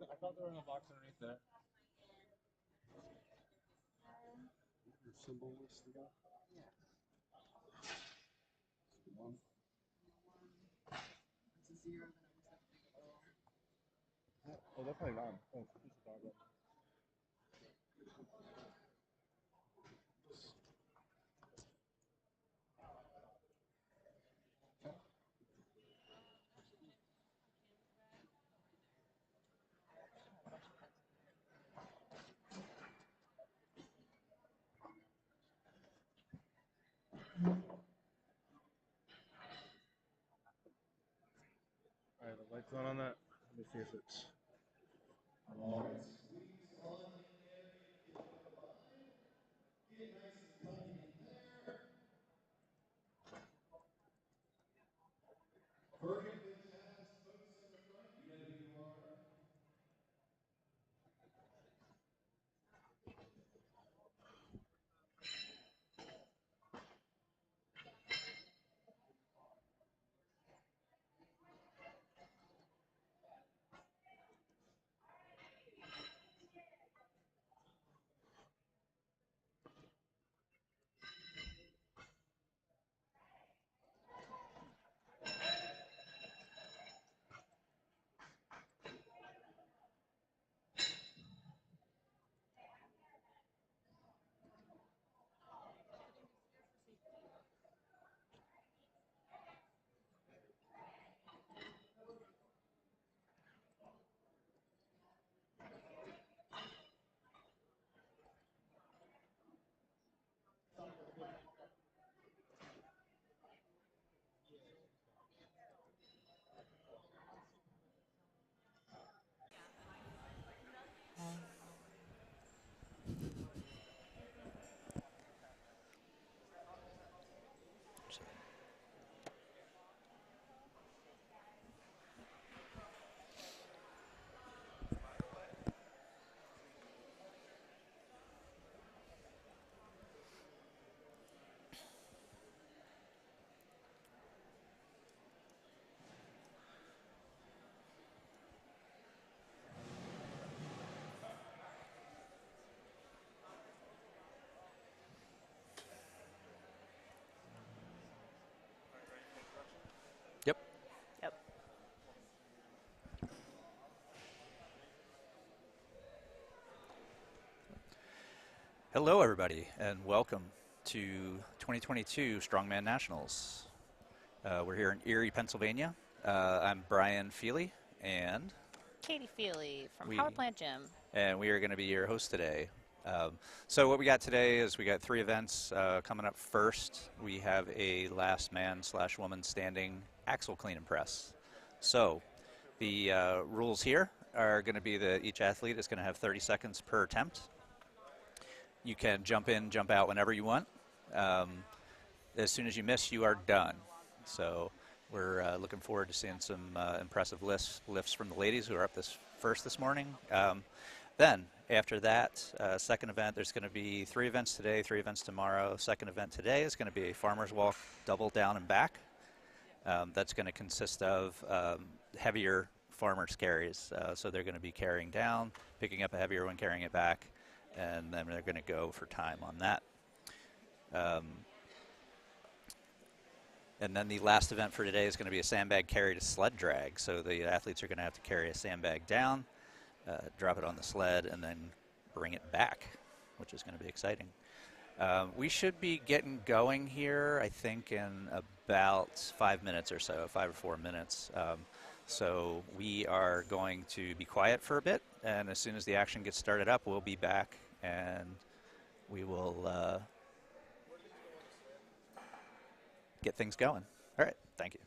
I thought they were in a box underneath there. Your symbol list again? Yeah. One. It's a zero, then it was that big O. Oh, they're probably gone. Oh, it's a dog. Alright, the light's not on that. Let me see if it's. Yep. Yep. Hello, everybody, and welcome to 2022 Strongman Nationals. We're here in Erie, Pennsylvania. I'm Brian Feeley, and Katie Feeley from Power Plant Gym. And we are going to be your host today. So what we got today is we got 3 events coming up. First, we have a last man / woman standing axle clean and press. So the rules here are going to be that each athlete is going to have 30 seconds per attempt. You can jump in, jump out whenever you want. As soon as you miss, you are done. So we're looking forward to seeing some impressive lifts from the ladies who are up first this morning. Then, after that, second event, there's going to be 3 events today, 3 events tomorrow. Second event today is going to be a farmer's walk, double down and back. That's going to consist of heavier farmer's carries. So they're going to be carrying down, picking up a heavier one, carrying it back, and then they're going to go for time on that. And then the last event for today is going to be a sandbag carry to sled drag. So the athletes are going to have to carry a sandbag down, drop it on the sled, and then bring it back, which is going to be exciting. We should be getting going here, I think, in about 5 minutes or so, 5 or 4 minutes. So we are going to be quiet for a bit, and as soon as the action gets started up, we'll be back, and we will get things going. All right, thank you.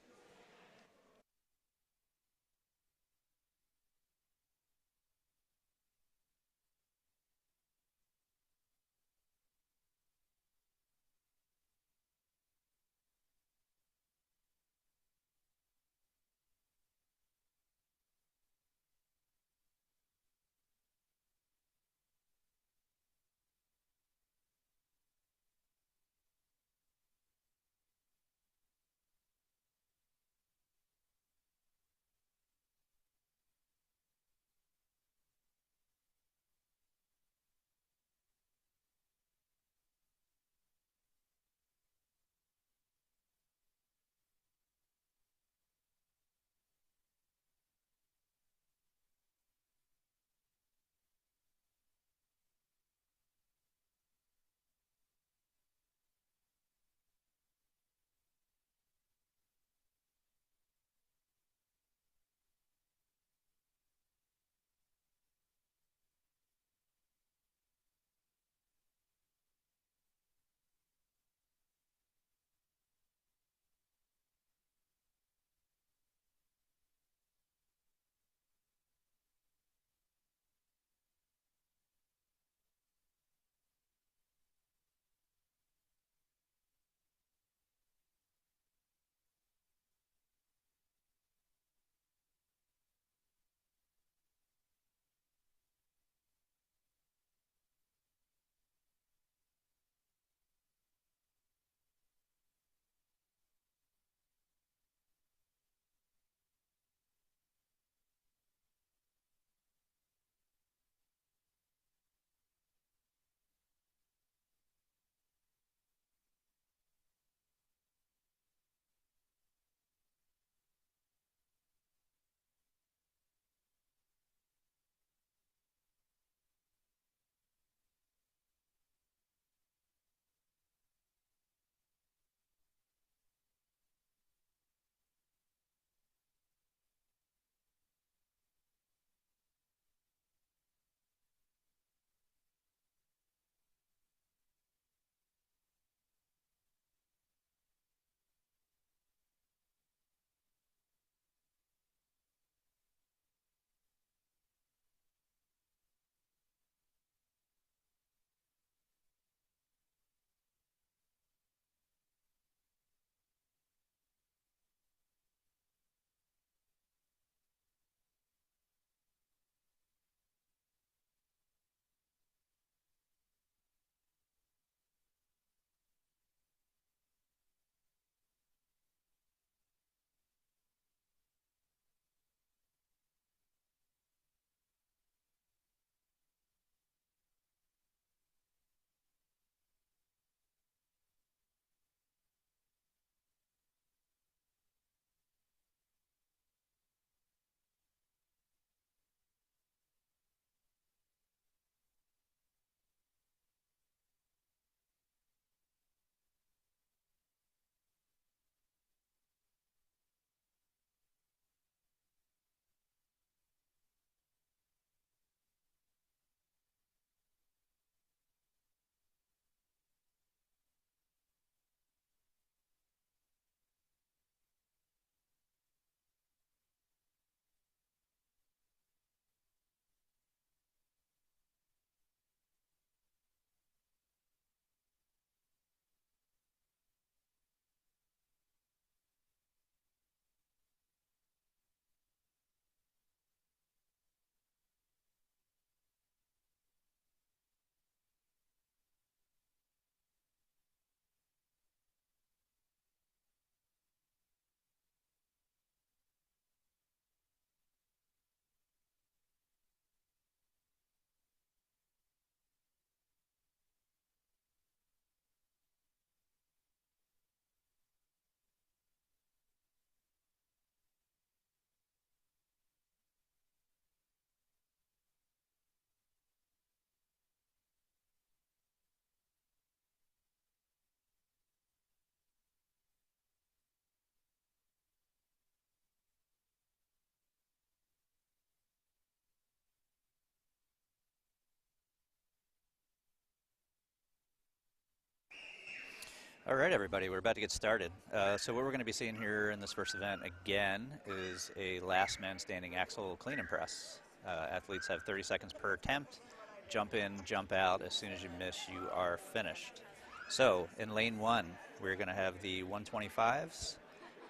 All right, everybody, we're about to get started. So what we're going to be seeing here in this first event, again, is a last man standing axle clean and press. Athletes have 30 seconds per attempt. Jump in, jump out. As soon as you miss, you are finished. So in lane 1, we're going to have the 125s.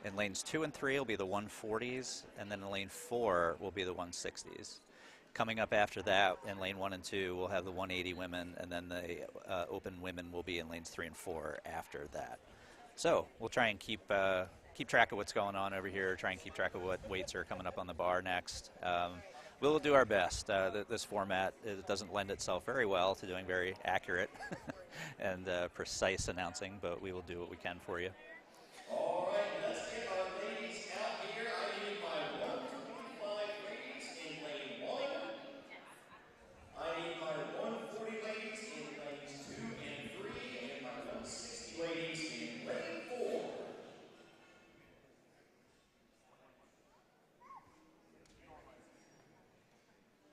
In lanes 2 and 3 will be the 140s, and then in lane 4 will be the 160s. Coming up after that, in lane 1 and 2, we'll have the 180 women, and then the open women will be in lanes 3 and 4 after that. So we'll try and keep track of what's going on over here, try and keep track of what weights are coming up on the bar next. We'll do our best. This format doesn't lend itself very well to doing very accurate and precise announcing, but we will do what we can for you. All right, let's get our ladies out here. I need my 125 ladies in lane 1. I need my 140 ladies in lanes 2 and 3, and my 160 ladies in lane 4.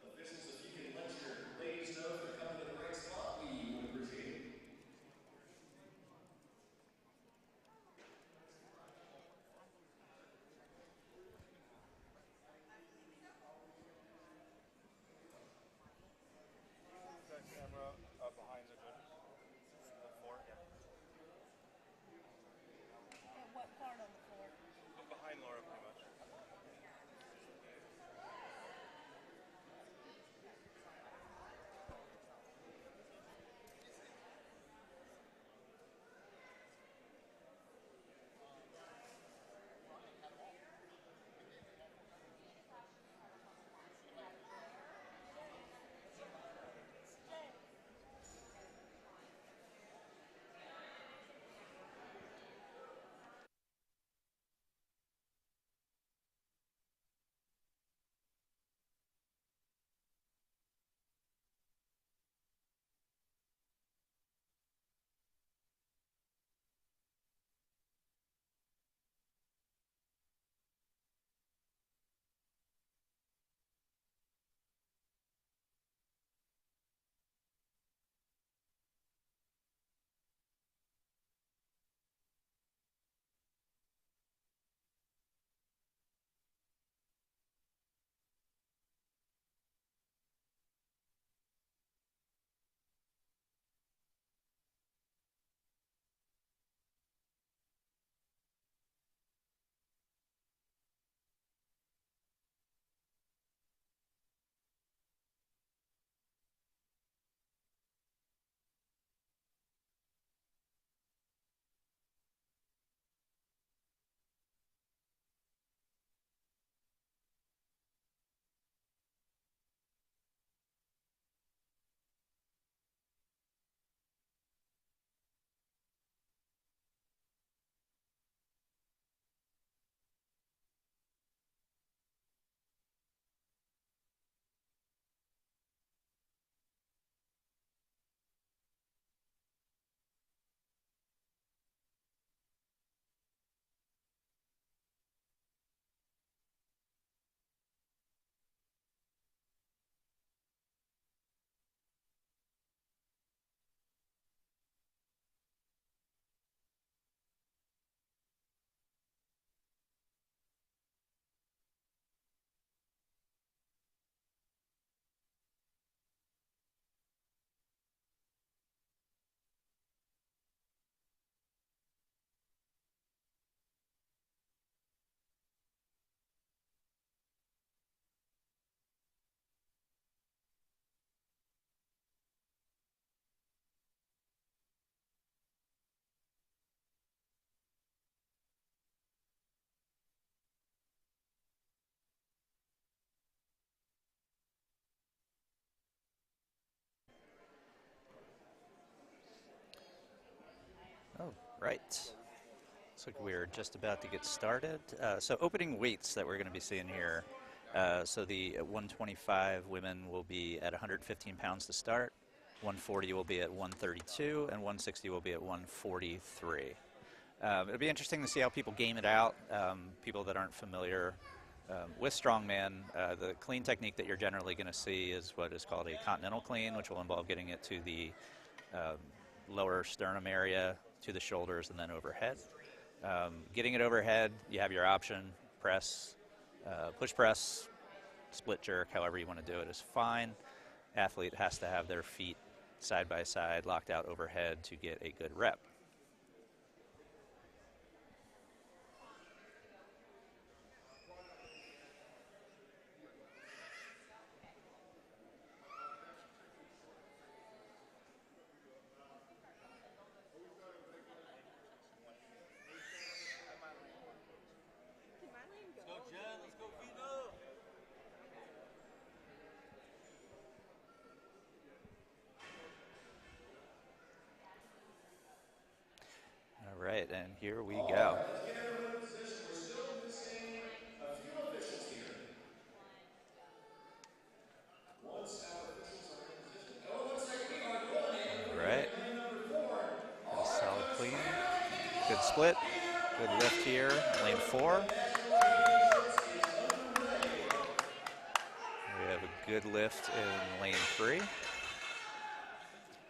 Officials, if you can let your ladies know if they're coming to the right spot, we would appreciate it. That camera up behind the floor. What part on the floor? Up behind Laura, pretty much. Oh, right. Looks like we're just about to get started. So opening weights that we're going to be seeing here. So the 125 women will be at 115 pounds to start. 140 will be at 132, and 160 will be at 143. It'll be interesting to see how people game it out. People that aren't familiar with Strongman, the clean technique that you're generally going to see is what is called a continental clean, which will involve getting it to the lower sternum area, to the shoulders and then overhead. Getting it overhead, you have your option, press, push press, split jerk, however you want to do it is fine. Athlete has to have their feet side by side locked out overhead to get a good rep. All right, and here we All go. right, let's get everyone in position. We're still missing a few officials here. Once our officials are in position, oh, it looks like we are going in. All We're right. in lane number 4. Got All a right, solid folks, clean. get ready, kick it Good off. split. Here Good are lift here. Lane 4. the National Championships is underway. We have a good lift in lane 3.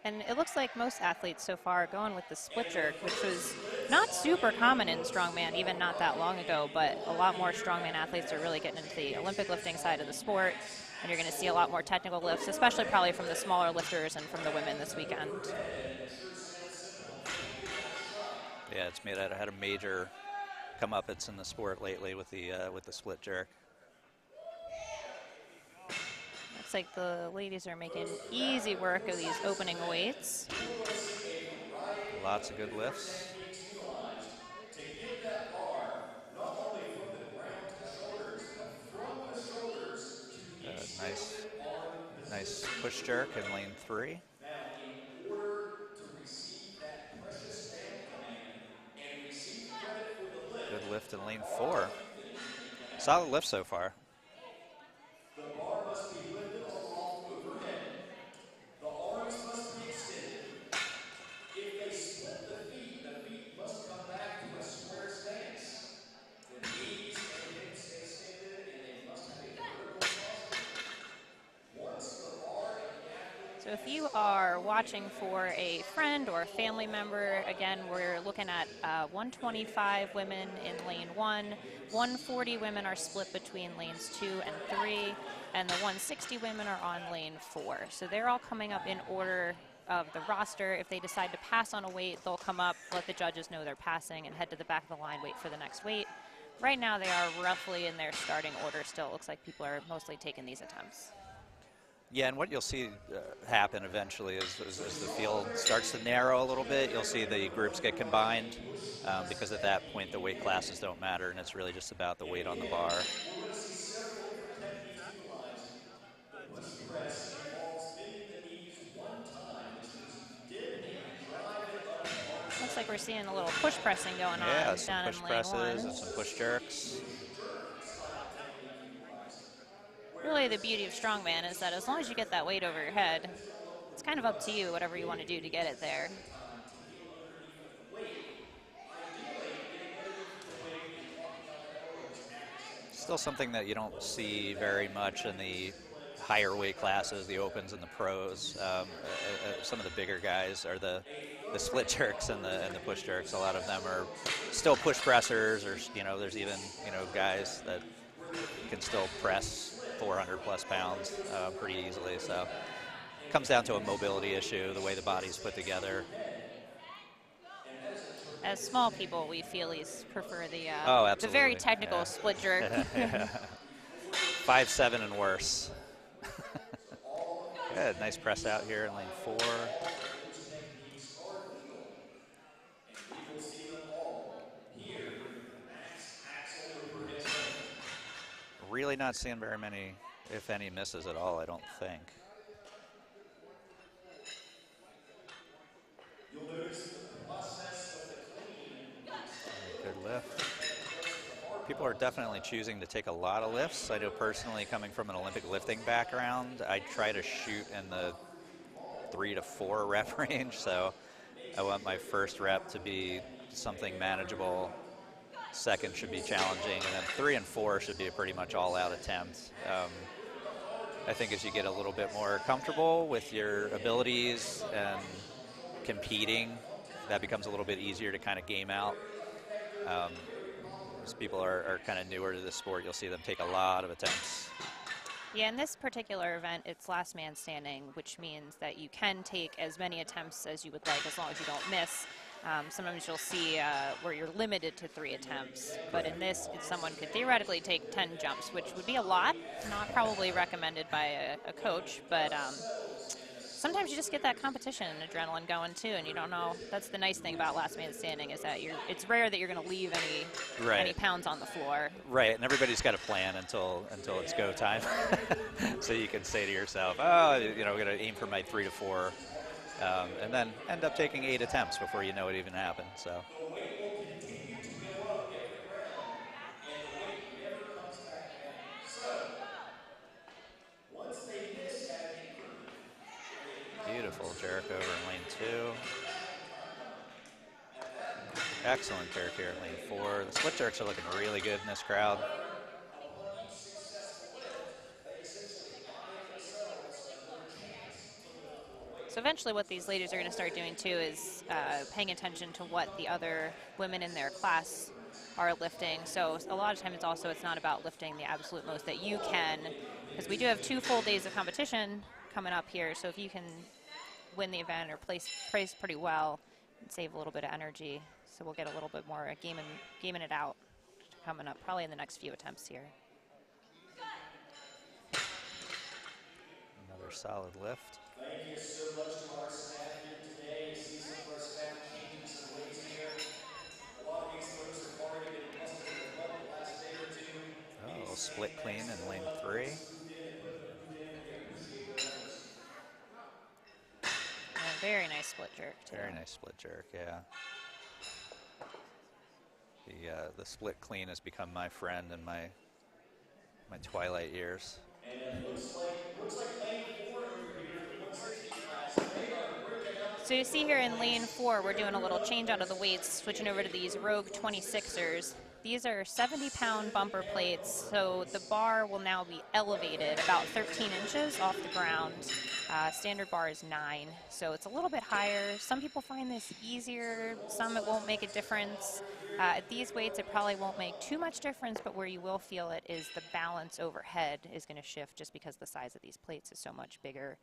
And it looks like most athletes so far are going with the split jerk, which was not super common in strongman even not that long ago, but a lot more strongman athletes are really getting into the Olympic lifting side of the sport, and you're going to see a lot more technical lifts, especially probably from the smaller lifters and from the women this weekend. Yeah, it's had a major comeuppance in the sport lately with the split jerk. Looks like the ladies are making easy work of these opening weights. Lots of good lifts. To get that bar, not only from the ground to the shoulders, but from the shoulders to the Nice, extended arm position. nice push jerk in lane 3. Now, in order to receive that precious stand command and receive credit for the lift, Good lift in lane 4. Solid lift so far. the bar must be lifted or off overhead. The arms must be extended. If they split the feet must come back to a square stance. The knees and hips extended, and they must have a vertical posture. Once the bar and the athlete. So if you are watching for a friend or a family member, again, we're looking at 125 women in lane 1, 140 women are split between lanes 2 and 3, and the 160 women are on lane 4. So they're all coming up in order of the roster. If they decide to pass on a weight, they'll come up, let the judges know they're passing, and head to the back of the line, wait for the next weight. Right now they are roughly in their starting order still. It looks like people are mostly taking these attempts. Yeah, and what you'll see happen eventually is as the field starts to narrow a little bit, you'll see the groups get combined because at that point the weight classes don't matter and it's really just about the weight on the bar. We're going to see several different techniques utilized. The push press involves bending the knees one time, which means you dip and you drive it up the arm. Looks like we're seeing a little push pressing going Yeah, on some down push in lane 1. presses and some push jerks. Really the beauty of strongman is that as long as you get that weight over your head, it's kind of up to you, whatever you want to do to get it there. Still something that you don't see very much in the higher weight classes, the opens and the pros. Some of the bigger guys are the split jerks and the push jerks. A lot of them are still push pressers, or there's even guys that can still press 400 plus pounds pretty easily. So it comes down to a mobility issue, the way the body's put together. As small people, we Feeleys prefer the very technical split jerk. 5'7" and worse. Good, nice press out here in lane 4. Really not seeing very many, if any, misses at all, I don't think. Good lift. People are definitely choosing to take a lot of lifts. I know personally, coming from an Olympic lifting background, I try to shoot in the 3 to 4 rep range, so I want my first rep to be something manageable. Second should be challenging, and then 3 and 4 should be a pretty much all-out attempt. I think as you get a little bit more comfortable with your abilities and competing, that becomes a little bit easier to kind of game out. As people are kind of newer to the sport, you'll see them take a lot of attempts. Yeah, in this particular event, it's last man standing, which means that you can take as many attempts as you would like as long as you don't miss. Sometimes you'll see where you're limited to 3 attempts, but in this, someone could theoretically take 10 jumps, which would be a lot, not probably recommended by a coach, but sometimes you just get that competition adrenaline going too, and you don't know. That's the nice thing about last man standing is that it's rare that you're going to leave any pounds on the floor. Right, and everybody's got a plan until it's go time. So you can say to yourself, oh, you know, we're going to aim for my 3 to 4, and then end up taking 8 attempts before you know it even happened. So. The weight will continue to go up every round, and the weight never comes back down. So, once they miss at an increment, Beautiful jerk over in lane 2. Excellent jerk here in lane 4. The split jerks are looking really good in this crowd. So eventually what these ladies are going to start doing too is paying attention to what the other women in their class are lifting. So a lot of times it's not about lifting the absolute most that you can, because we do have 2 full days of competition coming up here. So if you can win the event or place pretty well and save a little bit of energy, so we'll get a little bit more gaming it out coming up probably in the next few attempts here. Another solid lift. thank you so much to our staff here today. You see some of our staff changing some weights here. A lot of these folks have already been busting the butt the last day or 2. Oh, split clean in lane 3. Very nice split jerk too. Very nice split jerk, yeah. The split clean has become my friend in my twilight years. And it looks like lane 4 over here for the 160 class. They are working out. So you see here in lane 4, we're doing a little change out of the weights, switching over to these Rogue 26ers. These are 70-pound bumper plates, so the bar will now be elevated about 13 inches off the ground. Standard bar is 9, so it's a little bit higher. Some people find this easier, some it won't make a difference. At these weights, it probably won't make too much difference, but where you will feel it is the balance overhead is going to shift just because the size of these plates is so much bigger.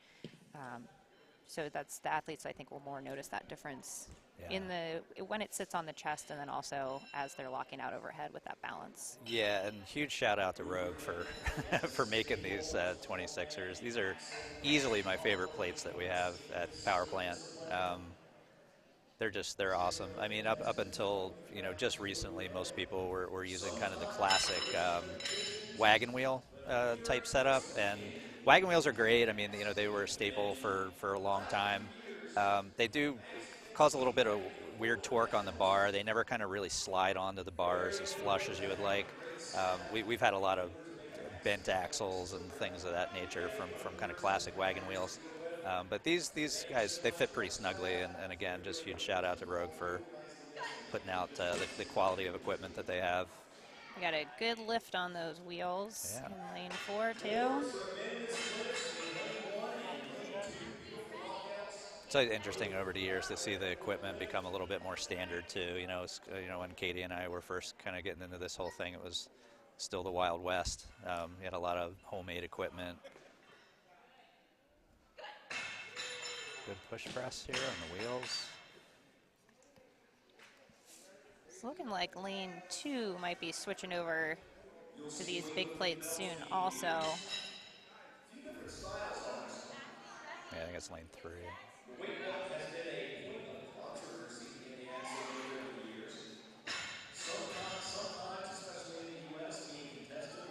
So that's the athletes, I think, will more notice that difference when it sits on the chest, and then also as they're locking out overhead with that balance. Yeah, and huge shout out to Rogue for for making these 26ers. These are easily my favorite plates that we have at Power Plant. They're awesome. I mean, up until just recently, most people were using kind of the classic wagon wheel type setup, and wagon wheels are great. I mean, they were a staple for a long time. They do cause a little bit of weird torque on the bar. They never kind of really slide onto the bars as flush as you would like. We've had a lot of bent axles and things of that nature from kind of classic wagon wheels. But these guys, they fit pretty snugly, and again, just huge shout out to Rogue for putting out the quality of equipment that they have. We got a good lift on those wheels in lane 4 too. It's interesting over the years to see the equipment become a little bit more standard too. When Katie and I were first kind of getting into this whole thing, it was still the Wild West. We had a lot of homemade equipment. Good push press here on the wheels. It's looking like lane 2 might be switching over to these big plates soon also. Yeah, I think it's lane 3. The weight belt has been a point of controversy in the accident over the years. Sometimes, especially in the U.S., being contested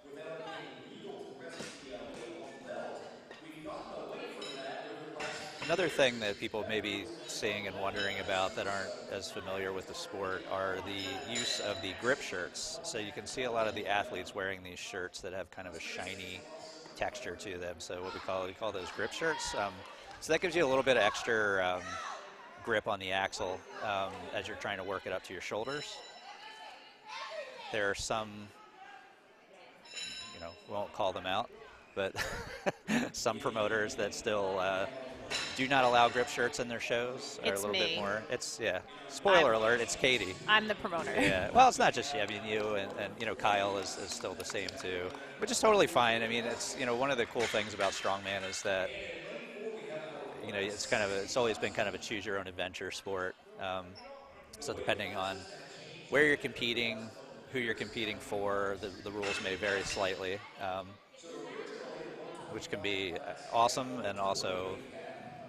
without it being legal to rest the weight on the belt. We've gotten away from that over the last few years. Another thing that people may be seeing and wondering about that aren't as familiar with the sport are the use of the grip shirts. So you can see a lot of the athletes wearing these shirts that have kind of a shiny texture to them. So what we call those grip shirts. So that gives you a little bit of extra grip on the axle as you're trying to work it up to your shoulders. There are some, won't call them out, but some promoters that still do not allow grip shirts in their shows. Are It's a little me. bit more. It's Spoiler alert. It's Katie. I'm the promoter. Yeah. Well, it's not just you. I mean, you and you know Kyle is still the same too, which is totally fine. I mean, it's one of the cool things about Strongman is that it's always been kind of a choose your own adventure sport. So depending on where you're competing, who you're competing for, the rules may vary slightly, which can be awesome and also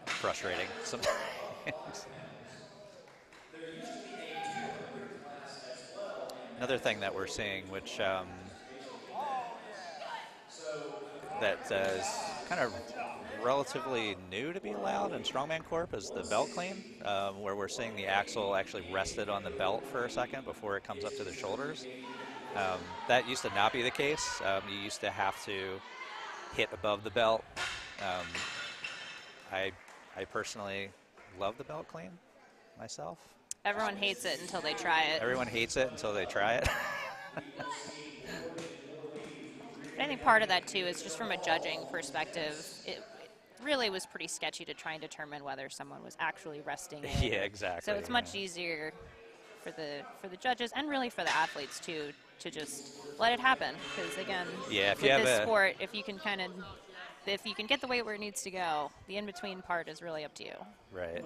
frustrating sometimes. Another thing that we're seeing, which that is kind of relatively new to be allowed in Strongman Corp, is the belt clean, where we're seeing the axle actually rested on the belt for a second before it comes up to the shoulders. That used to not be the case. You used to have to hit above the belt. I personally love the belt clean myself. Everyone hates it until they try it. Everyone hates it until they try it. I think part of that too is just from a judging perspective. It really was pretty sketchy to try and determine whether someone was actually resting it. Yeah, exactly. So it's much easier for the judges and really for the athletes too to just let it happen. Because again, if with you have this sport, if you can get the weight where it needs to go, the in-between part is really up to you. Right.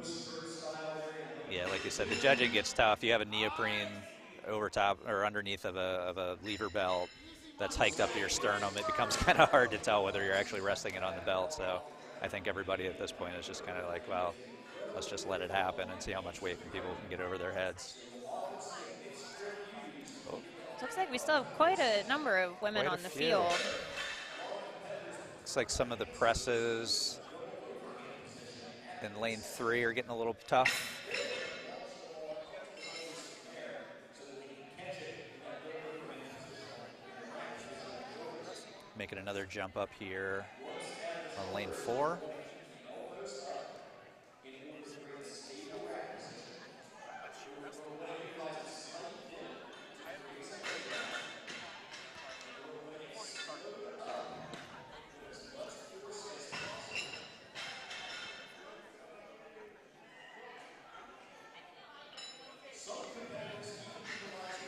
Yeah, like you said, the judging gets tough. You have a neoprene over top or underneath of a lever belt that's hiked up to your sternum. It becomes kind of hard to tell whether you're actually resting it on the belt. So I think everybody at this point is just kind of like, well, let's just let it happen and see how much weight people can get over their heads. Oh. Looks like we still have quite a number of women on the field. Looks like some of the presses in lane 3 are getting a little tough. Making another jump up here on lane 4.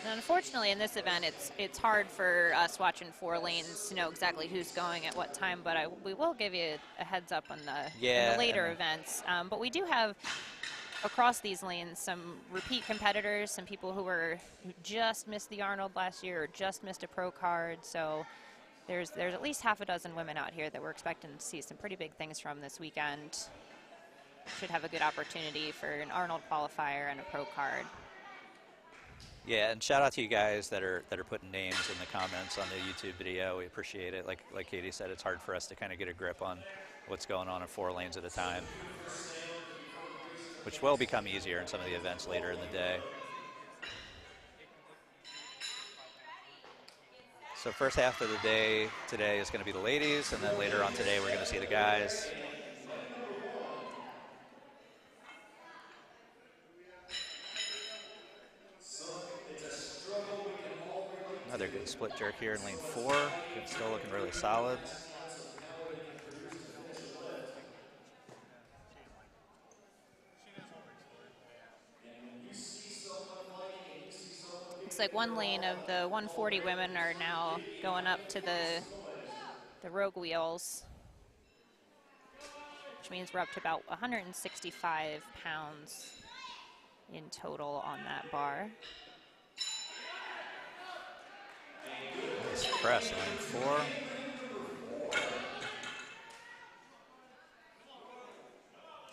Unfortunately, in this event, it's hard for us watching 4 lanes to know exactly who's going at what time, but we will give you a heads up on in the later events. But we do have, across these lanes, some repeat competitors, some people who just missed the Arnold last year or just missed a pro card. So there's at least half a dozen women out here that we're expecting to see some pretty big things from this weekend. Should have a good opportunity for an Arnold qualifier and a pro card. Yeah, and shout out to you guys that are putting names in the comments on the YouTube video. We appreciate it. Like Katie said, it's hard for us to kind of get a grip on what's going on in 4 lanes at a time, which will become easier in some of the events later in the day. So first half of the day today is going to be the ladies, and then later on today we're going to see the guys. Another good split jerk here in lane 4. It's still looking really solid. Looks like one lane of the 140 women are now going up to the rogue wheels, which means we're up to about 165 pounds in total on that bar. Nice press in lane 4.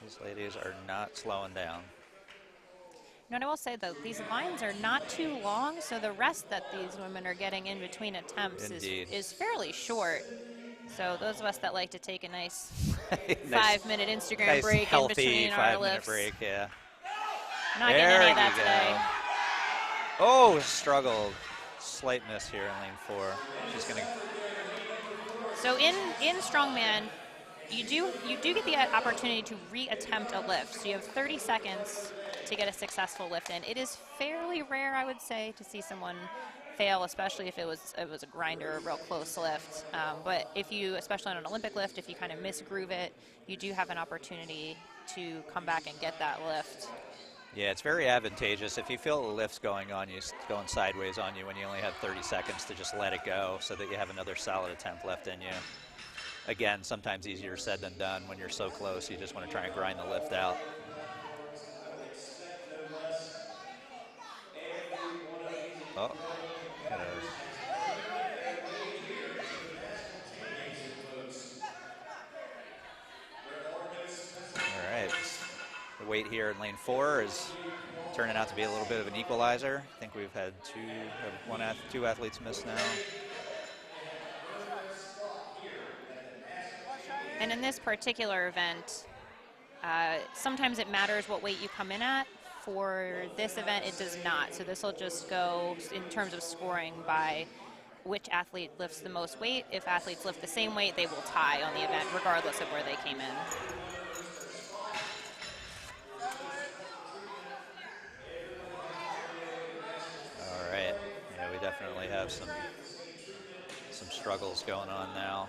These ladies are not slowing down. You know what I will say, though, these lines are not too long, so the rest that these women are getting in between attempts is fairly short. So those of us that like to take a nice 5-minute Instagram break in between our lifts. Break, yeah. Not getting any of that today. Oh, struggled. Slight miss here in lane 4. She's going to. So in Strongman, you do get the opportunity to re-attempt a lift. So you have 30 seconds to get a successful lift in. It is fairly rare, I would say, to see someone fail, especially if it was a grinder, a real close lift. But if you, especially on an Olympic lift, if you kind of misgroove it, you do have an opportunity to come back and get that lift. Yeah, it's very advantageous if you feel the lift's going on you, going sideways on you when you only have 30 seconds to just let it go so that you have another solid attempt left in you. Again, sometimes easier said than done. When you're so close, you just want to try and grind the lift out. Oh, all right. The weight here in lane 4 is turning out to be a little bit of an equalizer. I think we've had two athletes miss now. And in this particular event, sometimes it matters what weight you come in at. For this event, it does not. So this will just go in terms of scoring by which athlete lifts the most weight. If athletes lift the same weight, they will tie on the event, regardless of where they came in. All right. Yeah, we definitely have some struggles going on now.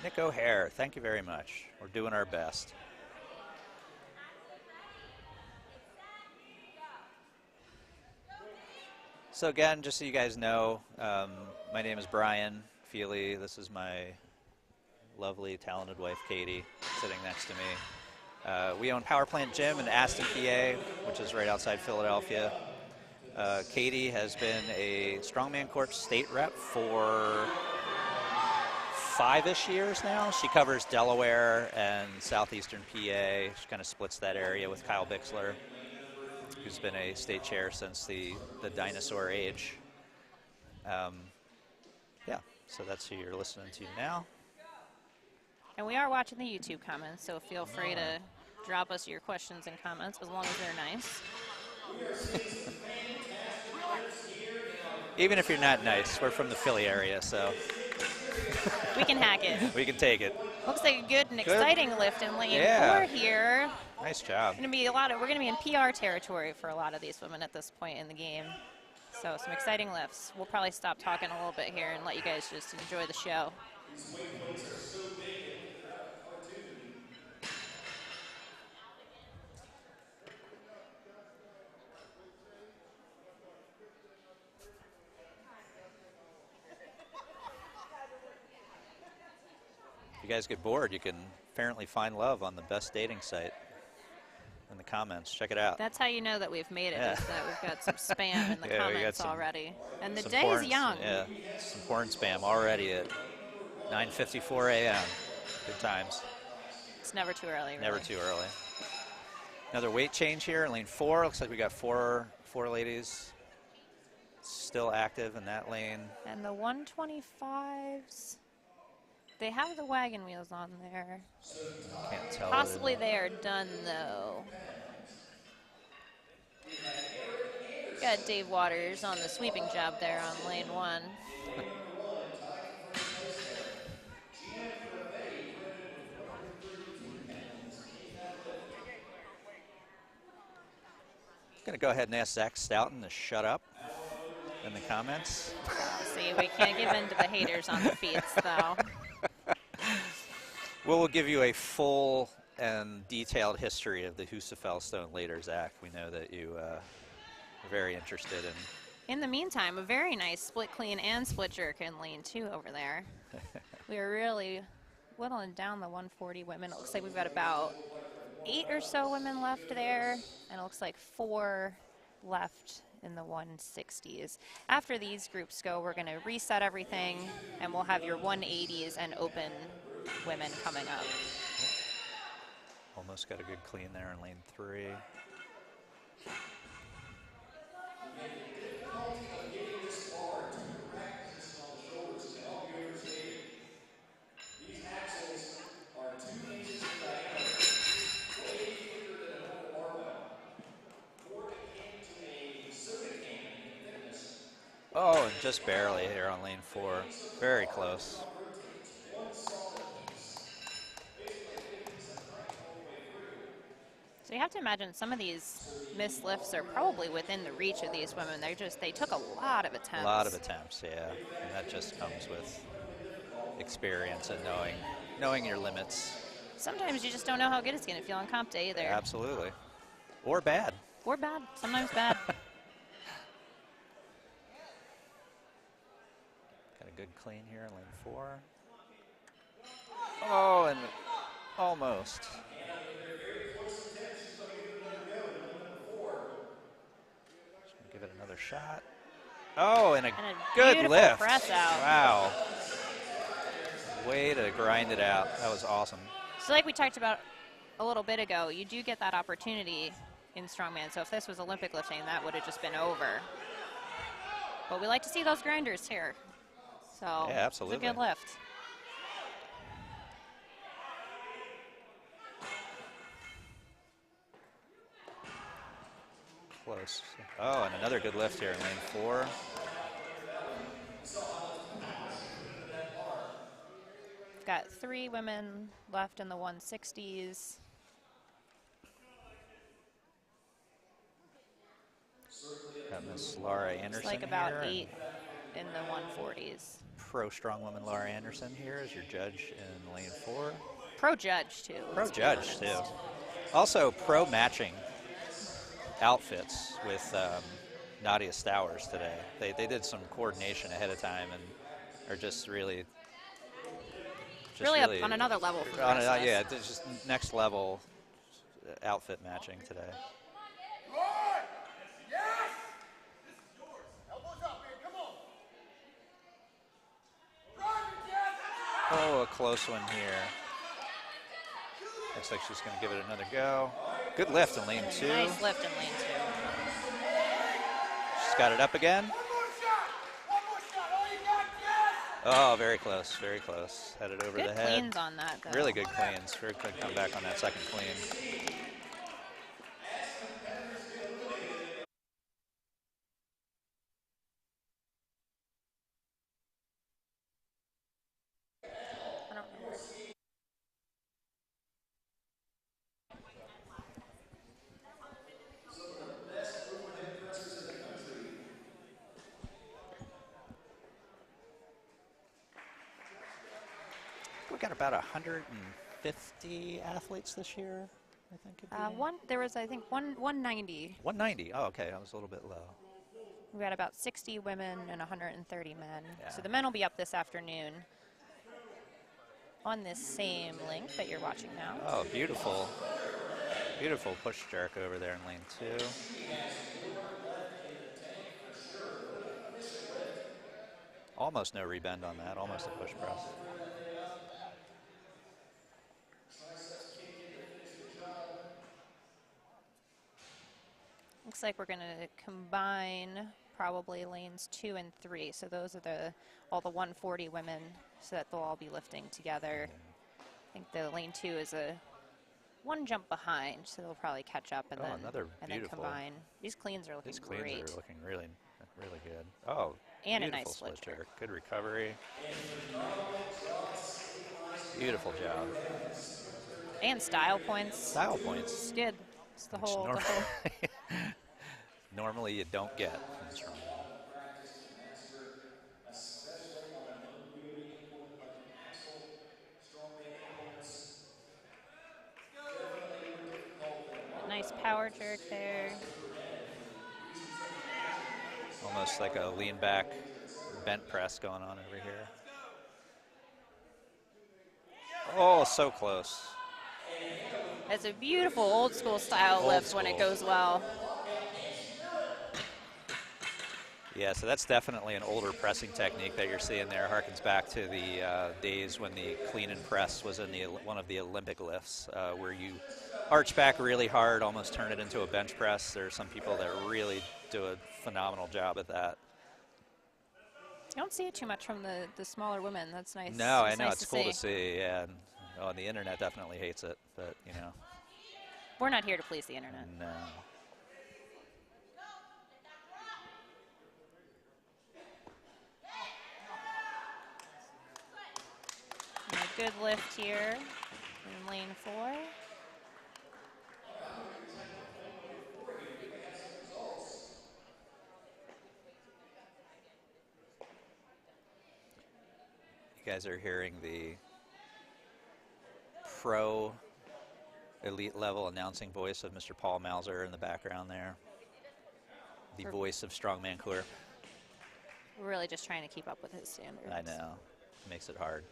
Nick O'Hare, thank you very much. We're doing our best. So again, just so you guys know, my name is Brian Feeley. This is my lovely, talented wife, Katie, sitting next to me. We own Power Plant Gym in Aston, PA, which is right outside Philadelphia. Katie has been a Strongman Corp state rep for 5-ish years now. She covers Delaware and southeastern PA. She kind of splits that area with Kyle Bixler, who's been a state chair since the dinosaur age. Yeah, so that's who you're listening to now. And we are watching the YouTube comments, so feel free to drop us your questions and comments as long as they're nice. Even if you're not nice, we're from the Philly area, so we can hack it. We can take it. Looks like a good and exciting lift in lane 4 here. Nice job. We're going to be in PR territory for a lot of these women at this point in the game. So some exciting lifts. We'll probably stop talking a little bit here and let you guys just enjoy the show. If you guys get bored, you can apparently find love on the best dating site in the comments. Check it out. That's how you know that we've made it, is that we've got some spam in the comments already. And the day is young. Yeah, some porn spam already at 9:54 a.m. Good times. It's never too early, really. Never too early. Another weight change here in lane 4. Looks like we got four ladies still active in that lane. And the 125s, they have the wagon wheels on there. Can't tell. Possibly they are done, though. Got Dave Waters on the sweeping job there on lane 1. Going to go ahead and ask Zach Stoughton to shut up in the comments. See, we can't give in to the haters on the feeds, though. We'll give you a full and detailed history of the Husafell Stone later, Zach. We know that you are very interested in. In the meantime, a very nice split clean and split jerk in lane 2 over there. We are really whittling down the 140 women. It looks like we've got about 8 or so women left there, and it looks like 4 left in the 160s. After these groups go, we're going to reset everything, and we'll have your 180s and open women coming up. Almost got a good clean there in lane 3. Oh, and just barely here on lane 4. Very close. So you have to imagine some of these missed lifts are probably within the reach of these women. They took a lot of attempts. A lot of attempts, yeah. And that just comes with experience and knowing your limits. Sometimes you just don't know how good it's going to feel on comp day either. Absolutely. Or bad. Or bad. Sometimes bad. Got a good clean here in lane 4. Oh, and almost. Give it another shot. Oh, and a good lift. Press out. Wow. Way to grind it out. That was awesome. So like we talked about a little bit ago, you do get that opportunity in Strongman. So if this was Olympic lifting, that would have just been over. But we like to see those grinders here. So yeah, absolutely. It's a good lift. Close. Oh, and another good lift here in lane 4. Got 3 women left in the 160s. Got Miss Laura Anderson. It's like about here, 8 in the 140s. Pro strongwoman Laura Anderson here is your judge in lane 4. Pro judge too. Pro judge too. Also pro matching outfits with Nadia Stowers today. They did some coordination ahead of time and are just really up on another level for the rest of us. Yeah, it's just next level outfit matching today. Oh, a close one here. Looks like she's going to give it another go. Good lift in lane 2. Nice lift in lane 2. She's got it up again. Oh, very close, very close. Had it over Good the head. cleans on that, though. Really good cleans. Very quick comeback on that second clean. I don't remember. We got about 150 athletes this year, I think. There was, I think, 190. 190. Oh, okay. I was a little bit low. We got about 60 women and 130 men. Yeah. So the men will be up this afternoon on this same link that you're watching now. Oh, beautiful. Beautiful push jerk over there in lane 2. Almost no rebend on that. Almost a push press. Looks like we're going to combine probably lanes 2 and 3. So those are all the 140 women, so that they'll all be lifting together. I think the lane 2 is one jump behind, so they'll probably catch up and then combine. These cleans are looking great. These cleans are looking really, really good. Oh, and a beautiful nice split jerk. Good recovery. Beautiful job. And style points. Style points. It's good. It's the whole. Normally you don't get in Strongman. Nice power jerk there. Almost like a lean back bent press going on over here. Oh, so close. It's a beautiful old school style lift when it goes well. Yeah, so that's definitely an older pressing technique that you're seeing there. Harkens back to the days when the clean and press was in one of the Olympic lifts, where you arch back really hard, almost turn it into a bench press. There are some people that really do a phenomenal job at that. You don't see it too much from the smaller women. That's nice. No, I know. Nice It's cool to see. Yeah, and the internet definitely hates it, but you know. We're not here to please the internet. No. And a good lift here in lane 4. You guys are hearing the pro elite level announcing voice of Mr. Paul Mauser in the background there. The voice of Strongman Corps. We're really just trying to keep up with his standards. I know. Makes it hard.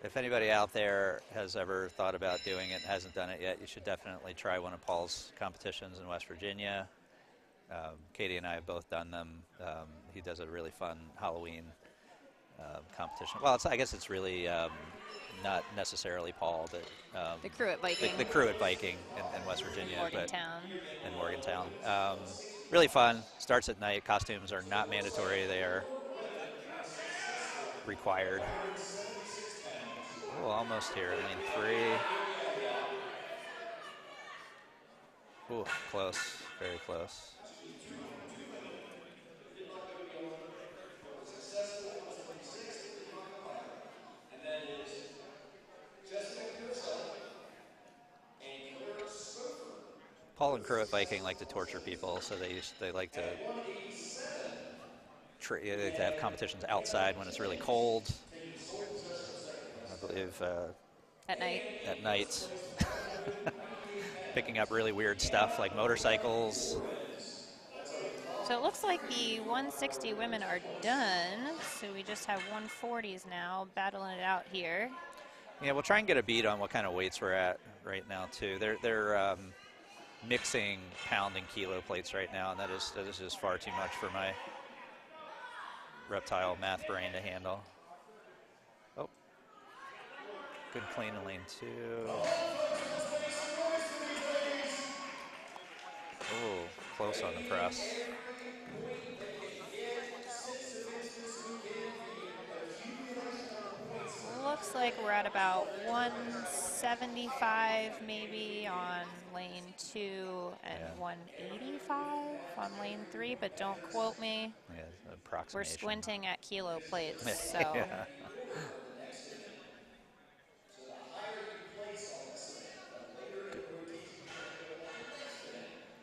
If anybody out there has ever thought about doing it and hasn't done it yet, you should definitely try one of Paul's competitions in West Virginia. Katie and I have both done them. He does a really fun Halloween competition. Well, I guess it's really not necessarily Paul, but The crew at Viking. The crew at Viking in West Virginia. Morgantown. In Morgantown. Really fun. Starts at night. Costumes are not mandatory. They are required. Oh, almost here. Lane 3. Ooh, close. Very close. Paul and crew at Viking like to torture people, so they like to have competitions outside when it's really cold. I believe At night. At night, picking up really weird stuff like motorcycles. So it looks like the 160 women are done. So we just have 140s now battling it out here. Yeah, we'll try and get a beat on what kind of weights we're at right now too. They're mixing pound and kilo plates right now, and that is just far too much for my reptile math brain to handle. Oh, good clean in lane 2. Oh, close on the press. Looks like we're at about 175 maybe on lane 2 and 185 on lane 3, but don't quote me. Yeah, approximation. We're squinting at kilo plates, so. Yeah.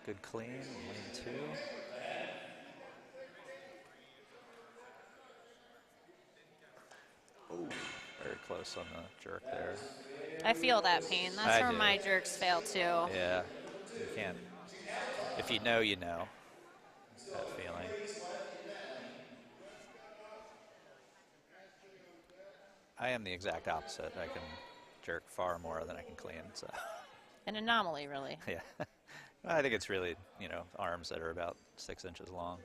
Good clean, lane 2. Oh, very close on the jerk there. I feel that pain. That's where my jerks fail too. Yeah, you can't. If you know, you know. That feeling. I am the exact opposite. I can jerk far more than I can clean. So. An anomaly, really. Yeah. I think it's really, arms that are about 6 inches long.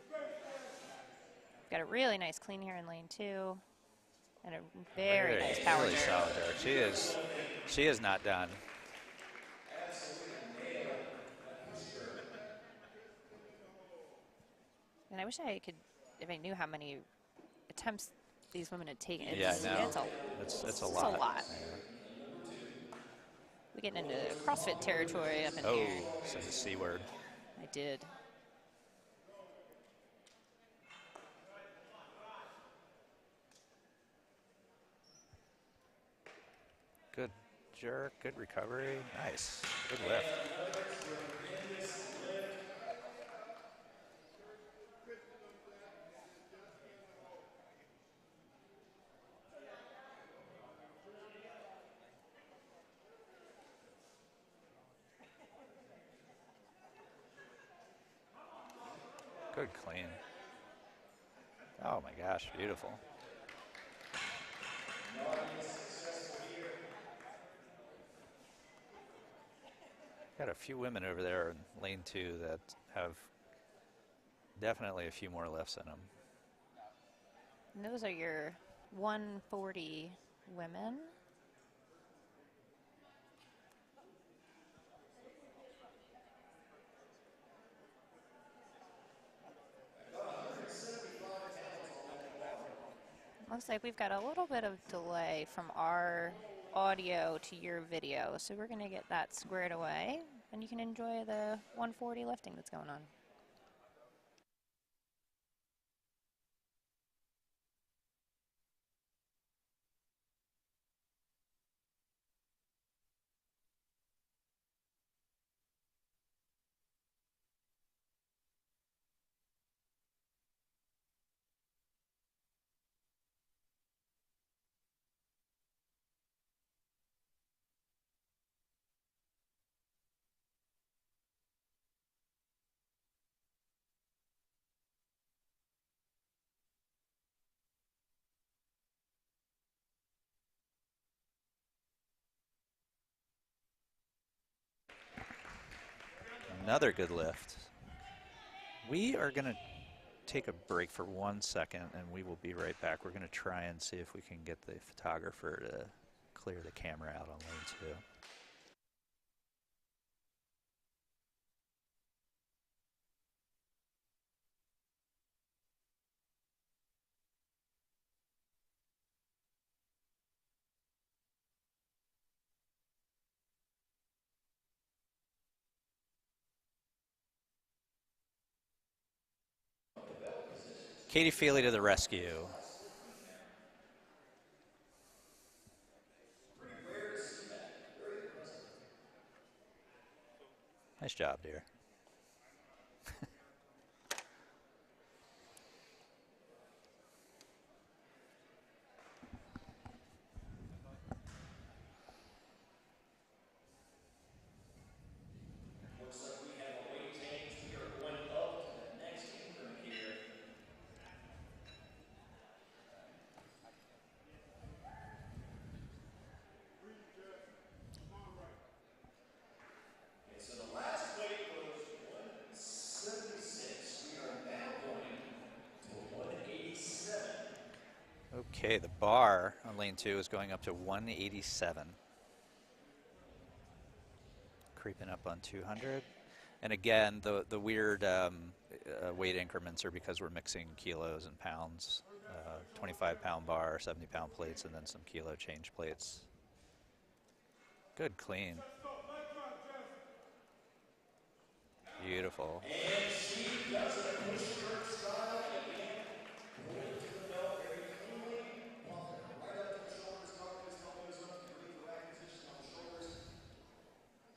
Got a really nice clean here in lane 2. And a very nice power really jerk. Solid jerk. She is not done. And I wish I could, if I knew how many attempts these women had taken. Yeah, I know. It's a lot. lot. Yeah. We're getting into CrossFit territory up in here. Oh, said the C word. I did. Good jerk, good recovery. Nice. Good lift. Good clean. Oh my gosh, beautiful. Got a few women over there in lane 2 that have definitely a few more lifts in them. And those are your 140 women. Looks like we've got a little bit of delay from our audio to your video, so we're going to get that squared away, and you can enjoy the 140 lifting that's going on. Another good lift. We are going to take a break for 1 second, and we will be right back. We're going to try and see if we can get the photographer to clear the camera out on lane 2. Katie Feeley to the rescue. Nice job, dear. Looks like we have a weight change. We are going up to the next increment here. Okay, so the last weight was 176. We are now going to 187. Okay, the bar on lane 2 is going up to 187. Creeping up on 200. And again, the weird weight increments are because we're mixing kilos and pounds. 25-pound bar, 70-pound plates, and then some kilo change plates. Good clean. Beautiful. And she does it a push work style again. Going to the belt very cleanly. Walking right up to the shoulders, cocking his elbows up to create the rack position on the shoulders.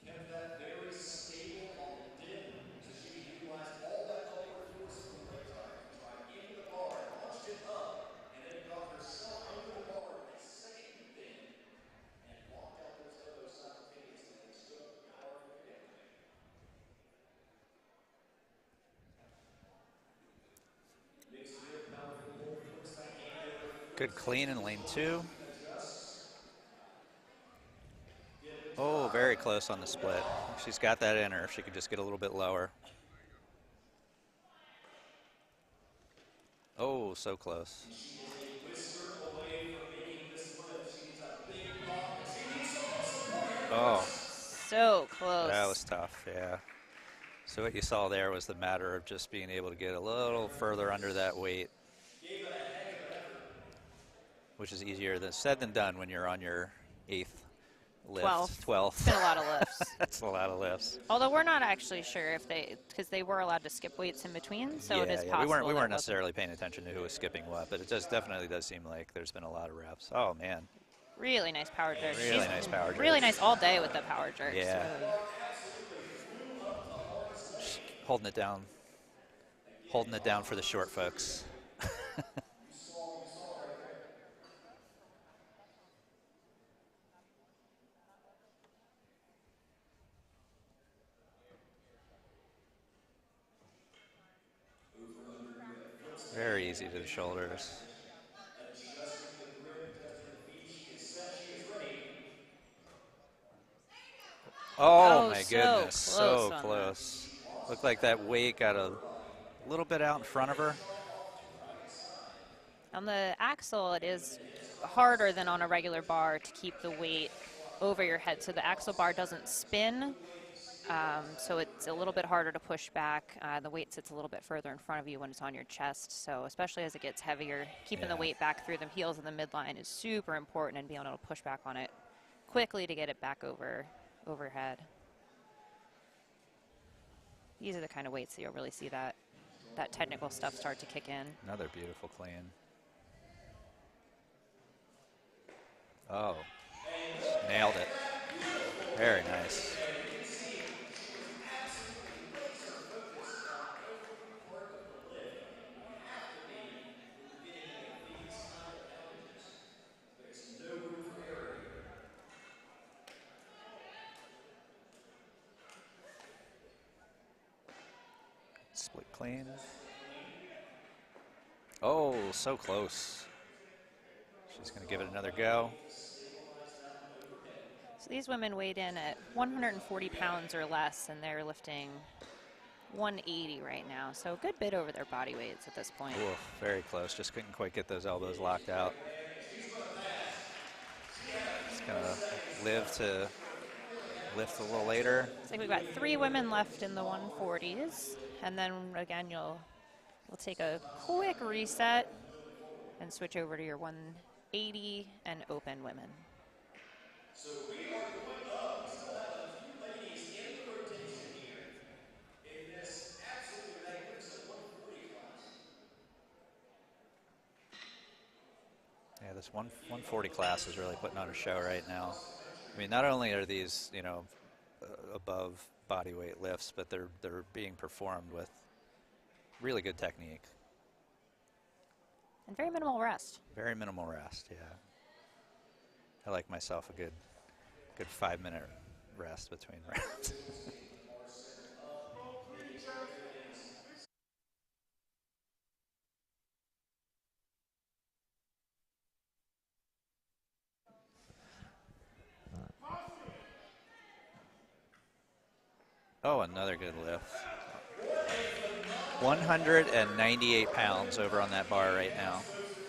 Kept that very stable on the dip. So she utilized all that upward force from the leg drive to drive into the bar, launched it up, and then got herself under the bar with a second bend and walked out those elbows simultaneously and stood up the power of the dip. Good clean in lane 2. Oh, very close on the split. She's got that in her. If she could just get a little bit lower. Oh, so close. Oh, So close. that was tough, yeah. So what you saw there was the matter of just being able to get a little further under that weight, which is easier said than done when you're on your 8th lift. 12th. It's been a lot of lifts. That's a lot of lifts. Although we're not actually sure if because they were allowed to skip weights in between, so it is possible. We weren't necessarily paying attention to who was skipping what, but it definitely does seem like there's been a lot of reps. Oh man. Really nice power jerk. Really nice power jerk. Really nice all day with the power jerks. Yeah. Really. Holding it down. Holding it down for the short folks. Very easy to the shoulders. Oh my goodness, so close. Looked like that weight got a little bit out in front of her. On the axle, it is harder than on a regular bar to keep the weight over your head. So the axle bar doesn't spin, so it's a little bit harder to push back. The weight sits a little bit further in front of you when it's on your chest. So especially as it gets heavier, keeping the weight back through the heels and the midline is super important, and being able to push back on it quickly to get it back overhead. These are the kind of weights that you'll really see that technical stuff start to kick in. Another beautiful clean. Oh, nailed it. Very nice. Split clean. Oh, so close. She's going to give it another go. So These women weighed in at 140 pounds or less, and they're lifting 180 right now. So a good bit over their body weights at this point. Ooh, very close. Just couldn't quite get those elbows locked out. Just going to live to lift a little later. Looks like we've got 3 women left in the 140s. And then again, we'll take a quick reset and switch over to your 180 and open women. So we are going up. We still have a few ladies in the rotation here in this absolutely magnificent 140 class. Yeah, this 140 class is really putting on a show right now. I mean, not only are these, you know, above body weight lifts, but they're being performed with really good technique. And very minimal rest. Very minimal rest, yeah. I like myself a good 5-minute rest between rounds. Oh, another good lift. 198 pounds over on that bar right now.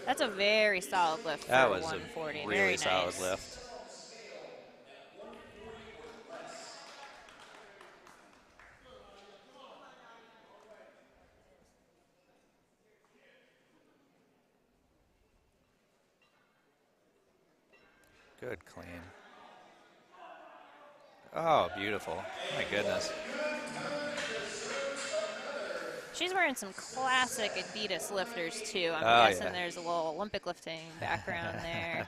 That's a very solid lift for That was 140. a really very solid nice. lift. Good clean. Oh, beautiful. My goodness. She's wearing some classic Adidas lifters, too. I'm guessing yeah. there's a little Olympic lifting background there.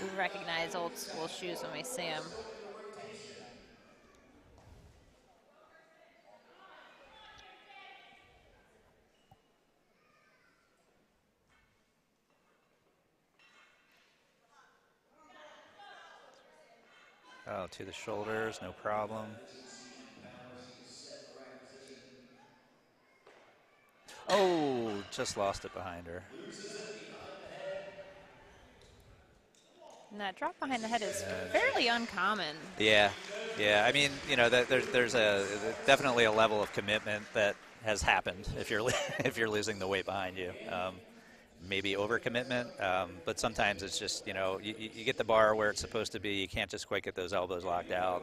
We recognize old school shoes when we see them. Oh, to the shoulders, no problem. Oh, just lost it behind her. And that drop behind the head is fairly uncommon. Yeah, yeah. I mean, you know, there's definitely a level of commitment that has happened if you're if you're losing the weight behind you. Maybe overcommitment, but sometimes it's just, you know, you get the bar where it's supposed to be. You can't just quite get those elbows locked out.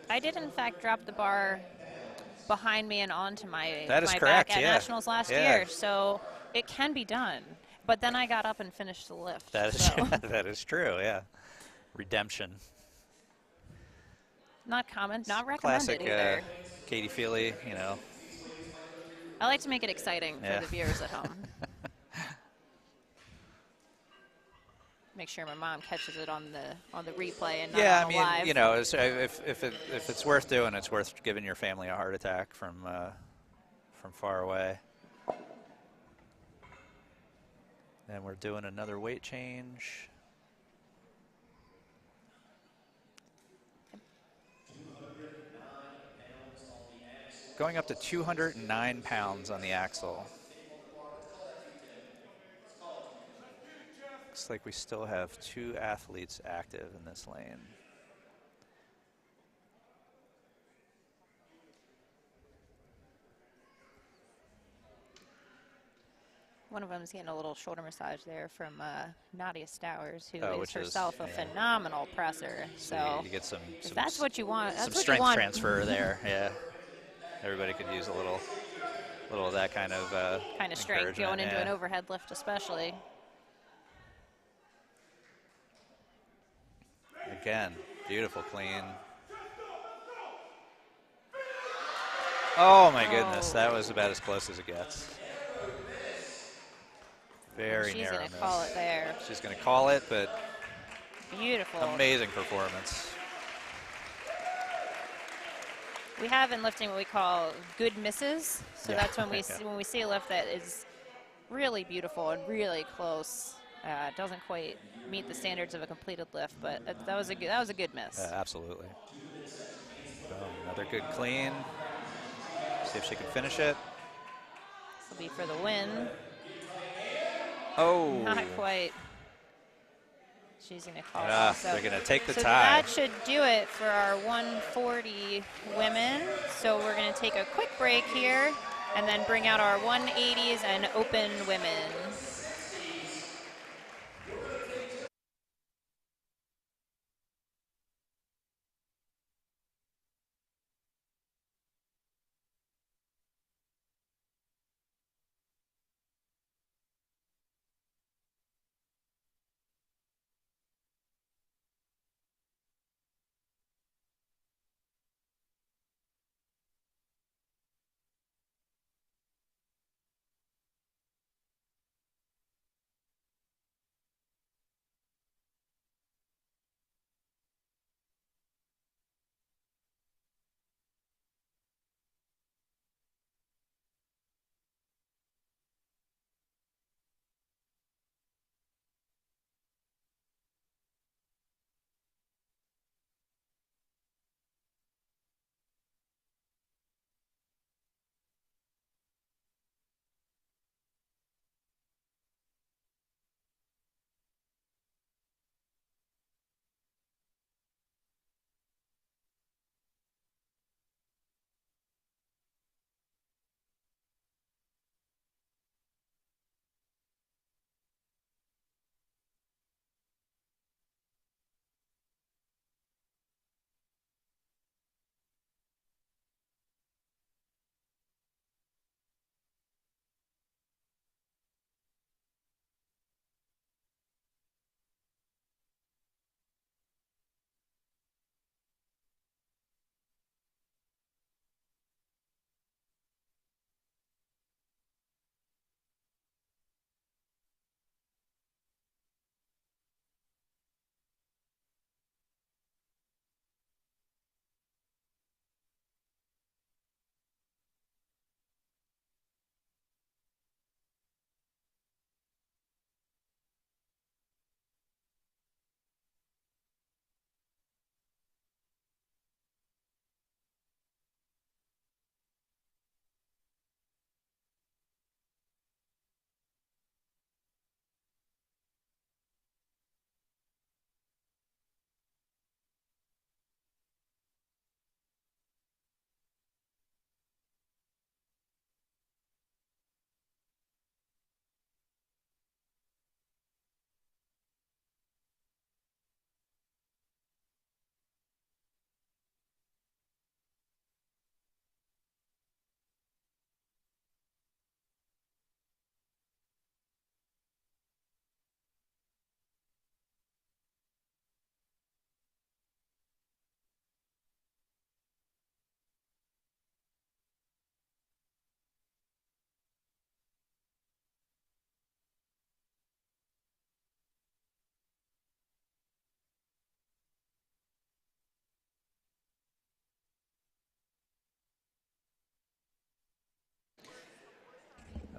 I did, in fact, drop the bar behind me and onto my correct, back at yeah. Nationals last Yeah. year, so it can be done. But then I got up and finished the lift. That is so. that is true. Yeah, redemption. Not common, not recommended Classic either. Katie Feeley, you know. I like to make it exciting for the viewers at home. Make sure my mom catches it on the replay and not Yeah, on I mean, live. you know, if it's worth doing, it's worth giving your family a heart attack from far away. And we're doing another weight change. Going up to 209 pounds on the axle. Looks like we still have 2 athletes active in this lane. One of them is getting a little shoulder massage there from Nadia Stowers, who is Which herself a phenomenal presser. So you get some if that's what you want, that's some what strength you want. transfer there. Yeah, everybody could use a little of that kind of strength going into yeah. an overhead lift, especially. Again, beautiful clean. Oh my goodness, that was about as close as it gets. Very She's narrow going to miss. call it there. She's going to call it, but Beautiful. amazing performance. We have in lifting what we call good misses. So Yeah. that's when we see a lift that is really beautiful and really close. Doesn't quite meet the standards of a completed lift, but that was a good miss. Absolutely. Another good clean. See if she can finish it. This will be for the win. Oh. Not quite. She's going to call Yeah, it. So, they're going to take the so tie. that should do it for our 140 women. So we're going to take a quick break here and then bring out our 180s and open women.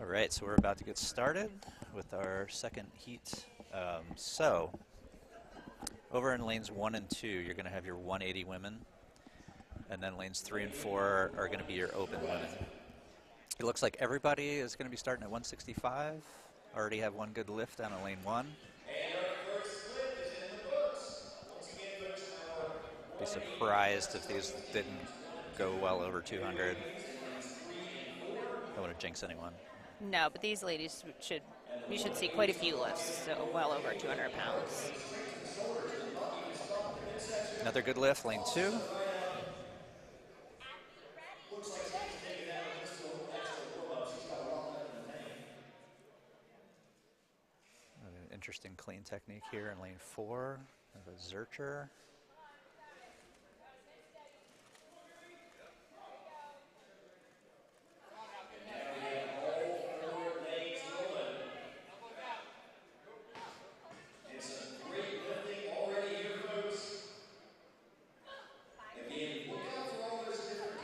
All right, so we're about to get started with our second heat. So over in lanes 1 and 2, you're going to have your 180 women, and then lanes 3 and 4 are going to be your open women. It looks like everybody is going to be starting at 165. Already have one good lift down in lane 1. And our first split is in the books. Once again, folks, our Be surprised if these didn't go well over 200. Don't want to jinx anyone. No, but these ladies you should see quite a few lifts, so well over 200 pounds. Another good lift, lane 2. looks like he's taking that one just a little extra warm-up. She's got a lot left in the tank. An interesting clean technique here in lane 4. Of a Zercher.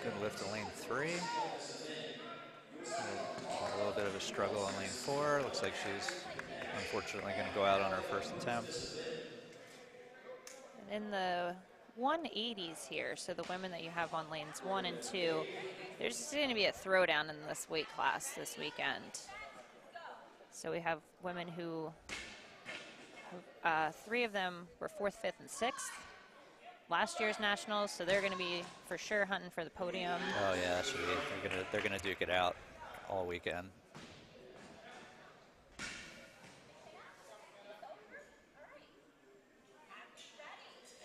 Good lift to lane 3. A little bit of a struggle on lane 4. Looks like she's unfortunately going to go out on her first attempt. And in the 180s here, so the women that you have on lanes 1 and 2, there's going to be a throwdown in this weight class this weekend. So we have women who 3 of them were 4th, 5th, and 6th. Last year's nationals, so they're going to be for sure hunting for the podium. Oh yeah, that should be. They're gonna duke it out all weekend.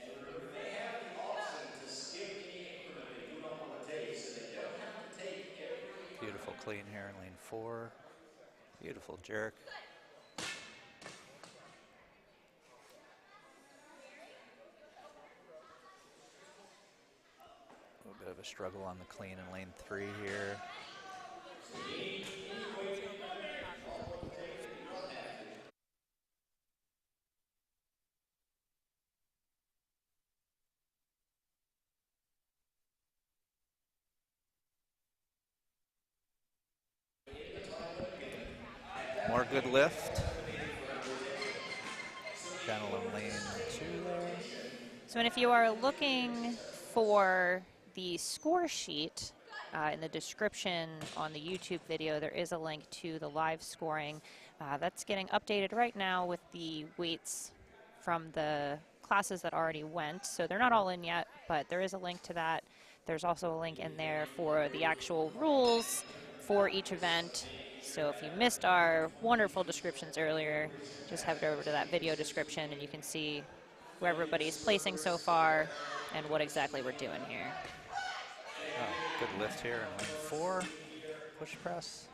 And remember, they have the option to skip any increment they do not want to take, so they don't have to take every. Beautiful clean here in lane 4. Beautiful jerk. A little bit of a struggle on the clean in lane 3 here. More good lift. Down along lane 2 there. So, and if you are looking for the score sheet in the description on the YouTube video, there is a link to the live scoring. That's getting updated right now with the weights from the classes that already went. So they're not all in yet, but there is a link to that. There's also a link in there for the actual rules for each event. So if you missed our wonderful descriptions earlier, just head over to that video description and you can see where everybody's placing so far and what exactly we're doing here. Oh, good lift here in lane 4. Push press.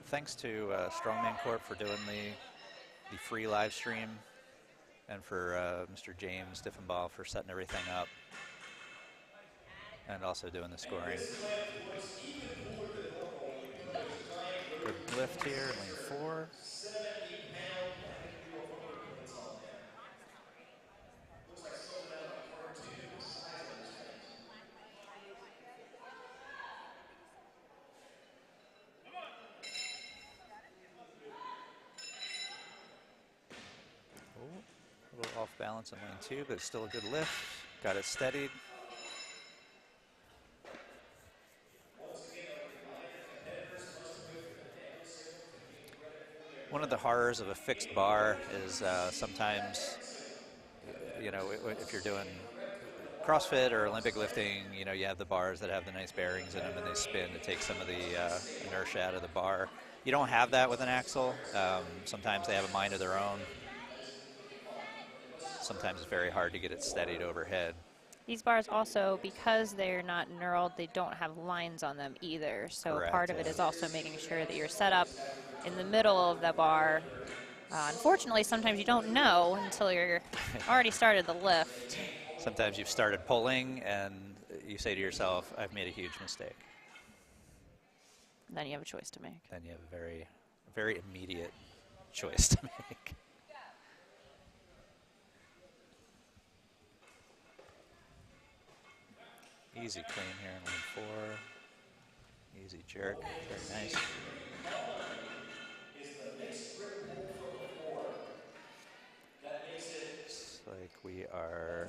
Thanks to Strongman Corp for doing the free live stream, and for Mr. James Diffenbaugh for setting everything up, and also doing the scoring. Good lift here, lane 4. A little off balance in lane 2, but it's still a good lift. Got it steadied. One of the horrors of a fixed bar is sometimes, you know, if you're doing CrossFit or Olympic lifting, you know, you have the bars that have the nice bearings in them and they spin to take some of the inertia out of the bar. You don't have that with an axle. Sometimes they have a mind of their own. Sometimes it's very hard to get it steadied overhead. These bars also, because they're not knurled, they don't have lines on them either. So Correct, part of it is also making sure that you're set up in the middle of the bar. Unfortunately, sometimes you don't know until you're already started the lift. Sometimes you've started pulling and you say to yourself, I've made a huge mistake. Then you have a choice to make. Then you have a very, very immediate choice to make. Easy clean here in lane 4. Easy jerk, very nice. Looks like we are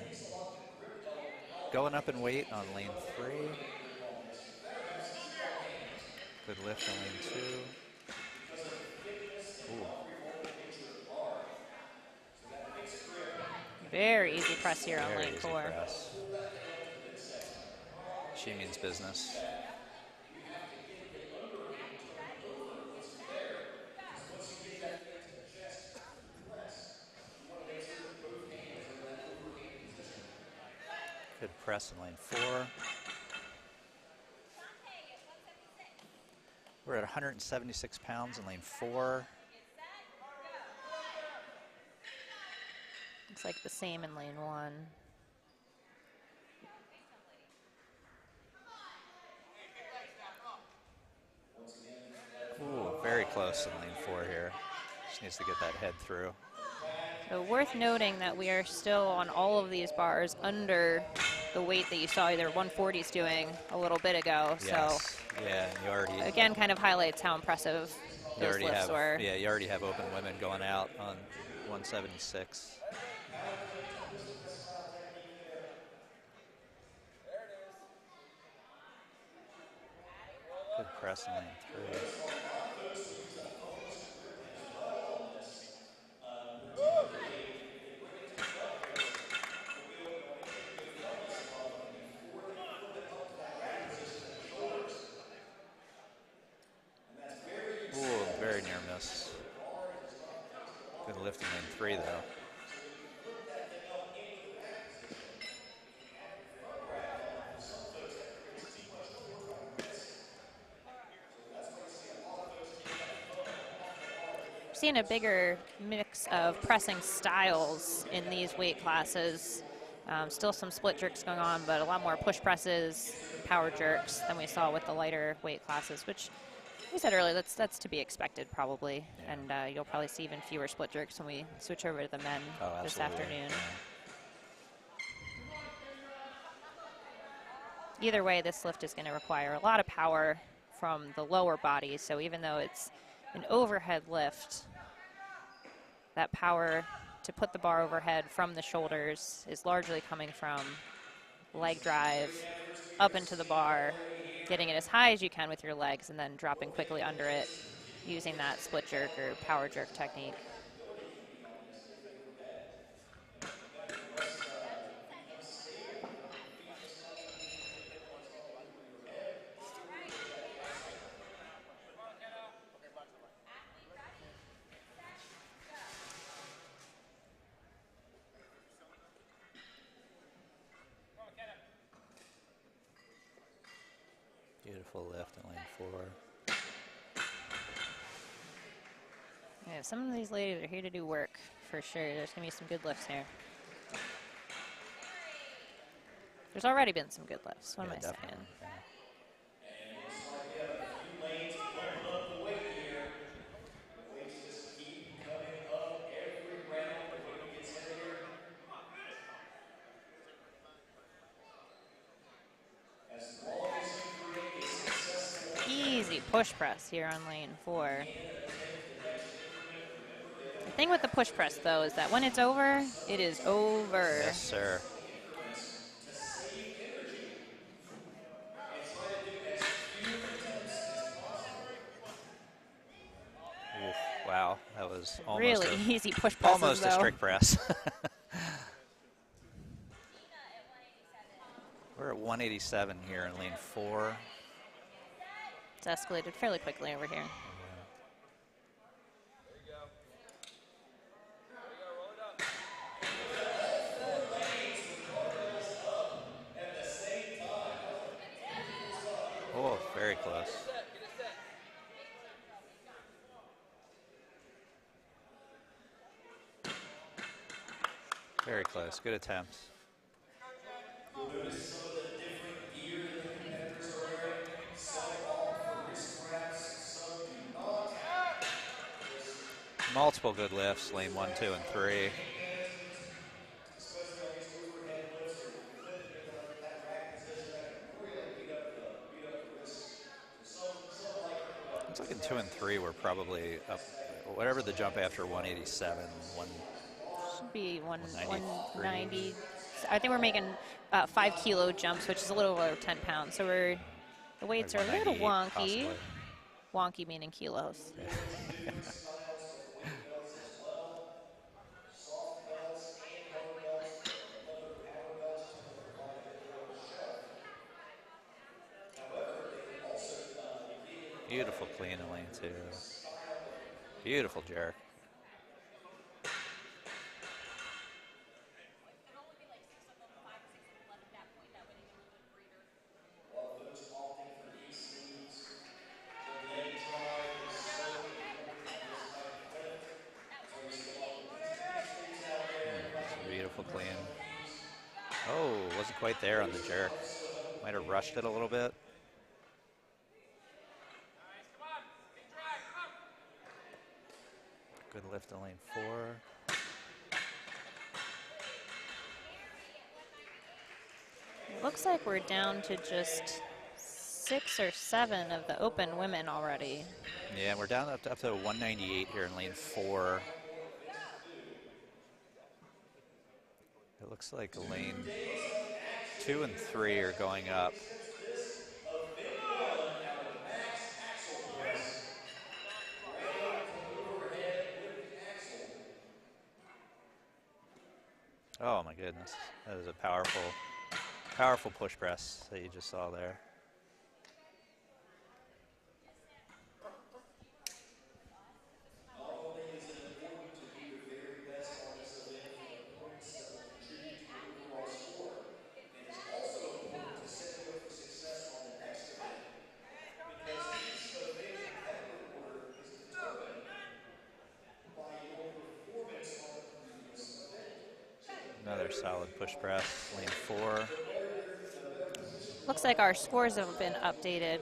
going up in weight on lane 3. Good lift on lane 2. Ooh. Very easy press here on lane 4. Press. She means business. Good press in lane 4. We're at 176 pounds in lane 4. Looks like the same in lane 1. Ooh, very close in lane 4 here. Just needs to get that head through. So worth noting that we are still on all of these bars under the weight that you saw either 140s doing a little bit ago. Yes. So yeah, you already again, kind of highlights how impressive those lifts were. Yeah, you already have open women going out on 176. Good press in lane 3. Notice a lot of folks will use a foamless grip as well on this. Particularly if they bring it to club racing, they'll typically go foamless above before they flip it up to that rack position at the shoulders. And that's very useful. Ooh, very near miss. Good lift in lane 3, though. So when you flip that thing up into the rack position, if you have your front rack on, for some folks that creates too much torque on the wrist. So that's why you see a lot of folks get that foam off the bar. Seeing a bigger mix of pressing styles in these weight classes. Still some split jerks going on, but a lot more push presses, power jerks than we saw with the lighter weight classes, which we said earlier, that's to be expected probably. Yeah. And you'll probably see even fewer split jerks when we switch over to the men this Absolutely. afternoon. Yeah. Either way, this lift is going to require a lot of power from the lower body. So even though it's an overhead lift, that power to put the bar overhead from the shoulders is largely coming from leg drive up into the bar, getting it as high as you can with your legs, and then dropping quickly under it using that split jerk or power jerk technique. Beautiful lift in lane 4. Yeah, some of these ladies are here to do work, for sure. There's going to be some good lifts here. There's already been some good lifts. What am I saying? Yeah. And it looks like we have a few lanes bumping up the weight here. The weights just keep coming up every round. The weight gets heavier. As long as you create a successful Easy push press here on lane 4. The thing with the push press, though, is that when it's over, it is over. Yes, sir. to save energy and try to do as few attempts as possible. Oof, wow, that was almost Really a, easy push presses, almost a though. strict press. We're at 187 here in lane 4. It's escalated fairly quickly over here. Oh, very close. Very close. Good attempts. You'll notice some of the different gear that the competitors are wearing. Some opt for wrist wraps, some do not. Multiple good lifts, lane 1, 2, and 3. Especially on these overhead lifts or flipping into that rack position that can really beat up the wrist. Some like Looks like in 2 and 3 we're probably up, whatever the jump after 187, Should be 193. 190. I think we're making 5 kilo jumps, which is a little over 10 pounds. So the weights are a little 198 wonky. possibly. Wonky meaning kilos. soft belts and rubber belts, leather power belts to provide a bit more shelf. However, they can also get in Beautiful clean in lane 2. Beautiful jerk. a lot of those opting for knee sleeves. The leg drive is so important on this type of lift. So we see a lot of knee sleeves out there. Beautiful clean. Oh, wasn't quite there on the jerk. Might have rushed it a little bit. Good lift in lane 4. It looks like we're down to just 6 or 7 of the open women already. Yeah, we're down up to 198 here in lane 4. It looks like lane 2 and 3 are going up. Of big one, our max Oh my goodness, that is a powerful, powerful push press that you just saw there. Not only is it important to be the very best on this event for the points that will contribute to your overall score, it is also important to set you up for success on the next event, because each event competitor order is determined by your performance on the previous event. So Another solid push press, lane 4. Looks like our scores have been updated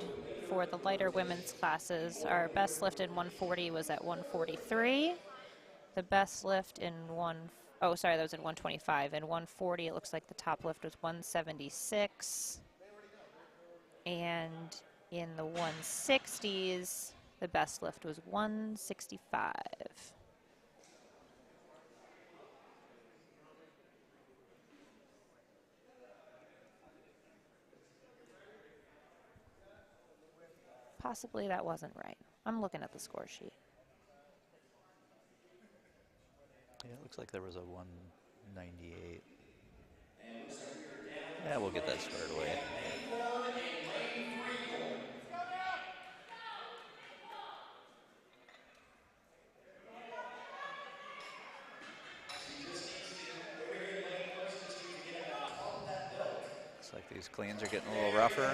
for the lighter women's classes. Our best lift in 140 was at 143. The best lift in oh, sorry, that was in 125. In 140, it looks like the top lift was 176. And in the 160s, the best lift was 165. Possibly that wasn't right. I'm looking at the score sheet. Yeah, it looks like there was a 198. Yeah, we'll get that squared away. Looks like these cleans are getting a little rougher.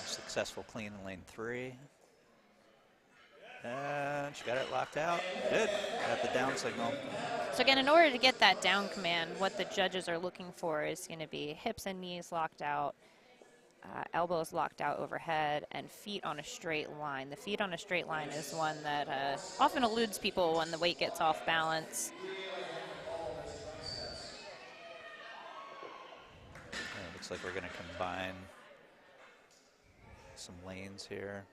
Successful clean in lane 3. And she got it locked out. Good. Got the down signal. So again, in order to get that down command, what the judges are looking for is going to be hips and knees locked out, elbows locked out overhead, and feet on a straight line. The feet on a straight line is one that often eludes people when the weight gets off balance. And it looks like we're going to combine some lanes here.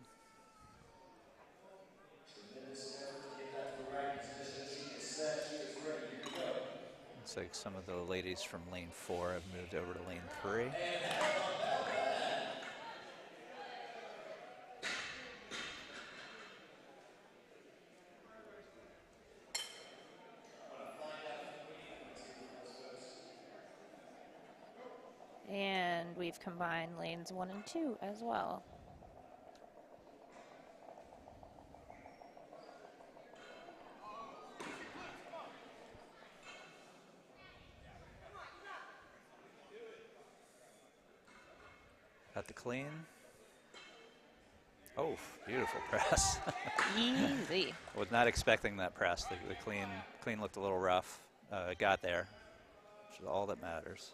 Looks like some of the ladies from lane 4 have moved over to lane 3. And we've combined lanes 1 and 2 as well. Got the clean. Oh, beautiful press. Easy. Was not expecting that press. The clean looked a little rough. It got there, which is all that matters.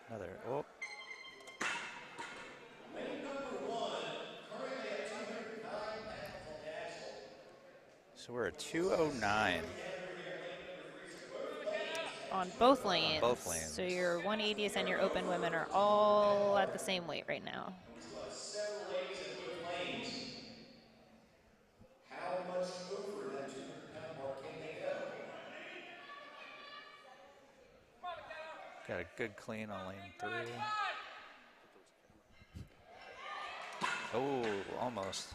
Another, oh. So we're at 209. On both lanes. On both lanes. So your 180s and your open women are all at the same weight right now. Several ladies in both lanes. How much over that 200-pound mark can they go? Got a good clean on lane 3. Oh, almost.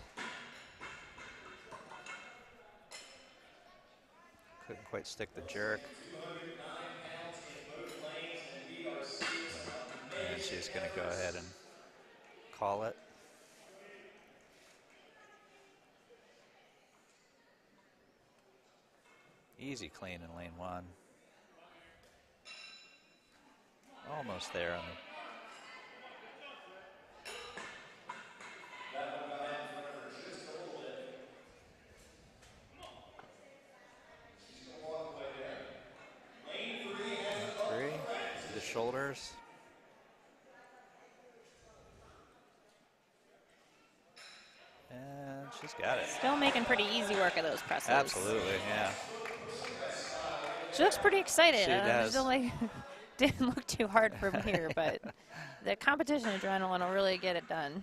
Couldn't quite stick the jerk. And she's going to go ahead and call it. Easy clean in lane 1. Almost there on the. The shoulders. And she's got it. Still making pretty easy work of those presses. Absolutely, yeah. She looks pretty excited. She does. Still like didn't look too hard from here, but the competition adrenaline will really get it done.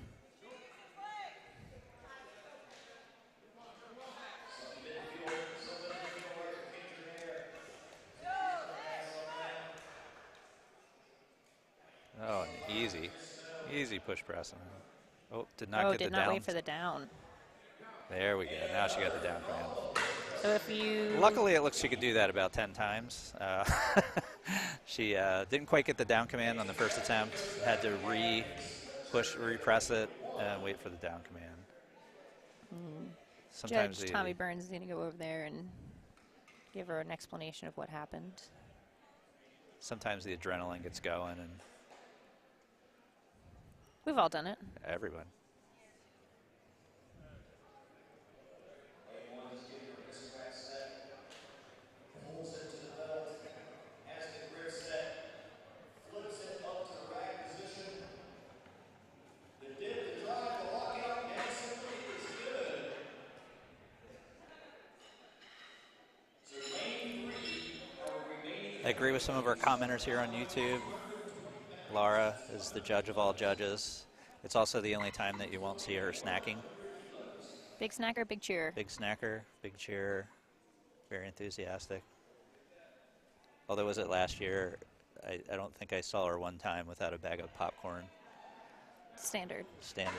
easy push press. Oh, did not get did the not down. wait for the down. There we go. Now she got the down command. So if you... Luckily, it looks she could do that about 10 times. She didn't quite get the down command on the first attempt. Had to repress it, and wait for the down command. Sometimes Judge Tommy Burns is going to go over there and give her an explanation of what happened. Sometimes the adrenaline gets going, and We've all done it. everyone. Pulls it to the belt, has the grip set, flips it up to the rack position. The dip, the drive, the lockout, and simply is good. So lane 3, our remaining... I agree with some of our commenters here on YouTube. Laura is the judge of all judges. It's also the only time that you won't see her snacking. Big snacker, big cheer. Big snacker, big cheer, very enthusiastic. Although was it last year, I don't think I saw her one time without a bag of popcorn. Standard. Standard.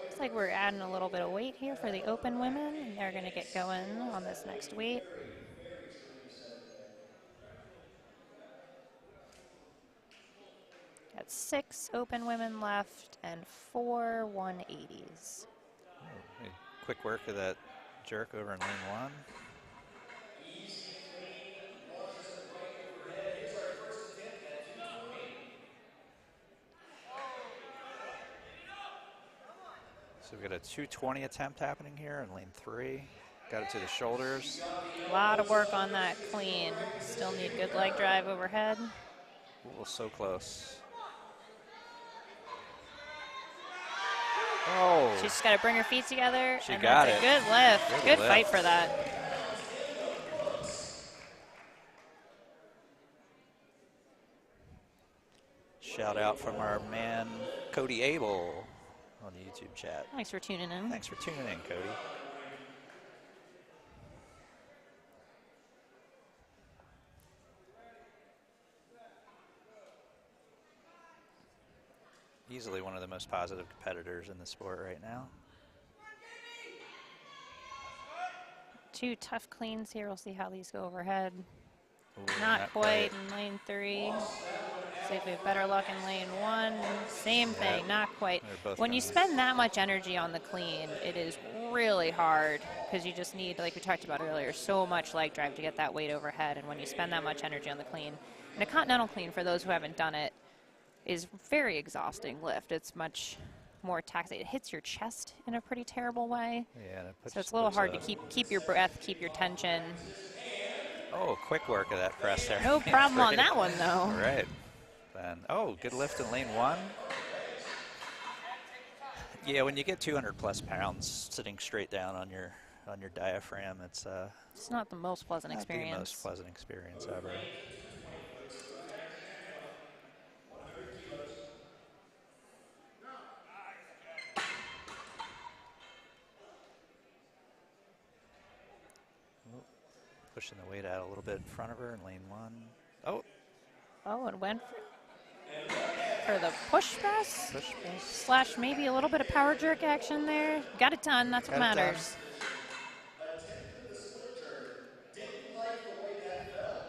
Looks like we're adding a little bit of weight here for the open women, and they're going to get going on this next weight. Got 6 open women left and 4 180s. Oh, quick work of that jerk over in lane 1. Easy, clean, launches it right overhead. Here's our first attempt at 220. So we've got a 220 attempt happening here in lane 3. Got it to the shoulders. A lot of work on that clean. Still need good leg drive overhead. Ooh, so close. Oh, She's just got to bring her feet together. She and got that's it. a good lift. Good Good fight lift. for that. shout out from our man Cody Abel on the YouTube chat. Thanks for tuning in. Thanks for tuning in, Cody. Easily one of the most positive competitors in the sport right now. 2 tough cleans here. We'll see how these go overhead. Ooh, Not quite in lane 3. See if we have better luck in lane 1. Same thing, not quite. They're both When you gonna- spend that much energy on the clean, it is really hard because you just need, like we talked about earlier, so much leg drive to get that weight overhead. And when you spend that much energy on the clean, and a continental clean, for those who haven't done it, is very exhausting lift. It's much more taxing. It hits your chest in a pretty terrible way. Yeah, that puts, So it's a little hard to puts keep your breath, keep your tension. Oh, quick work of that press there. No problem on Right. that one, though. All right. Then, oh, good lift in lane 1. Yeah, when you get 200 plus pounds sitting straight down on your diaphragm, it's not the most pleasant not experience. the most pleasant experience ever. Pushing the weight out a little bit in front of her in lane 1. Oh, Oh, and went for the push press push press. slash maybe a little bit of power jerk action there. Got it done. That's what Got it done. matters. Attempted the split turn, didn't like the way that fell,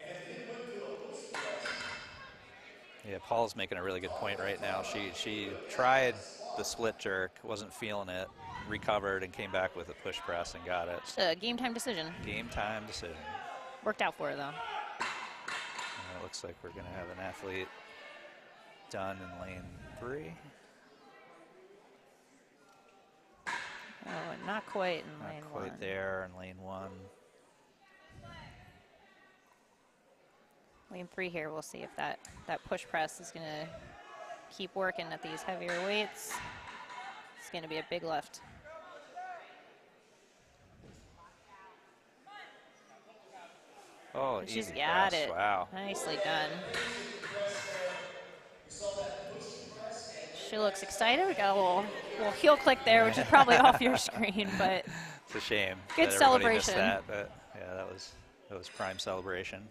and then went to a push press. Yeah, Paul's making a really good point right now. She tried the split jerk, wasn't feeling it, recovered, and came back with a push press and got it. It's a game time decision. Game time decision. Worked out for her, though. And it looks like we're going to have an athlete done in lane 3. Oh, and not quite in lane Not quite 1. there in lane 1. Lane 3 here, we'll see if that push press is going to keep working at these heavier weights. It's going to be a big lift. Oh, And she's easy got press. it. Wow. Nicely done. She looks excited. We got a little heel click there, which is probably off your screen, but It's a shame. Good that everybody missed celebration. That, but yeah, that was prime celebration.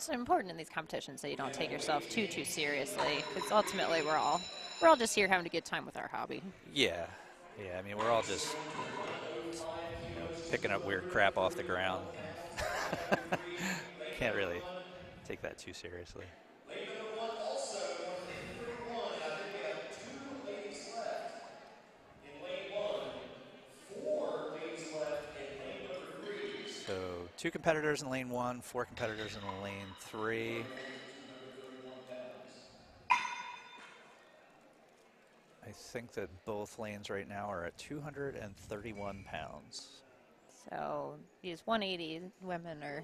It's important in these competitions that you don't take yourself too seriously, because ultimately we're all just here having a good time with our hobby. Yeah, yeah. I mean, we're all just picking up weird crap off the ground. Can't really take that too seriously. Lane number 1 also 131, and I think we have 2 ladies left in lane 1, 4 ladies left in lane number 3. So 2 competitors in lane 1, 4 competitors in lane 3. 231 pounds. I think that both lanes right now are at 231 pounds. So these 180 women are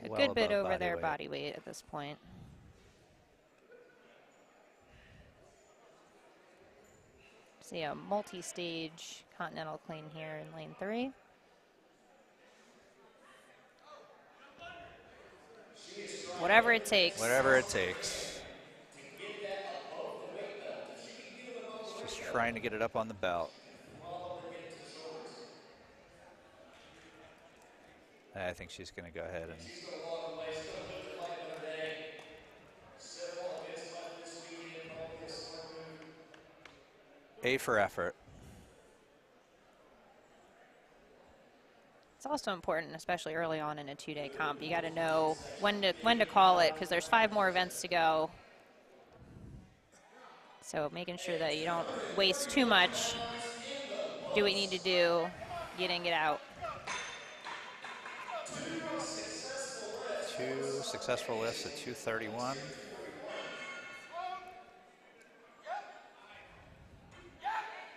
a Well good bit above over their weight. body weight at this point. See a multi-stage continental clean here in lane 3. Whatever it takes. Whatever it takes. Just trying to get it up on the belt. I think she's going to go ahead and. She's going to walk away. She's going to live to fight another day. Several events left this weekend. Probably a smart move. A for effort. It's also important, especially early on in a 2-day comp. You got to know when to call it, because there's 5 more events to go. So making sure that you don't waste too much. Do what you need to do. Get in, get out. 2 successful lifts at 231.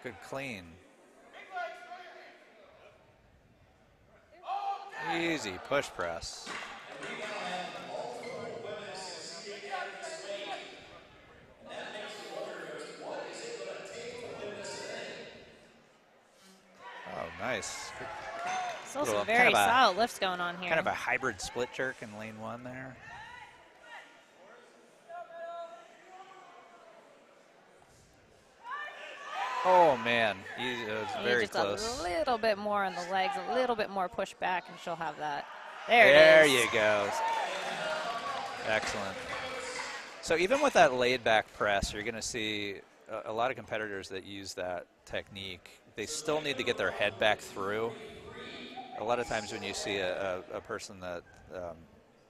Good clean. Easy push press. And we now have multiple women succeeding at this weight. And that makes you wonder, Coach, what is it going to take to win this thing? Oh, nice. Good. Still Little some very kind of a- solid lifts going on here. Kind of a hybrid split jerk in lane 1 there. Oh man, it was very just close. a little bit more on the legs, a little bit more push back, and she'll have that. There it There is. you go. Excellent. So even with that laid back press, you're going to see a lot of competitors that use that technique. They still need to get their head back through. A lot of times when you see a person that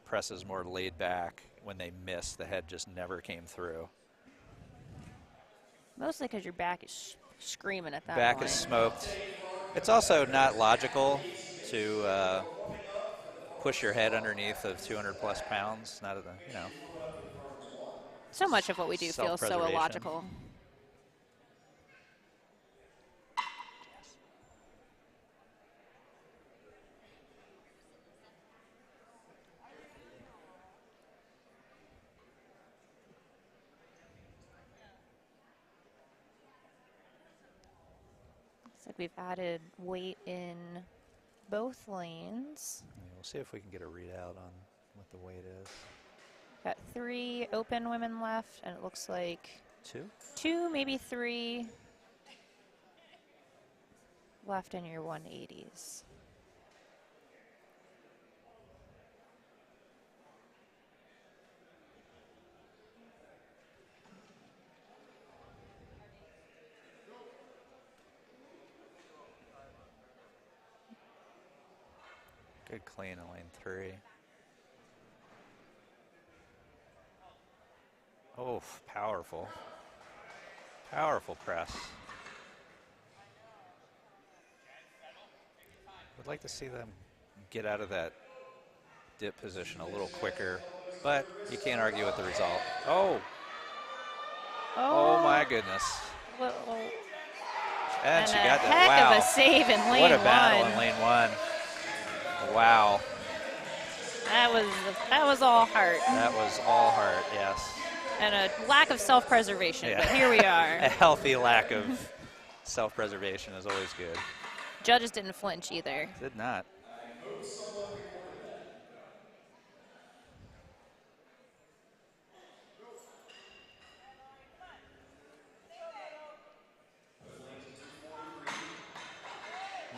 presses more laid back, when they miss, the head just never came through. Mostly because your back is screaming at that Back point. is smoked. It's also not logical to push your head underneath of 200 plus pounds. Not at the, you know. So much of what we do feels so Self-preservation. illogical. Looks like we've added weight in both lanes. Yeah, we'll see if we can get a readout on what the weight is. Got 3 open women left, and it looks like 2? maybe 3 left in your 180s. Good clean in lane 3. Oh, powerful. Powerful press. Would like to see them get out of that dip position a little quicker, but you can't argue with the result. Oh, oh my goodness. Little, And she got a that. heck Wow. of a save in lane 1. What a battle in lane 1. Wow. That was all heart. That was all heart, yes. And a lack of self-preservation, Yeah. but here we A are. healthy lack of self-preservation is always good. Judges didn't flinch either. Did not.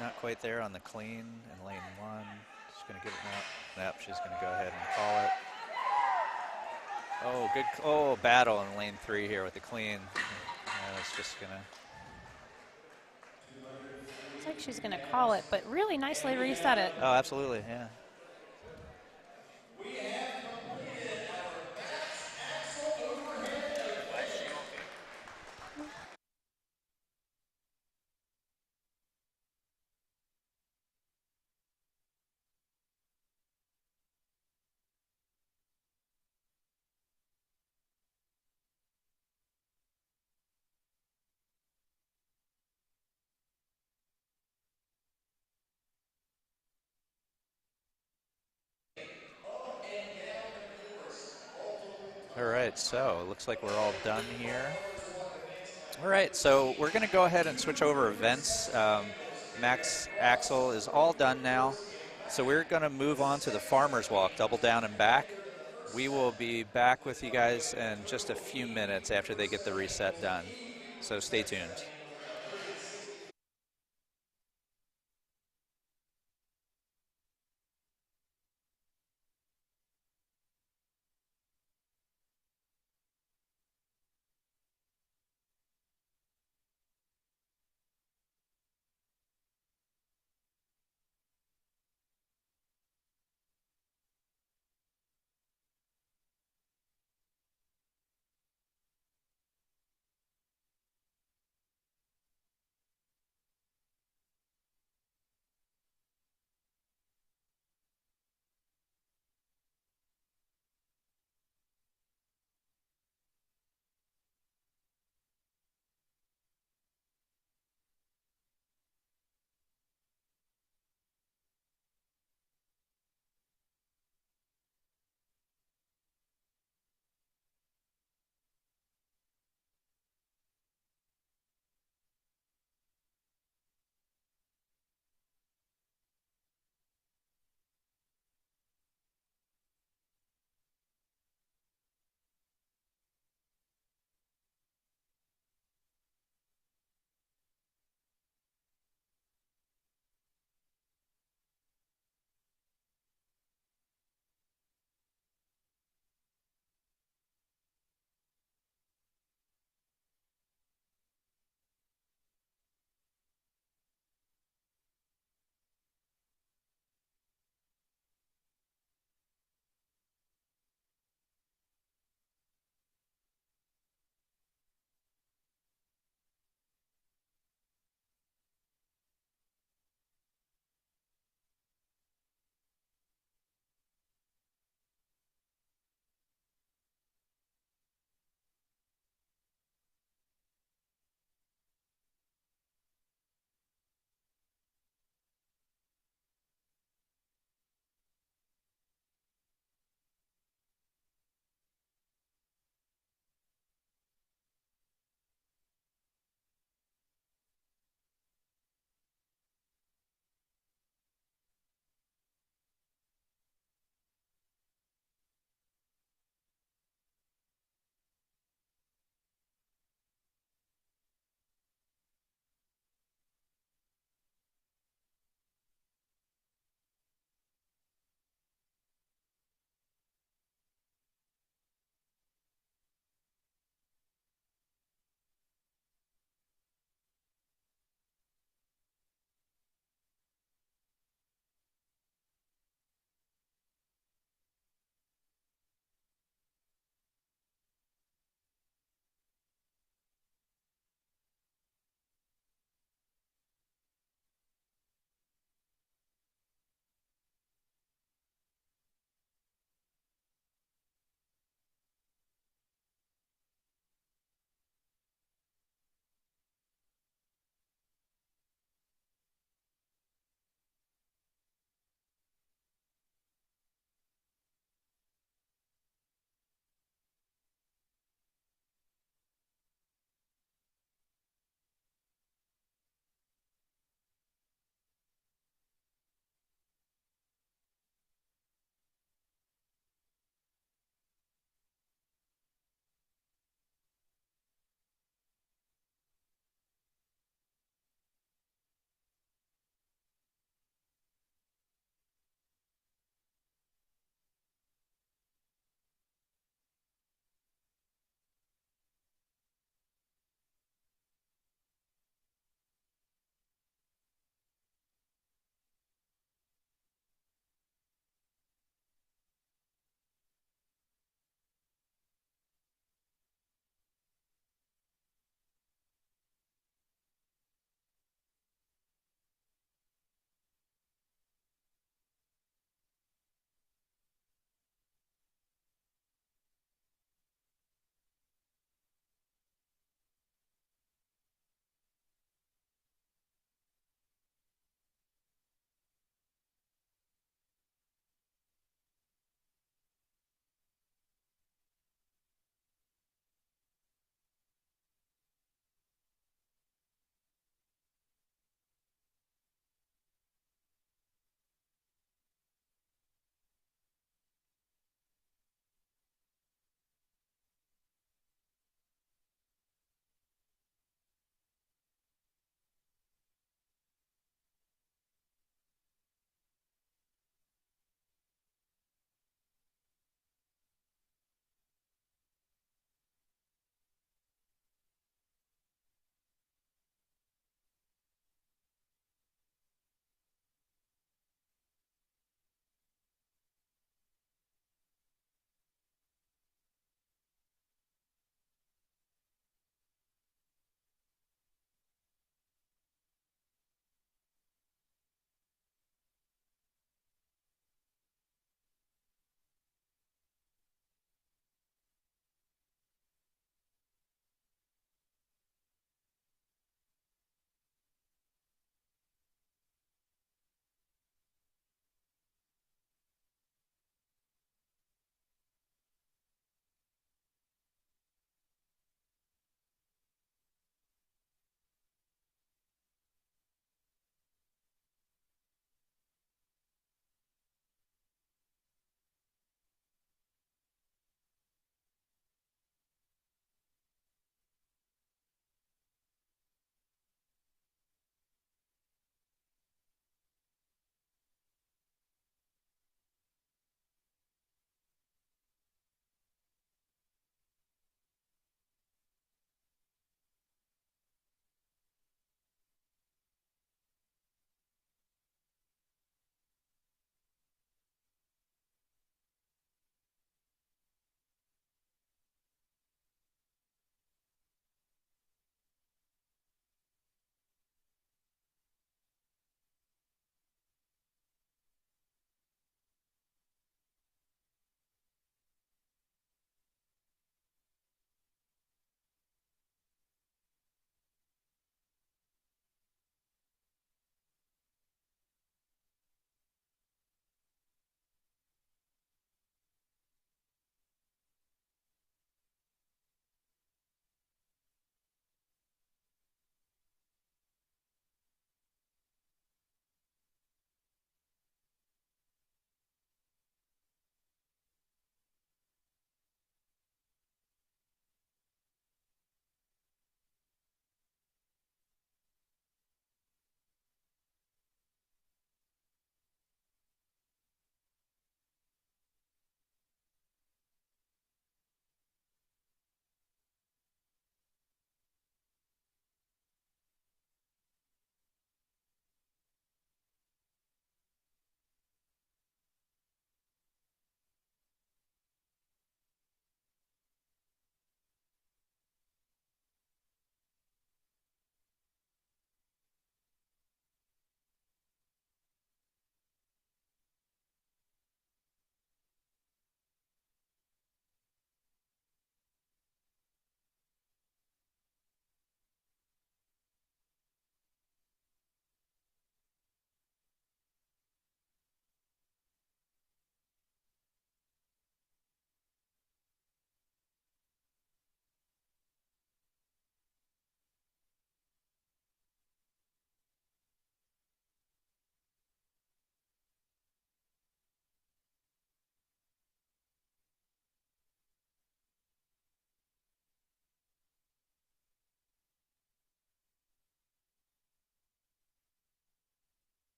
Not quite there on the clean in lane 1. Just going to give it out. Yep, she's going to go ahead and call it. Oh, good. Oh, battle in lane 3 here with the clean. It's just gonna. Looks like she's going to call it, but really nicely reset it. Oh, absolutely, yeah. We have completed our max axle overhead event. All right, so it looks like we're all done here. All right, so we're going to go ahead and switch over events. Max Axel is all done now. So we're going to move on to the Farmer's Walk, double down and back. We will be back with you guys in just a few minutes after they get the reset done. So stay tuned.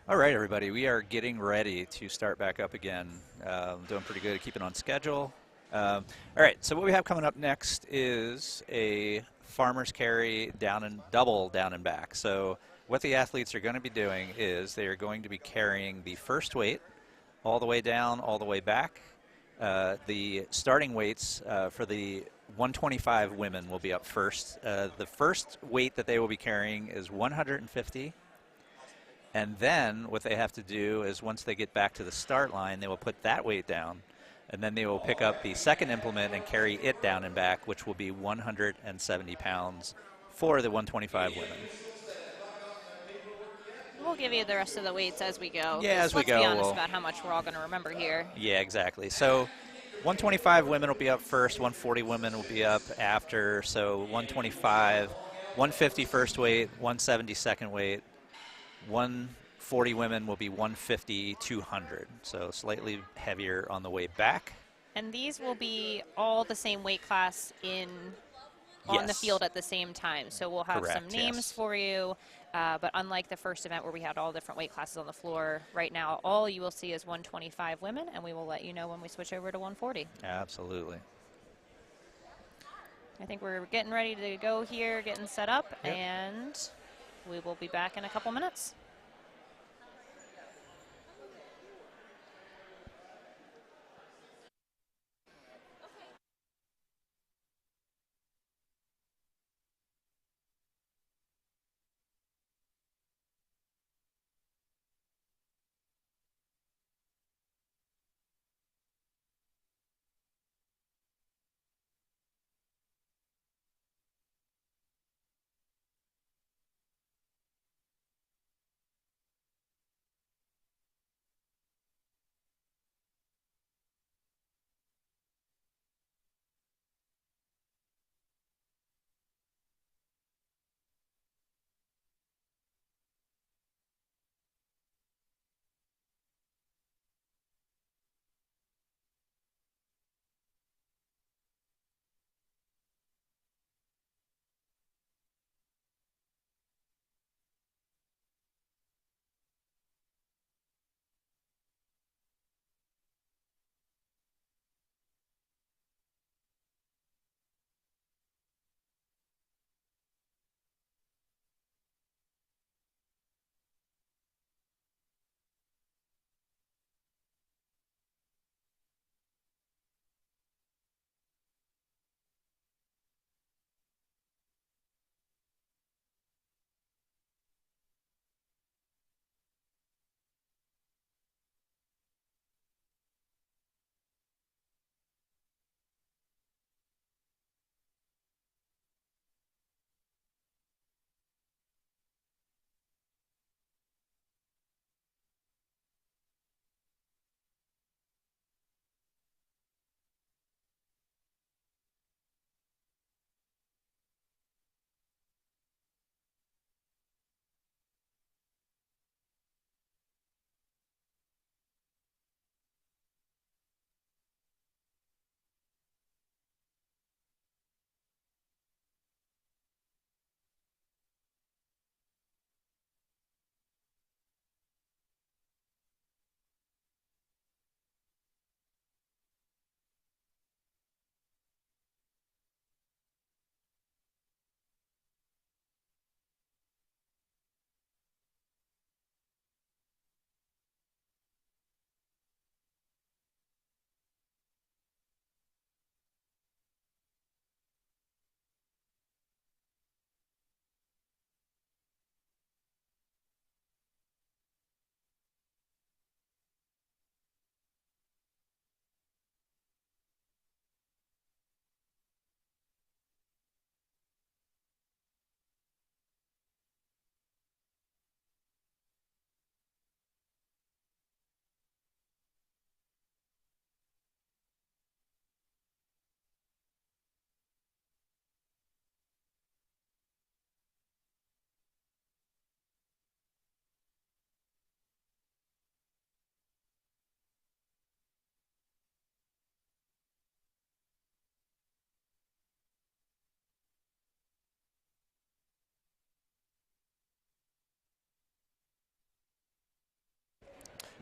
All right, everybody, we are getting ready to start back up again. Doing pretty good, keeping on schedule. All right, so what we have coming up next is a farmer's carry down and double down and back. So what the athletes are going to be doing is they are going to be carrying the first weight all the way down, all the way back. The starting weights for the 125 women will be up first. The first weight that they will be carrying is 150. And then what they have to do is once they get back to the start line, they will put that weight down. And then they will pick up the second implement and carry it down and back, which will be 170 pounds for the 125 women. We'll give you the rest of the weights as we go. Yeah, as we let's go, be honest we'll- about how much we're all going to remember here. Yeah, exactly. So 125 women will be up first, 140 women will be up after. So 125, 150 first weight, 170 second weight, 140 women will be 150, 200. So slightly heavier on the way back. And these will be all the same weight class on the Yes. field at the same time. So we'll have some Correct, names yes. for you. But unlike the first event where we had all different weight classes on the floor, right now all you will see is 125 women, and we will let you know when we switch over to 140. Absolutely. I think we're getting ready to go here, getting set up, Yep. and we will be back in a couple minutes.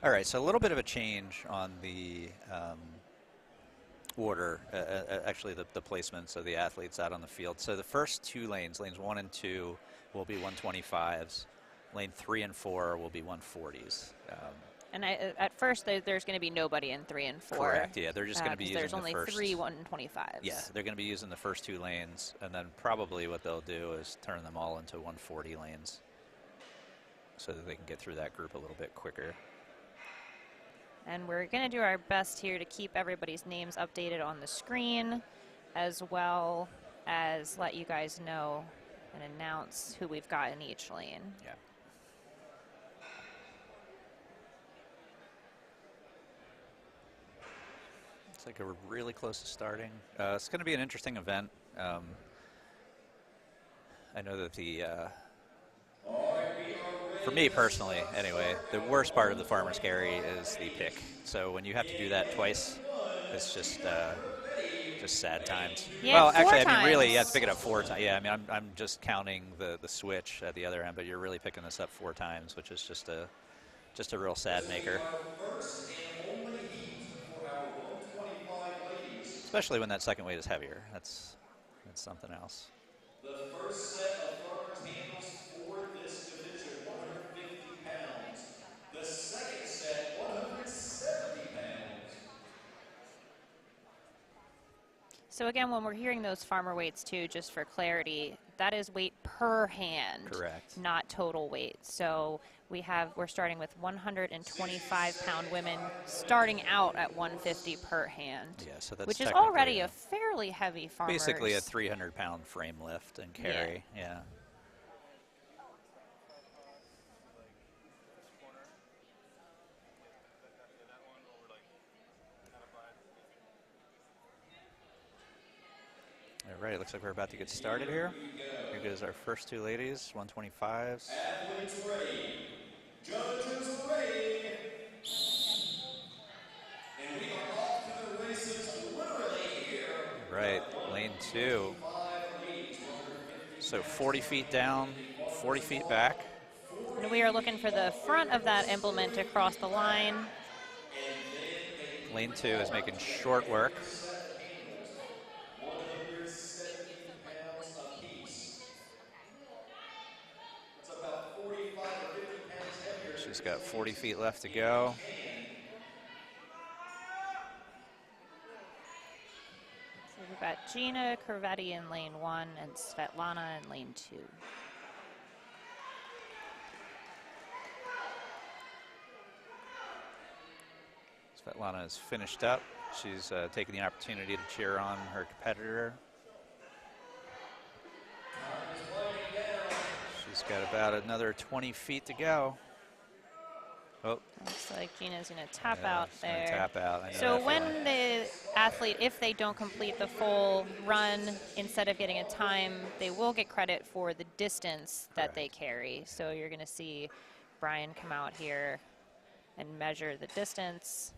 All right, so a little bit of a change on the order, actually the placements of the athletes out on the field. So the first two lanes, lanes 1 and 2, will be 125s. Lane 3 and 4 will be 140s. And at first, there's going to be nobody in 3 and 4. Correct, yeah. They're just going to be using there's only the first. 3 125s. Yeah, they're going to be using the first 2 lanes, and then probably what they'll do is turn them all into 140 lanes so that they can get through that group a little bit quicker. And we're going to do our best here to keep everybody's names updated on the screen, as well as let you guys know and announce who we've got in each lane. Yeah. Looks like we're really close to starting. It's going to be an interesting event. I know that for me personally, anyway, the worst part of the farmer's carry is the pick. So when you have to do that twice, it's just sad times. Yeah, well, 4 actually, times. I mean, really, you have to pick it up 4 times. Yeah, I mean, I'm just counting the switch at the other end, but you're really picking this up 4 times, which is just a real sad maker. Especially when that second weight is heavier. That's something else. The first set of farmers handles for this division, 150 pounds. The second set, 170 pounds. So again, when we're hearing those farmer weights too, just for clarity, that is weight per hand. Correct. Not total weight. So we're starting with 125-pound women starting out at 150 per hand. Yeah, so that's which is technically already a fairly heavy farmer. basically a 300-pound frame lift and carry. Yeah. All right, looks like we're about to get started here. Here goes our first 2 ladies, 125s. Athletes ready. Judges ready. And we are off to the races literally here. Right, lane 2. So 40 feet down, 40 feet back. And we are looking for the front of that implement to cross the line. Lane 2 is making short work. 170 pounds apiece. That's about 45 or 50 pounds heavier. She's got 40 feet left to go. So we've got Gina Corvetti in lane 1 and Svetlana in lane 2. Svetlana is finished up. She's taking the opportunity to cheer on her competitor. She's got about another 20 feet to go. Oh, Looks like Gina's going to tap yeah, out she's gonna there. tap out. I know So that when feeling. the athlete, if they don't complete the full run, instead of getting a time, they will get credit for the distance that they carry. So you're going to see Brian come out here and measure the distance.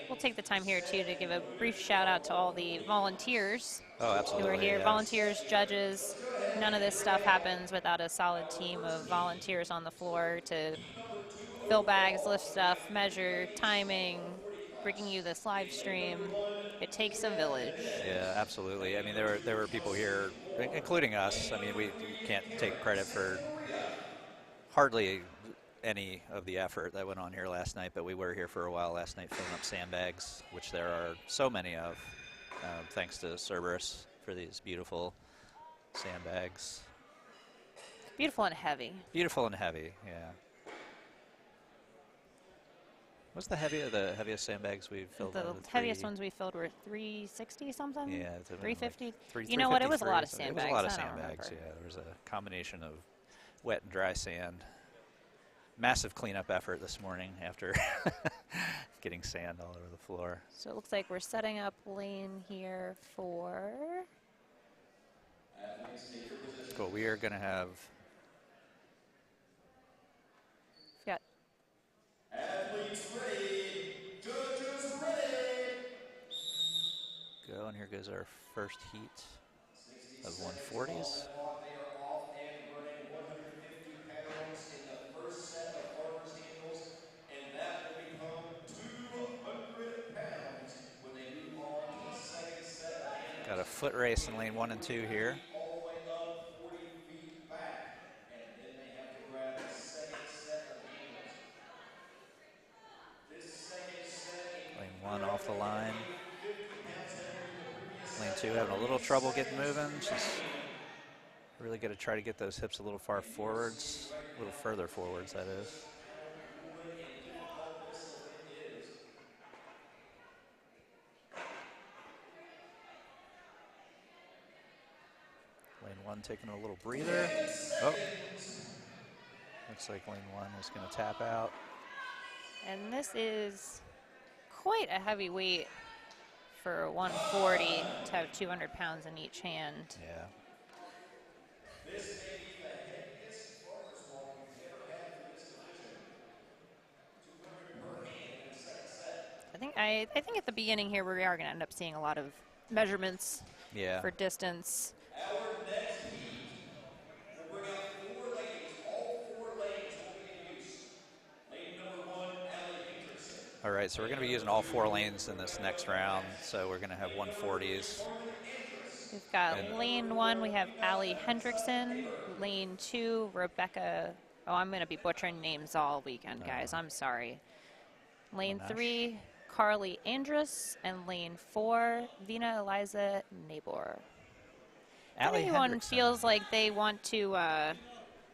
We'll take the time here too to give a brief shout out to all the volunteers Oh, absolutely. who are here. yeah. Volunteers, judges. None of this stuff happens without a solid team of volunteers on the floor to fill bags, lift stuff, measure, timing, bringing you this live stream. It takes a village. Yeah, absolutely. I mean, there were people here, including us. I mean, we can't take credit for hardly any of the effort that went on here last night, but we were here for a while last night filling up sandbags, which there are so many of. Thanks to Cerberus for these beautiful sandbags. Beautiful and heavy. Beautiful and heavy, yeah. What's the heaviest sandbags we've filled? The heaviest ones we filled were 360 something? Yeah, it's 350. Like You know what? It was a lot of 353, sandbags. It was a lot of I don't sandbags. remember. Yeah, there was a combination of wet and dry sand. Massive cleanup effort this morning after getting sand all over the floor. So it looks like we're setting up lane here for. Cool. We are going to have. We've got Athletes ready. Judges ready. Go, and here goes our first heat of 140s. They are off and running 150 pounds in the first set of farmer's handles, and that will become 200 pounds when they move on to the second set of handles. Got a foot race in lane 1 and 2 here. All the way up 40 feet back, and then they have to grab the second set of handles. This second set, Lane 1 off the line. Lane 2 having a little trouble getting moving. She's really got to try to get those hips a little far forwards, a little further forwards, that is. Lane 1 taking a little breather. Oh, looks like lane 1 is going to tap out. And this is quite a heavy weight for 140 to have 200 pounds in each hand. Yeah. This may be the heaviest farmer's ball we've ever had for this division. 200 per hand in the second set. I think at the beginning here we are going to end up seeing a lot of measurements for distance. Our next heat will bring out 4 lanes. All 4 lanes will be in use. Lane number 1, Allie Hendrickson. All right, so we're going to be using all 4 lanes in this next round. So we're going to have 140s. We've got lane 1, we have Allie Hendrickson. Lane 2, Rebecca. Oh, I'm going to be butchering names all weekend, guys. I'm sorry. Lane 3, Carly Andrus. And lane 4, Vina Eliza Nabor. If anyone feels like they want to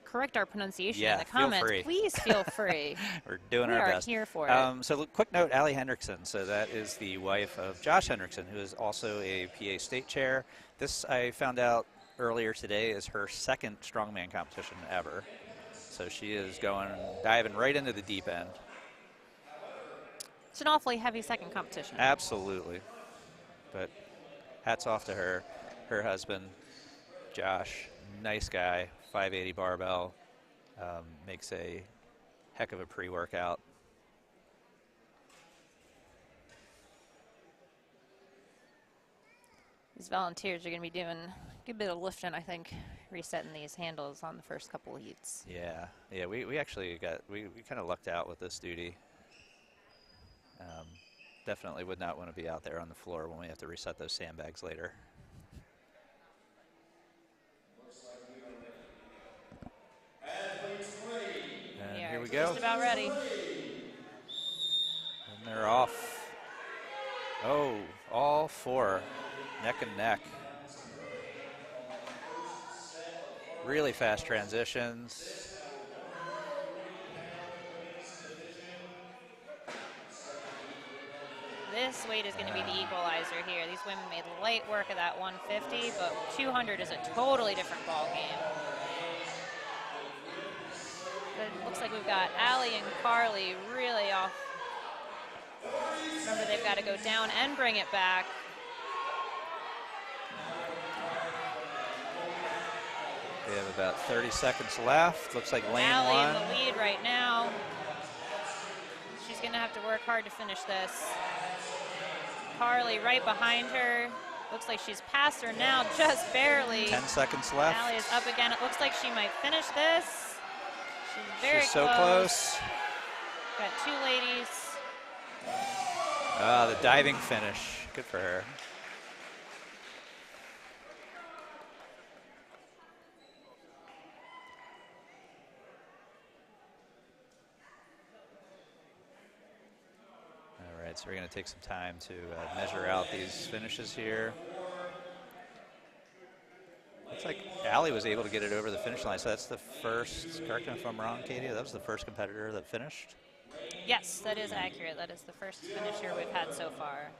correct our pronunciation in the comments, please feel free. We're doing our best. We are here for it. So quick note, Allie Hendrickson. So that is the wife of Josh Hendrickson, who is also a PA state chair. This, I found out earlier today, is her second strongman competition ever. So she is diving right into the deep end. It's an awfully heavy second competition. Absolutely. But hats off to her. Her husband, Josh, nice guy, 580 barbell, makes a heck of a pre-workout. These volunteers are going to be doing a good bit of lifting, I think, resetting these handles on the first couple of heats. Yeah, we actually we kind of lucked out with this duty. Definitely would not want to be out there on the floor when we have to reset those sandbags later. And here we go. Just about ready. And they're off. Oh, all 4, neck and neck. Really fast transitions. This weight is going to be the equalizer here. These women made light work of that 150, but 200 is a totally different ball game. It looks like we've got Allie and Carly really off. Remember, they've got to go down and bring it back. We have about 30 seconds left. Looks like lane Allie 1. in the lead right now. She's going to have to work hard to finish this. Carly right behind her. Looks like she's passed her now, just barely. 10 seconds left. Allie is up again. It looks like she might finish this. She's very so close. Got 2 ladies. The diving finish. Good for her. All right, so we're going to take some time to measure out these finishes here. Looks like Allie was able to get it over the finish line, so that's the first, correct me if I'm wrong, Katie, that was the first competitor that finished? Yes, that is accurate. That is the first finisher we've had so far.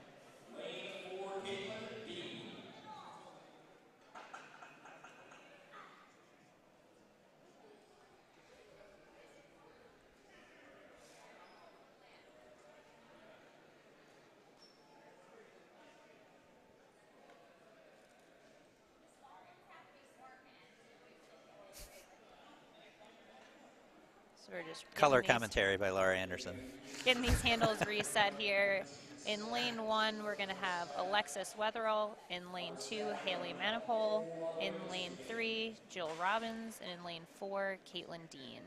So we're just Color commentary by Laura Anderson. getting these handles reset here. In lane 1, we're going to have Alexis Wetherell. In lane 2, Haley Manipole. In lane 3, Jill Robbins. And in lane 4, Caitlin Dean.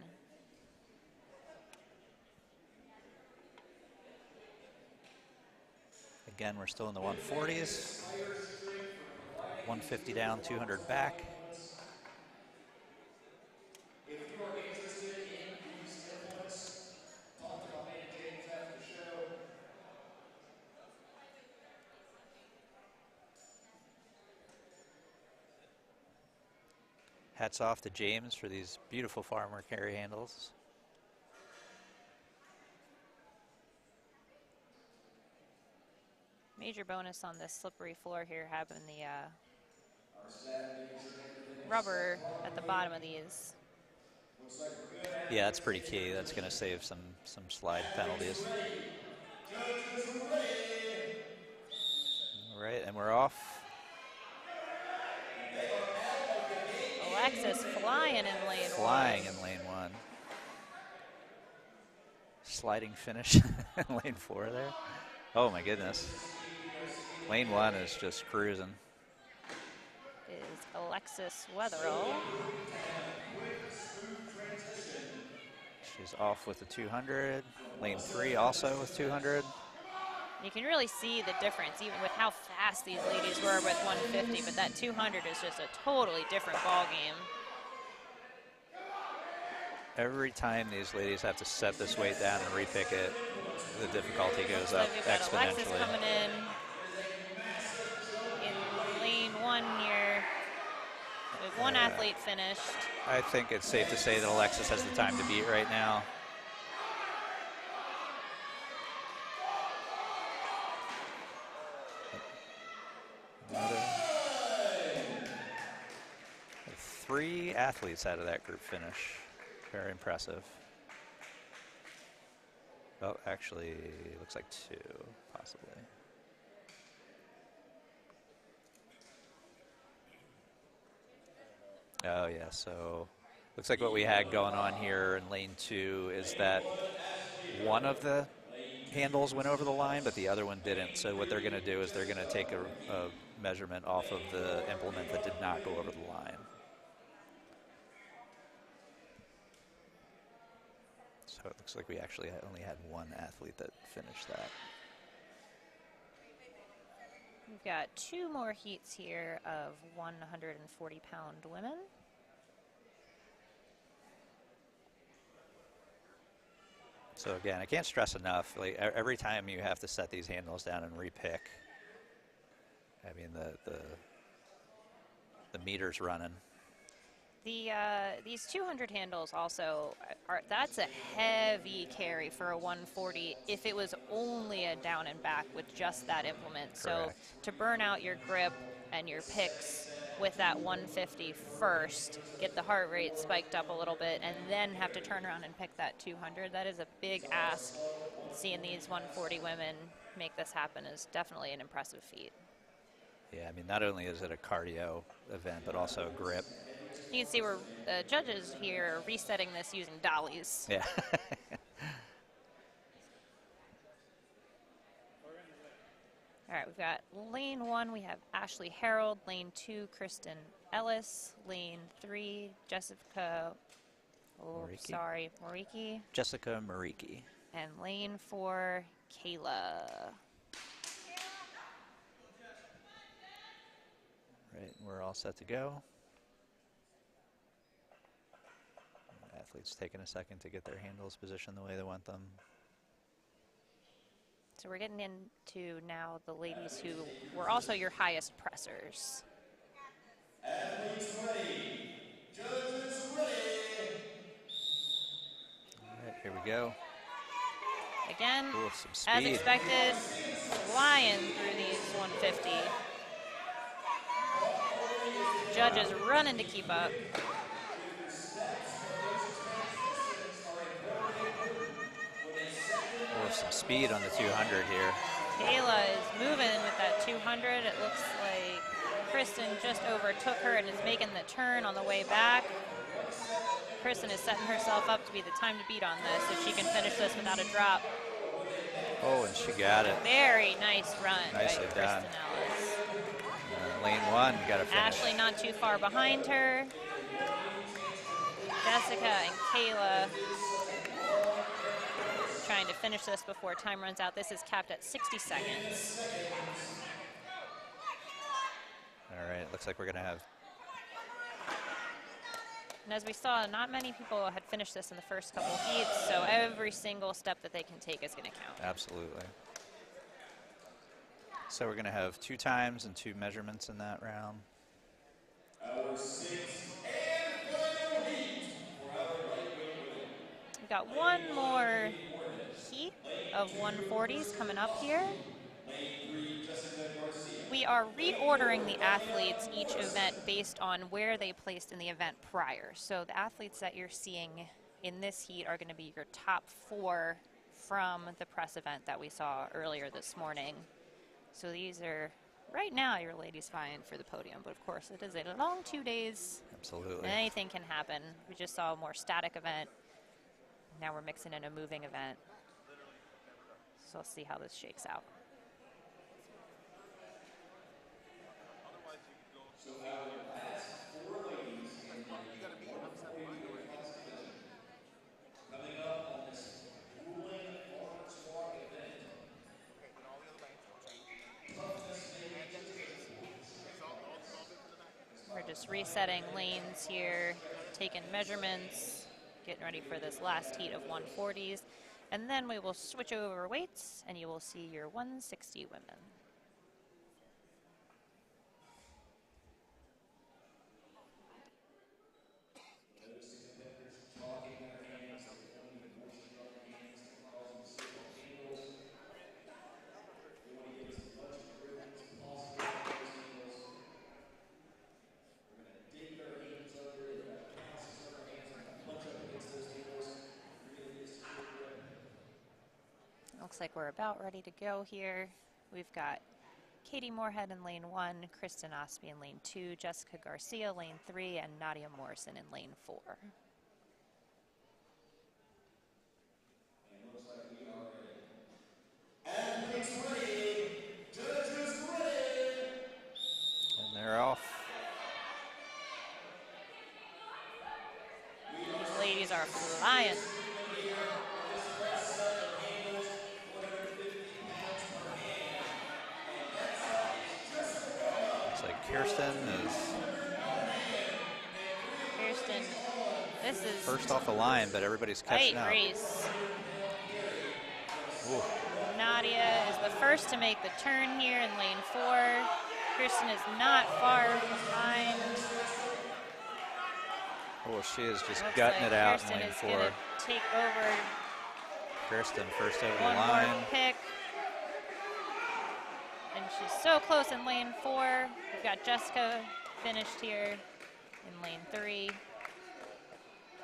Again, we're still in the 140s. 150 down, 200 back. If you are interested in these implements, talk to my man James after the show. Hats off to James for these beautiful farmer carry handles. Major bonus on this slippery floor here, having the rubber at the bottom of these. Yeah, that's pretty key. That's going to save some slide penalties. All right, and we're off. Alexis flying in lane 1. Flying in lane 1. Sliding finish in lane 4 there. Oh my goodness. Lane 1 is just cruising. Is Alexis Wetherell. She's off with the 200. Lane 3 also with 200. You can really see the difference, even with how fast these ladies were with 150, but that 200 is just a totally different ball game. Every time these ladies have to set this weight down and repick it, the difficulty goes So up we've got Alexis exponentially. coming in lane 1 here. We have one athlete finished. I think it's safe to say that Alexis has the time to beat right now. Three athletes out of that group finish. Very impressive. Oh, actually, it looks like 2, possibly. Oh, yeah, so looks like what we had going on here in lane 2 is that one of the handles went over the line, but the other one didn't. So what they're going to do is they're going to take a measurement off of the implement that did not go over the line. So it looks like we actually only had one athlete that finished that. We've got 2 more heats here of 140-pound women. So again, I can't stress enough, like every time you have to set these handles down and repick, I mean the meter's running. These 200 handles also that's a heavy carry for a 140 if it was only a down and back with just that implement. Correct. So to burn out your grip and your picks with that 150 first, get the heart rate spiked up a little bit, and then have to turn around and pick that 200, that is a big ask. Seeing these 140 women make this happen is definitely an impressive feat. Yeah, I mean, not only is it a cardio event, but also a grip. You can see where the judges here are resetting this using dollies. Yeah. All right, we've got lane 1, we have Ashley Harold. Lane 2, Kristen Ellis. Lane 3, Jessica, Moriki. Jessica Moriki. And lane 4, Kayla. Right, we're all set to go. Athletes taking a second to get their handles positioned the way they want them. So we're getting into now the ladies who were also your highest pressers. Athletes ready. Judges ready. All right, here we go. Again, Ooh, some as speed. expected, flying through these 150. Judges running to keep up. Some speed on the 200 here. Kayla is moving with that 200. It looks like Kristen just overtook her and is making the turn on the way back. Kristen is setting herself up to be the time to beat on this if she can finish this without a drop. Oh, and she got it. Very nice run Nicely by done. Kristen Ellis. Lane 1 got a finish. Ashley not too far behind her. Jessica and Kayla trying to finish this before time runs out. This is capped at 60 seconds. All right, looks like we're going to have. And as we saw, not many people had finished this in the first couple heats, so every single step that they can take is going to count. Absolutely. So we're going to have 2 times and 2 measurements in that round. Our 6th and final heat for our lightweight women. We've got one more heat of 140s coming up here. Lane 3, Jessica Garcia. We are reordering the athletes each event based on where they placed in the event prior. So the athletes that you're seeing in this heat are going to be your top 4 from the press event that we saw earlier this morning. So these are, right now, your ladies vying for the podium. But of course, it is a long 2 days. Absolutely. Anything can happen. We just saw a more static event. Now we're mixing in a moving event. So we'll see how this shakes out. So our last 4 ladies in the 140-meter classification. Coming up on this grueling farmer's walk event. We're just resetting lanes here, taking measurements, getting ready for this last heat of 140s. And then we will switch over weights, and you will see your 160 women. Notice the competitors chalking their hands, they're putting the moisture on their hands, they're causing slip angles. We want to get as much improvement as possible on those angles. We're going to dig our hands under, we're going to pass our hands, we're going to punch up against those angles. Really get secure grip. Looks like we're about ready to go here. We've got Katie Moorhead in lane 1, Kristen Osby in lane 2, Jessica Garcia lane 3, and Nadia Morrison in lane 4. And looks like we are ready. Athletes ready, judges ready. And they're off. These ladies are flying. Looks like Kirsten is Kirsten, this is first off the line, but everybody's catching tight up. race. Ooh. Nadia is the first to make the turn here in lane 4. Kirsten is not far behind. Oh, she is just Looks gutting like it out Kirsten in lane is 4. gonna take over Kirsten first over the one line. more pick. And she's so close in lane 4. We've got Jessica finished here in lane 3.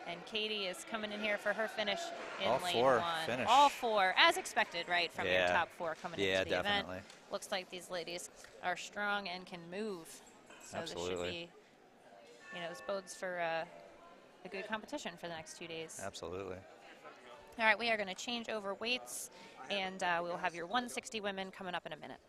And Katie is coming in here for her finish in All lane 4 1. finish. All 4, as expected, right, from your Yeah. top 4 coming Yeah, into the definitely. event. Looks like these ladies are strong and can move. So Absolutely. this should be, you know, this bodes for a good competition for the next 2 days. Absolutely. All right, we are going to change over weights, and we'll have your 160 women coming up in a minute.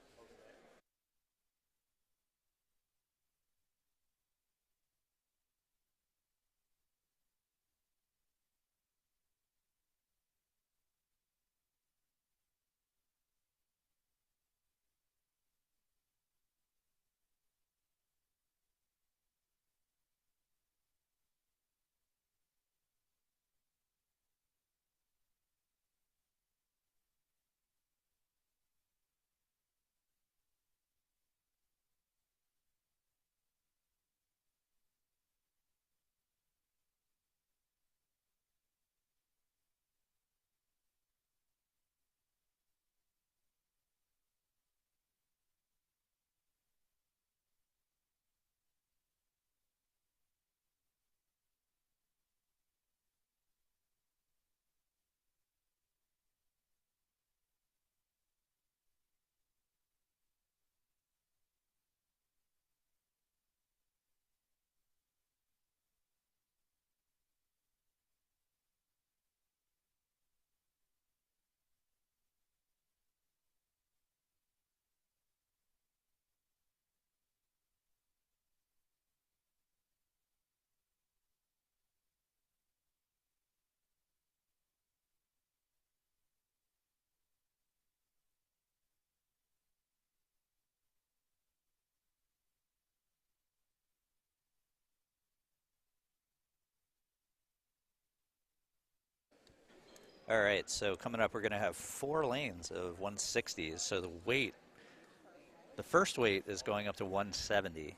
All right, so coming up, we're going to have 4 lanes of 160s. So the first weight is going up to 170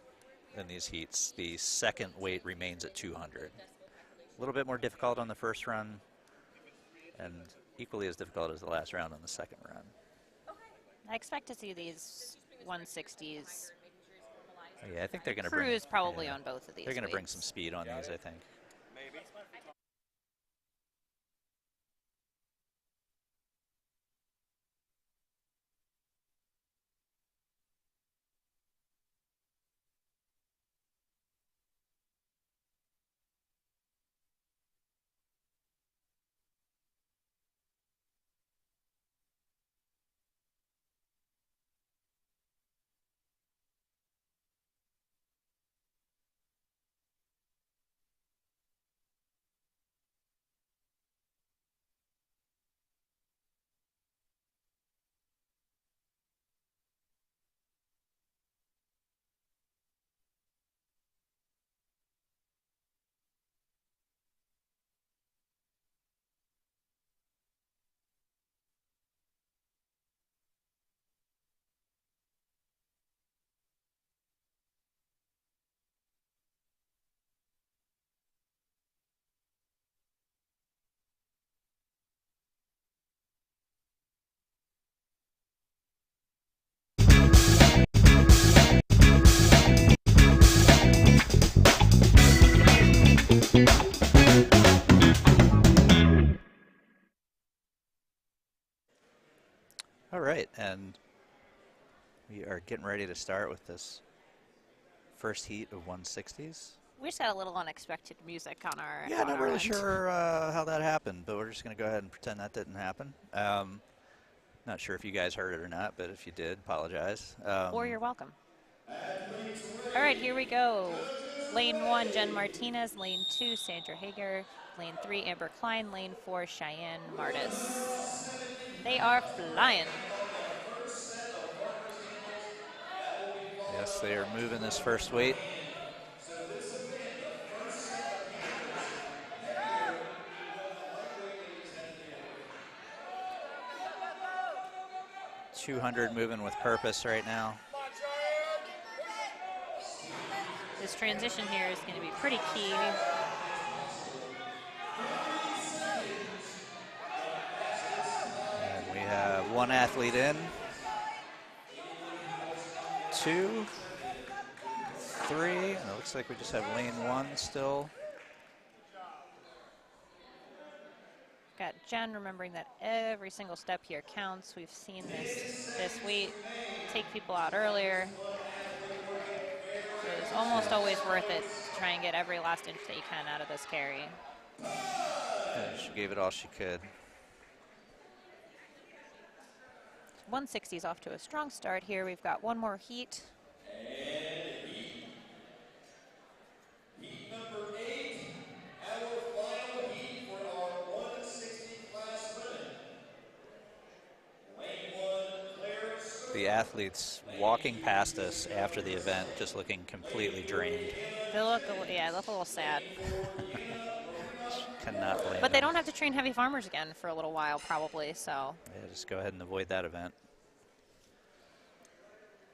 in these heats. The second weight remains at 200. A little bit more difficult on the first run, and equally as difficult as the last round on the second run. I expect to see these 160s Yeah, I think they're going to bring cruise probably on both of these. They're going to bring some weights. speed on these, I think. All right, and we are getting ready to start with this first heat of 160s. We just got a little unexpected music on our Yeah, on not our really end. sure how that happened, but we're just going to go ahead and pretend that didn't happen. Not sure if you guys heard it or not, but if you did, apologize. Or you're welcome. All right, here we go. Lane 1, Jen Martinez. Lane 2, Sandra Hager. Lane 3, Amber Klein. Lane 4, Cheyenne Martis. They are flying. Yes, they are moving this first weight. 200 moving with purpose right now. This transition here is going to be pretty key. And we have 1 athlete in. 2, 3, and it looks like we just have lane 1 still. Got Jen remembering that every single step here counts. We've seen this weight take people out earlier. So it's almost always worth it to try and get every last inch that you can out of this carry. And she gave it all she could. 160's off to a strong start here. We've got one more heat. Heat number 8, our final heat for our 160 class women. Lane 1, Claire. The athletes walking past us after the event just looking completely drained. They look a little sad. Cannot blame But they them. don't have to train heavy farmers again for a little while probably, so. Yeah, just go ahead and avoid that event.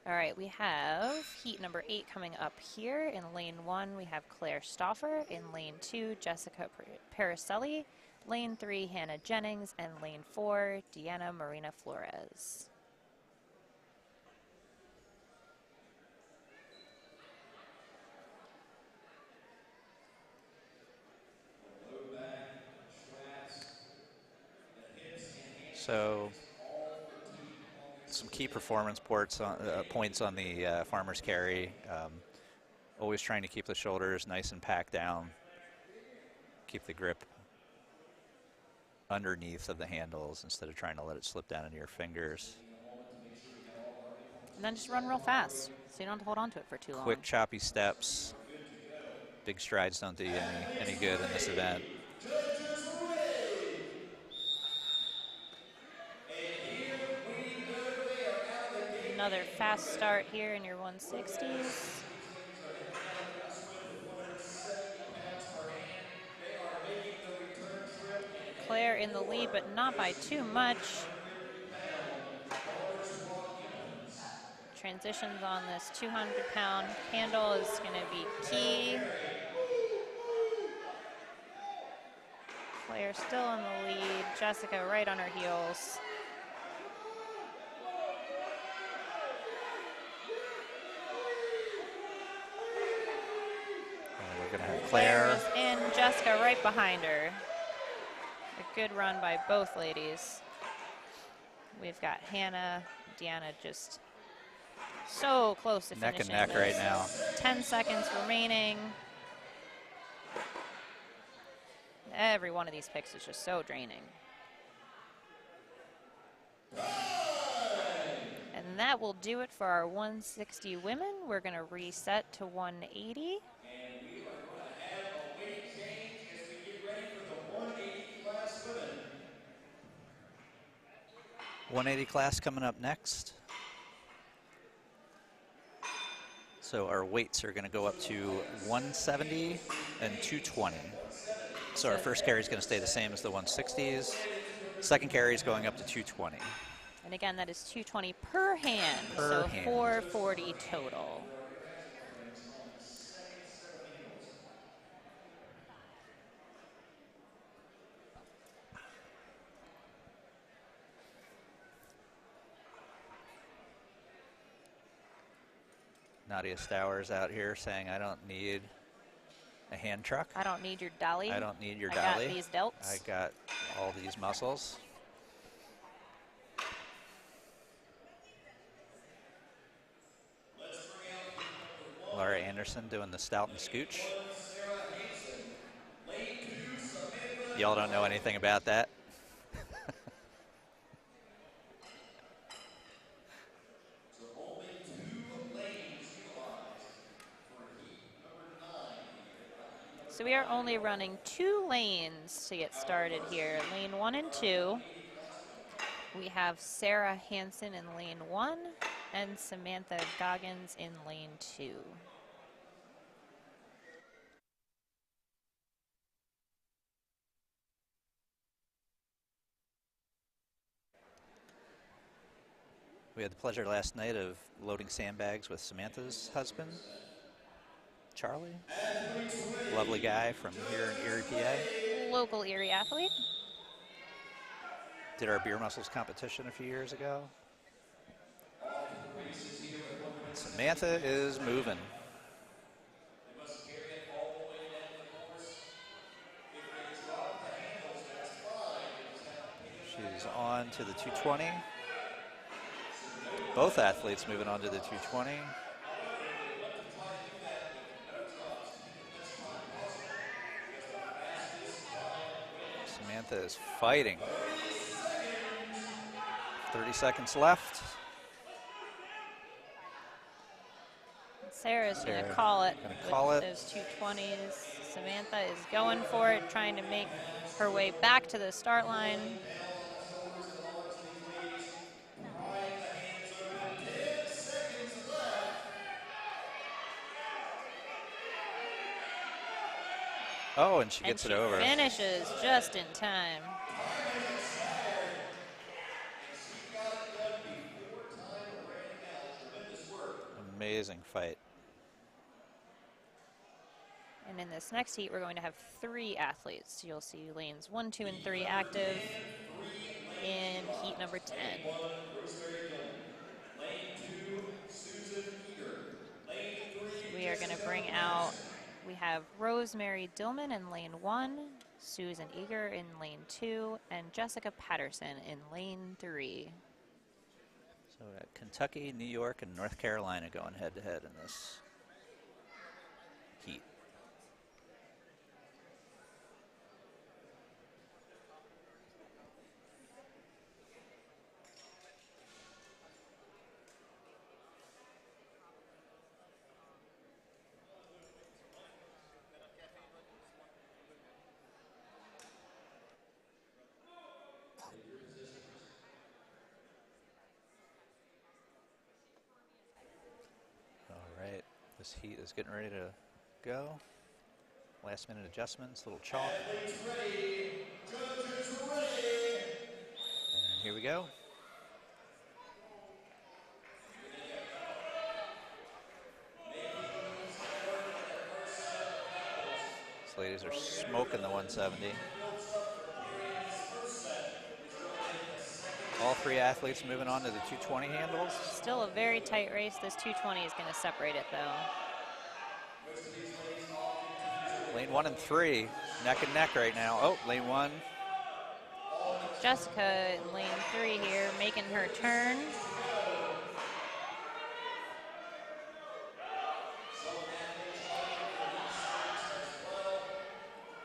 All right, we have heat number 8 coming up here. In lane 1, we have Claire Stauffer. In lane 2, Jessica Paracelli. Lane 3, Hannah Jennings. And lane 4, Deanna Marina Flores. So some key performance points on the farmer's carry. Always trying to keep the shoulders nice and packed down. Keep the grip underneath of the handles instead of trying to let it slip down into your fingers. And then just run real fast so you don't have to hold on to it for too long. Quick choppy steps. Big strides don't do you any good in this event. Another fast start here in your 160s. Claire in the lead, but not by too much. Transitions on this 200-pound handle is going to be key. Claire still in the lead. Jessica right on her heels. And we're going to have Claire is in, Jessica right behind her. A good run by both ladies. We've got Hannah, Deanna just so close to neck and finishing neck right this. now. 10 seconds remaining. Every one of these picks is just so draining. And that will do it for our 160 women. We're going to reset to 180. And we are going to have a weight change as we get ready for the 180 class women. 180 class coming up next. So our weights are going to go up to 170 and 220. So our first carry is going to stay the same as the 160s. Second carry is going up to 220. And again, that is 220 per hand, Per so hand. 440 total. Nadia Stowers out here saying, I don't need a hand truck. I don't need your dolly. I don't need your I dolly. got these delts. I got all these muscles. Laura Anderson doing the stout and scooch. Y'all don't know anything about that? So we are only running 2 lanes to get started here. Lane 1 and 2. We have Sarah Hansen in lane 1 and Samantha Goggins in lane 2. We had the pleasure last night of loading sandbags with Samantha's husband, Charlie. Lovely guy from here in Erie, PA. Local Erie athlete. Did our beer muscles competition a few years ago. And Samantha is moving. She's on to the 220. Both athletes moving on to the 220. Samantha is fighting. 30 seconds left. Sarah's going to call it with call it. those 220s. Samantha is going for it, trying to make her way back to the start line. Oh, and she gets it over. Finishes just in time. Amazing fight. And in this next heat, we're going to have 3 athletes. You'll see lanes 1, 2, and 3 active in heat number 10. We are going to bring out, we have Rosemary Dillman in lane 1, Susan Eager in lane 2, and Jessica Patterson in lane 3. So we got Kentucky, New York, and North Carolina going head-to-head in this heat. This heat is getting ready to go. Last minute adjustments, little chalk. Athletes ready. Judges ready. And here we go. These ladies are smoking the 170. All three athletes moving on to the 220 handles. Still a very tight race. This 220 is going to separate it, though. Lane 1 and 3, neck and neck right now. Oh, lane 1. Jessica in lane 3 here, making her turn.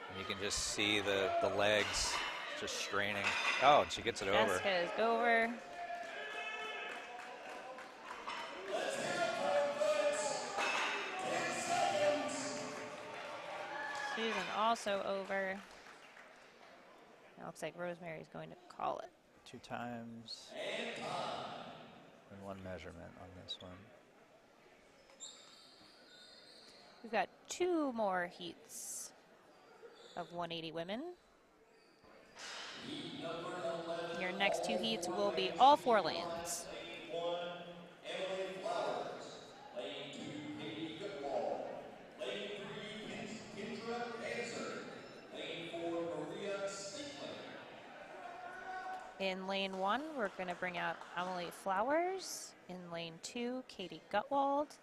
And you can just see the legs just straining. Oh, and she gets it over. Jessica is over. Susan also over. It looks like Rosemary's going to call it. 2 times and 1 measurement on this one. We've got 2 more heats of 180 women. Your next 2 heats will be all 4 lanes. In lane 1, we're going to bring out Emily Flowers. In lane 2, Katie Gutwald.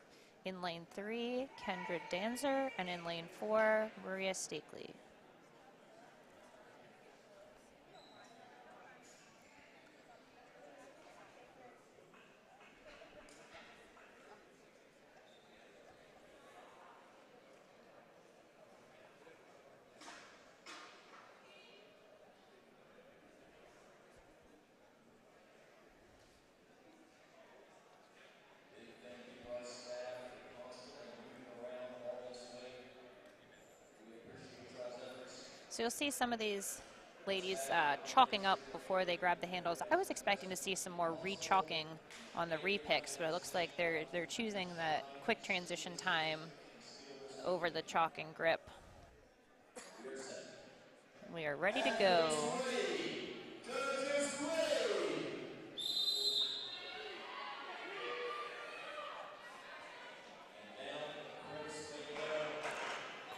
In lane 3, Kendra Danzer. And in lane 4, Maria Stakely. So you'll see some of these ladies chalking up before they grab the handles. I was expecting to see some more re-chalking on the repicks, but it looks like they're choosing that quick transition time over the chalk and grip. We are ready to go.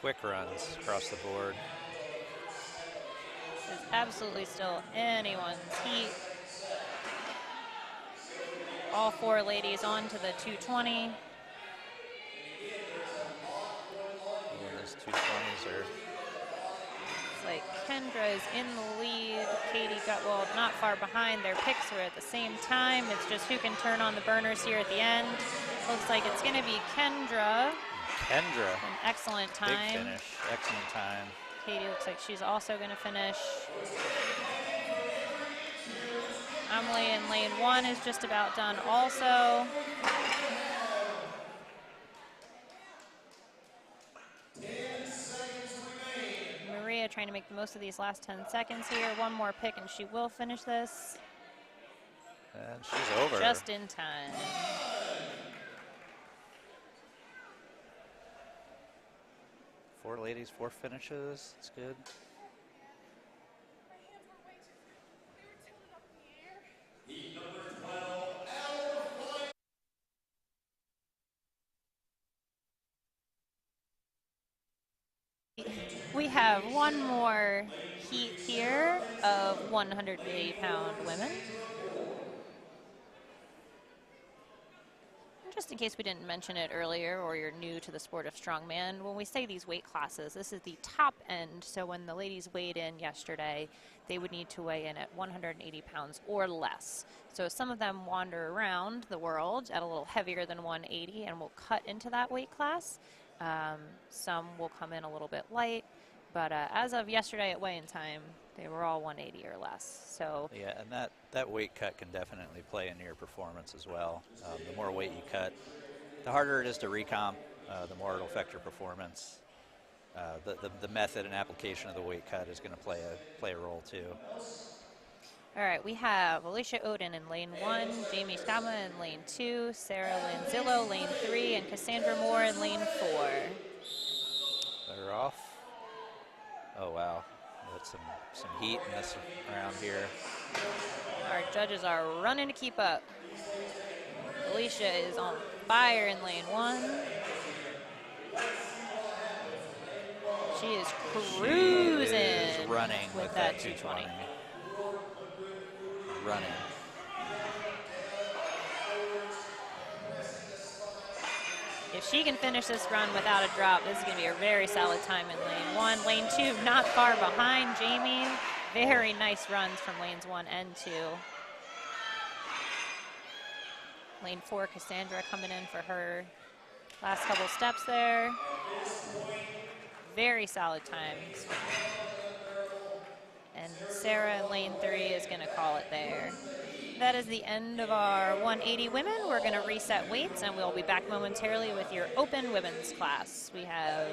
Quick runs across the board. This is absolutely still anyone's heat. All 4 ladies on to the 220. And those 220s are... It's like Kendra is in the lead. Katie Gutwald not far behind. Their picks are at the same time. It's just who can turn on the burners here at the end. Looks like it's going to be Kendra. Kendra. An excellent time. Big finish. Excellent time. Katie looks like she's also going to finish. Emily in lane 1 is just about done also. Maria trying to make the most of these last 10 seconds here. One more pick and she will finish this. And she's over. Just in time. Four ladies, 4 finishes. It's good. We have one more heat here of 180-pound women. Just in case we didn't mention it earlier or you're new to the sport of strongman, when we say these weight classes, this is the top end. So when the ladies weighed in yesterday, they would need to weigh in at 180 pounds or less. So some of them wander around the world at a little heavier than 180 and will cut into that weight class. Some will come in a little bit light, but as of yesterday at weigh-in time, they were all 180 or less. So yeah, and that weight cut can definitely play into your performance as well. The more weight you cut, the harder it is to recomp, the more it'll affect your performance. The method and application of the weight cut is going to play a role too. all right, we have Alicia Oden in lane 1, Jamie Scama in lane 2, Sarah Lanzillo lane 3, and Cassandra Moore in lane 4. They're off. Oh, wow. Got some heat in this round here. Our judges are running to keep up. Alicia is on fire in lane 1. She is cruising She is running with that that 220. 220. Running. If she can finish this run without a drop, this is going to be a very solid time in lane 1. Lane 2, not far behind Jamie. Very nice runs from lanes 1 and 2. Lane 4, Cassandra coming in for her last couple steps there. Very solid times. And Sarah in lane 3 is going to call it there. That is the end of our 180 women. We're going to reset weights, and we'll be back momentarily with your open women's class. We have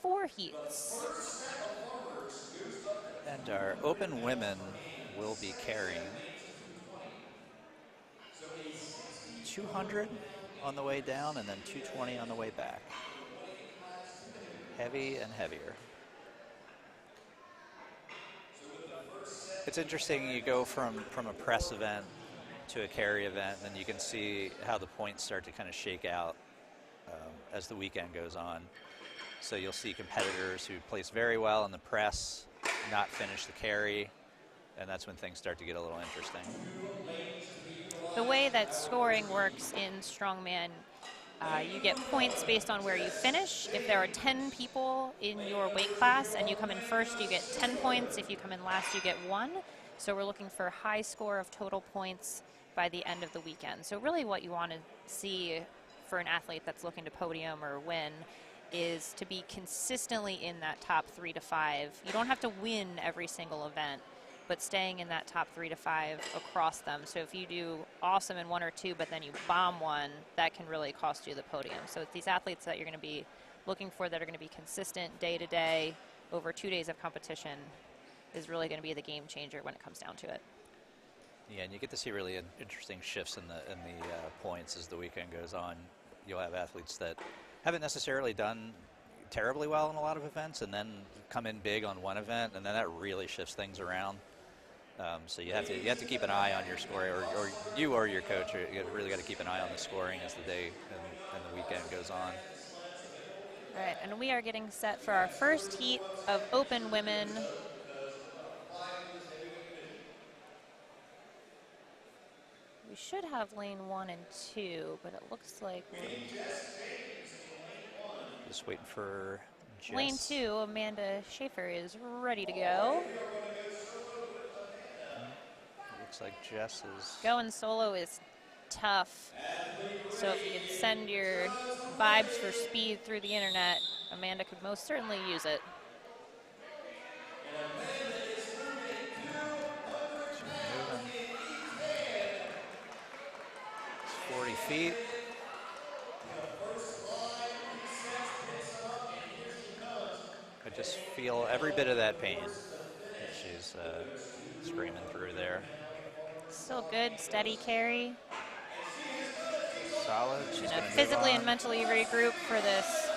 4 heats. And our open women will be carrying 200 on the way down and then 220 on the way back. Heavy and heavier. It's interesting, you go from a press event to a carry event, and you can see how the points start to kind of shake out as the weekend goes on. So you'll see competitors who place very well in the press not finish the carry, and that's when things start to get a little interesting. The way that scoring works in Strongman, you get points based on where you finish. If there are 10 people in your weight class and you come in first, you get 10 points. If you come in last, you get 1. So we're looking for a high score of total points by the end of the weekend. So really what you want to see for an athlete that's looking to podium or win is to be consistently in that top 3 to 5. You don't have to win every single event, but staying in that top 3 to 5 across them. So if you do awesome in 1 or 2, but then you bomb 1, that can really cost you the podium. So it's these athletes that you're going to be looking for that are going to be consistent day to day over 2 days of competition is really going to be the game changer when it comes down to it. Yeah, and you get to see really interesting shifts in the points as the weekend goes on. You'll have athletes that haven't necessarily done terribly well in a lot of events and then come in big on one event, and then that really shifts things around. So you have to keep an eye on your scoring, or you or your coach, you really got to keep an eye on the scoring as the day and the weekend goes on. All right, and we are getting set for our first heat of open women. We should have lane 1 and 2, but it looks like Just waiting for Jess. lane 2, Amanda Schaefer is ready to go. Looks like Jess is Going solo is tough. So if you can send your vibes for speed through the internet, Amanda could most certainly use it. moving. It's 40 feet. I just feel every bit of that pain that she's screaming through there. Still good, steady carry. Solid. She's Gonna going to physically and mentally regroup for this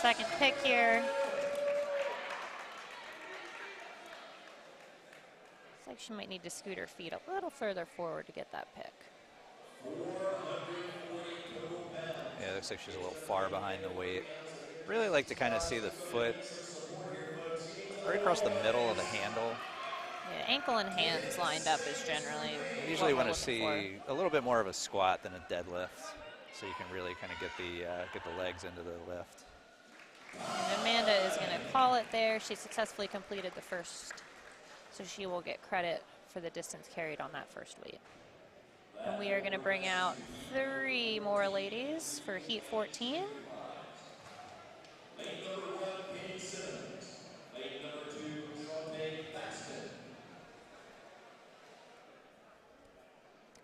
second pick here. Looks like she might need to scoot her feet a little further forward to get that pick. Yeah, it looks like she's a little far behind the weight. Really like to kind of see the foot right across the middle of the handle. Yeah, ankle and hands lined up is generally I usually what want we're to looking see a little bit more of a squat than a deadlift, so you can really kind of get the legs into the lift. And Amanda is going to call it there. She successfully completed the first, so she will get credit for the distance carried on that first weight. And we are going to bring out 3 more ladies for heat 14.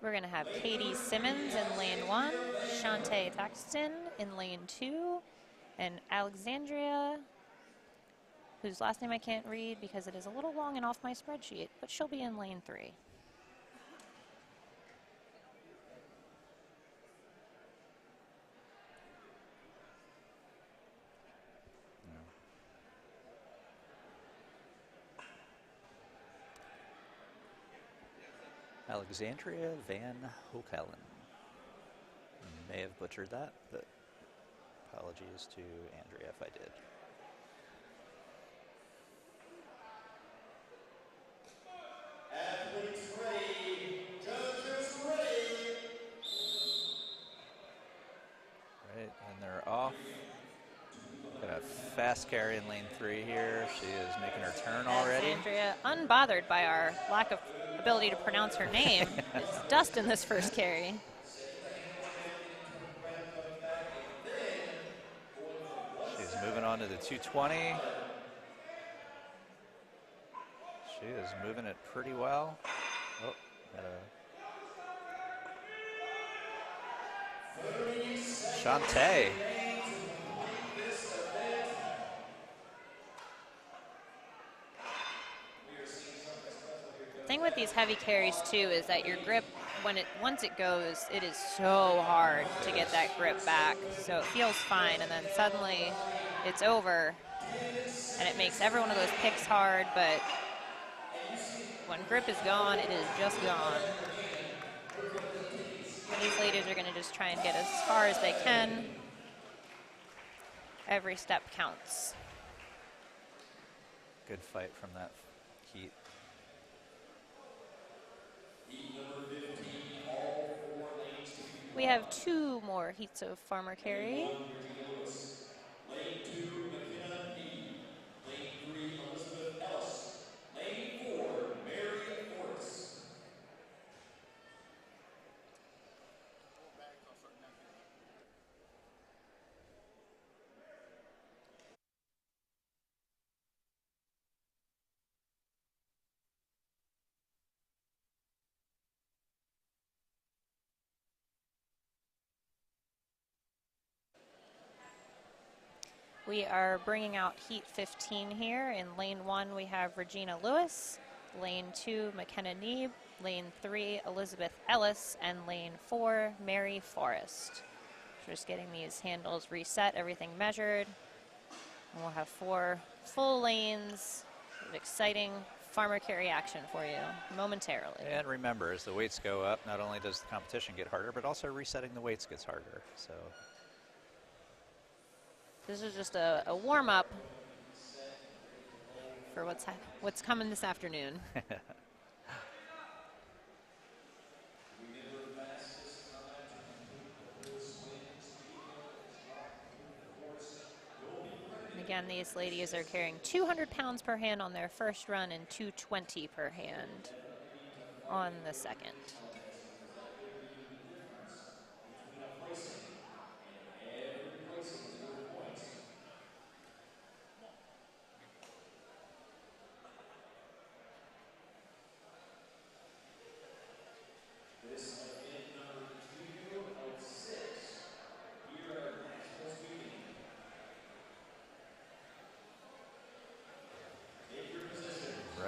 We're going to have Katie Simmons in lane 1, Shantae Thaxton in lane 2, and Alexandria, whose last name I can't read because it is a little long and off my spreadsheet, but she'll be in lane 3. Alexandria Van Hoekelen. May have butchered that, but apologies to Andrea if I did. Athletes ready. Judges ready. Right, and they're off. Got a fast carry in lane 3 here. She is making her turn already. Alexandria, unbothered by our lack of ability to pronounce her name, is dusting this first carry. She's moving on to the 220. She is moving it pretty well. Oh, Shantae. The thing with these heavy carries too is that your grip, once it goes, it is so hard to get that grip back. So it feels fine, and then suddenly it's over, and it makes every one of those picks hard. But when grip is gone, it is just gone. These ladies are going to just try and get as far as they can. Every step counts. Good fight from that heat. We have 2 more heats of farmer carry. Lane 2, McKenna Neeb. Lane 3, Elizabeth Ellis. Lane 4, Mary Forrest. We are bringing out heat 15 here. In lane 1, we have Regina Lewis. Lane 2, McKenna Neeb. Lane 3, Elizabeth Ellis. And lane 4, Mary Forrest. Just getting these handles reset, everything measured. And we'll have 4 full lanes of exciting farmer carry action for you momentarily. And remember, as the weights go up, not only does the competition get harder, but also resetting the weights gets harder. So this is just a warm-up for what's coming this afternoon. Again, these ladies are carrying 200 pounds per hand on their first run and 220 per hand on the second.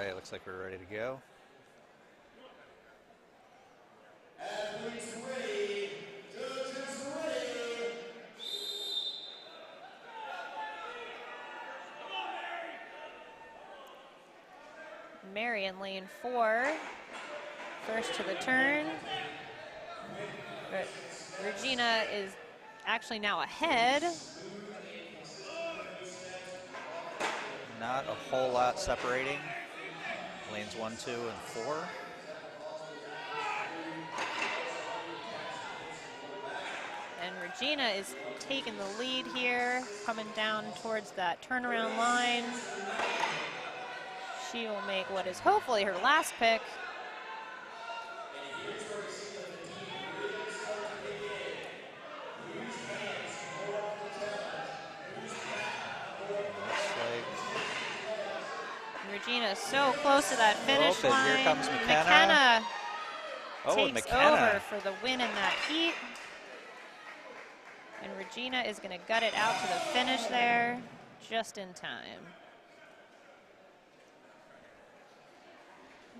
right, looks like we're ready to go. Athletes ready. Judges ready. Mary in lane 4, first to the turn. But Regina is actually now ahead. Not a whole lot separating. Lanes 1, 2, and 4. And Regina is taking the lead here, coming down towards that turnaround line. She will make what is hopefully her last pick. Regina is so close to that finish line. Here comes McKenna. Takes over for the win in that heat. And Regina is going to gut it out to the finish there, just in time.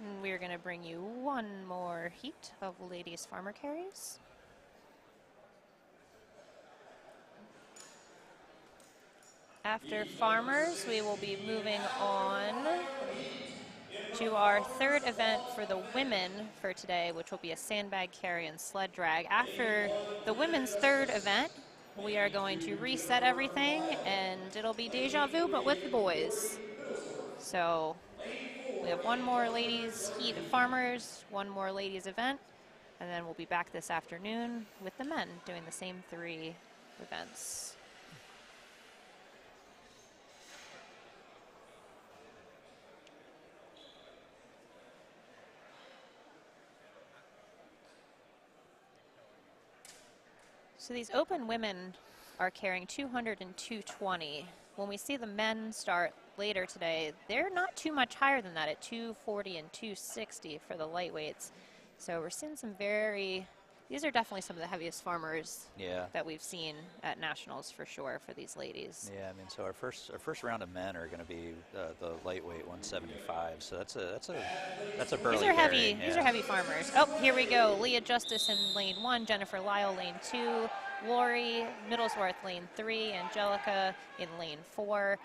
And we're going to bring you one more heat of ladies farmer carries. After farmers, we will be moving on to our third event for the women for today, which will be a sandbag carry and sled drag. After the women's third event, we are going to reset everything, and it'll be deja vu, but with the boys. So we have one more ladies heat of farmers, one more ladies event, and then we'll be back this afternoon with the men doing the same 3 events. So these open women are carrying 200 and 220. When we see the men start later today, they're not too much higher than that at 240 and 260 for the lightweights. So we're seeing some these are definitely some of the heaviest farmers that we've seen at nationals for sure for these ladies. Yeah, I mean, so our first round of men are going to be the lightweight 175. So that's a burly These are heavy. carry, yeah. These are heavy farmers. Oh, here we go. Leah Justice in lane 1, Jennifer Lyle lane 2, Lori Middlesworth lane 3, Angelica in lane 4.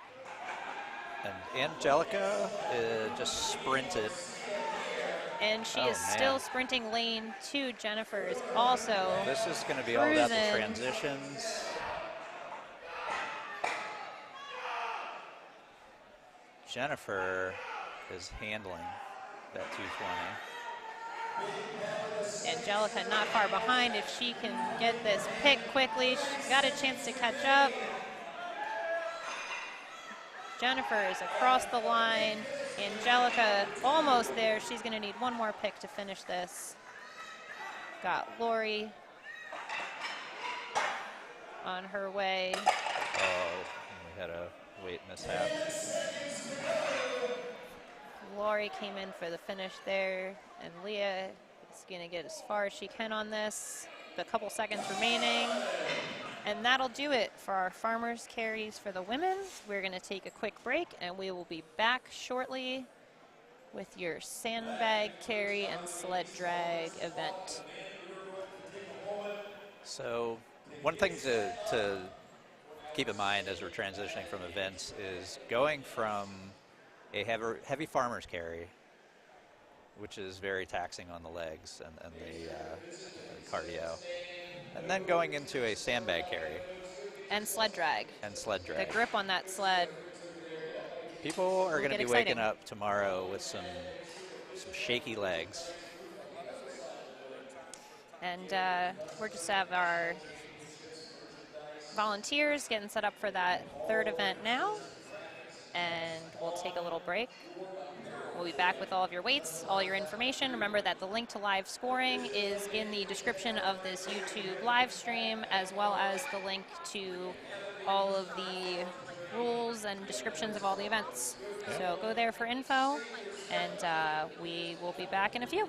And Angelica just sprinted. And she is still sprinting lane 2. Jennifer is also This is going to be all about the transitions. Jennifer is handling that 220. Angelica not far behind. If she can get this pick quickly, she's got a chance to catch up. Jennifer is across the line. Angelica almost there. She's going to need one more pick to finish this. Got Lori on her way. Oh, we had a weight mishap. Lori came in for the finish there, and Leah is going to get as far as she can on this. A couple seconds remaining. And that'll do it for our farmers carries for the women. We're going to take a quick break, and we will be back shortly with your sandbag carry and sled drag event. So one thing to keep in mind as we're transitioning from events is going from a heavy farmer's carry, which is very taxing on the legs and the cardio, and then going into a sandbag carry. And sled drag. And sled drag. The grip on that sled. People are going to be exciting. waking up tomorrow with some shaky legs. And we're just have our volunteers getting set up for that third event now. And we'll take a little break. We'll be back with all of your weights, all your information. Remember that the link to live scoring is in the description of this YouTube live stream, as well as the link to all of the rules and descriptions of all the events. So go there for info, and we will be back in a few.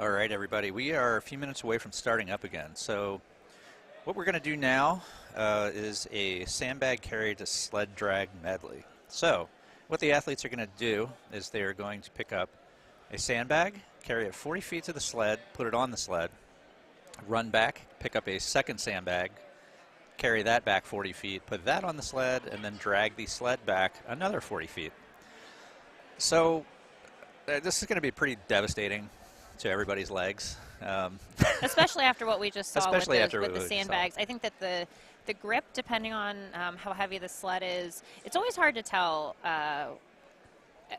All right, everybody, we are a few minutes away from starting up again. So what we're going to do now is a sandbag carry to sled drag medley. So what the athletes are going to do is they are going to pick up a sandbag, carry it 40 feet to the sled, put it on the sled, run back, pick up a second sandbag, carry that back 40 feet, put that on the sled, and then drag the sled back another 40 feet. So this is going to be pretty devastating to everybody's legs. Especially after what we just saw Especially with after the what we just sandbags. I think that the grip, depending on how heavy the sled is, it's always hard to tell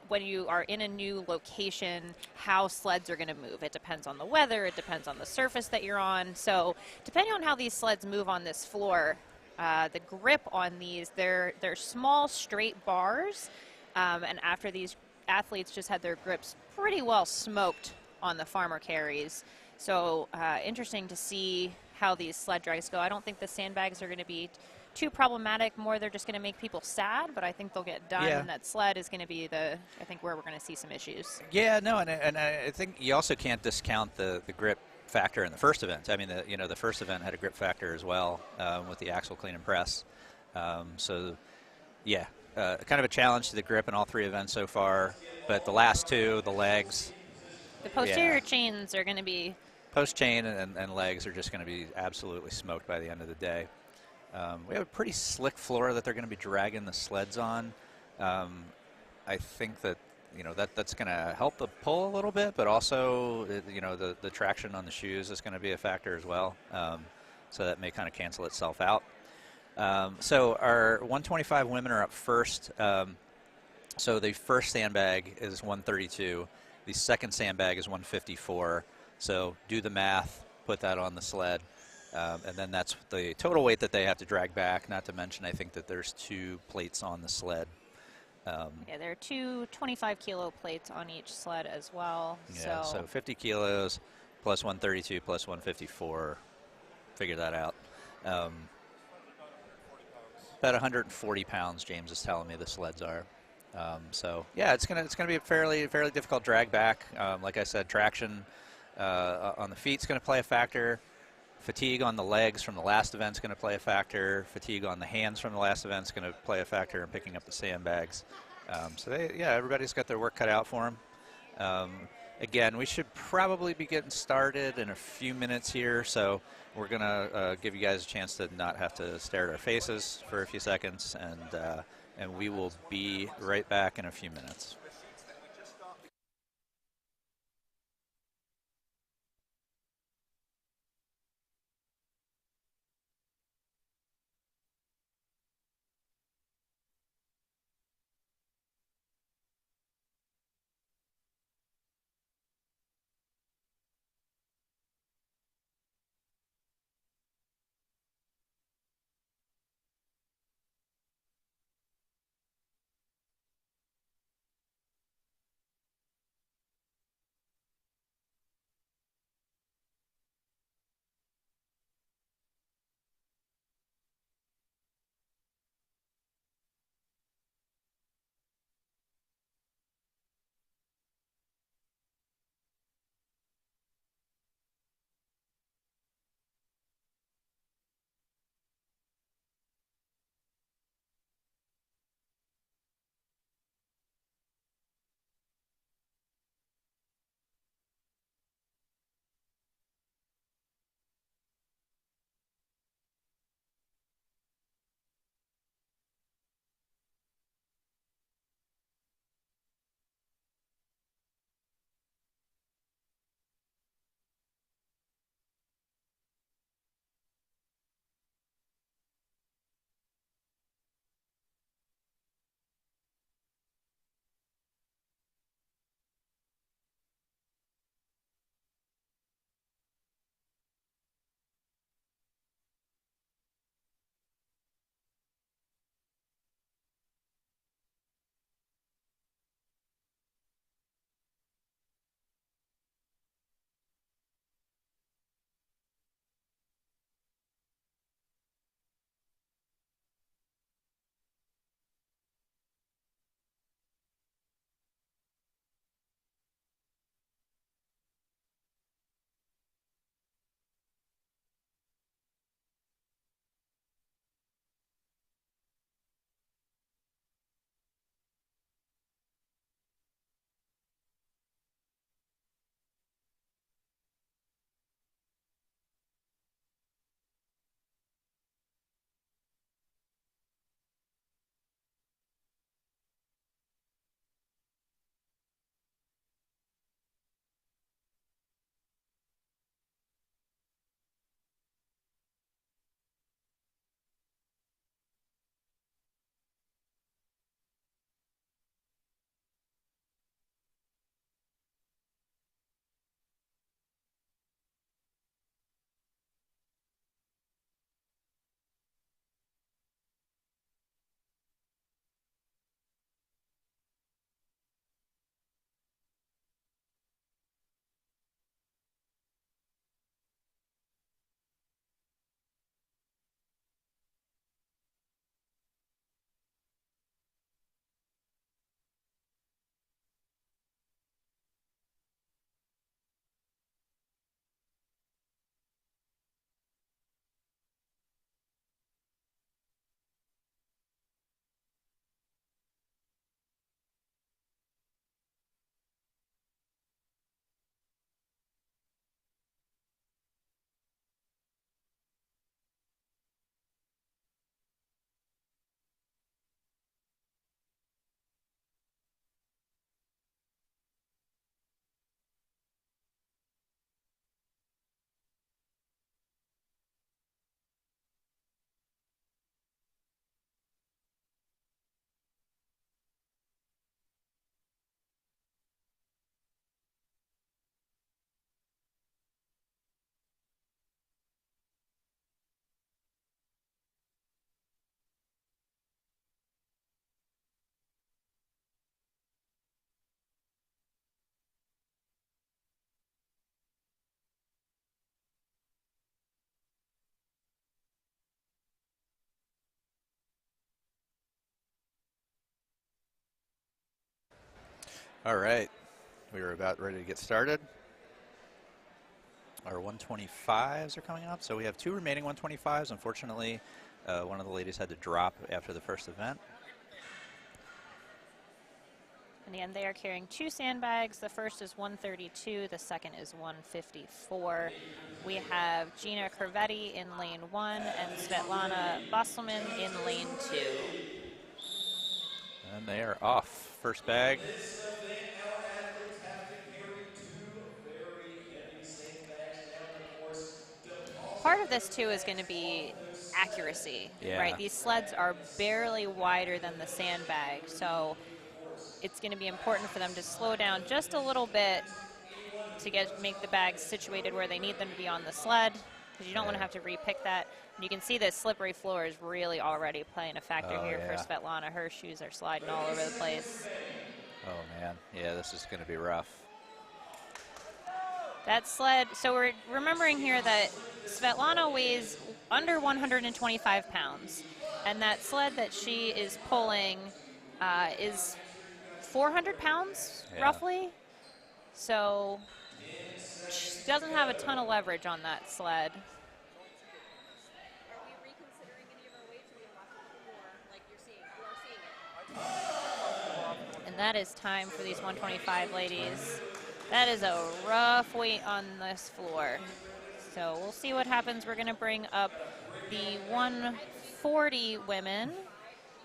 when you are in a new location how sleds are going to move. It depends on the weather. It depends on the surface that you're on. So depending on how these sleds move on this floor, the grip on these, they're small straight bars, and after these athletes just had their grips pretty well smoked on the farmer carries. So interesting to see how these sled drags go. I don't think the sandbags are going to be too problematic. More, they're just going to make people sad, but I think they'll get done. Yeah. And that sled is going to be I think where we're going to see some issues. Yeah, no, and I think you also can't discount the grip factor in the first event. I mean, the first event had a grip factor as well with the axle clean and press. So, yeah, kind of a challenge to the grip in all three events so far. But the last two, the legs. The posterior chains are going to be... Post chain and legs are just going to be absolutely smoked by the end of the day. We have a pretty slick floor that they're going to be dragging the sleds on. I think that that's going to help the pull a little bit, but also the traction on the shoes is going to be a factor as well. So that may kind of cancel itself out. So our 125 women are up first. So the first sandbag is 132. The second sandbag is 154. So do the math, put that on the sled, and then that's the total weight that they have to drag back. Not to mention, I think that there's 2 plates on the sled. Yeah, there are 2 25-kilo plates on each sled as well. Yeah, so 50 kilos plus 132 plus 154. Figure that out. About 140 pounds, James is telling me the sleds are. So yeah, it's gonna be a fairly difficult drag back. Like I said, traction on the feet is going to play a factor. Fatigue on the legs from the last event is going to play a factor. Fatigue on the hands from the last event is going to play a factor in picking up the sandbags. So everybody's got their work cut out for them. Again, we should probably be getting started in a few minutes here, so we're going to give you guys a chance to not have to stare at our faces for a few seconds, and we will be right back in a few minutes. All right, we are about ready to get started. Our 125s are coming up, so we have 2 remaining 125s. Unfortunately, one of the ladies had to drop after the first event. And again, they are carrying 2 sandbags. The first is 132, the second is 154. We have Gina Corvetti in lane 1 and Svetlana Bosselman in lane 2. And they are off. First bag. This event, our athletes have to carry 2 very heavy sandbags down the course. Part of this, too, is going to be accuracy, Yeah. right? These sleds are barely wider than the sandbag, so it's going to be important for them to slow down just a little bit to make the bags situated where they need them to be on the sled, because you don't want to have to re-pick that. And you can see this slippery floor is really already playing a factor here for Svetlana. Her shoes are sliding all over the place. Oh, man. Yeah, this is going to be rough. That sled, so we're remembering here that Svetlana weighs under 125 pounds, and that sled that she is pulling is 400 pounds, roughly. So she doesn't have a ton of leverage on that sled. Are we reconsidering any of our weights? Or we have lots of more, like you're seeing? And that is time for these 125 ladies. That is a rough weight on this floor. So we'll see what happens. We're going to bring up the 140 women.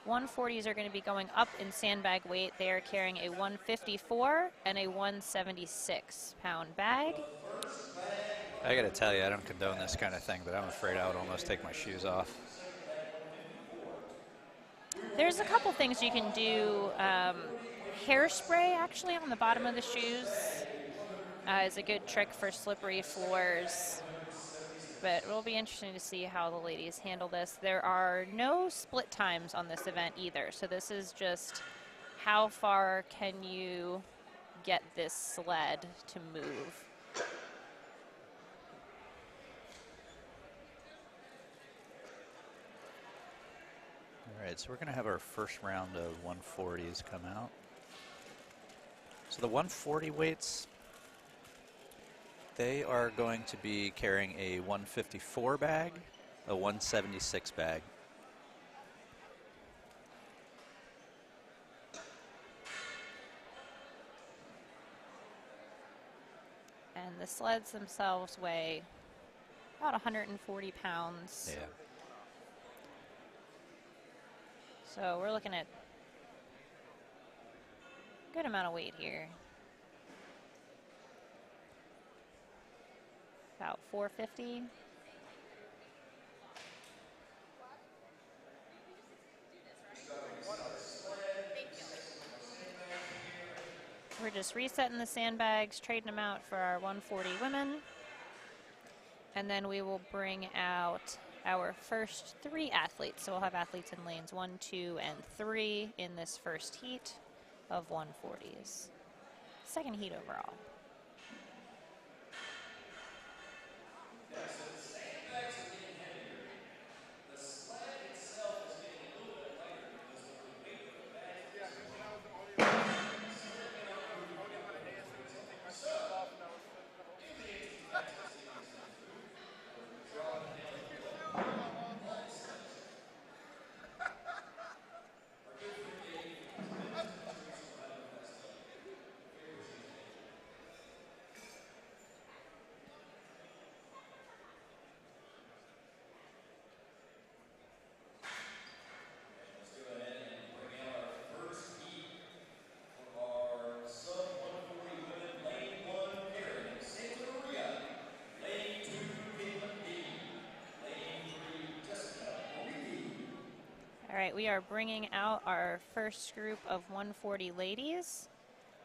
140s are going to be going up in sandbag weight. They are carrying a 154 and a 176 pound bag. I got to tell you, I don't condone this kind of thing, but I'm afraid I would almost take my shoes off. There's a couple things you can do. Hairspray, actually, on the bottom of the shoes is a good trick for slippery floors. But it will be interesting to see how the ladies handle this. There are no split times on this event either. So this is just how far can you get this sled to move. All right, so we're going to have our first round of 140s come out. So the 140 weights, they are going to be carrying a 154 bag, a 176 bag. And the sleds themselves weigh about 140 pounds. Yeah. So we're looking at a good amount of weight here. About 450. We're just resetting the sandbags, trading them out for our 140 women. And then we will bring out our first 3 athletes. So we'll have athletes in lanes 1, 2, and 3 in this first heat of 140s. Second heat overall. All right, we are bringing out our first group of 140 ladies.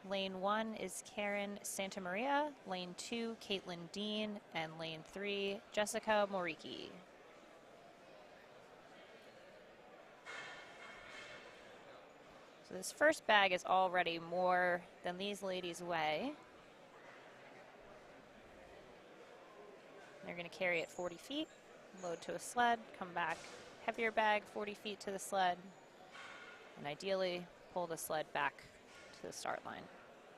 Lane 1 is Karen Santamaria, lane 2, Caitlin Dean, and lane 3, Jessica Moriki. So this first bag is already more than these ladies weigh. They're going to carry it 40 feet, load to a sled, come back, heavier bag 40 feet to the sled, and ideally pull the sled back to the start line.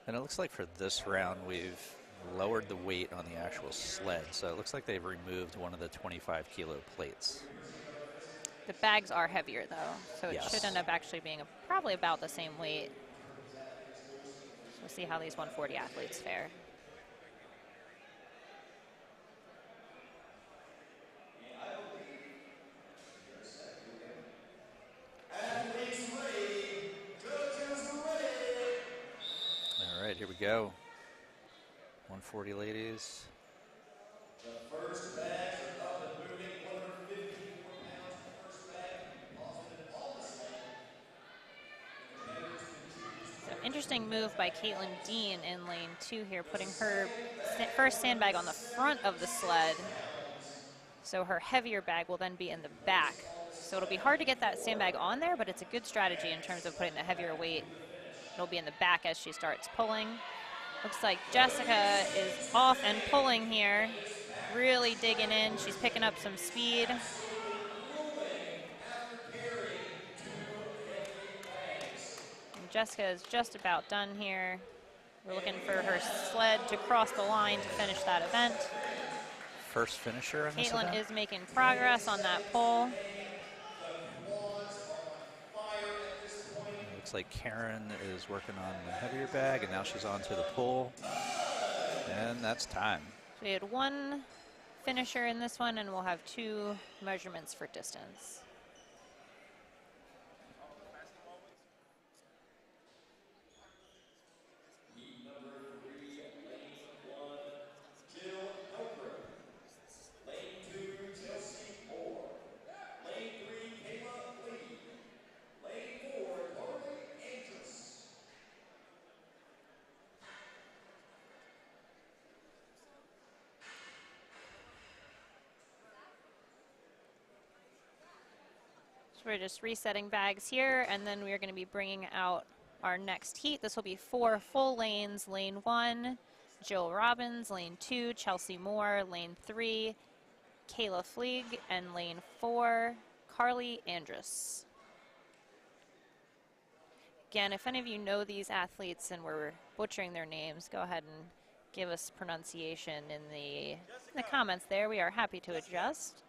And it looks like for this round we've lowered the weight on the actual sled. So it looks like they've removed one of the 25-kilo plates. The bags are heavier, though, so it Yes. should end up actually being probably about the same weight. We'll see how these 140 athletes fare. All right, here we go. 140 ladies. The first bags are up and moving, 154 pounds. The first bag positive on the sled. So interesting move by Caitlin Dean in lane 2 here, putting her first sandbag on the front of the sled. So her heavier bag will then be in the back. So it'll be hard to get that sandbag on there, but it's a good strategy in terms of putting the heavier weight. It'll be in the back as she starts pulling. Looks like Jessica is off and pulling here, really digging in. She's picking up some speed. And Jessica is just about done here. We're looking for her sled to cross the line to finish that event. First finisher in this Caitlin event. is making progress on that pull. Looks like Karen is working on the heavier bag, and now she's on to the pull. And that's time. So we had one finisher in this one, and we'll have 2 measurements for distance. So we're just resetting bags here, and then we are going to be bringing out our next heat. This will be 4 full lanes. Lane 1, Jill Robbins. Lane 2, Chelsea Moore. Lane 3, Kayla Fleeg. And lane 4, Carly Andrus. Again, if any of you know these athletes and we're butchering their names, go ahead and give us pronunciation in the comments there. We are happy to adjust.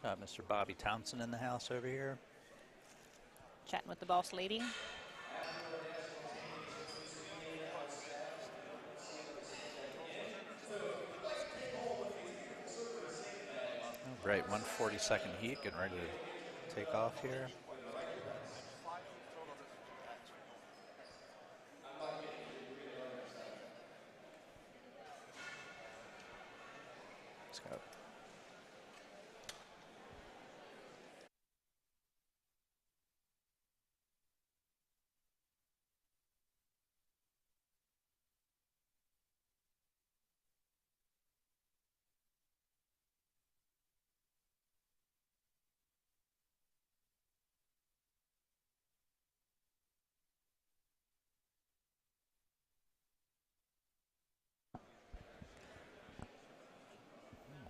Got Mr. Bobby Thompson in the house over here. Chatting with the boss lady. All right, 142nd heat, getting ready to take off here. Let's go.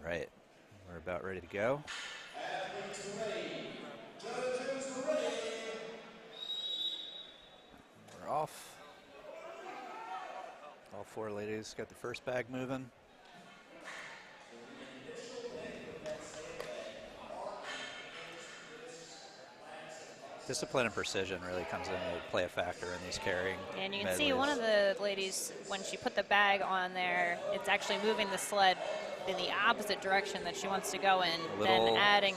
Right, we're about ready to go. We're off. All 4 ladies got the first bag moving. Discipline and precision really comes into play a factor in these carrying And you can medleys. see one of the ladies, when she put the bag on there, it's actually moving the sled in the opposite direction that she wants to go in, then adding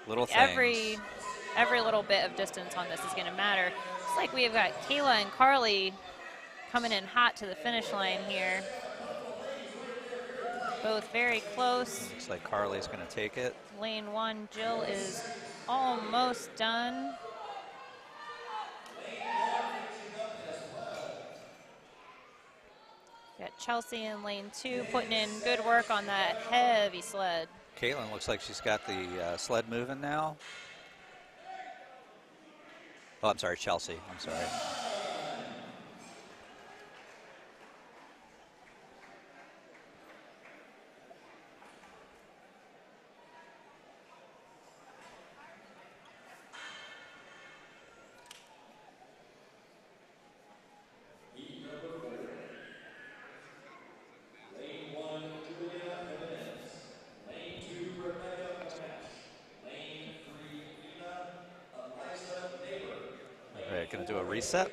little every little bit of distance on this is going to matter. It's like we've got Kayla and Carly coming in hot to the finish line here. Both very close. Looks like Carly's going to take it. Lane 1, Jill is almost done. Got Chelsea in lane 2 putting in good work on that heavy sled. Caitlin looks like she's got the sled moving now. Oh, I'm sorry, Chelsea. I'm sorry. going to do a reset.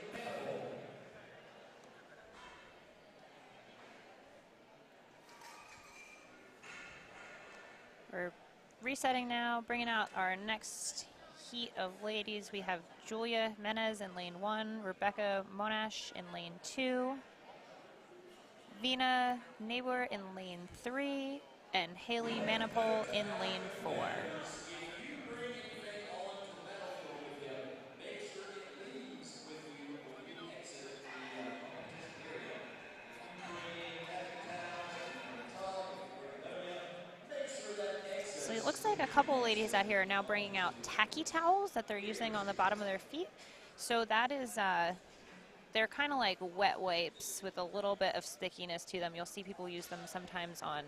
We're resetting now, bringing out our next heat of ladies. We have Julia Menez in lane 1, Rebecca Monash in lane 2, Vina Nabor in lane 3, and Haley Manipul in lane 4. So it looks like a couple ladies out here are now bringing out tacky towels that they're using on the bottom of their feet. So that is, they're kind of like wet wipes with a little bit of stickiness to them. You'll see people use them sometimes on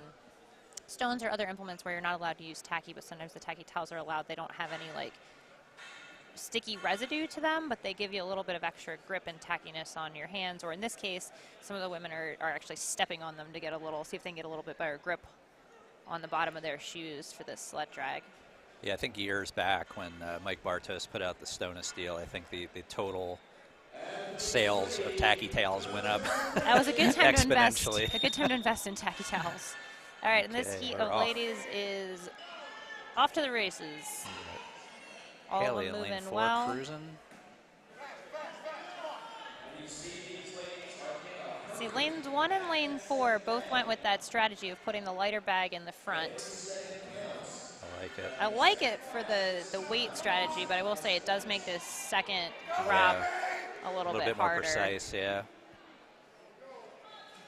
stones or other implements where you're not allowed to use tacky, but sometimes the tacky towels are allowed. They don't have any like sticky residue to them, but they give you a little bit of extra grip and tackiness on your hands, or in this case, some of the women are actually stepping on them to get a little, see if they can get a little bit better grip on the bottom of their shoes for this sled drag. Yeah, I think years back when Mike Bartos put out the Stone of Steel, I think the total sales of tacky towels went up. That was a good time to invest. exponentially. A good time to invest in tacky towels. All right, and this heat of ladies is off to the races. All Haley of in them lane moving 4 well. cruising. See, lanes 1 and lane 4 both went with that strategy of putting the lighter bag in the front. I like it. I like it for the weight strategy, but I will say it does make this second drop a little bit more harder. precise, yeah.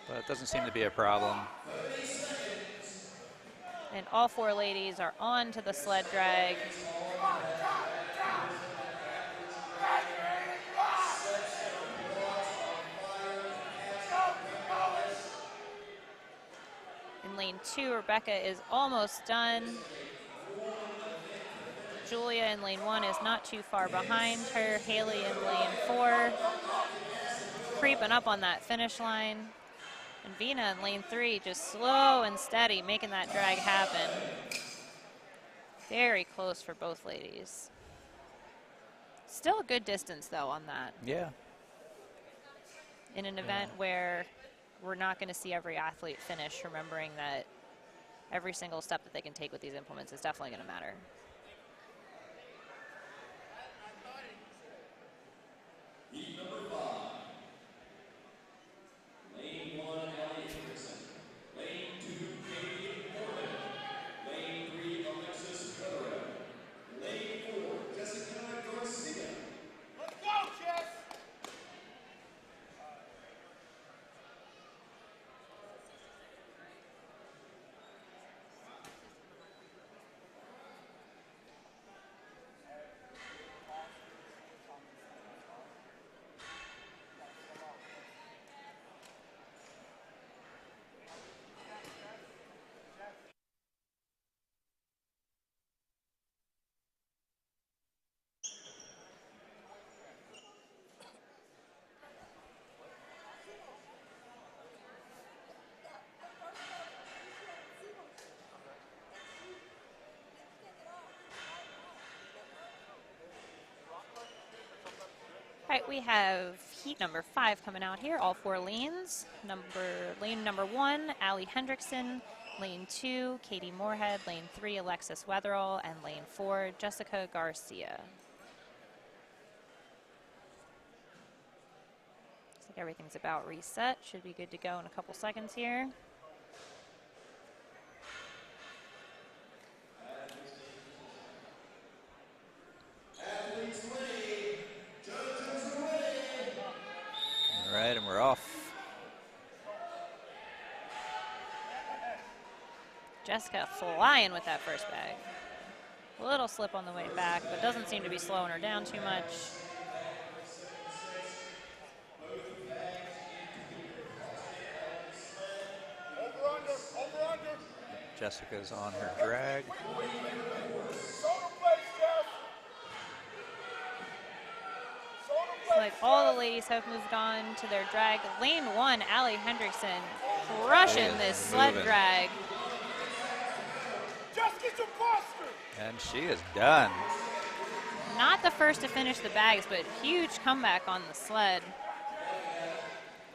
But it doesn't seem to be a problem. And all 4 ladies are on to the sled drag. In lane 2, Rebecca is almost done. Julia in lane 1 is not too far behind her. Haley in lane 4, creeping up on that finish line. And Vina in lane 3, just slow and steady, making that drag happen. Very close for both ladies. Still a good distance, though, on that. Yeah. In an event where we're not going to see every athlete finish, remembering that every single step that they can take with these implements is definitely going to matter. Heat number 5. Lane 1, Ellie Henderson. Lane 2, Katie Morgan. Lane 3, Alexis Federer. Lane 4, Jessica Garcia. Let's go, Jess! All right, we have heat number 5 coming out here, all 4 lanes. Lane number 1, Allie Hendrickson. Lane 2, Katie Moorhead. Lane 3, Alexis Wetherall. And lane 4, Jessica Garcia. Looks like everything's about reset. Should be good to go in a couple seconds here. All right, and we're off. Jessica flying with that first bag. A little slip on the way back, but doesn't seem to be slowing her down too much. Jessica's on her drag. Like all the ladies have moved on to their drag. Lane 1, Allie Hendrickson crushing this sled drag. And she is done. not the first to finish the bags, but huge comeback on the sled.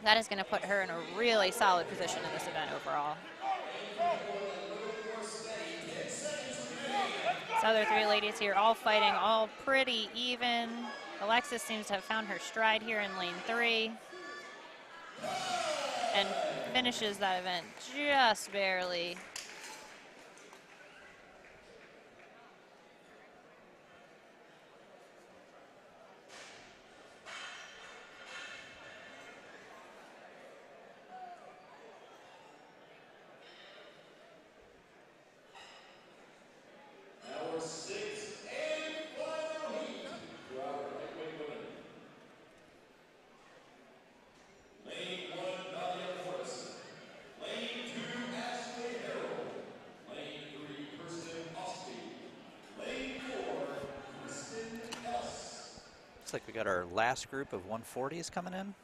That is going to put her in a really solid position in this event overall. These other three ladies here all fighting, all pretty even. Alexis seems to have found her stride here in lane 3 and finishes that event just barely. Our sixth and final heat for our lightweight women. Lane 1, Nadia Morrison. Lane 2, Ashley Harold. Lane 3, Kirsten Osby. Lane 4, Kristen Ellis. Looks like we got our last group of 140s coming in.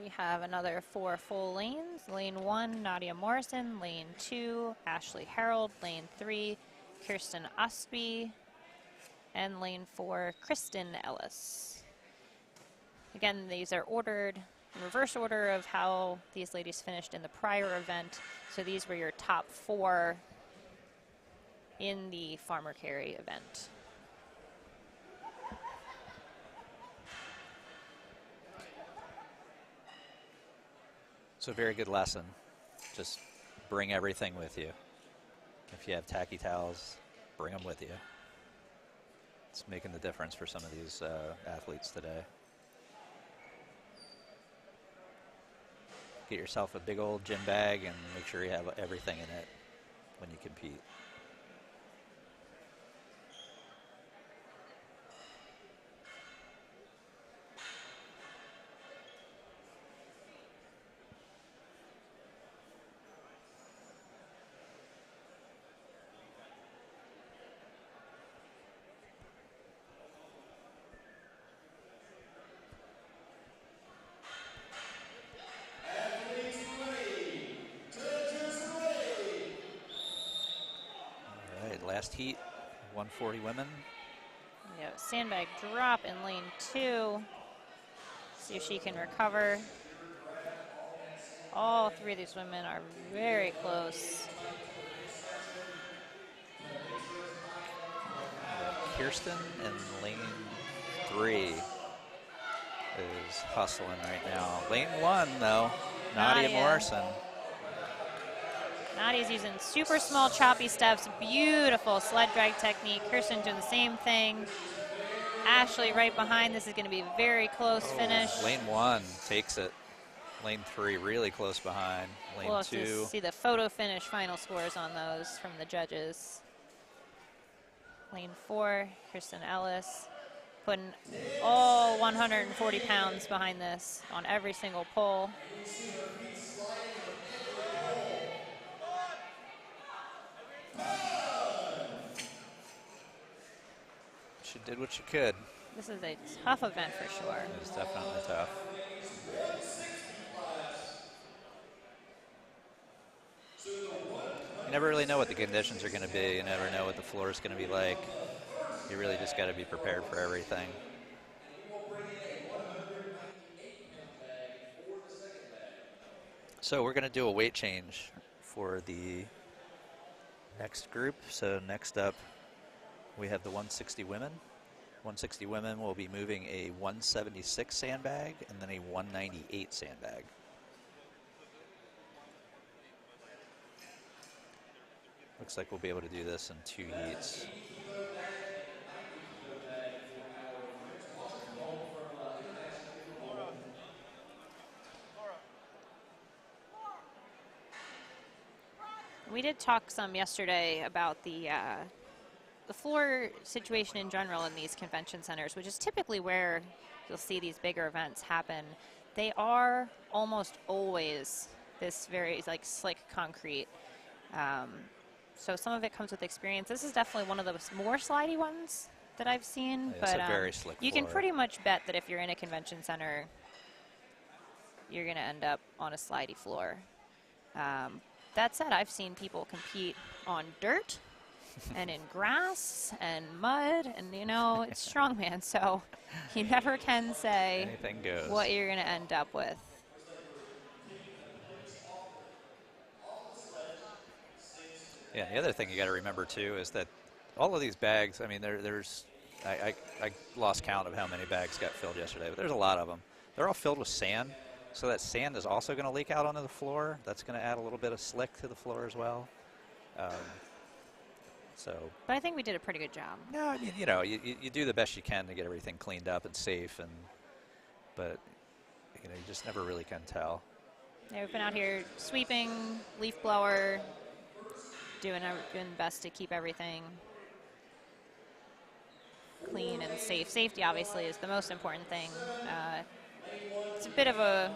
We have another 4 full lanes. Lane 1, Nadia Morrison. Lane 2, Ashley Harold. Lane 3, Kirsten Osby. And lane 4, Kristen Ellis. Again, these are ordered in reverse order of how these ladies finished in the prior event. So these were your top 4 in the farmer carry event. So a very good lesson. Just bring everything with you. If you have tacky towels, bring them with you. It's making the difference for some of these athletes today. Get yourself a big old gym bag and make sure you have everything in it when you compete. Last heat, 140 women. Yeah, Sandbag drop in lane 2. See if she can recover. All 3 of these women are very close. Kirsten in lane 3 is hustling right now. Lane 1, though, Nadia Morrison. Nadia's using super small choppy steps, beautiful sled drag technique. Kirsten doing the same thing. Ashley right behind. This is going to be a very close finish. Lane 1 takes it. Lane 3 really close behind. Lane We'll have 2. to see the photo finish final scores on those from the judges. Lane 4, Kristen Ellis, putting all 140 pounds behind this on every single pole. She did what she could. This is a tough event for sure. It was definitely tough. You never really know what the conditions are going to be. You never know what the floor is going to be like. You really just got to be prepared for everything. So we're going to do a weight change for the next group. So next up, we have the 160 women. 160 women will be moving a 176 sandbag and then a 198 sandbag. Looks like we'll be able to do this in 2 heats. We did talk some yesterday about the floor situation in general in these convention centers, which is typically where you'll see these bigger events happen. They are almost always this very like slick concrete. So some of it comes with experience. This is definitely one of the more slidey ones that I've seen. It's but a very slick you floor. can pretty much bet that if you're in a convention center, you're going to end up on a slidey floor. That said, I've seen people compete on dirt and in grass and mud, and you know, it's strongman, so you never can say Anything goes. what you're going to end up with. Yeah, the other thing you got to remember too is that all of these bags, I mean, there's, I lost count of how many bags got filled yesterday, but there's a lot of them. They're all filled with sand, so that sand is also going to leak out onto the floor. That's going to add a little bit of slick to the floor as well. But I think we did a pretty good job. No, I mean, you know, you do the best you can to get everything cleaned up and safe, but you know, you just never really can tell. Yeah, we've been out here sweeping, leaf blower, doing the best to keep everything clean and safe. Safety, obviously, is the most important thing. It's a bit of a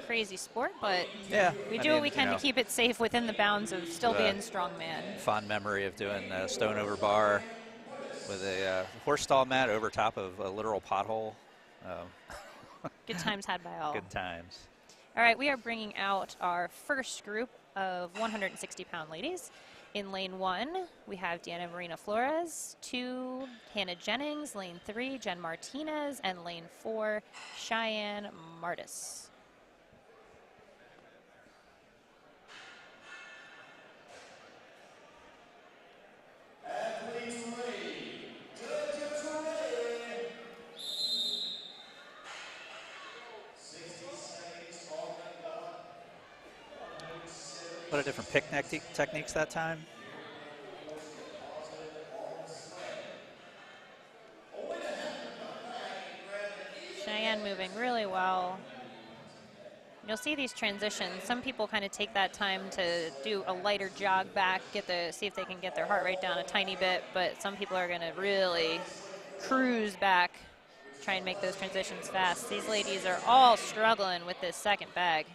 crazy sport, but yeah, we do what we can to keep it safe within the bounds of still being strongman. Fond memory of doing stone over bar with a horse stall mat over top of a literal pothole. Good times had by all. Good times. All right, we are bringing out our first group of 160-pound ladies. In lane 1, we have Deanna Marina Flores, 2, Hannah Jennings, lane 3, Jen Martinez, and lane 4, Cheyenne Martis. Athletes ready. Judges ready. 60 seconds on the clock. A lot of different pick techniques that time. Cheyenne moving really well. You'll see these transitions. Some people kind of take that time to do a lighter jog back, see if they can get their heart rate down a tiny bit, but some people are going to really cruise back, try and make those transitions fast. These ladies are all struggling with this second bag.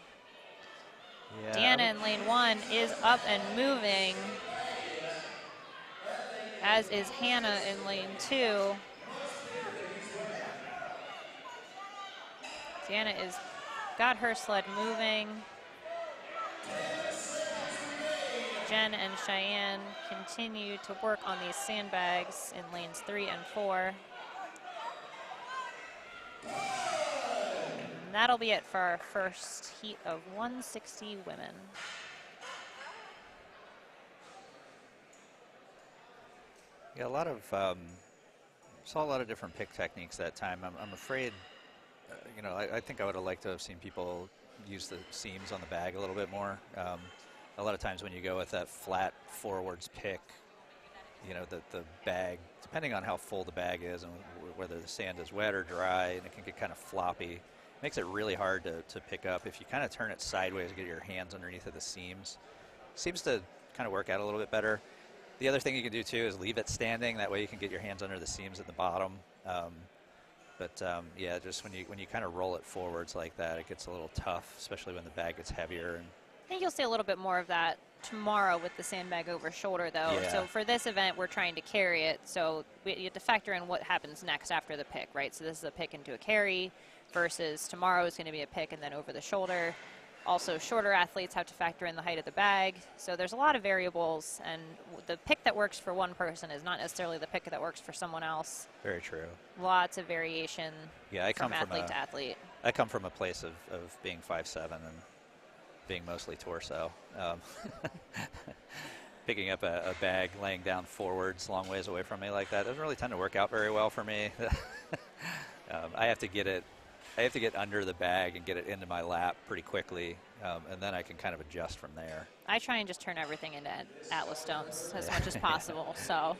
Yeah. Deanna in lane 1 is up and moving, as is Hannah in lane 2. Deanna is got her sled moving. Jen and Cheyenne continue to work on these sandbags in lanes 3 and 4. And that'll be it for our first heat of 160 women. Yeah, saw a lot of different pick techniques that time. I'm afraid, you know, I think I would have liked to have seen people use the seams on the bag a little bit more. A lot of times when you go with that flat forwards pick, you know, the bag, depending on how full the bag is and whether the sand is wet or dry, and it can get kind of floppy, makes it really hard to pick up. If you kind of turn it sideways, get your hands underneath of the seams, seems to kind of work out a little bit better. The other thing you can do too is leave it standing. That way you can get your hands under the seams at the bottom. Yeah, just when you kind of roll it forwards like that, it gets a little tough, especially when the bag gets heavier. And I think you'll see a little bit more of that tomorrow with the sandbag over shoulder, though. Yeah. So for this event, we're trying to carry it. So you have to factor in what happens next after the pick, right? So this is a pick into a carry versus tomorrow is going to be a pick and then over the shoulder. Also, shorter athletes have to factor in the height of the bag. So there's a lot of variables, and the pick that works for one person is not necessarily the pick that works for someone else. very true. Lots of variation from athlete to athlete. I come from a place of being 5'7" and being mostly torso. Picking up a bag, laying down forwards, long ways away from me like that doesn't really tend to work out very well for me. I have to get under the bag and get it into my lap pretty quickly, and then I can kind of adjust from there. I try and just turn everything into Atlas stones as much as possible. So,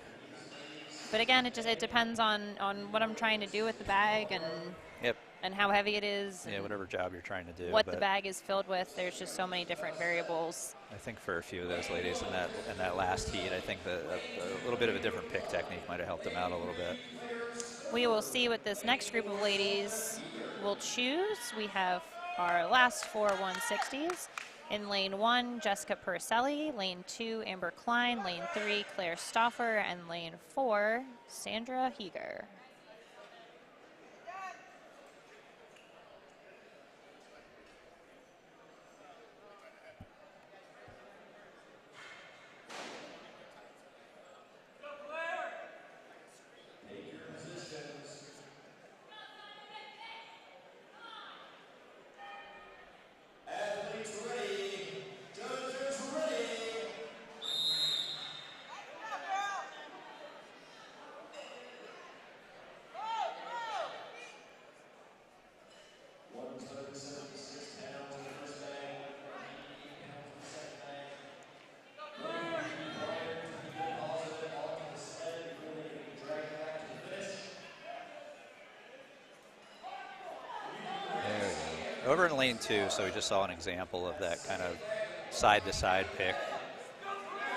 but again, it depends on what I'm trying to do with the bag and how heavy it is. Yeah, whatever job you're trying to do. What the bag is filled with. There's just so many different variables. I think for a few of those ladies in that last heat, I think a little bit of a different pick technique might have helped them out a little bit. We will see what this next group of ladies will choose. We have our last 4 160s. In lane 1, Jessica Purcelli. Lane 2, Amber Klein. Lane 3, Claire Stoffer. And lane 4, Sandra Heeger. over in lane 2, so we just saw an example of that kind of side-to-side pick.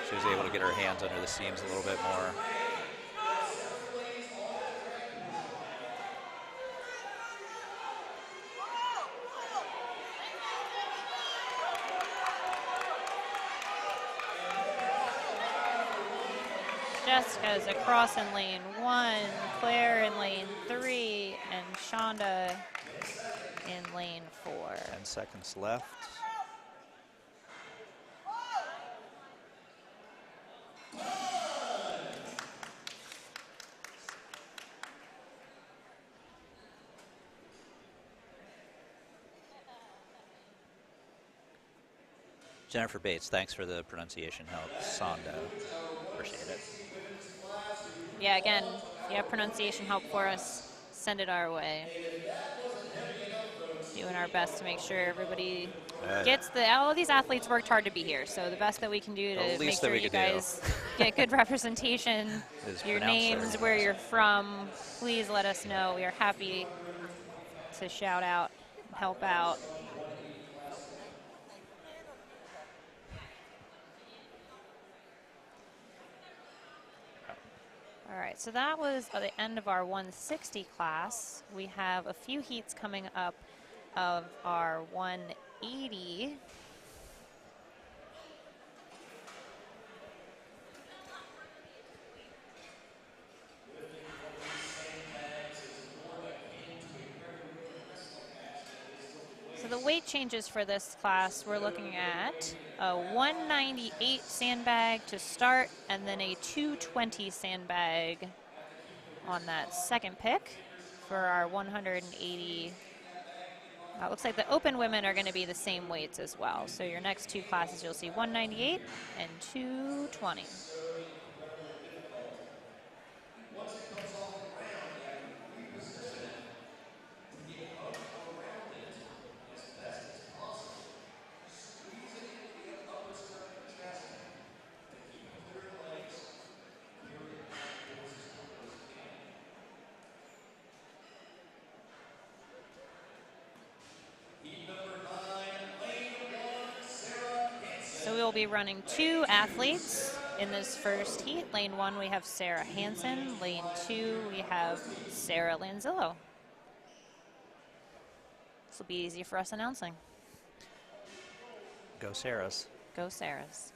She was able to get her hands under the seams a little bit more. Jessica's across in lane 1, Claire in lane 3, and Shonda in lane 4. 10 seconds left. Jennifer Bates, thanks for the pronunciation help. Sonda, appreciate it. Yeah, again, if you have pronunciation help for us, send it our way. Doing our best to make sure everybody gets all these athletes worked hard to be here, so the best that we can do to make sure you guys get good representation, your names, where you're from, please let us know. We are happy to shout out, help out. All right, so that was the end of our 160 class. We have a few heats coming up of our 180. So the weight changes for this class, we're looking at a 198 sandbag to start, and then a 220 sandbag on that second pick for our 180. It looks like the open women are going to be the same weights as well. So your next two classes, you'll see 198 and 220. So we will be running two athletes in this first heat. Lane 1, we have Sarah Hansen. Lane 2, we have Sarah Lanzillo. This will be easy for us announcing. Go Sarahs. Go Sarahs.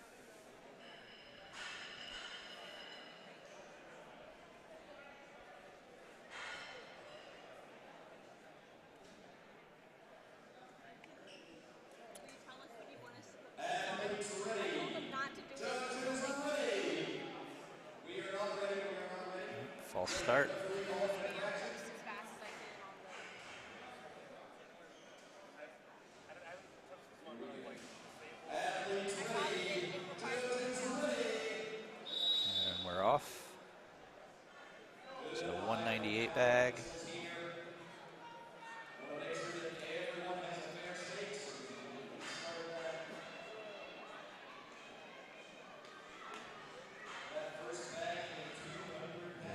False start. And we're off. So 198 bag.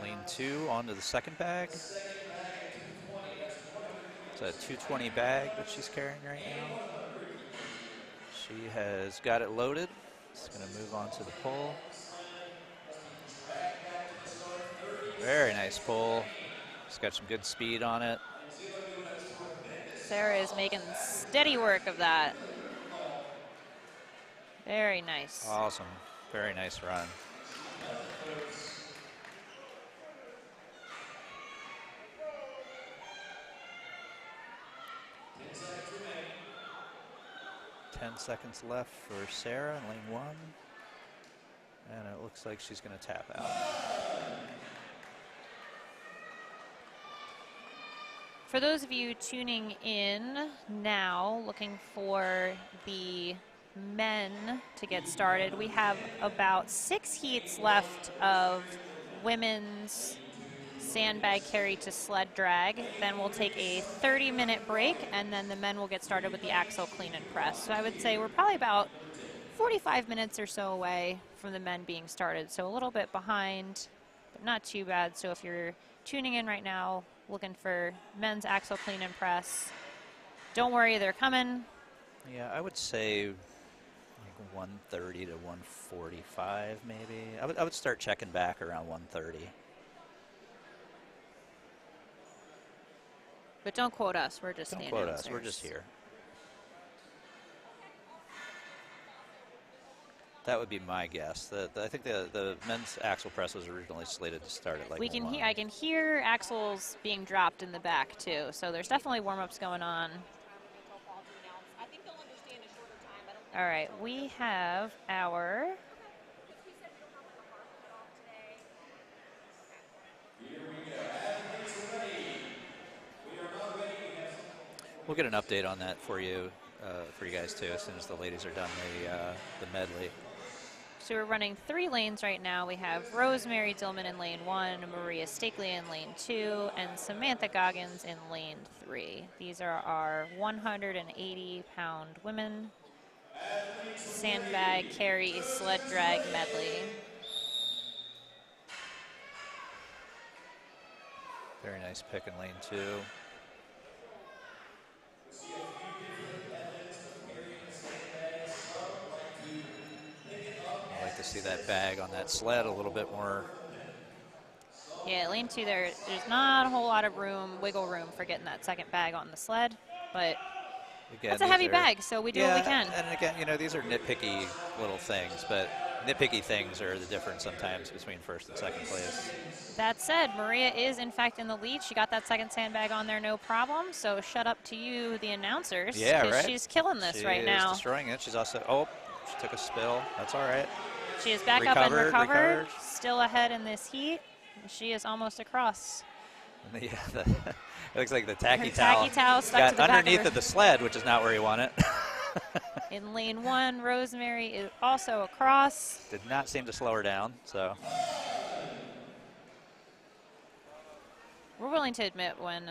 Lane 2 onto the second bag. It's a 220 bag that she's carrying right now. She has got it loaded. It's going to move on to the pole. Very nice pull. It's got some good speed on it. Sarah is making steady work of that. Very nice. Awesome. Very nice run. Ten seconds left for Sarah in lane 1. And it looks like she's going to tap out. For those of you tuning in now, looking for the men to get started, we have about 6 heats left of women's sandbag carry to sled drag. Then we'll take a 30-minute break, and then the men will get started with the axle clean and press. So I would say we're probably about 45 minutes or so away from the men being started. So a little bit behind, but not too bad. So if you're tuning in right now, looking for men's axle clean and press, don't worry, they're coming. Yeah, I would say like 130 to 145 maybe. I would start checking back around 130. But don't quote us. We're just Don't the quote announcers. us. We're just here. That would be my guess. I think the men's axle press was originally slated to start at like We can 1. hear. I can hear axles being dropped in the back too. So there's definitely warm-ups going on. I think they'll understand a shorter time. I don't think All right, we have our. We'll get an update on that for you guys too as soon as the ladies are done the medley. So we're running 3 lanes right now. We have Rosemary Dillman in lane 1, Maria Stakely in lane 2, and Samantha Goggins in lane 3. These are our 180-pound women sandbag carry sled drag medley. Very nice pick in lane 2. I like to see that bag on that sled a little bit more. Yeah, lane 2 there's not a whole lot of wiggle room for getting that second bag on the sled, but Again, that's a heavy bag, so we do what we can. And again, you know, these are nitpicky little things, but nitpicky things are the difference sometimes between first and second place. That said, Maria is in fact in the lead. She got that second sandbag on there, no problem. So shut up to you, the announcers. Yeah, 'cause right. She's killing this right now. She's destroying it. She's also, she took a spill. That's all right. She is back up and Recovered. still ahead in this heat. She is almost across. Yeah, it looks like the tacky Her towel tacky towel stuck got to the back of underneath her. of the sled, which is not where you want it. In lane 1, Rosemary is also across. Did not seem to slow her down, so. We're willing to admit when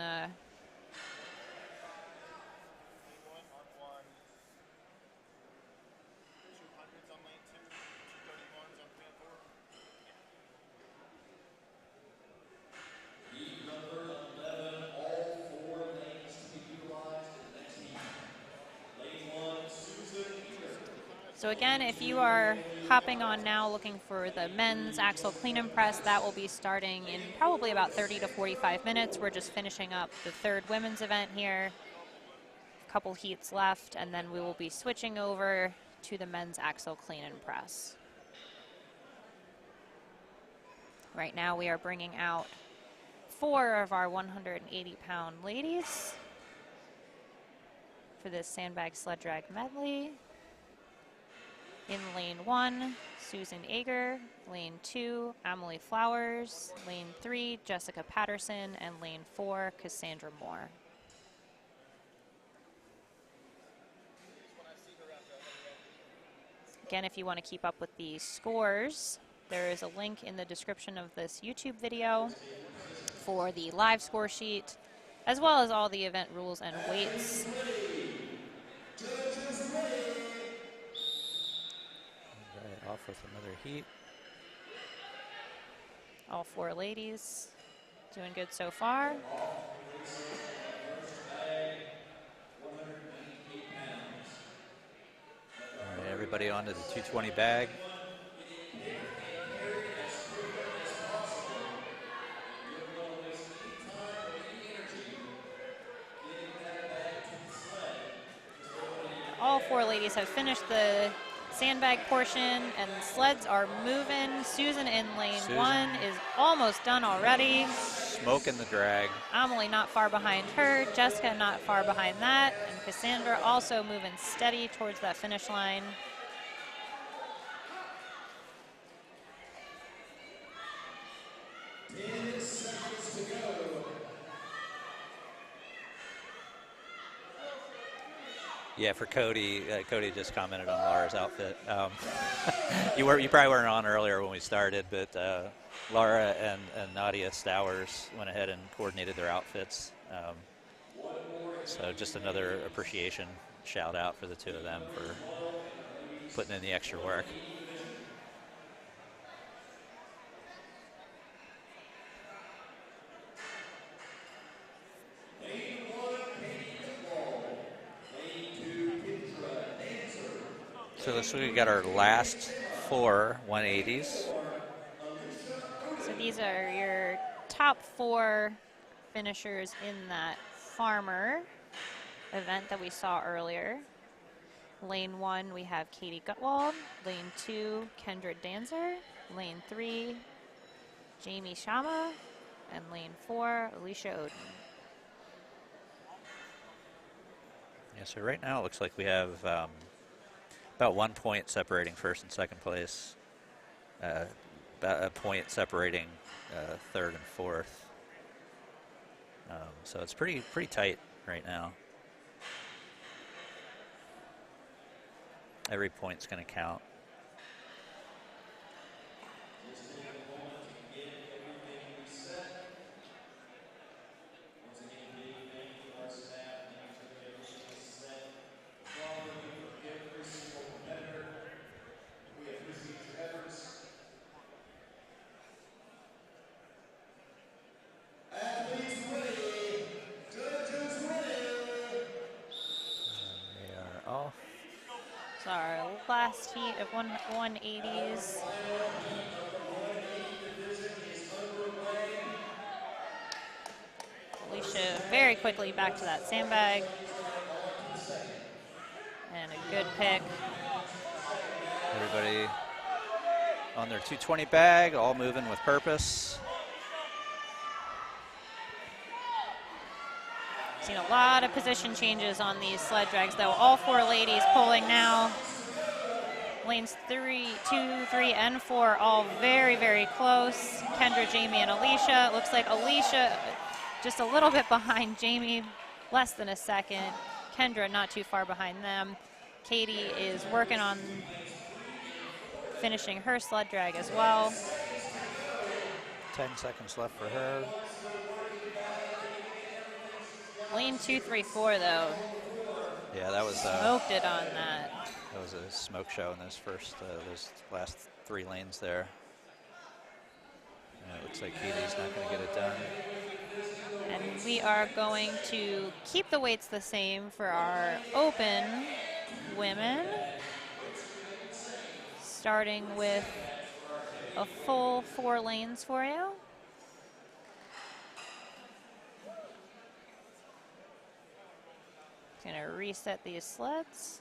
So again, if you are hopping on now looking for the men's axle clean and press, that will be starting in probably about 30 to 45 minutes. We're just finishing up the 3rd women's event here. A couple heats left, and then we will be switching over to the men's axle clean and press. Right now we are bringing out 4 of our 180-pound ladies for this sandbag sled drag medley. In lane 1, Susan Ager. Lane 2, Emily Flowers. Lane 3, Jessica Patterson. And lane 4, Cassandra Moore. Again, if you want to keep up with the scores, there is a link in the description of this YouTube video for the live score sheet, as well as all the event rules and weights. Off with another heat. All 4 ladies doing good so far. All right, everybody onto the 220 bag. All 4 ladies have finished the sandbag portion, and the sleds are moving. Susan in lane 1 is almost done already. Smoking the drag. Emily not far behind her. Jessica not far behind that. And Cassandra also moving steady towards that finish line. Yeah, for Cody, Cody just commented on Laura's outfit. You probably weren't on earlier when we started, but Laura and Nadia Stowers went ahead and coordinated their outfits. So just another appreciation shout out for the 2 of them for putting in the extra work. So this week we got our last 4 180s. So these are your top 4 finishers in that farmer event that we saw earlier. Lane 1, we have Katie Gutwald. Lane 2, Kendra Danzer. Lane 3, Jamie Shama. And lane 4, Alicia Oden. Yeah, so right now it looks like we have about 1 point separating first and second place. About a point separating third and fourth. So it's pretty tight right now. Every point's going to count. Just take a moment to get everything reset. Once again, big thank you to our staff, making sure that everything is set properly for every single competitor. We have Christine Evers. Athletes ready. Judges ready. They are off. So our last heat of 180s. Alicia very quickly back to that sandbag. And a good pick. Everybody on their 220 bag, all moving with purpose. Seen a lot of position changes on these sled drags, though. All 4 ladies pulling now. Lanes 2, 3, and 4 all very, very close. Kendra, Jamie, and Alicia. Looks like Alicia just a little bit behind Jamie, less than a second. Kendra not too far behind them. Katie is working on finishing her sled drag as well. 10 seconds left for her. Lane 2, 3, 4, though. Yeah, that was Smoked it on that. that was a smoke show in those last 3 lanes there. Yeah, it looks like Katie's not going to get it done. And we are going to keep the weights the same for our open women. Starting with a full 4 lanes for you. Gonna reset these sleds.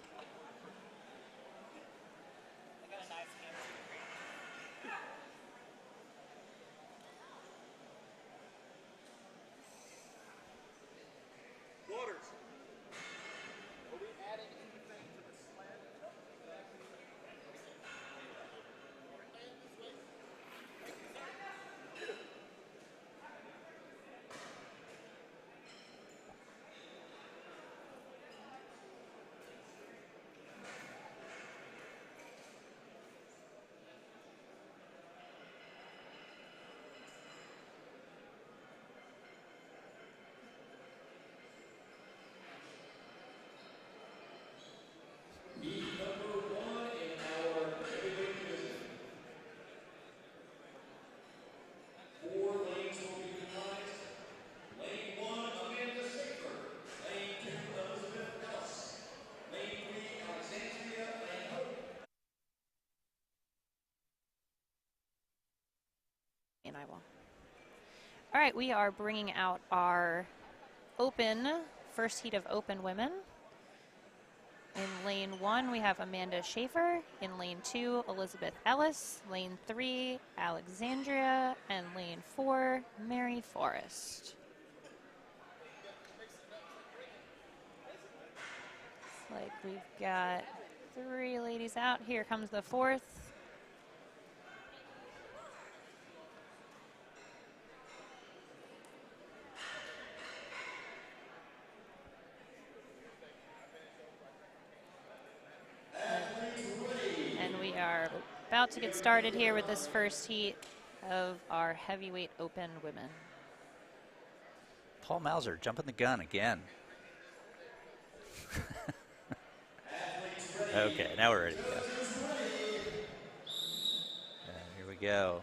And I will. All right, we are bringing out our first heat of open women. In lane 1, we have Amanda Schaefer. In lane 2, Elizabeth Ellis. Lane 3, Alexandria. And lane 4, Mary Forrest. Looks like we've got 3 ladies out. Here comes the 4th. About to get started here with this first heat of our heavyweight open women. Paul Mauser jumping the gun again. Okay, now we're ready to go. Here we go.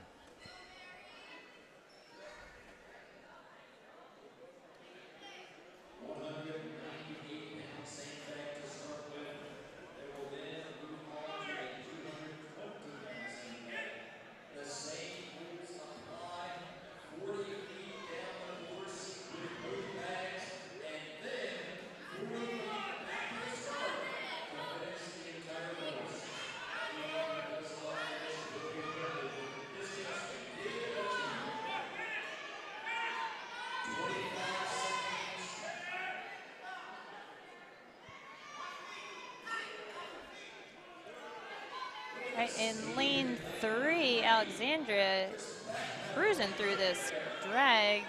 Right, in lane 3, Alexandria cruising through this drag.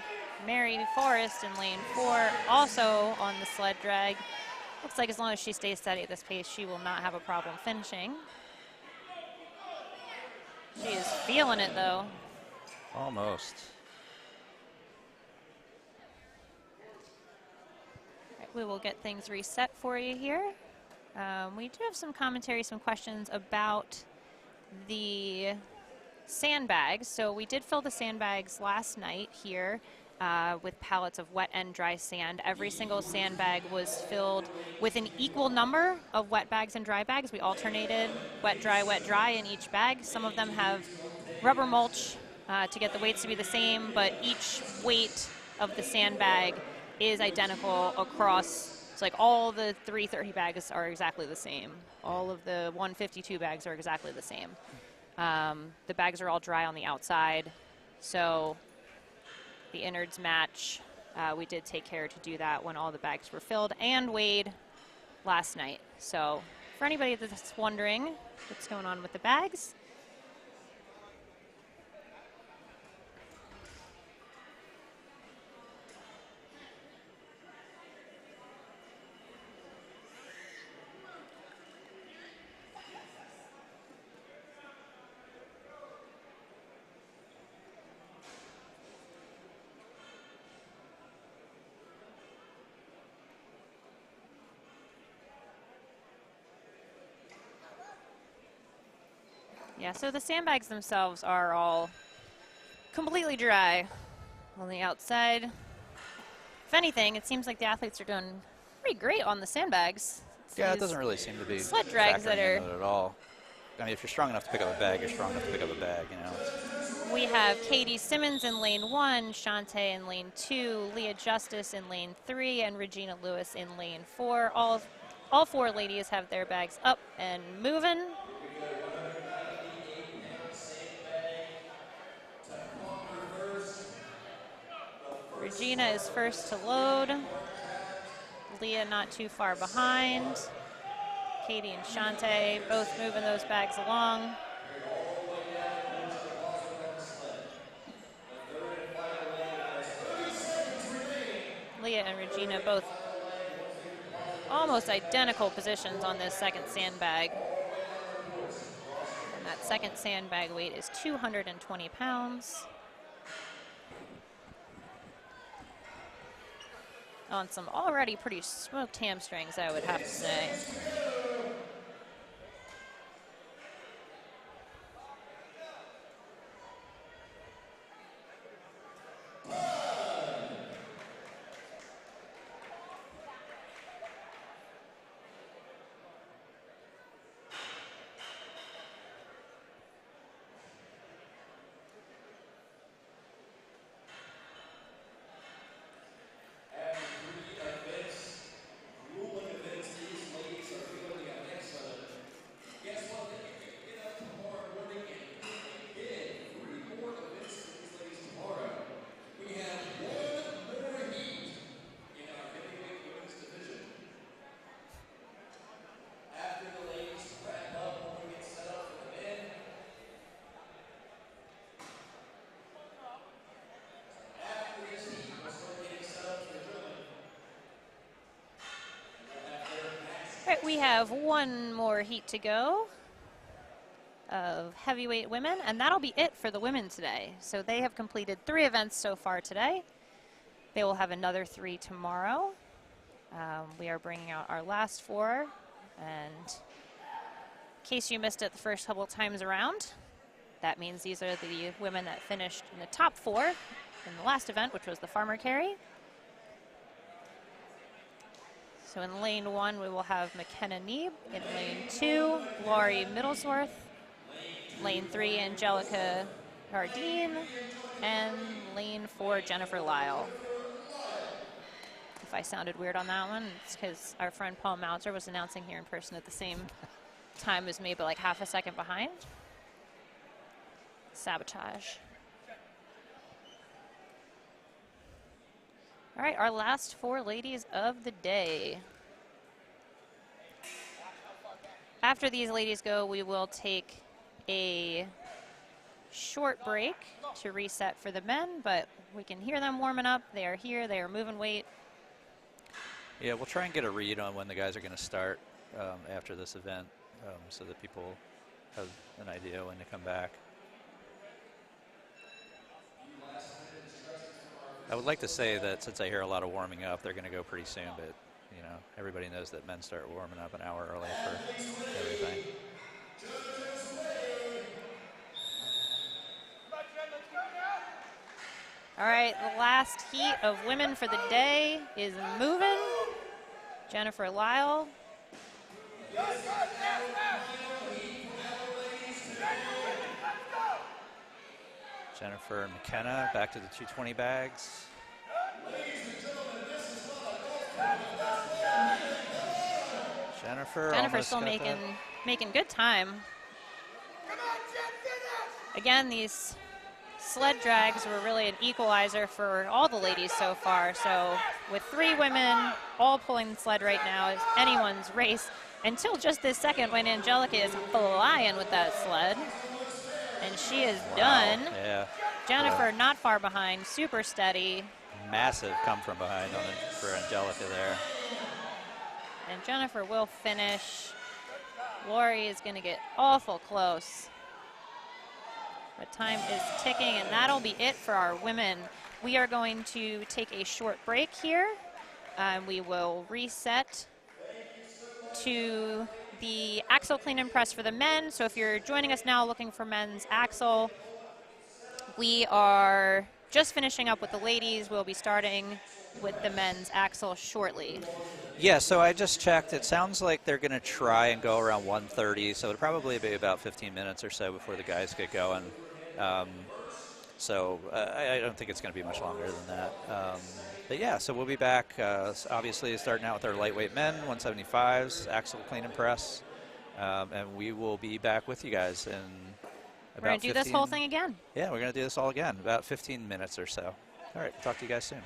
Mary Forrest in lane 4, also on the sled drag. Looks like as long as she stays steady at this pace, she will not have a problem finishing. She is feeling it, though. Almost. Right, we will get things reset for you here. We do have some commentary, some questions about the sandbags. So we did fill the sandbags last night here with pallets of wet and dry sand. Every single sandbag was filled with an equal number of wet bags and dry bags. We alternated wet, dry in each bag. Some of them have rubber mulch to get the weights to be the same, but each weight of the sandbag is identical across. It's like all the 330 bags are exactly the same. All of the 152 bags are exactly the same. The bags are all dry on the outside, so the innards match. We did take care to do that when all the bags were filled and weighed last night. So for anybody that's wondering what's going on with the bags, yeah, so the sandbags themselves are all completely dry on the outside. If anything, it seems like the athletes are doing pretty great on the sandbags. Yeah, it doesn't really seem to be sled drags that factoring are into it at all. I mean, if you're strong enough to pick up a bag, you're strong enough to pick up a bag, you know. We have Katie Simmons in lane 1, Shantae in lane 2, Leah Justice in lane 3, and Regina Lewis in lane 4. All 4 ladies have their bags up and moving. Regina is first to load. Leah not too far behind. Katie and Shantae both moving those bags along. Leah and Regina both almost identical positions on this second sandbag. And that second sandbag weight is 220 pounds. On some already pretty smoked hamstrings, I would have to say. All right, we have one more heat to go of heavyweight women, and that'll be it for the women today. So they have completed 3 events so far today. They will have another 3 tomorrow. We are bringing out our last 4, and in case you missed it the first couple times around, that means these are the women that finished in the top 4 in the last event, which was the farmer carry. So in lane 1, we will have McKenna Neeb. In lane 2, Laurie Middlesworth. Lane 3, Angelica Hardeen. And lane 4, Jennifer Lyle. If I sounded weird on that one, it's because our friend Paul Mauser was announcing here in person at the same time as me, but like half a second behind. Sabotage. All right, our last 4 ladies of the day. After these ladies go, we will take a short break to reset for the men, but we can hear them warming up. They are here. They are moving weight. Yeah, we'll try and get a read on when the guys are going to start after this event so that people have an idea when to come back. I would like to say that since I hear a lot of warming up, they're going to go pretty soon, but you know, everybody knows that men start warming up an hour early for everything. All right, the last heat of women for the day is moving. Jennifer Lyle. Jennifer McKenna back to the 220 bags. Jennifer's still making good time. Again, these sled drags were really an equalizer for all the ladies so far. So with 3 women all pulling the sled right now, it's anyone's race until just this second when Angelica is flying with that sled. And she is done. Yeah. Jennifer not far behind, super steady. Massive come from behind for Angelica there. And Jennifer will finish. Lori is going to get awful close. But time is ticking, and that'll be it for our women. We are going to take a short break here. We will reset to the axle clean and press for the men. So if you're joining us now looking for men's axle, we are just finishing up with the ladies. We'll be starting with the men's axle shortly. Yeah, so I just checked. It sounds like they're going to try and go around 1:30, so it'll probably be about 15 minutes or so before the guys get going. So I don't think it's going to be much longer than that. But yeah, so we'll be back, obviously starting out with our lightweight men, 175s, axle clean and press. And we will be back with you guys in about We're going to do this whole thing again. Yeah, we're going to do this all again, about 15 minutes or so. All right, talk to you guys soon.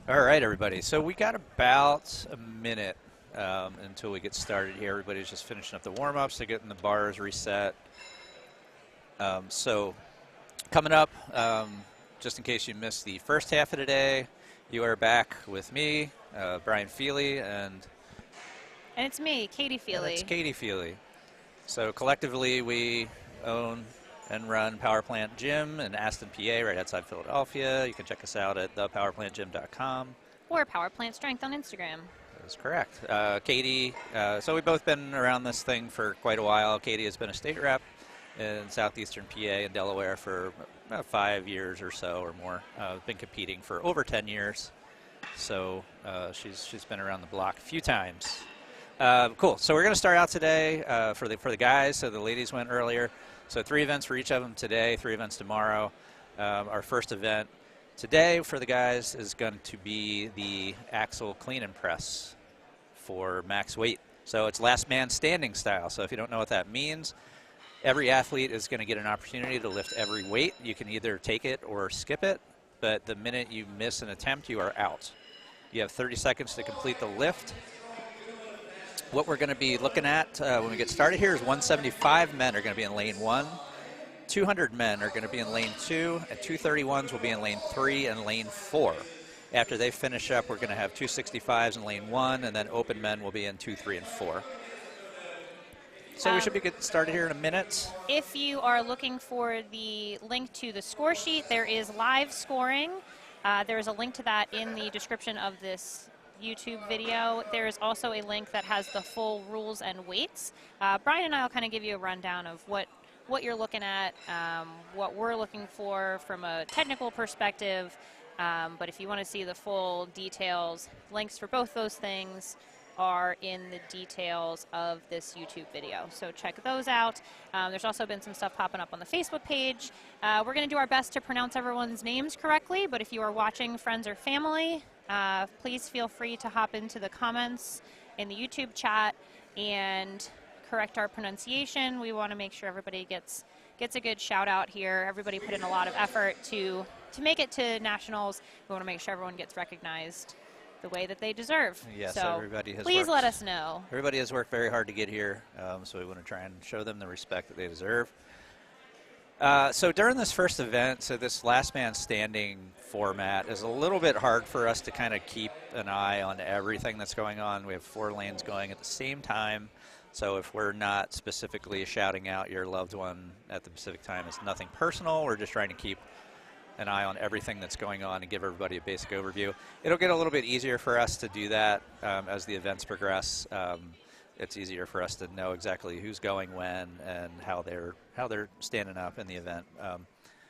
All right, everybody. So we got about a minute until we get started here. Everybody's just finishing up the warm-ups. They're getting the bars reset. So coming up, just in case you missed the first half of the day, you are back with me, Brian Feeley, and it's me, Katie Feeley. it's Katie Feeley. So collectively, we own and run Power Plant Gym in Aston, PA, right outside Philadelphia. You can check us out at thepowerplantgym.com. Or Power Plant Strength on Instagram. That is correct. Katie, so we've both been around this thing for quite a while. Katie has been a state rep in southeastern PA and Delaware for about 5 years or so or more. Been competing for over 10 years. So she's been around the block a few times. Cool. So we're going to start out today for the guys. So the ladies went earlier. So 3 events for each of them today, 3 events tomorrow. Our first event today for the guys is going to be the axle clean and press for max weight. So it's last man standing style. So if you don't know what that means, every athlete is going to get an opportunity to lift every weight. You can either take it or skip it, but the minute you miss an attempt, you are out. You have 30 seconds to complete the lift. What we're going to be looking at when we get started here is 175 men are going to be in lane 1, 200 men are going to be in lane 2, and 231s will be in lane 3 and lane 4. After they finish up, we're going to have 265s in lane 1, and then open men will be in 2, 3, and 4. So we should be getting started here in a minute. If you are looking for the link to the score sheet, there is live scoring. There is a link to that in the description of this YouTube video. There is also a link that has the full rules and weights. Brian and I will kind of give you a rundown of what you're looking at, what we're looking for from a technical perspective. But if you want to see the full details, links for both those things are in the details of this YouTube video. So check those out. There's also been some stuff popping up on the Facebook page. We're going to do our best to pronounce everyone's names correctly, but if you are watching friends or family, please feel free to hop into the comments in the YouTube chat and correct our pronunciation. We want to make sure everybody gets a good shout out here. Everybody put in a lot of effort to make it to nationals. We want to make sure everyone gets recognized the way that they deserve. Yes, so everybody has please worked. let us know. Everybody has worked very hard to get here, so we want to try and show them the respect that they deserve. So during this first event, so this last man standing format is a little bit hard for us to kind of keep an eye on everything that's going on. We have 4 lanes going at the same time, so if we're not specifically shouting out your loved one at the specific time, it's nothing personal. We're just trying to keep an eye on everything that's going on and give everybody a basic overview. It'll get a little bit easier for us to do that as the events progress. It's easier for us to know exactly who's going when and how they're standing up in the event.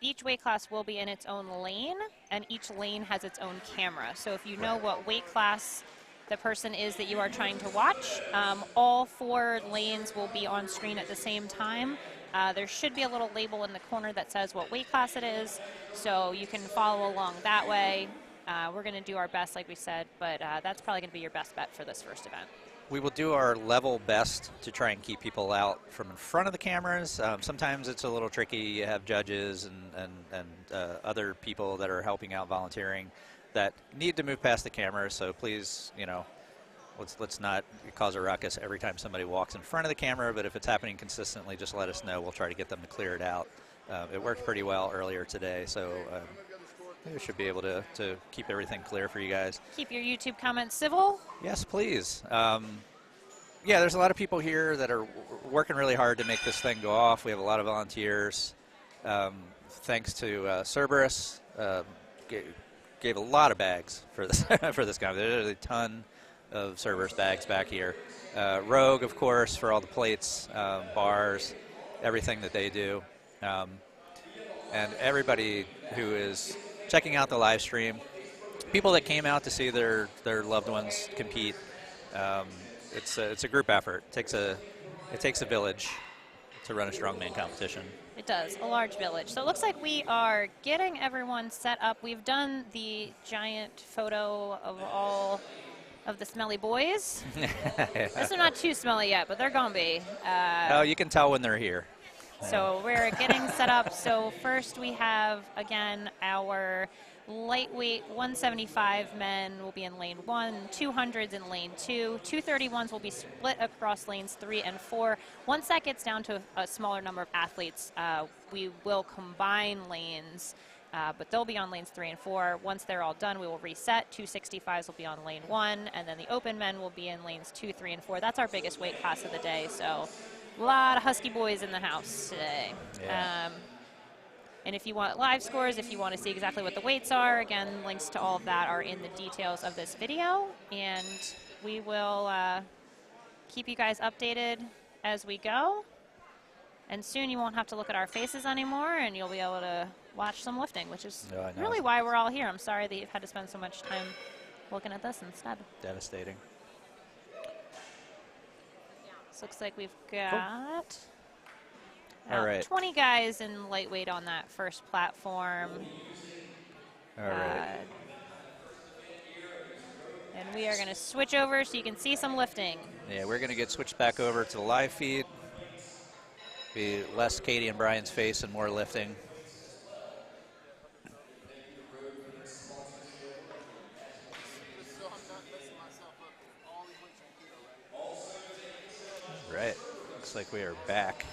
Each weight class will be in its own lane, and each lane has its own camera. So if you know what weight class the person is that you are trying to watch, all 4 lanes will be on screen at the same time. There should be a little label in the corner that says what weight class it is, so you can follow along that way. We're going to do our best, like we said, but that's probably going to be your best bet for this first event. We will do our level best to try and keep people out from in front of the cameras. Sometimes it's a little tricky. You have judges and other people that are helping out volunteering that need to move past the cameras. So please, let's not cause a ruckus every time somebody walks in front of the camera. But if it's happening consistently, just let us know. We'll try to get them to clear it out. It worked pretty well earlier today, so we should be able to keep everything clear for you guys. Keep your YouTube comments civil. Yes, please. Yeah, there's a lot of people here that are working really hard to make this thing go off. We have a lot of volunteers. Thanks to Cerberus, gave a lot of bags for this for this guy. There's a ton of Cerberus bags back here. Rogue, of course, for all the plates, bars, everything that they do. And everybody who is checking out the live stream, people that came out to see their loved ones compete. It's a group effort. It takes a village to run a strongman competition. It does, a large village. So it looks like we are getting everyone set up. We've done the giant photo of all of the smelly boys. This is not too smelly yet, but they're going to be. Oh, you can tell when they're here. So we're getting set up. So first we have, again, our Lightweight 175 men will be in lane 1, 200s in lane 2, 231s will be split across lanes 3 and 4. Once that gets down to a smaller number of athletes, we will combine lanes, but they'll be on lanes 3 and 4. Once they're all done, we will reset. 265s will be on lane 1, and then the open men will be in lanes 2, 3, and 4. That's our biggest weight class of the day, so a lot of Husky boys in the house today. Yeah. And if you want live scores, if you want to see exactly what the weights are, again, links to all of that are in the details of this video. And we will keep you guys updated as we go. And soon you won't have to look at our faces anymore, and you'll be able to watch some lifting, which is really why we're all here. I'm sorry that you've had to spend so much time looking at this instead. Devastating. This looks like we've got... All right. 20 guys in lightweight on that first platform. All right. And we are going to switch over so you can see some lifting. Yeah, we're going to get switched back over to the live feed. Be less Katie and Brian's face and more lifting. Right. Looks like we are back.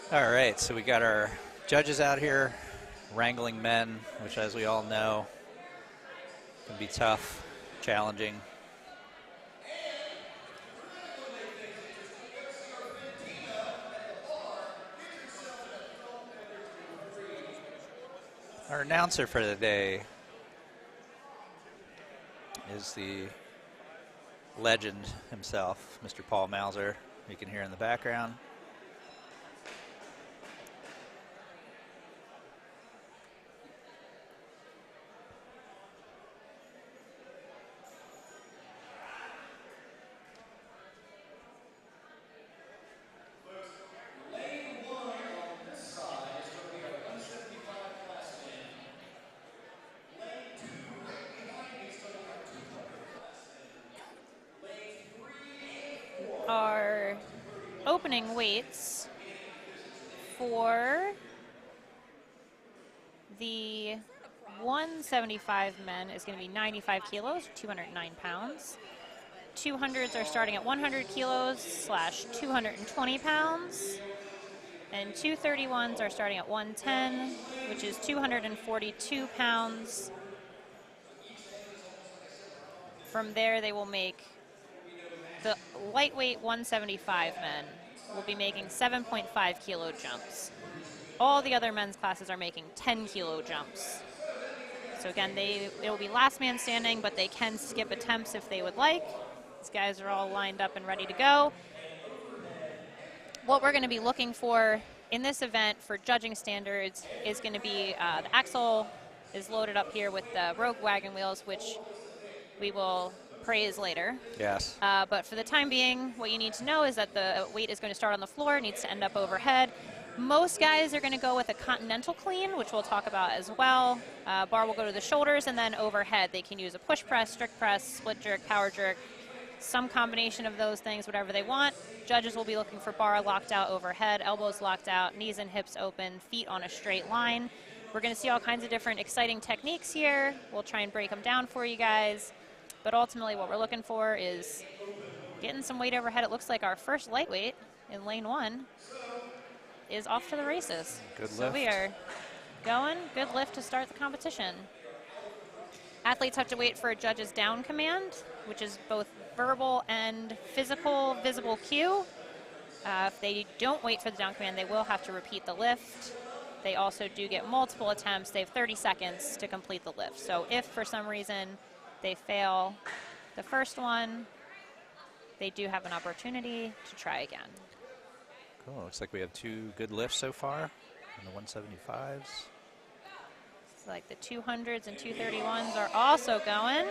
All right, so we got our judges out here wrangling men, which, as we all know, can be tough, challenging. Our announcer for the day is the legend himself, Mr. Paul Mauser, you can hear in the background. Our opening weights for the 175 men is going to be 95 kilos, 209 pounds. 200s are starting at 100 kilos / 220 pounds. And 231s are starting at 110, which is 242 pounds. From there, they will make the lightweight 175 men will be making 7.5 kilo jumps. All the other men's classes are making 10 kilo jumps. So again, it will be last man standing, but they can skip attempts if they would like. These guys are all lined up and ready to go. What we're going to be looking for in this event for judging standards is going to be the axle is loaded up here with the Rogue wagon wheels, which we will praise later. Yes. But for the time being, what you need to know is that the weight is going to start on the floor, needs to end up overhead. Most guys are going to go with a continental clean, which we'll talk about as well. Bar will go to the shoulders, and then overhead they can use a push press, strict press, split jerk, power jerk, some combination of those things, whatever they want. Judges will be looking for bar locked out overhead, elbows locked out, knees and hips open, feet on a straight line. We're going to see all kinds of different exciting techniques here. We'll try and break them down for you guys. But ultimately what we're looking for is getting some weight overhead. It looks like our first lightweight in lane 1 is off to the races. Good lift. So we are going. Good lift to start the competition. Athletes have to wait for a judge's down command, which is both verbal and physical visible cue. If they don't wait for the down command, they will have to repeat the lift. they also do get multiple attempts. They have 30 seconds to complete the lift. So if for some reason they fail the first one, they do have an opportunity to try again. Cool. Looks like we have 2 good lifts so far in the 175s. It's like the 200s and 231s are also going.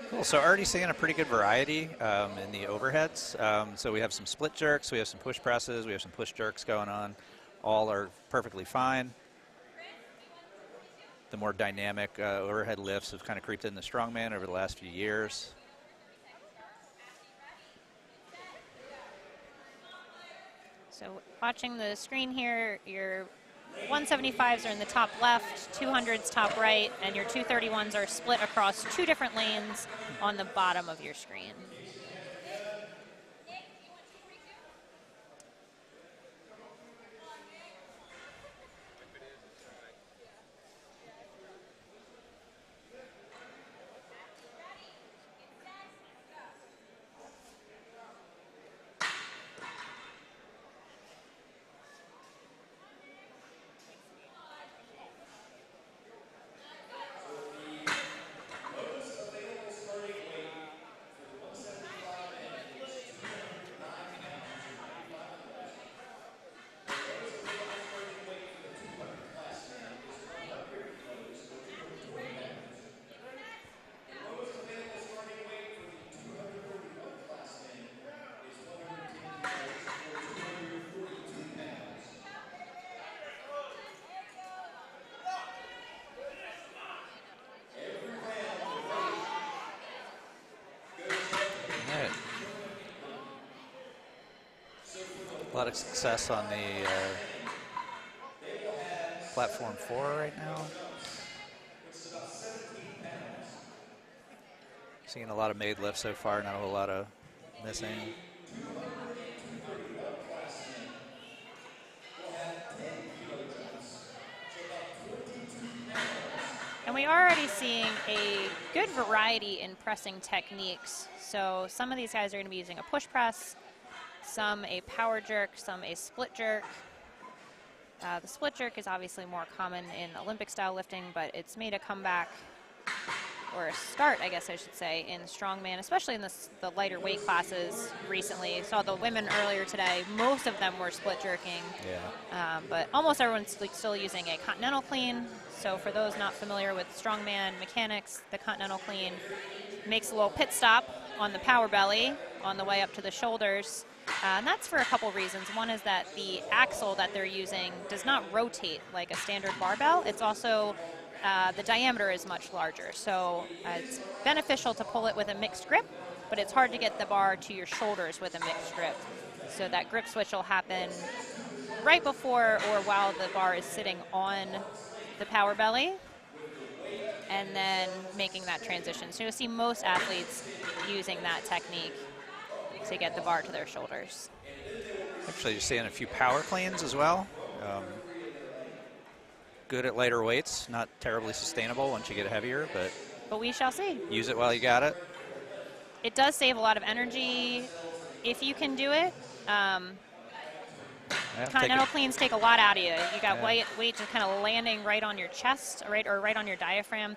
Cool. So already seeing a pretty good variety in the overheads. So we have some split jerks, we have some push presses, we have some push jerks going on. All are perfectly fine. The more dynamic overhead lifts have kind of creeped in the Strongman over the last few years. So watching the screen here, your 175s are in the top left, 200s top right, and your 231s are split across 2 different lanes on the bottom of your screen. A lot of success on the platform 4 right now. Seeing a lot of made lifts so far, not a whole lot of missing. And we are already seeing a good variety in pressing techniques. So some of these guys are going to be using a push press, some a power jerk, some a split jerk. The split jerk is obviously more common in Olympic style lifting, but it's made a comeback, or a start, I guess I should say, in strongman, especially in the lighter weight classes recently. Saw the women earlier today. Most of them were split jerking, but almost everyone's still using a continental clean. So for those not familiar with strongman mechanics, the continental clean makes a little pit stop on the power belly on the way up to the shoulders. And that's for a couple reasons. One is that the axle that they're using does not rotate like a standard barbell. It's also, the diameter is much larger. So it's beneficial to pull it with a mixed grip, but it's hard to get the bar to your shoulders with a mixed grip. So that grip switch will happen right before or while the bar is sitting on the power belly, and then making that transition. So you'll see most athletes using that technique to get the bar to their shoulders. Actually, you're seeing a few power cleans as well. Good at lighter weights, not terribly sustainable once you get heavier, but we shall see. Use it while you got it. It does save a lot of energy if you can do it. Continental cleans take a lot out of you. You got weight just kind of landing right on your chest, or right on your diaphragm.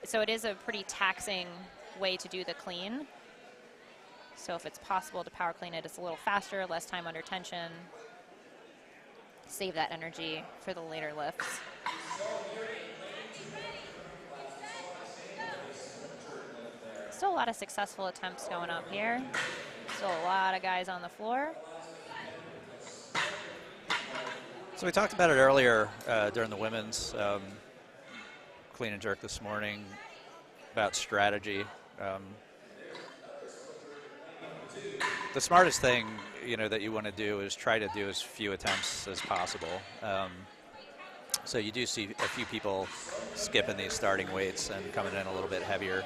So it is a pretty taxing way to do the clean. So if it's possible to power clean it, it's a little faster, less time under tension. Save that energy for the later lifts. Still a lot of successful attempts going up here. Still a lot of guys on the floor. So we talked about it earlier during the women's clean and jerk this morning about strategy. The smartest thing, that you want to do is try to do as few attempts as possible. So you do see a few people skipping these starting weights and coming in a little bit heavier.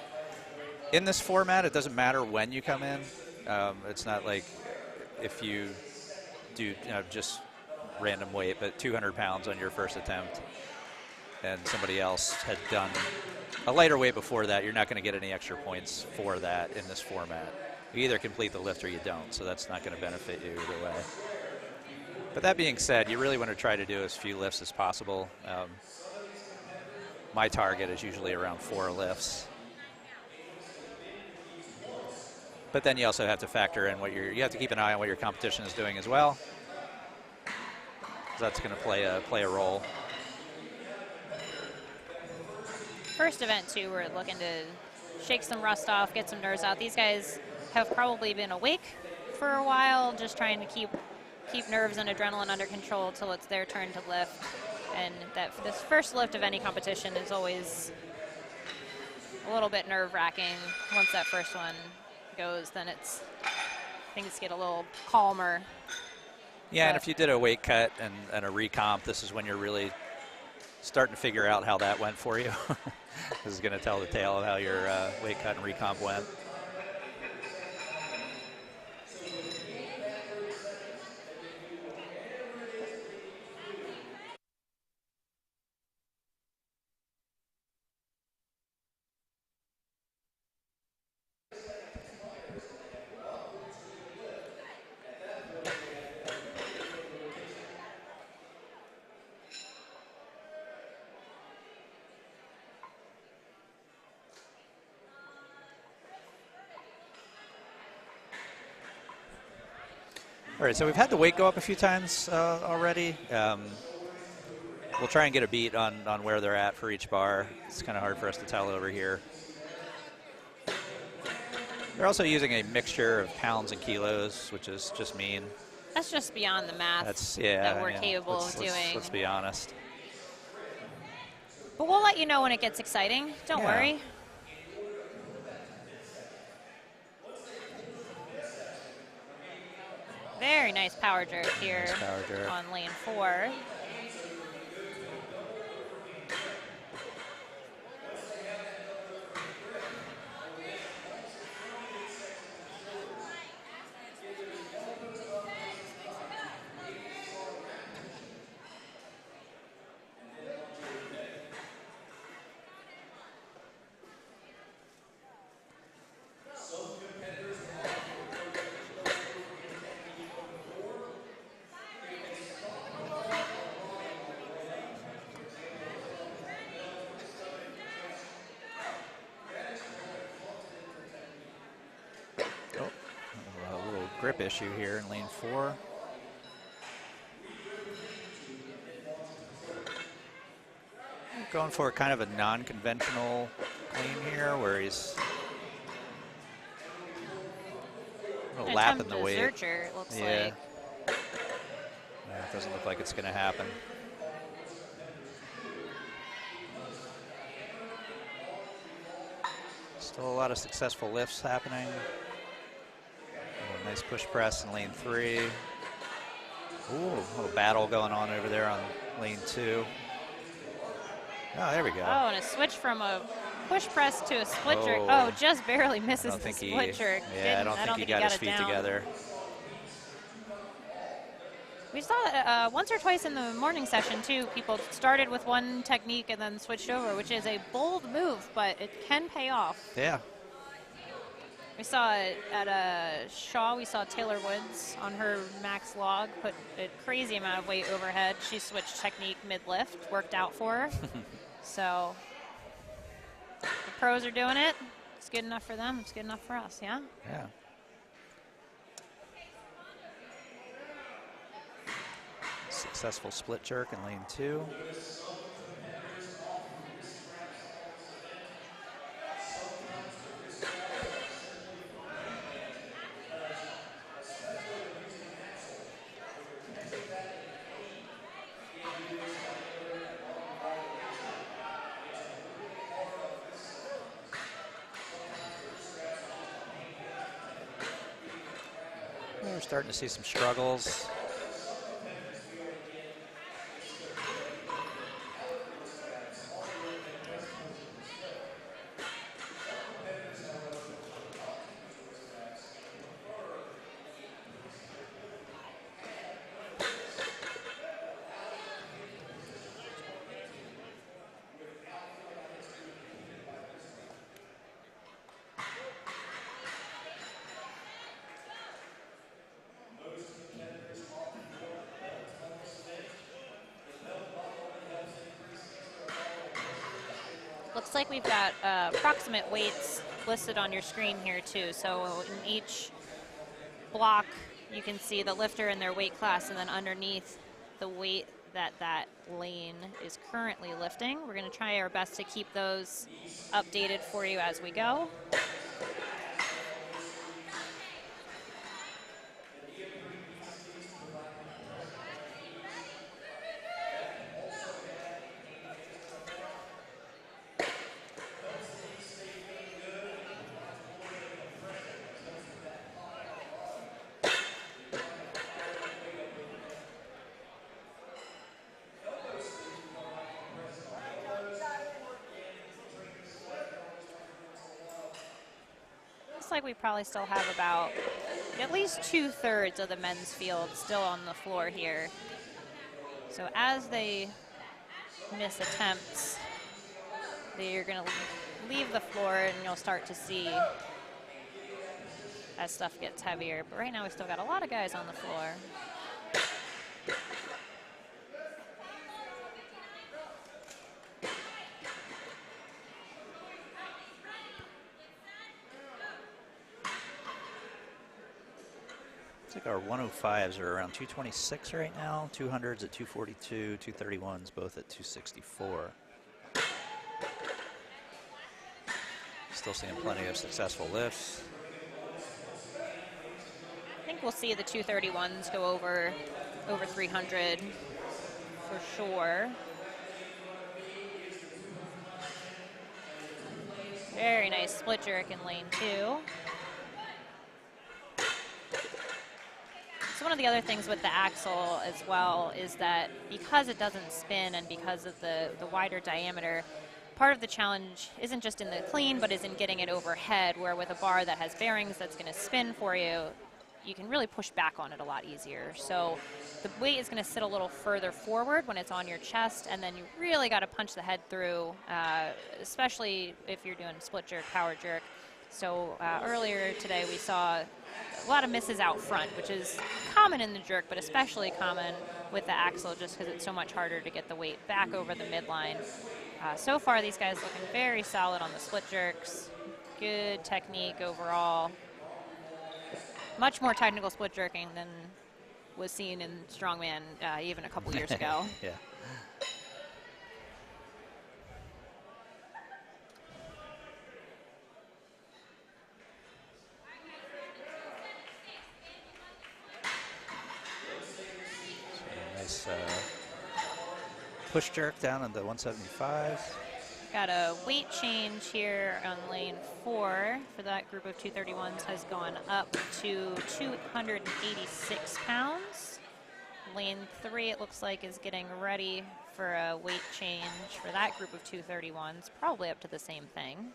In this format, it doesn't matter when you come in. It's not like if you do just random weight, but 200 pounds on your first attempt and somebody else had done a lighter weight before that, you're not going to get any extra points for that in this format. You either complete the lift or you don't, so that's not going to benefit you either way. But that being said, you really want to try to do as few lifts as possible. My target is usually around 4 lifts. But then you also have to factor in what you have to keep an eye on what your competition is doing as well. That's going to play a role. First event too, we're looking to shake some rust off, get some nerves out. These guys have probably been awake for a while, just trying to keep nerves and adrenaline under control till it's their turn to lift. And that this first lift of any competition is always a little bit nerve-wracking. Once that first one goes, then things get a little calmer. Yeah, and if you did a weight cut and a recomp, this is when you're really starting to figure out how that went for you. This is going to tell the tale of how your weight cut and recomp went. All right, so we've had the weight go up a few times already. We'll try and get a beat on where they're at for each bar. It's kind of hard for us to tell over here. They're also using a mixture of pounds and kilos, which is just mean. That's just beyond the math that we're capable of doing. Let's be honest. But we'll let you know when it gets exciting. Don't worry. Very nice power jerk here on lane 4. Grip issue here in lane 4. Going for kind of a non-conventional clean here, where he's lapping the weight. Zercher, it looks like. Yeah, it doesn't look like it's going to happen. Still a lot of successful lifts happening. Nice push press in lane 3. Ooh, a little battle going on over there on lane 2. Oh, there we go. Oh, and a switch from a push press to a split jerk. Oh, just barely misses the split jerk. Yeah, I don't think he got his feet together. We saw that once or twice in the morning session, too. People started with one technique and then switched over, which is a bold move, but it can pay off. Yeah. We saw it at Shaw. We saw Taylor Woods on her max log put a crazy amount of weight overhead. She switched technique mid-lift, worked out for her. So the pros are doing it. It's good enough for them. It's good enough for us, yeah? Yeah. Successful split jerk in lane 2. We're starting to see some struggles. Looks like we've got approximate weights listed on your screen here too. So in each block, you can see the lifter and their weight class, and then underneath the weight that that lane is currently lifting. We're going to try our best to keep those updated for you as we go. Like we probably still have about at least 2/3 of the men's field still on the floor here. So as they miss attempts, they're going to leave the floor, and you'll start to see as stuff gets heavier. But right now we still got a lot of guys on the floor. Looks like our 105s are around 226 right now, 200s at 242, 231s both at 264. Still seeing plenty of successful lifts. I think we'll see the 231s go over 300 for sure. Very nice split jerk in lane 2. So one of the other things with the axle as well is that because it doesn't spin and because of the wider diameter, part of the challenge isn't just in the clean, but is in getting it overhead, where with a bar that has bearings that's going to spin for you, you can really push back on it a lot easier. So the weight is going to sit a little further forward when it's on your chest, and then you really got to punch the head through, especially if you're doing split jerk, power jerk. So earlier today we saw a lot of misses out front, which is common in the jerk, but especially common with the axle just because it's so much harder to get the weight back over the midline. So far, these guys looking very solid on the split jerks. Good technique overall. Much more technical split jerking than was seen in Strongman even a couple years ago. Yeah. Nice push jerk down in the 175. Got a weight change here on lane 4 for that group of 231s has gone up to 286 pounds. Lane 3, it looks like, is getting ready for a weight change for that group of 231s, probably up to the same thing.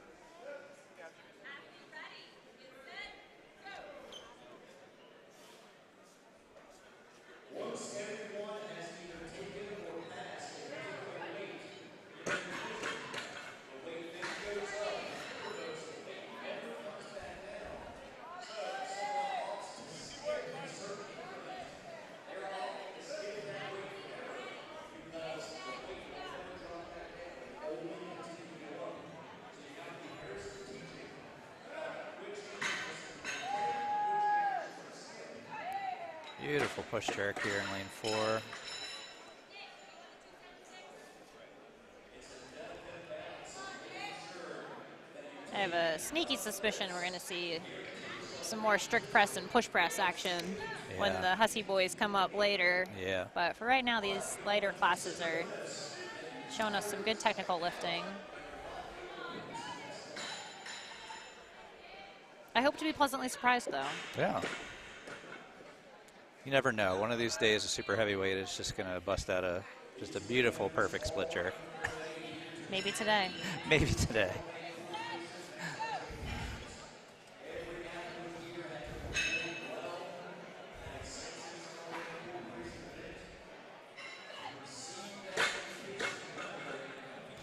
Beautiful push jerk here in lane 4. I have a sneaky suspicion we're going to see some more strict press and push press action when the Hussey boys come up later. Yeah. But for right now, these lighter classes are showing us some good technical lifting. I hope to be pleasantly surprised, though. Yeah. You never know. One of these days, a super heavyweight is just going to bust out just a beautiful, perfect split jerk. Maybe today. Maybe today.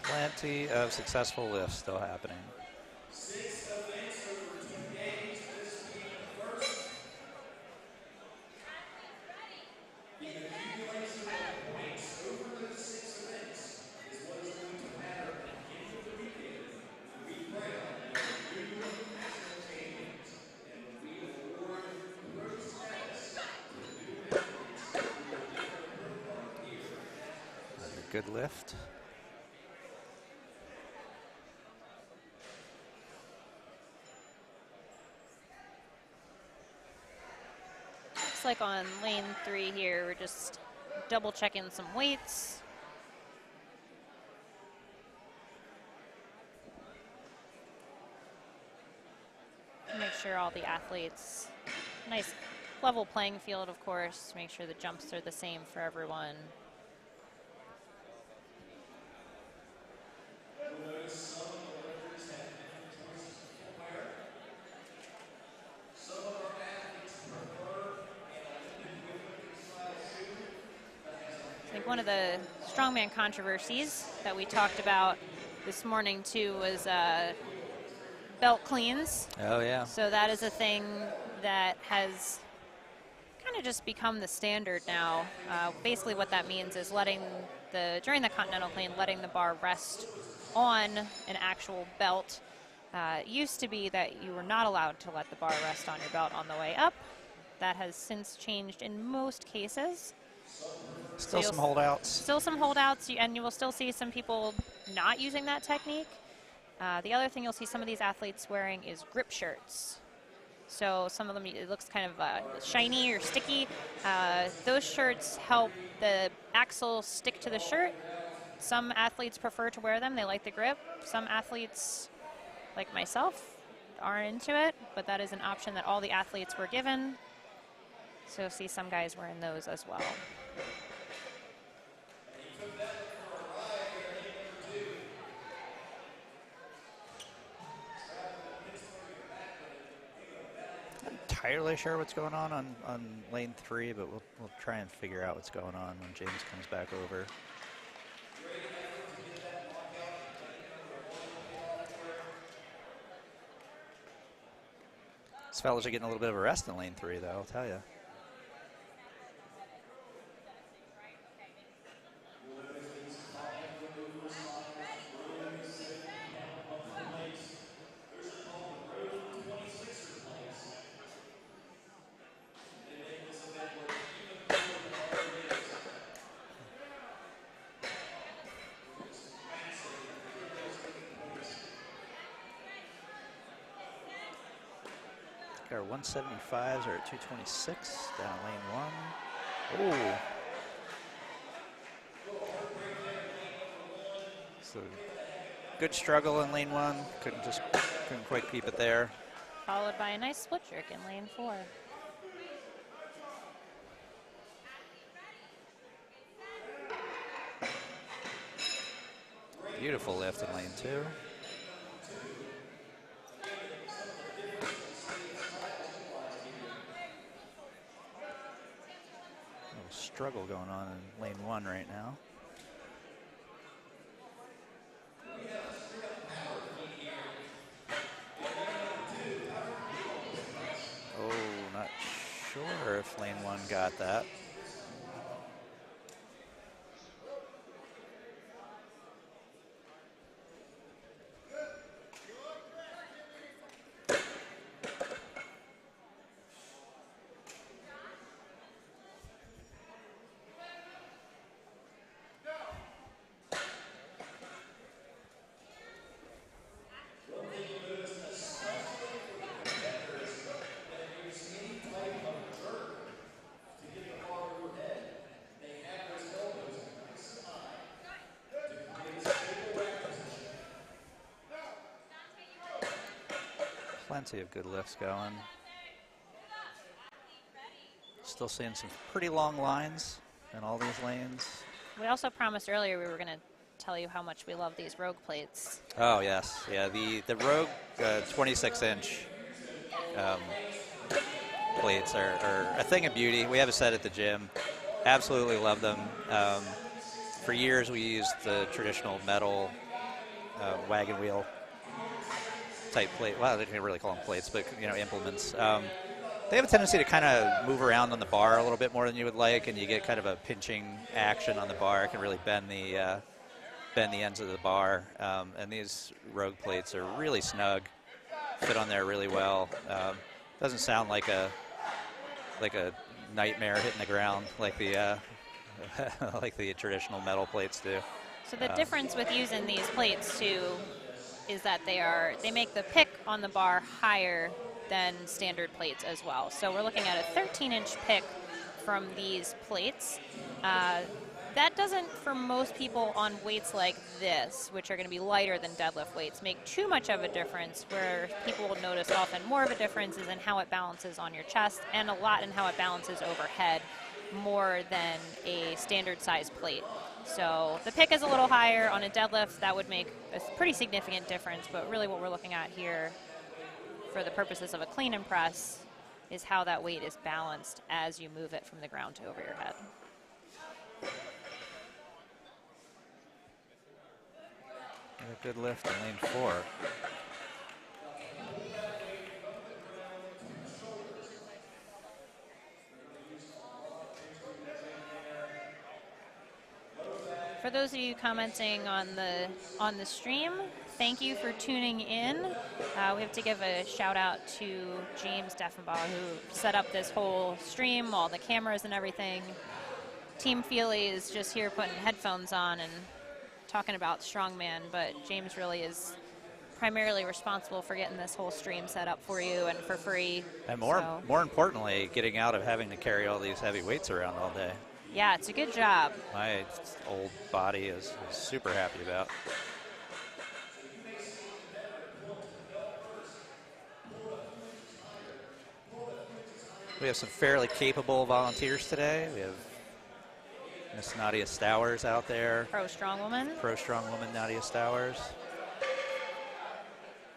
Plenty of successful lifts still happening. Good lift. Looks like on lane 3 here, we're just double checking some weights. Make sure all the athletes, nice level playing field, of course. Make sure the jumps are the same for everyone. I think one of the strongman controversies that we talked about this morning too was belt cleans. Oh, yeah. So that is a thing that has kind of just become the standard now. Basically what that means is during the continental clean, letting the bar rest on an actual belt. It used to be that you were not allowed to let the bar rest on your belt on the way up. That has since changed in most cases. Still some holdouts. Still some holdouts, and you will still see some people not using that technique. The other thing you'll see some of these athletes wearing is grip shirts. So some of them, it looks kind of shiny or sticky. Those shirts help the axle stick to the shirt. Some athletes prefer to wear them. They like the grip. Some athletes, like myself, aren't into it, but that is an option that all the athletes were given. So see some guys wearing those as well. Entirely sure what's going on lane 3, but we'll try and figure out what's going on when James comes back over. These fellas are getting a little bit of a rest in lane 3, though, I'll tell you. Our 175s are at 226 down lane 1. Oh. So good struggle in lane 1. Couldn't quite keep it there. Followed by a nice split jerk in lane 4. Beautiful lift in lane 2. Struggle going on in lane 1 right now. Oh, not sure if lane 1 got that. Plenty of good lifts going. Still seeing some pretty long lines in all these lanes. We also promised earlier we were going to tell you how much we love these Rogue plates. Oh, yes. Yeah, the Rogue 26-inch plates are a thing of beauty. We have a set at the gym. Absolutely love them. For years, we used the traditional metal wagon wheel type plate. Well, they didn't really call them plates, but implements. They have a tendency to kind of move around on the bar a little bit more than you would like, and you get kind of a pinching action on the bar. It can really bend the ends of the bar. And these Rogue plates are really snug, fit on there really well. Doesn't sound like a nightmare hitting the ground like the like the traditional metal plates do. So the difference with using these plates too is that they make the pick on the bar higher than standard plates as well. So we're looking at a 13-inch pick from these plates. That doesn't, for most people on weights like this, which are going to be lighter than deadlift weights, make too much of a difference. Where people will notice often more of a difference is in how it balances on your chest, and a lot in how it balances overhead, more than a standard size plate. So the pick is a little higher on a deadlift. That would make a pretty significant difference, but really what we're looking at here for the purposes of a clean and press is how that weight is balanced as you move it from the ground to over your head. A good lift in lane 4. For those of you commenting on the stream, thank you for tuning in. We have to give a shout out to James Deffenbaugh, who set up this whole stream, all the cameras and everything. Team Feeley is just here putting headphones on and talking about Strongman, but James really is primarily responsible for getting this whole stream set up for you and for free. And more importantly, getting out of having to carry all these heavy weights around all day. Yeah, it's a good job. My old body is super happy about. We have some fairly capable volunteers today. We have Miss Nadia Stowers out there. Pro strong woman. Pro strong woman Nadia Stowers.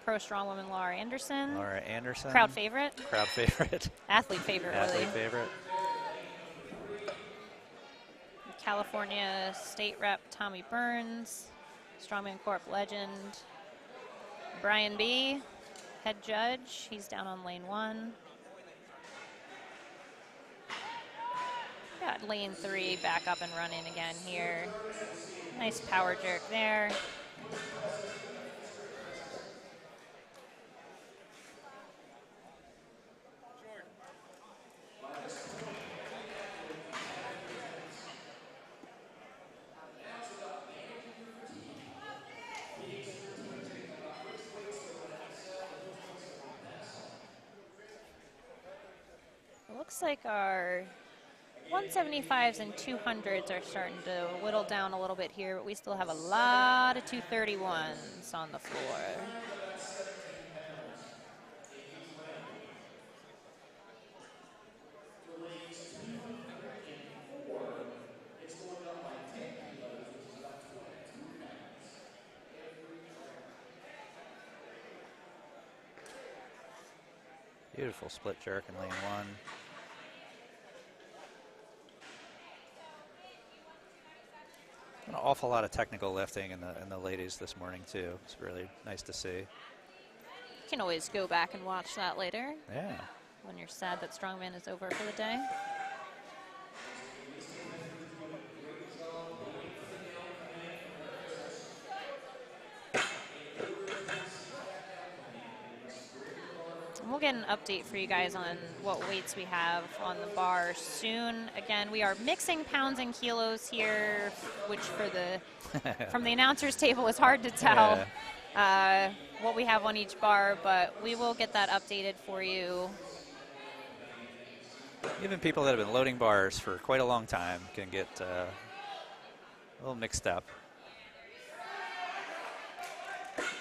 Pro strong woman Laura Anderson. Laura Anderson. Crowd favorite. Crowd favorite. Athlete favorite, Athlete really. favorite. California State Rep Tommy Burns. Strongman Corp legend. Brian B., head judge. He's down on lane 1. Got lane 3 back up and running again here. Nice power jerk there. It looks like our 175s and 200s are starting to whittle down a little bit here, but we still have a lot of 231s on the floor. Beautiful split jerk in lane 1. An awful lot of technical lifting in the ladies this morning too. It's really nice to see. You can always go back and watch that later. Yeah. When you're sad that Strongman is over for the day. And we'll get an update for you guys on what weights we have on the bar soon. Again, we are mixing pounds and kilos here, which for the from the announcer's table is hard to tell what we have on each bar, but we will get that updated for you. Even people that have been loading bars for quite a long time can get a little mixed up. There's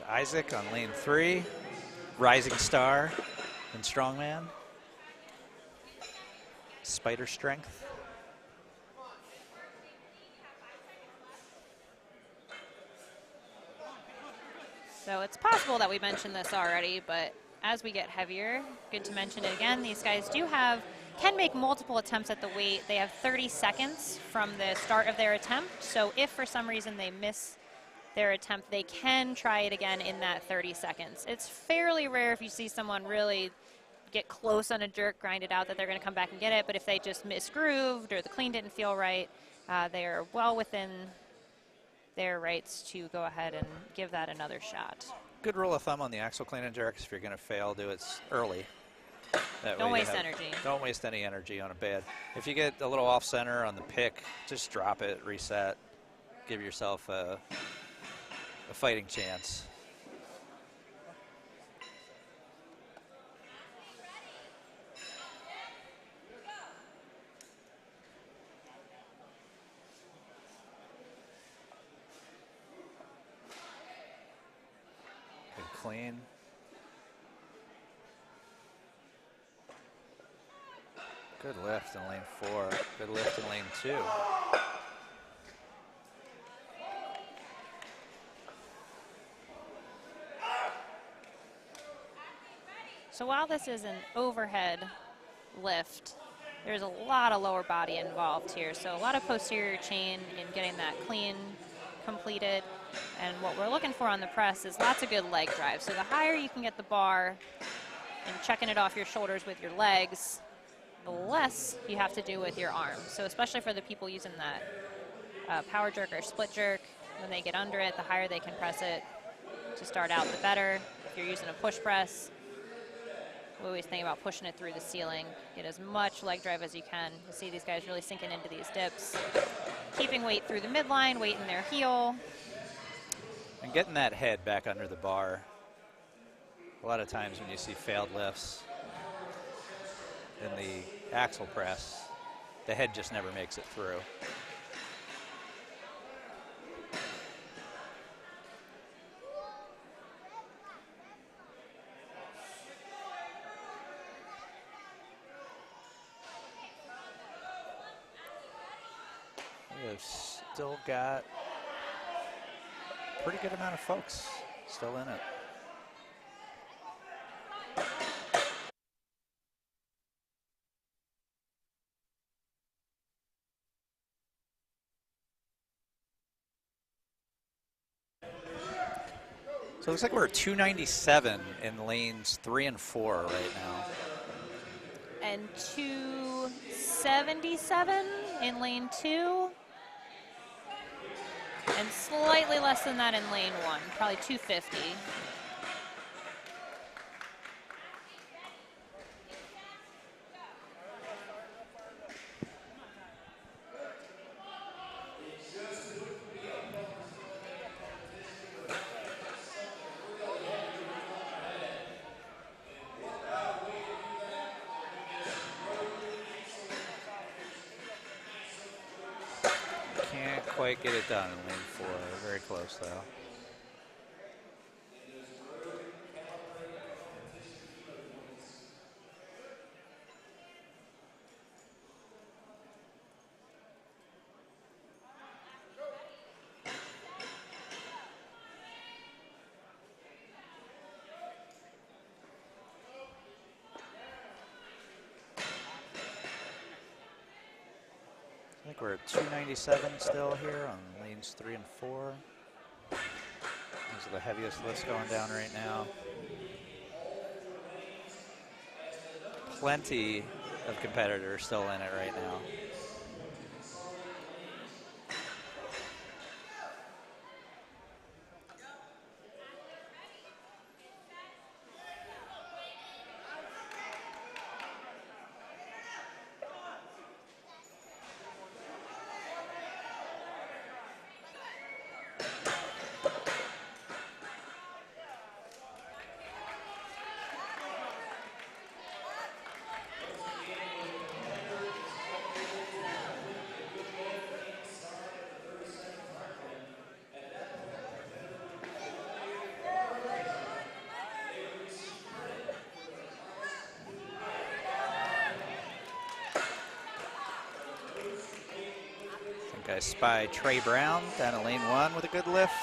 Isaac on lane 3, rising star in Strongman. Spider strength. So it's possible that we mentioned this already, but as we get heavier, good to mention it again, these guys can make multiple attempts at the weight. They have 30 seconds from the start of their attempt. So if for some reason they miss their attempt, they can try it again in that 30 seconds. It's fairly rare if you see someone really get close on a jerk, grind it out, that they're going to come back and get it. But if they just misgrooved or the clean didn't feel right, they are well within their rights to go ahead and give that another shot. Good rule of thumb on the axle clean and jerks: if you're going to fail, do it early. That Don't way you waste have- energy. Don't waste any energy on a bad. If you get a little off center on the pick, just drop it, reset, give yourself a fighting chance. Good clean. Good lift in lane 4. Good lift in lane 2. So while this is an overhead lift, there's a lot of lower body involved here. So a lot of posterior chain in getting that clean completed. And what we're looking for on the press is lots of good leg drive. So the higher you can get the bar and checking it off your shoulders with your legs, the less you have to do with your arms. So especially for the people using that power jerk or split jerk, when they get under it, the higher they can press it to start out, the better. If you're using a push press, we always think about pushing it through the ceiling. Get as much leg drive as you can. You see these guys really sinking into these dips. Keeping weight through the midline, weight in their heel. And getting that head back under the bar. A lot of times when you see failed lifts in the axle press, the head just never makes it through. We've still got a pretty good amount of folks still in it. So it looks like we're at 297 in lanes 3 and 4 right now. And 277 in lane 2. And slightly less than that in lane 1, probably 250. Can't quite get it done in lane 4. Very close though. I think we're at 297 still here on lanes 3 and 4. These are the heaviest lifts going down right now. Plenty of competitors still in it right now. I spy Trey Brown down in lane 1 with a good lift.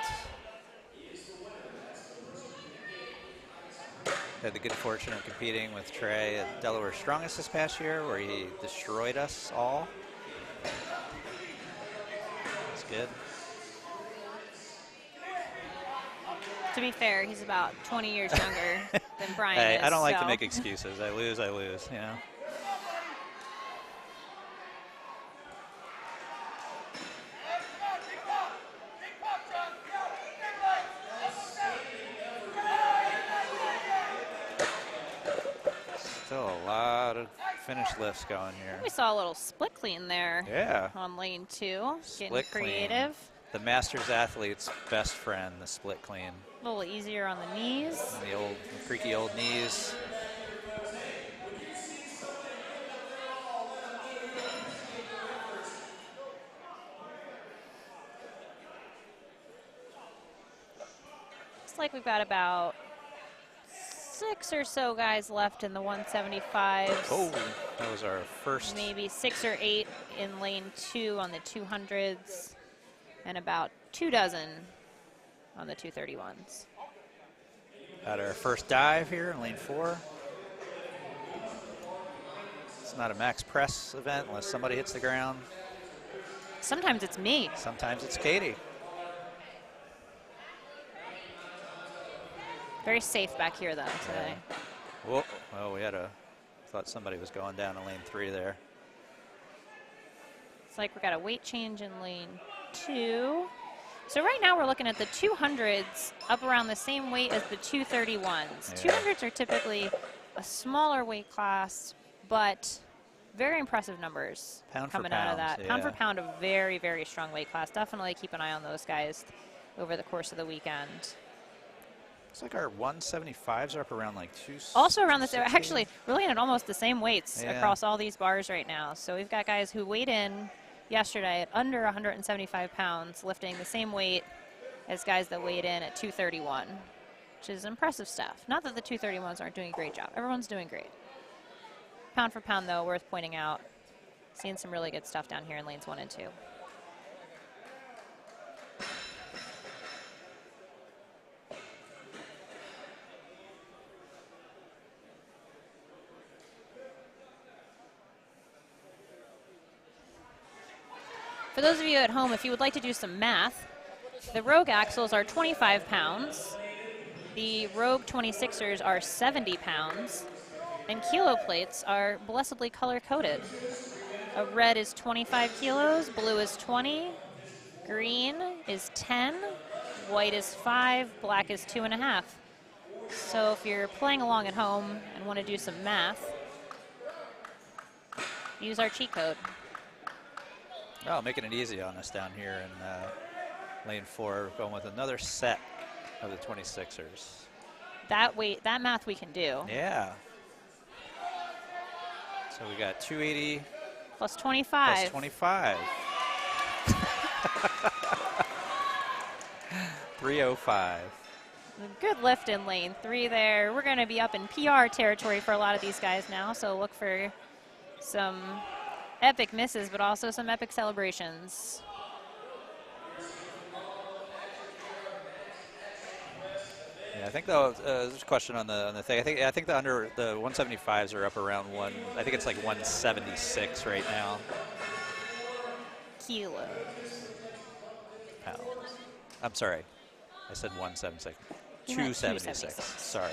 Had the good fortune of competing with Trey at Delaware Strongest this past year, where he destroyed us all. That's good. To be fair, he's about 20 years younger than Brian Hey, is. I don't like so. to make excuses. I lose, you know. Still a finish lifts going here. We saw a little split clean there. Yeah. On lane 2, getting Split clean. creative. The Masters athlete's best friend, the split clean. A little easier on the knees. And the old, creaky old knees. Looks like we've got about 6 or so guys left in the 175s. Oh, that was our first. Maybe 6 or 8 in lane 2 on the 200s, and about 2 dozen on the 231s. At our first dive here in lane 4. It's not a max press event unless somebody hits the ground. Sometimes it's me. Sometimes it's Katie. Very safe back here, though, today. Whoa, well, we had thought somebody was going down in lane 3 there. It's like we got a weight change in lane 2. So right now we're looking at the 200s up around the same weight as the 231s. Yeah. 200s are typically a smaller weight class, but very impressive numbers Pound for coming out of pound, that. Pound for yeah. pound, a very, very strong weight class. Definitely keep an eye on those guys over the course of the weekend. Looks like our 175s are up around like 2. Also around this, actually, we're looking at almost the same weights Yeah. across all these bars right now. So we've got guys who weighed in yesterday at under 175 pounds, lifting the same weight as guys that weighed in at 231, which is impressive stuff. Not that the 231s aren't doing a great job. Everyone's doing great. Pound for pound, though, worth pointing out. Seeing some really good stuff down here in lanes 1 and 2. For those of you at home, if you would like to do some math, the Rogue axles are 25 pounds, the Rogue 26ers are 70 pounds, and kilo plates are blessedly color-coded. A red is 25 kilos, blue is 20, green is 10, white is 5, black is 2.5. So if you're playing along at home and want to do some math, use our cheat code. Oh, making it easy on us down here in lane 4, going with another set of the 26ers. That math we can do. Yeah. So we got 280 Plus 25. plus 25. 305. Good lift in lane 3 there. We're going to be up in PR territory for a lot of these guys now, so look for some epic misses, but also some epic celebrations. Yeah, I think though there's a question on the thing. I think the 175s are up around one. I think it's like 176 right now. Kilos. Pounds. I'm sorry, I said 176. You meant 276. 276. Sorry.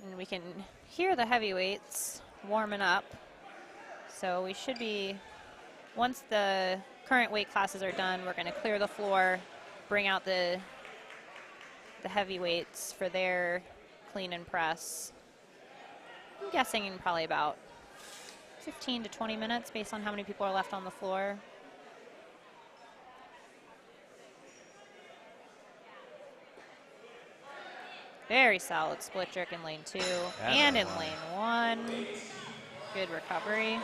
And we can hear the heavyweights warming up. So we should be, once the current weight classes are done, we're going to clear the floor, bring out the heavyweights for their clean and press. I'm guessing in probably about 15 to 20 minutes based on how many people are left on the floor. Very solid split jerk in lane 2 and in lane 1. Good recovery.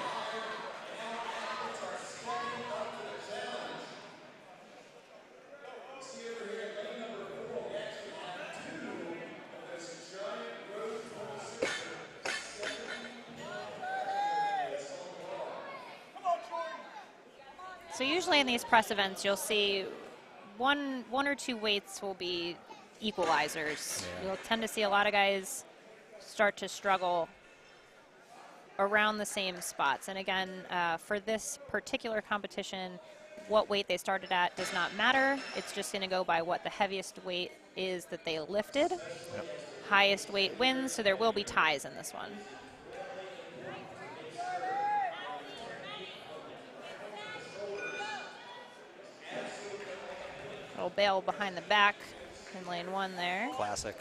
So usually in these press events, you'll see one or two weights will be equalizers. Yeah. You'll tend to see a lot of guys start to struggle around the same spots. And again, for this particular competition, what weight they started at does not matter. It's just going to go by what the heaviest weight is that they lifted. Yep. Highest weight wins, so there will be ties in this one. Little bail behind the back in lane 1 there. Classic.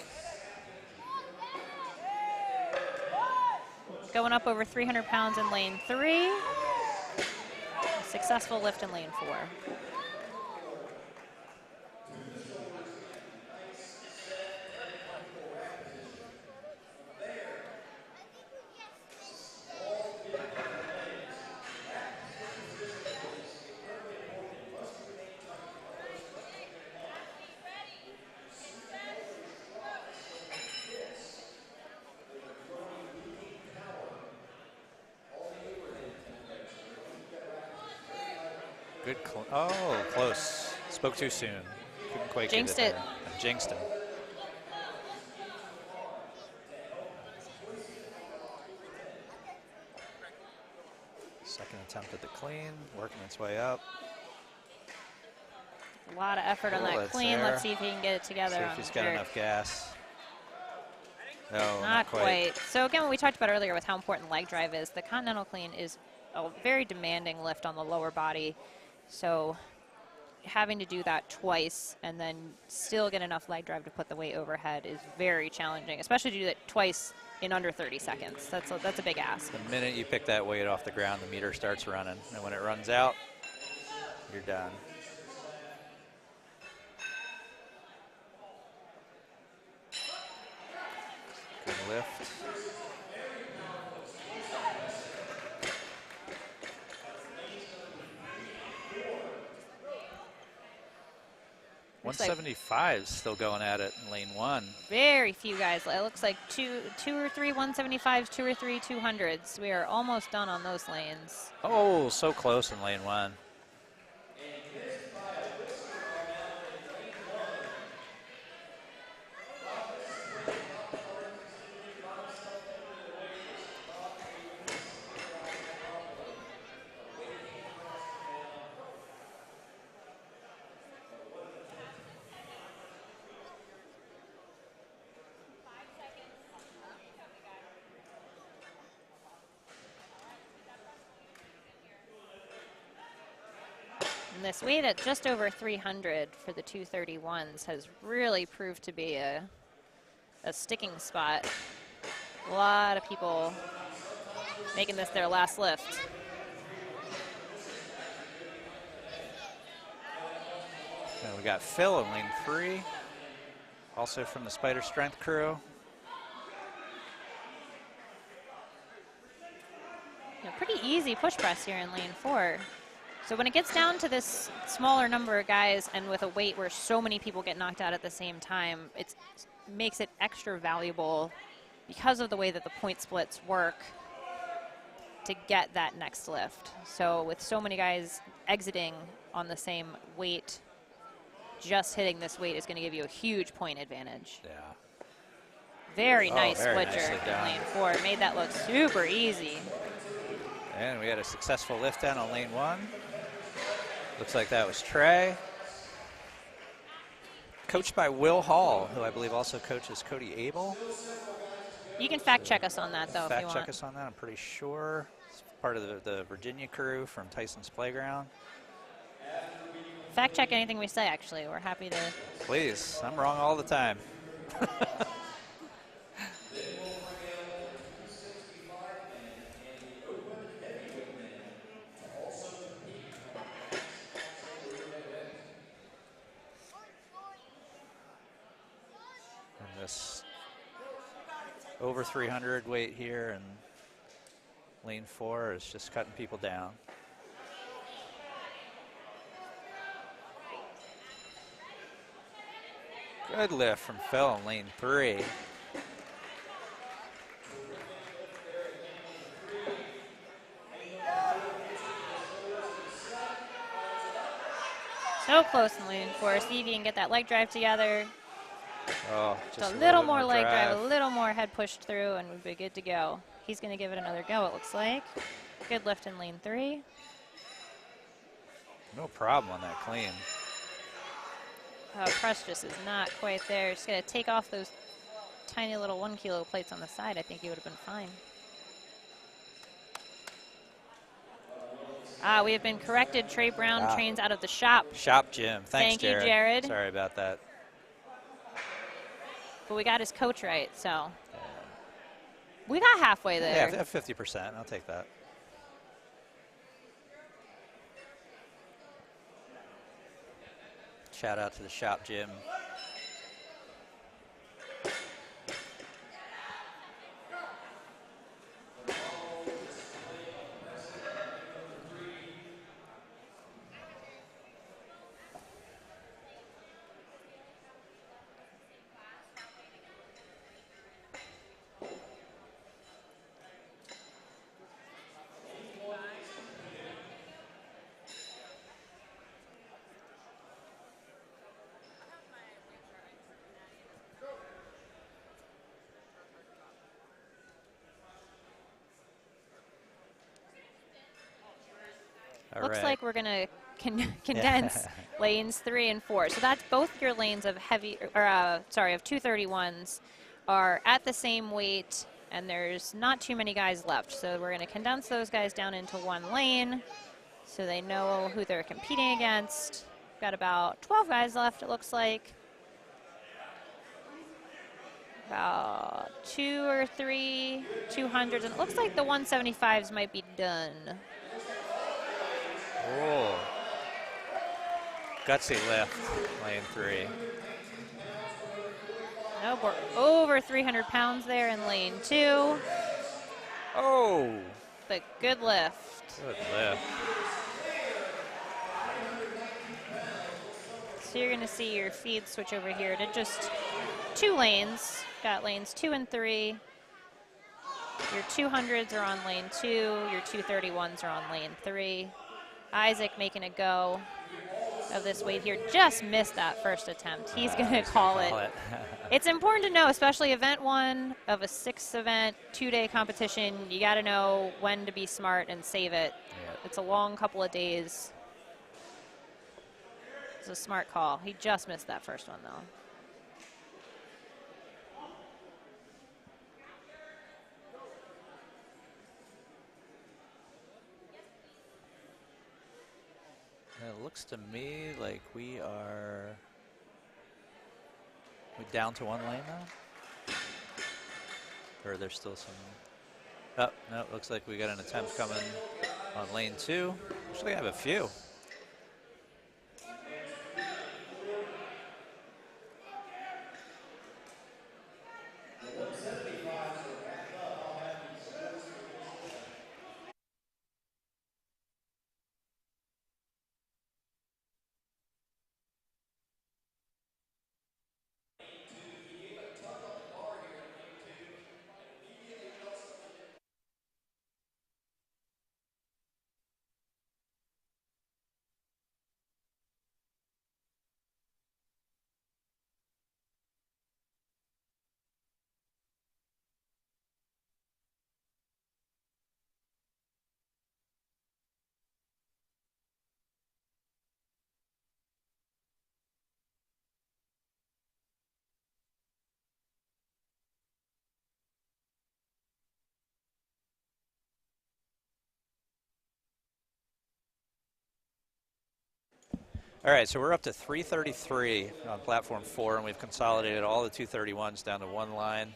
Going up over 300 pounds in lane 3. Successful lift in lane 4. Good. Oh, close. Spoke too soon. Couldn't quite Jinxed get it. there. Jinxed him. Second attempt at the clean, working its way up. A lot of effort on Oh, that it's clean. there. Let's see if he can get it together. See if on he's the got jerk. enough gas. No, Not quite. So again, what we talked about earlier with how important leg drive is, the Continental Clean is a very demanding lift on the lower body. So having to do that twice and then still get enough leg drive to put the weight overhead is very challenging, especially to do that twice in under 30 seconds. That's a big ask. The minute you pick that weight off the ground, the meter starts running. And when it runs out, you're done. Good lift. Looks like 175 still going at it in lane 1. very few guys. It looks like two or three 175s, 2 or 3 200s. We are almost done on those lanes. Oh, so close in lane 1. And this weight at just over 300 for the 231s has really proved to be a sticking spot. A lot of people making this their last lift. And we got Phil in lane 3, also from the Spider Strength crew. Pretty easy push press here in lane 4. So when it gets down to this smaller number of guys and with a weight where so many people get knocked out at the same time, it makes it extra valuable because of the way that the point splits work to get that next lift. So with so many guys exiting on the same weight, just hitting this weight is going to give you a huge point advantage. Yeah. Very nice very switcher nicely in done. lane 4. Made that look super easy. And we had a successful lift down on lane 1. Looks like that was Trey. Coached by Will Hall, who I believe also coaches Cody Abel. You can fact check us on that, though, if you Fact want. check us on that, I'm pretty sure. It's part of the Virginia crew from Tyson's Playground. Fact check anything we say, actually. We're happy to. Please, I'm wrong all the time. And this over 300 weight here and lane 4 is just cutting people down. Good lift from Phil in lane 3. So close in lane 4. See if you can get that leg drive together. Oh, Just just a little bit more leg drive, a little more head pushed through, and we'd be good to go. He's going to give it another go, it looks like. Good lift in lane 3. No problem on that clean. Oh, press just is not quite there. Just going to take off those tiny little 1 kilo plates on the side. I think he would have been fine. We have been corrected. Trey Brown Ah. trains out of the shop. Shop gym. Thanks, Thank you, Jared. Sorry about that. But we got his coach right, so. We got halfway there. Yeah, 50%. I'll take that. Shout out to the shop gym. Looks like we're going to condense lanes 3 and 4. So that's both your lanes of heavy, or of 231s are at the same weight, and there's not too many guys left. So we're going to condense those guys down into one lane so they know who they're competing against. Got about 12 guys left, it looks like. About 2 or 3 200s, and it looks like the 175s might be done. Oh. Gutsy lift, lane 3. Nope, we're over 300 pounds there in lane 2. Oh. But good lift. Good lift. So you're going to see your feed switch over here to just 2 lanes. Got lanes 2 and 3. Your 200s are on lane 2. Your 231s are on lane 3. Isaac making a go of this weight here. Just missed that first attempt. He's going to call it. It's important to know, especially event 1 of a 6th event, 2-day competition. You got to know when to be smart and save it. Yeah. It's a long couple of days. It's a smart call. He just missed that first one, though. It looks to me like we are down to 1 lane now. Or there's still some. Oh, no, looks like we got an attempt coming on lane 2. Actually, I have a few. All right, so we're up to 333 on platform 4, and we've consolidated all the 231s down to 1 line.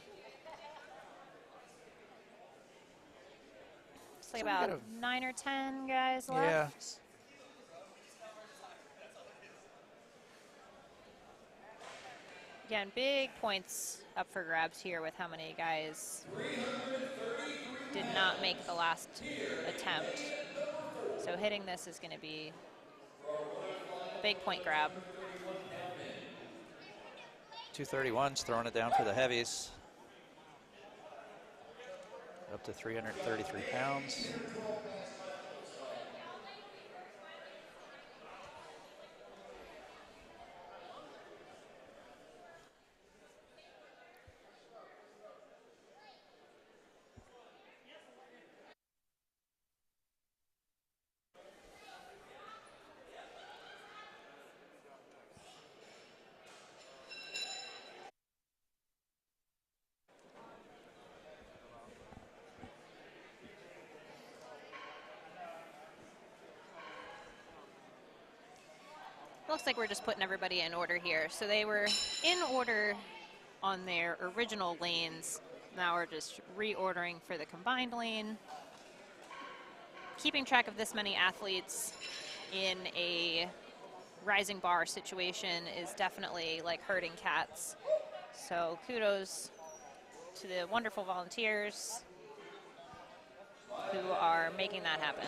It's like about 9 or 10 guys left. Yeah. Again, big points up for grabs here with how many guys did not make the last attempt. So hitting this is going to be a big point grab. 231s throwing it down for the heavies. Up to 333 pounds. looks like we're just putting everybody in order here. So they were in order on their original lanes. Now we're just reordering for the combined lane. Keeping track of this many athletes in a rising bar situation is definitely like herding cats. So kudos to the wonderful volunteers who are making that happen.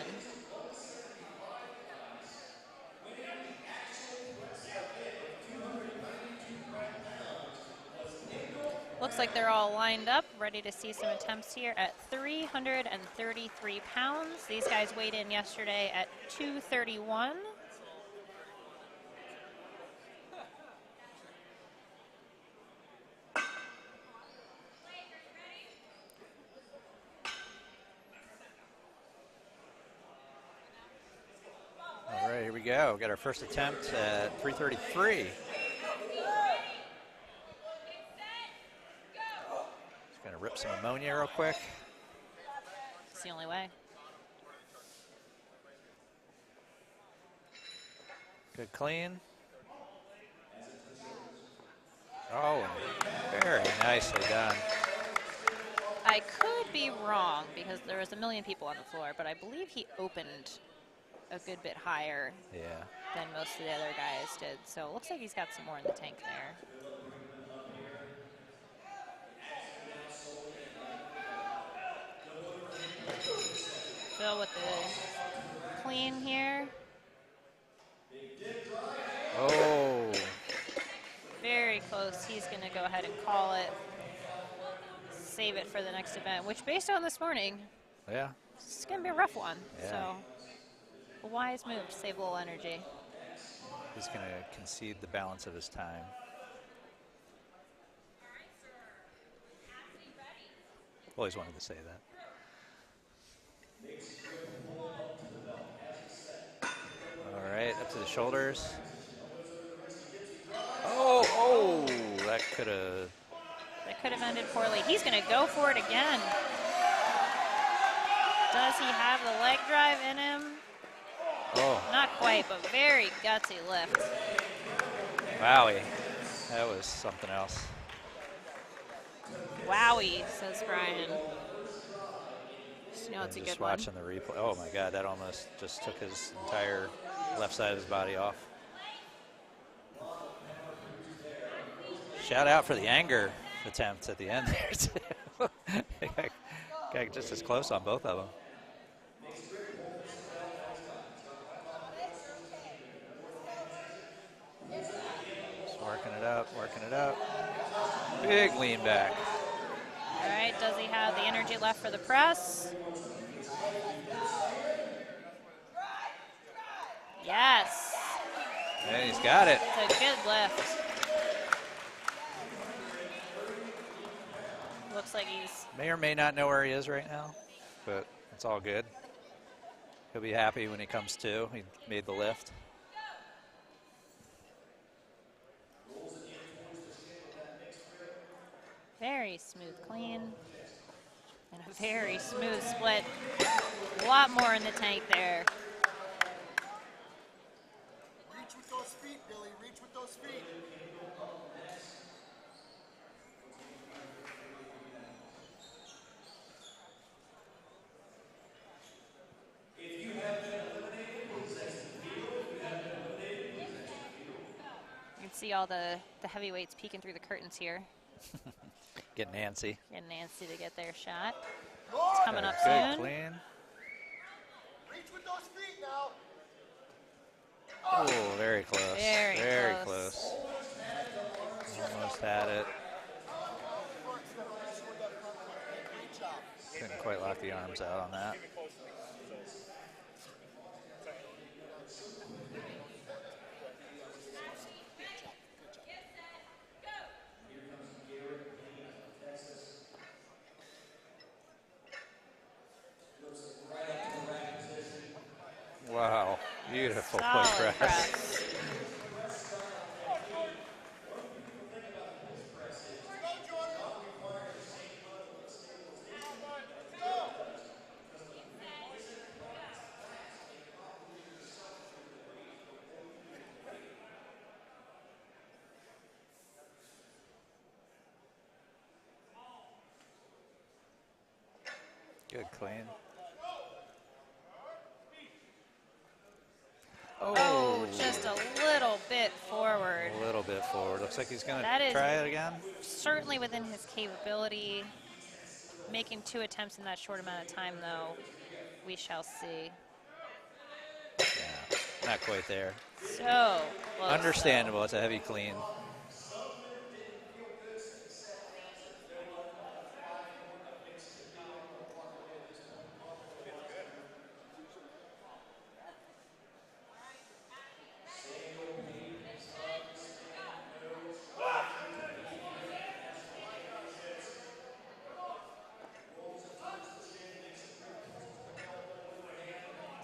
Looks like they're all lined up, ready to see some attempts here at 333 pounds. These guys weighed in yesterday at 231. All right, here we go. Got our first attempt at 333. Just gonna rip some ammonia real quick. It's the only way. Good clean. Oh, very nicely done. I could be wrong because there was a million people on the floor, but I believe he opened a good bit higher Yeah. than most of the other guys did. So it looks like he's got some more in the tank there. Phil with the clean here. Oh, Very close. He's going to go ahead and call it. Save it for the next event, which based on this morning, yeah. it's going to be a rough one. Yeah. So a wise move to save a little energy. He's going to concede the balance of his time. Always wanted to say that. All right, up to the shoulders. Oh, that could have. That could have ended poorly. He's going to go for it again. Does he have the leg drive in him? Oh, Not quite, but very gutsy lift. wowie. That was something else. Wowie, says Brian. Just know it's a Just good one. watching the replay. Oh my God, that almost just took his entire left side of his body off. Shout out for the anger attempts at the end there too. Got just as close on both of them. Just working it up, working it up. Big lean back. All right, does he have the energy left for the press? Yes. And he's got it. It's a good lift. Looks like he's May or may not know where he is right now, but it's all good. He'll be happy when he comes to. He made the lift. very smooth clean and a very smooth split. A lot more in the tank there. Reach with those feet, Billy. Reach with those feet. You can see all the heavyweights peeking through the curtains here. Getting antsy. Getting Nancy to get their shot. It's coming up Good, soon. clean. Reach with those feet now. Oh, very close. Very close. Almost had it. Couldn't quite lock the arms out on that. Wow, beautiful Solid push press. press. Good clean. Oh, just a little bit forward. A little bit forward. Looks like he's going That to is try it again. certainly within his capability. Making 2 attempts in that short amount of time, though, we shall see. Yeah, not quite there. So close, Understandable. It's a heavy clean.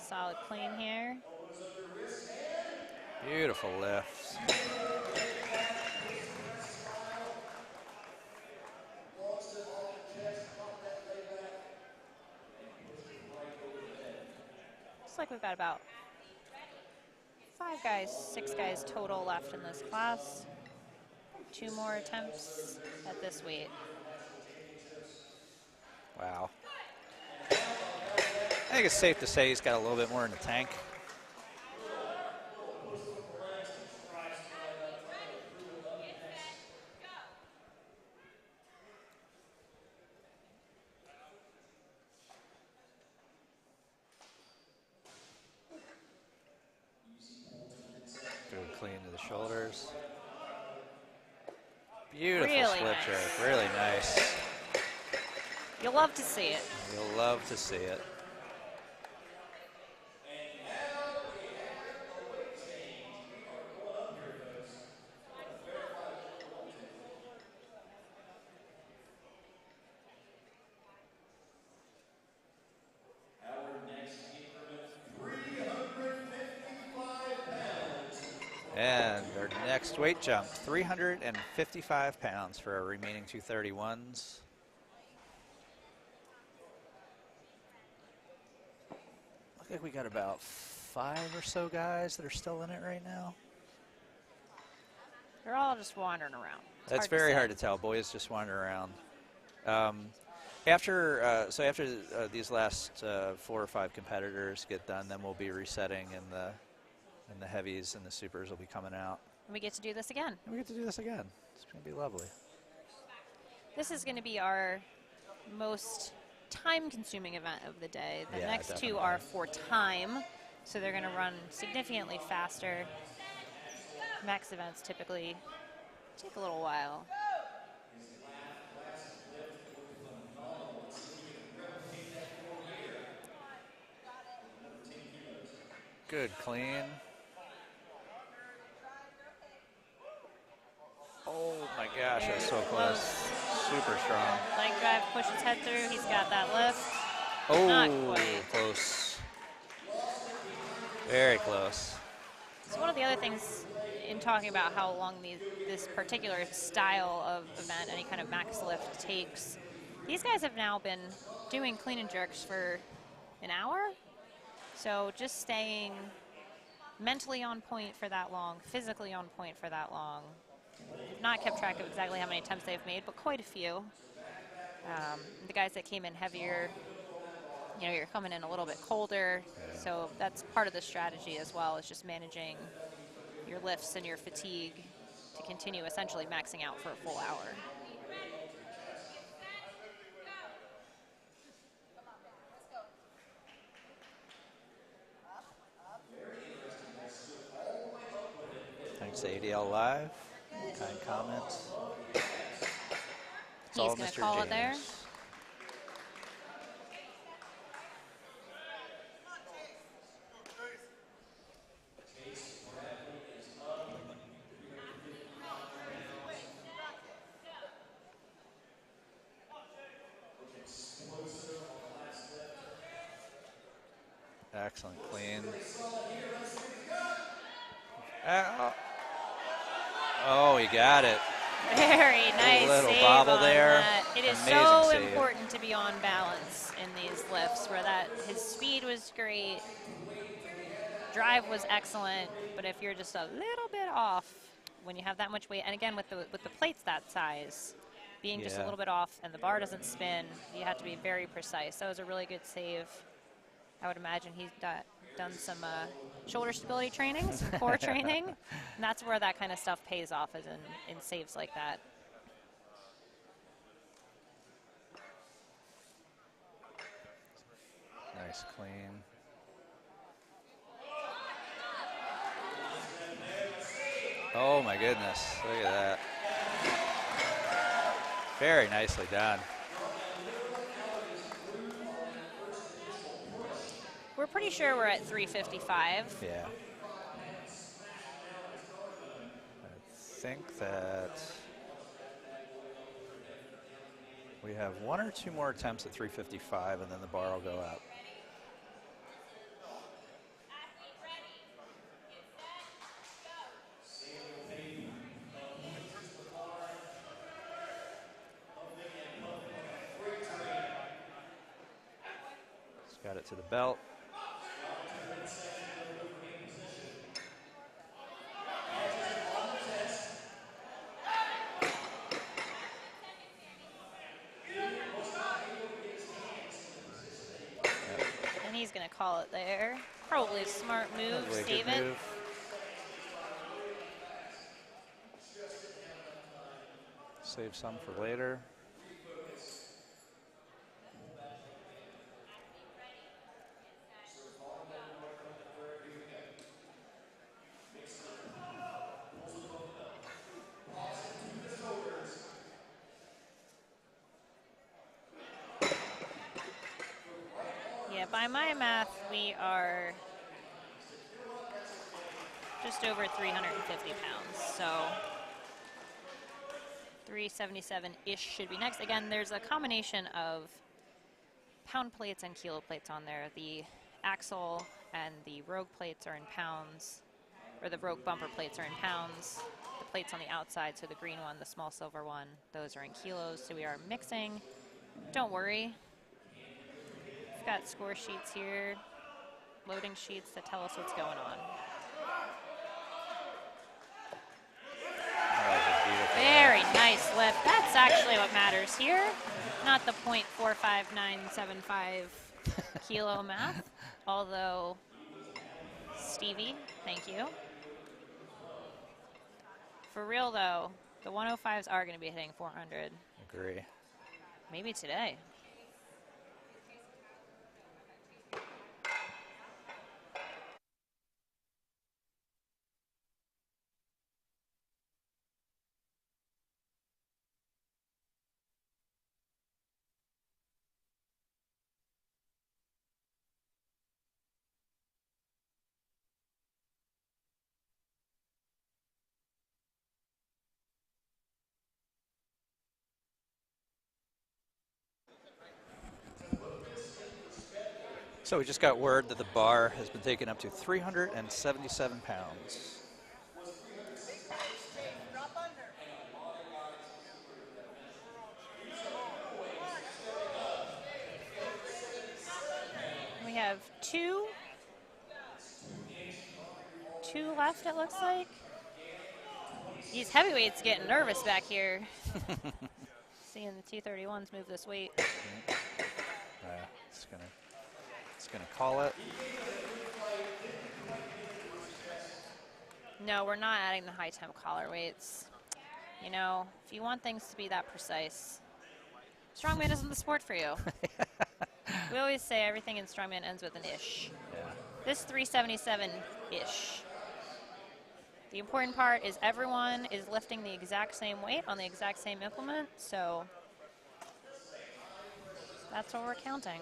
Solid clean here. Beautiful lift. Looks like we've got about 5 guys, 6 guys total left in this class. 2 more attempts at this weight. Wow. I think it's safe to say he's got a little bit more in the tank. Good clean to the shoulders. Beautiful Really split nice. jerk. Really nice. You'll love to see it. You'll love to see it. And our next weight jump, 355 pounds for our remaining 231s. Look like we got about 5 or so guys that are still in it right now. They're all just wandering around. It's That's hard to very say. hard to tell. Boys just wander around. After these last 4 or 5 competitors get done, then we'll be resetting, and the heavies and the supers will be coming out. We get to do this again. And we get to do this again. It's going to be lovely. This is going to be our most time-consuming event of the day. The Yeah, next definitely. 2 are for time, so they're going to run significantly faster. Max events typically take a little while. Good clean. Oh my gosh, that's so close. Super strong. Leg drive, push his head through. He's got that lift. Oh, Not quite. close. Very close. So one of the other things in talking about how long this particular style of event, any kind of max lift, takes, these guys have now been doing clean and jerks for an hour. So just staying mentally on point for that long, physically on point for that long. I've not kept track of exactly how many attempts they've made, but quite a few. The guys that came in heavier, you know, you're coming in a little bit colder, so that's part of the strategy as well, is just managing your lifts and your fatigue to continue essentially maxing out for a full hour. Thanks to ADL Live. Kind comments. It's He's all gonna Mr. call James. it there. Excellent clean. Oh, he got it. Very nice little save bobble on there. that. It is Amazing so save. important to be on balance in these lifts, where that his speed was great, drive was excellent, but if you're just a little bit off when you have that much weight, and again with the plates that size, being just a Yeah. little bit off and the bar doesn't spin, you have to be very precise. That was a really good save. I would imagine he's done some shoulder stability training, some core training, and that's where that kind of stuff pays off, is in saves like that. Nice clean. Oh my goodness, look at that. Very nicely done. We're pretty sure we're at 355. Yeah. I think that we have 1 or 2 more attempts at 355, and then the bar will go up. He's got it to the belt. And he's going to call it there. Probably a smart move, Probably a save good it. move. Save some for later. Yeah, by my math, we are just over 350 pounds. So 377-ish should be next. Again, there's a combination of pound plates and kilo plates on there. The axle and the rogue plates are in pounds, or the rogue bumper plates are in pounds. The plates on the outside, so the green one, the small silver one, those are in kilos. So we are mixing. Don't worry. We've got score sheets here, loading sheets that tell us what's going on. Very nice lift. That's actually what matters here, not the .45975 kilo math, although Stevie, thank you. For real though, the 105s are going to be hitting 400. Agree. Maybe today. So we just got word that the bar has been taken up to 377 pounds. We have two left, it looks like. These heavyweights getting nervous back here. Seeing the 231s move this weight. It's gonna call it. No, we're not adding the high temp collar weights. You know, if you want things to be that precise, Strongman isn't the sport for you. We always say everything in Strongman ends with an ish. Yeah. This 377-ish. The important part is everyone is lifting the exact same weight on the exact same implement, so that's what we're counting.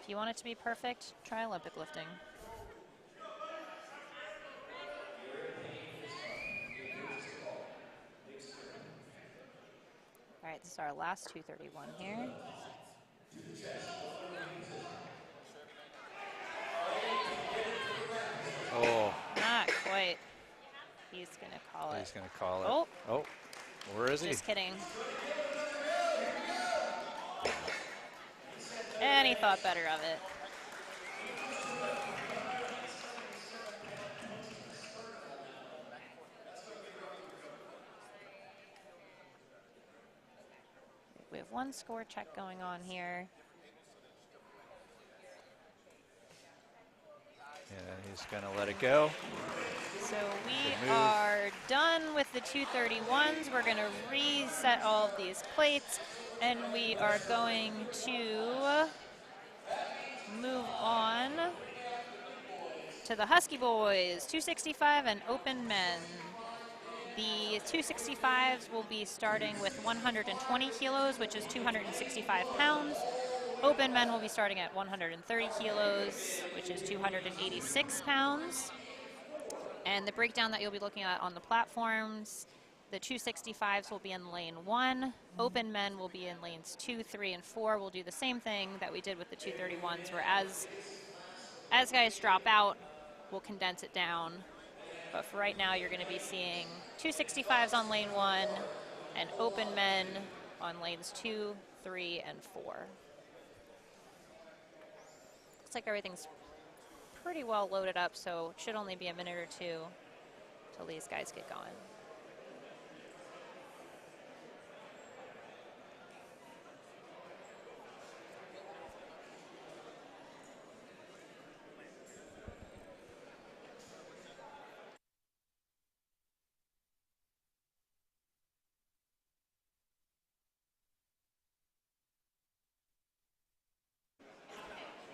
If you want it to be perfect, try Olympic lifting. All right, this is our last 231 here. Oh, Not quite. He's going to call it. he's gonna call it. Oh. Oh, where is he? Just kidding. And he thought better of it. have one score check going on here. And he's going to let it go. So we are done with the 231s. We're going to reset all of these plates, and we are going to move on to the Husky Boys, 265 and open men. The 265s will be starting with 120 kilos, which is 265 pounds. Open men will be starting at 130 kilos, which is 286 pounds. And the breakdown that you'll be looking at on the platforms, the 265s will be in lane 1. Open men will be in lanes 2, 3, and 4. We'll do the same thing that we did with the 231s, where as guys drop out, we'll condense it down. But for right now, you're going to be seeing 265s on lane 1 and open men on lanes 2, 3, and 4. Looks like everything's pretty well loaded up, so it should only be a minute or two till these guys get going.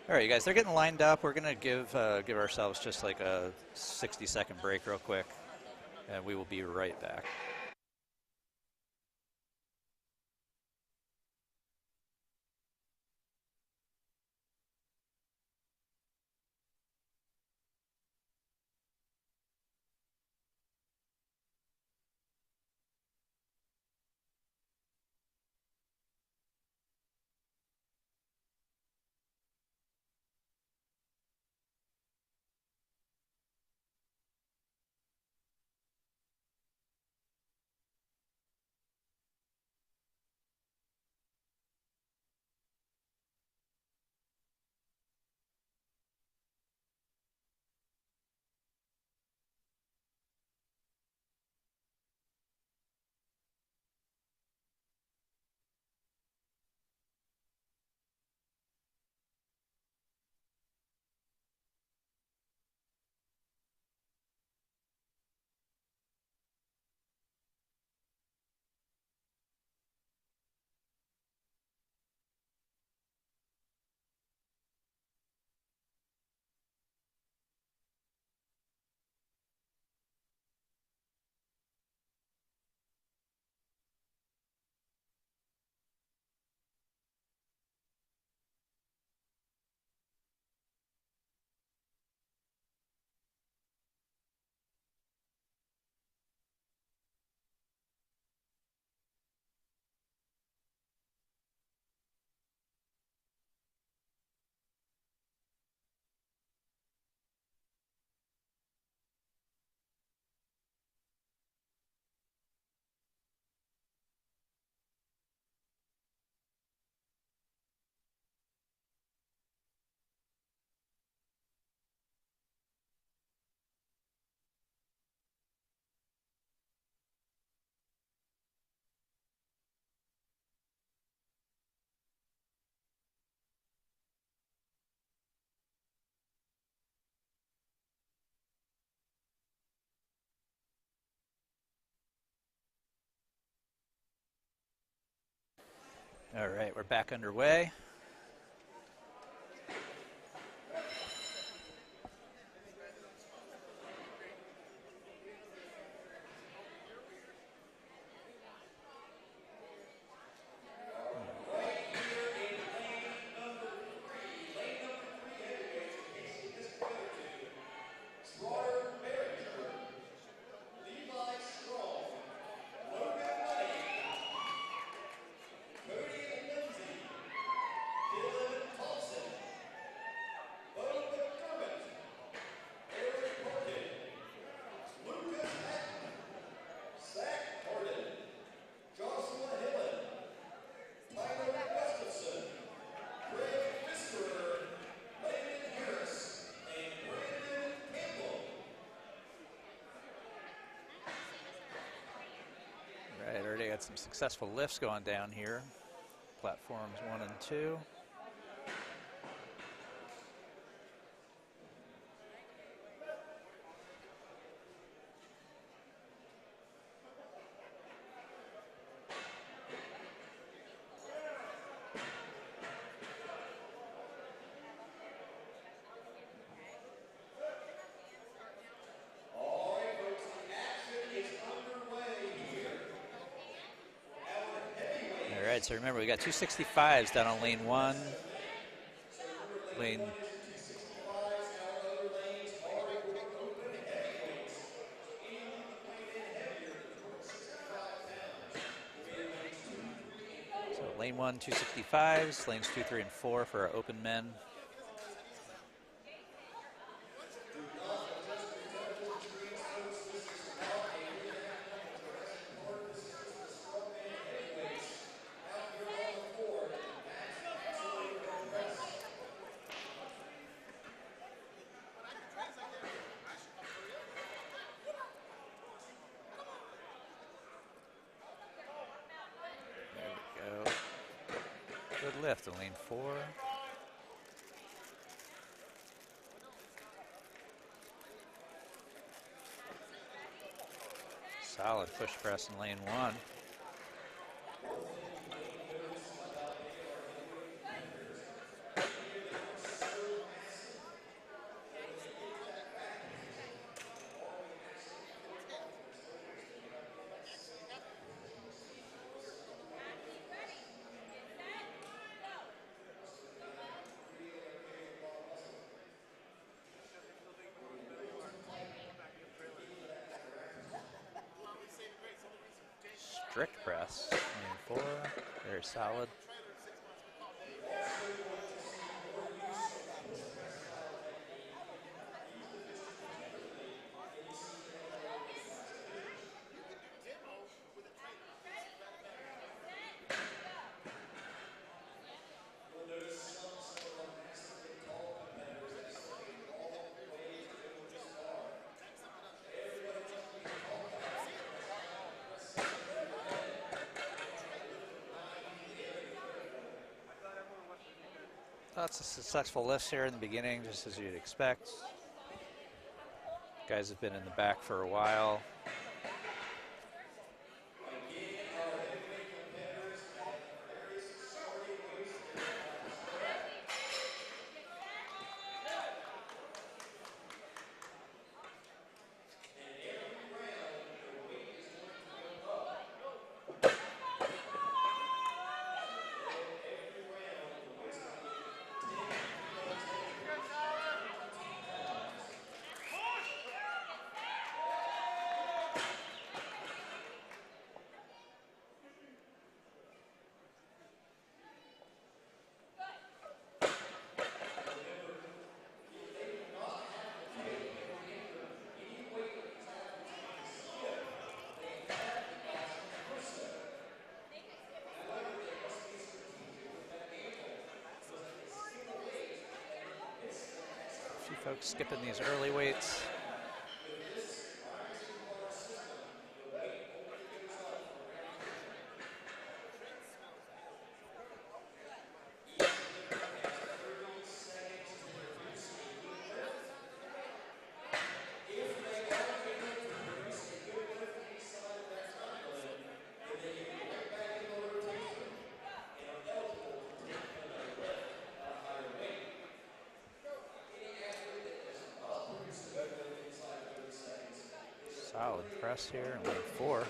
All right, you guys, they're getting lined up. We're going to give ourselves just like a 60-second break real quick, and we will be right back. All right, we're back underway. Got some successful lifts going down here. platforms 1 and 2. All right, folks, the action is underway here. Our heavyweight. All right, so remember we got 265s down on lane 1. Lane 265s, our other lanes are your open heavyweights. So anyone who weighs in heavier than 265 pounds will be in lanes 2, 3, and 4. So lane 1, 265s, lanes 2, 3, and 4 for our open men. There we go. Good lift in lane 4. Solid push press in lane 1. Strict press, lane 4, very solid. Lots of successful lifts here in the beginning, just as you'd expect. Guys have been in the back for a while. Folks skipping these early weights. Solid press here in lane 4.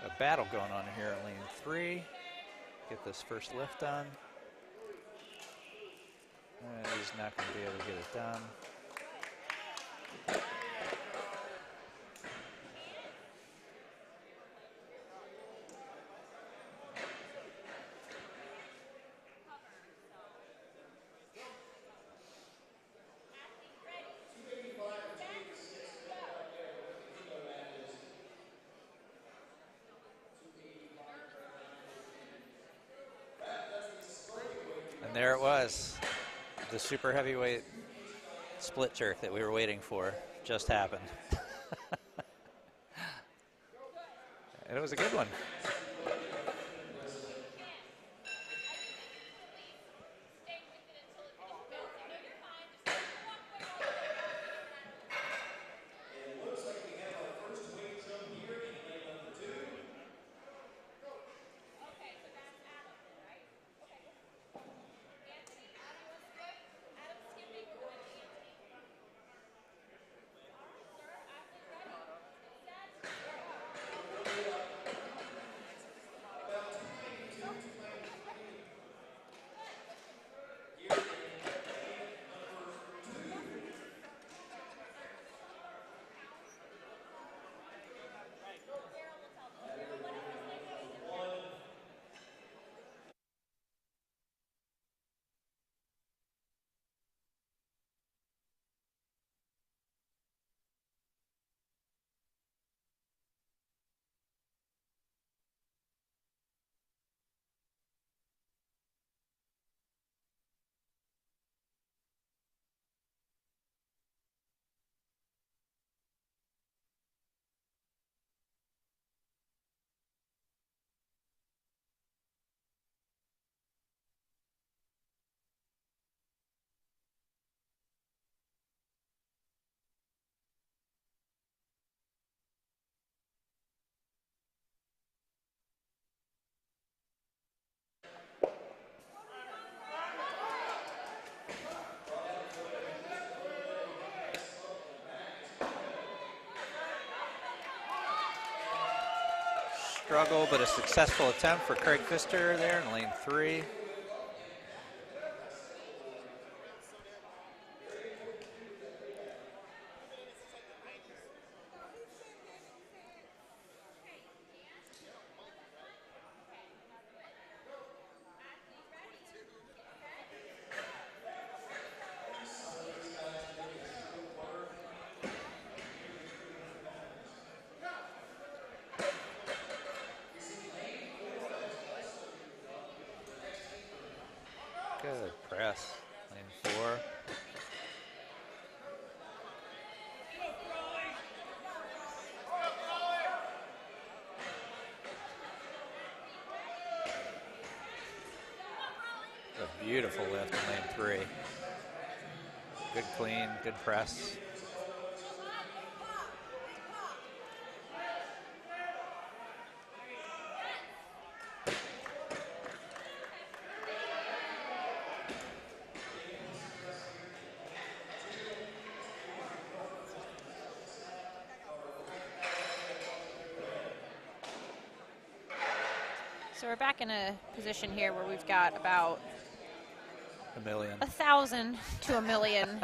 A battle going on here in lane 3. Get this first lift done. And he's not going to be able to get it done. And there it was. The super heavyweight split jerk that we were waiting for just happened. And it was a good one. Struggle, but a successful attempt for Craig Pfister there in lane 3. Good press, lane 4. A beautiful lift in lane 3. Good clean, good press. So we're back in a position here where we've got about A million. 1,000 to a million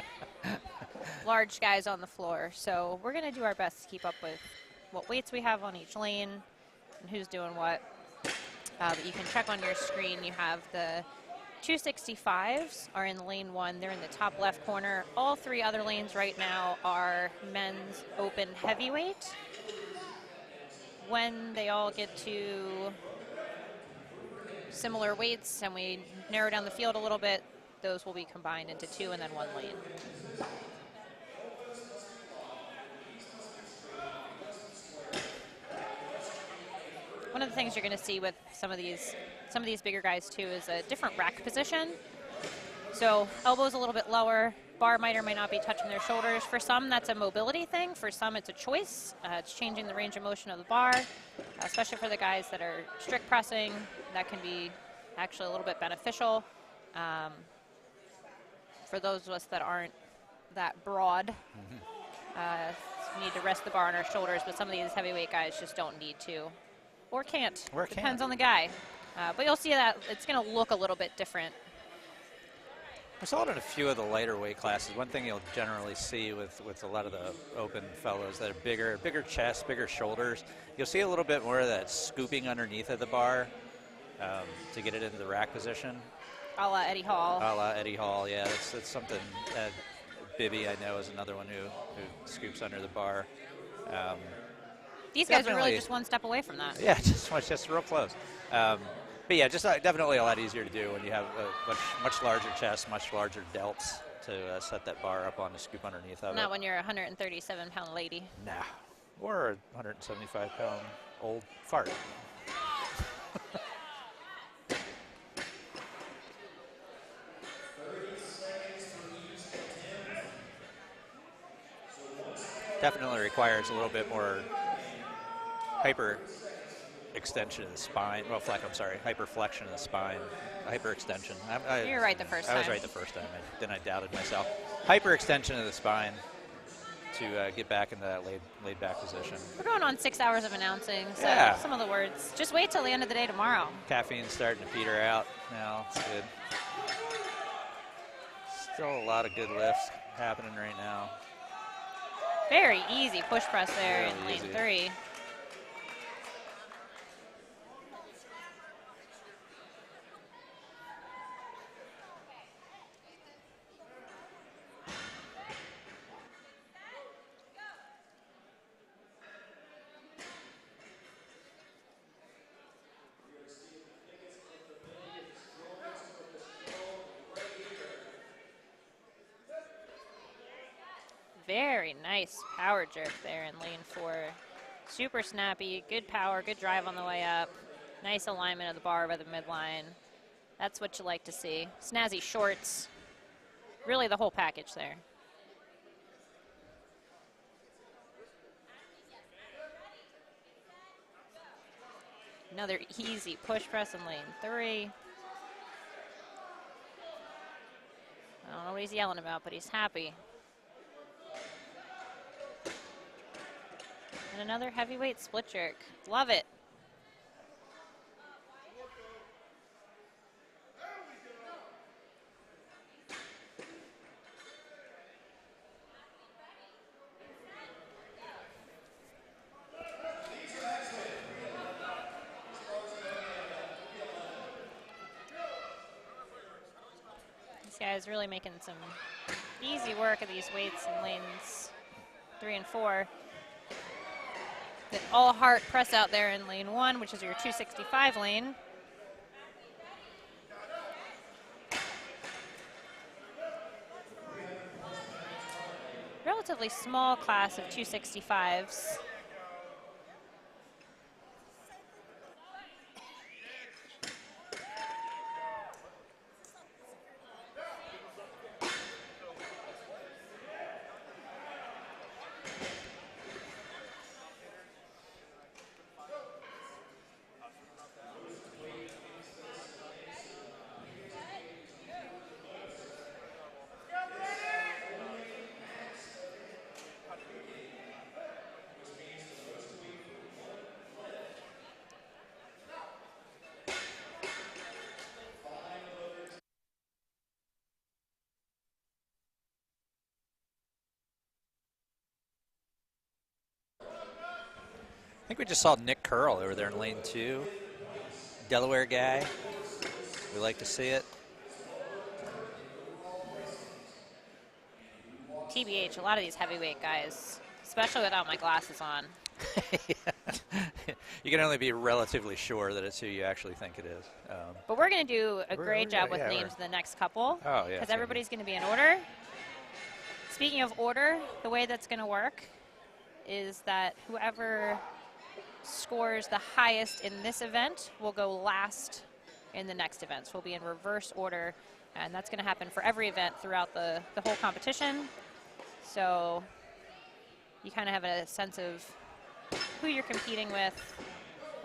large guys on the floor. So we're going to do our best to keep up with what weights we have on each lane and who's doing what. But you can check on your screen. You have the 265s are in lane 1. They're in the top left corner. All 3 other lanes right now are men's open heavyweight. When they all get to similar weights and we narrow down the field a little bit, those will be combined into 2 and then 1 lane. One of the things you're going to see with some of these bigger guys too is a different rack position. So elbows a little bit lower, bar might or might not be touching their shoulders. For some, that's a mobility thing. For some, it's a choice. It's changing the range of motion of the bar, especially for the guys that are strict pressing. That can be actually a little bit beneficial. For those of us that aren't that broad, we need to rest the bar on our shoulders, but some of these heavyweight guys just don't need to or can't. Or can't. Depends on the guy. But you'll see that it's going to look a little bit different. I saw it in a few of the lighter weight classes. One thing you'll generally see with a lot of the open fellows that are bigger chest, bigger shoulders, you'll see a little bit more of that scooping underneath of the bar to get it into the rack position. A la Eddie Hall. A la Eddie Hall, yeah. That's something that Bibby, I know, is another one who scoops under the bar. These guys are really just one step away from that. Yeah, just real close. But yeah, just definitely a lot easier to do when you have a much larger chest, much larger delts to set that bar up on the scoop underneath of it. Not when you're a 137-pound lady. Nah. Or a 175-pound old fart. Definitely requires a little bit more hyper extension of the spine. Well, hyper flexion of the spine. Hyper extension. You were right the first time. I was right the first time. Then I doubted myself. Hyper extension of the spine to get back into that laid back position. We're going on 6 hours of announcing, so Yeah. some of the words. Just wait till the end of the day tomorrow. Caffeine's starting to peter out now. It's good. Still a lot of good lifts happening right now. Very easy push press there in Really lane easy. 3. Very nice power jerk there in lane 4. Super snappy, good power, good drive on the way up. Nice alignment of the bar by the midline. That's what you like to see. Snazzy shorts. Really the whole package there. Another easy push press in lane 3. I don't know what he's yelling about, but he's happy. And another heavyweight split jerk. Love it. This guy's really making some easy work of these weights in lanes 3 and 4. The all heart press out there in lane 1, which is your 265 lane. Relatively small class of 265s. I think we just saw Nick Curl over there in lane 2. Delaware guy. We like to see it. TBH, a lot of these heavyweight guys, especially without my glasses on. You can only be relatively sure that it's who you actually think it is. But we're going to do a great job with yeah, names in the next couple. Oh, yeah. Because everybody's going to be in order. Speaking of order, the way that's going to work is that whoever scores the highest in this event will go last in the next event. So we'll be in reverse order, and that's going to happen for every event throughout the whole competition. So you kind of have a sense of who you're competing with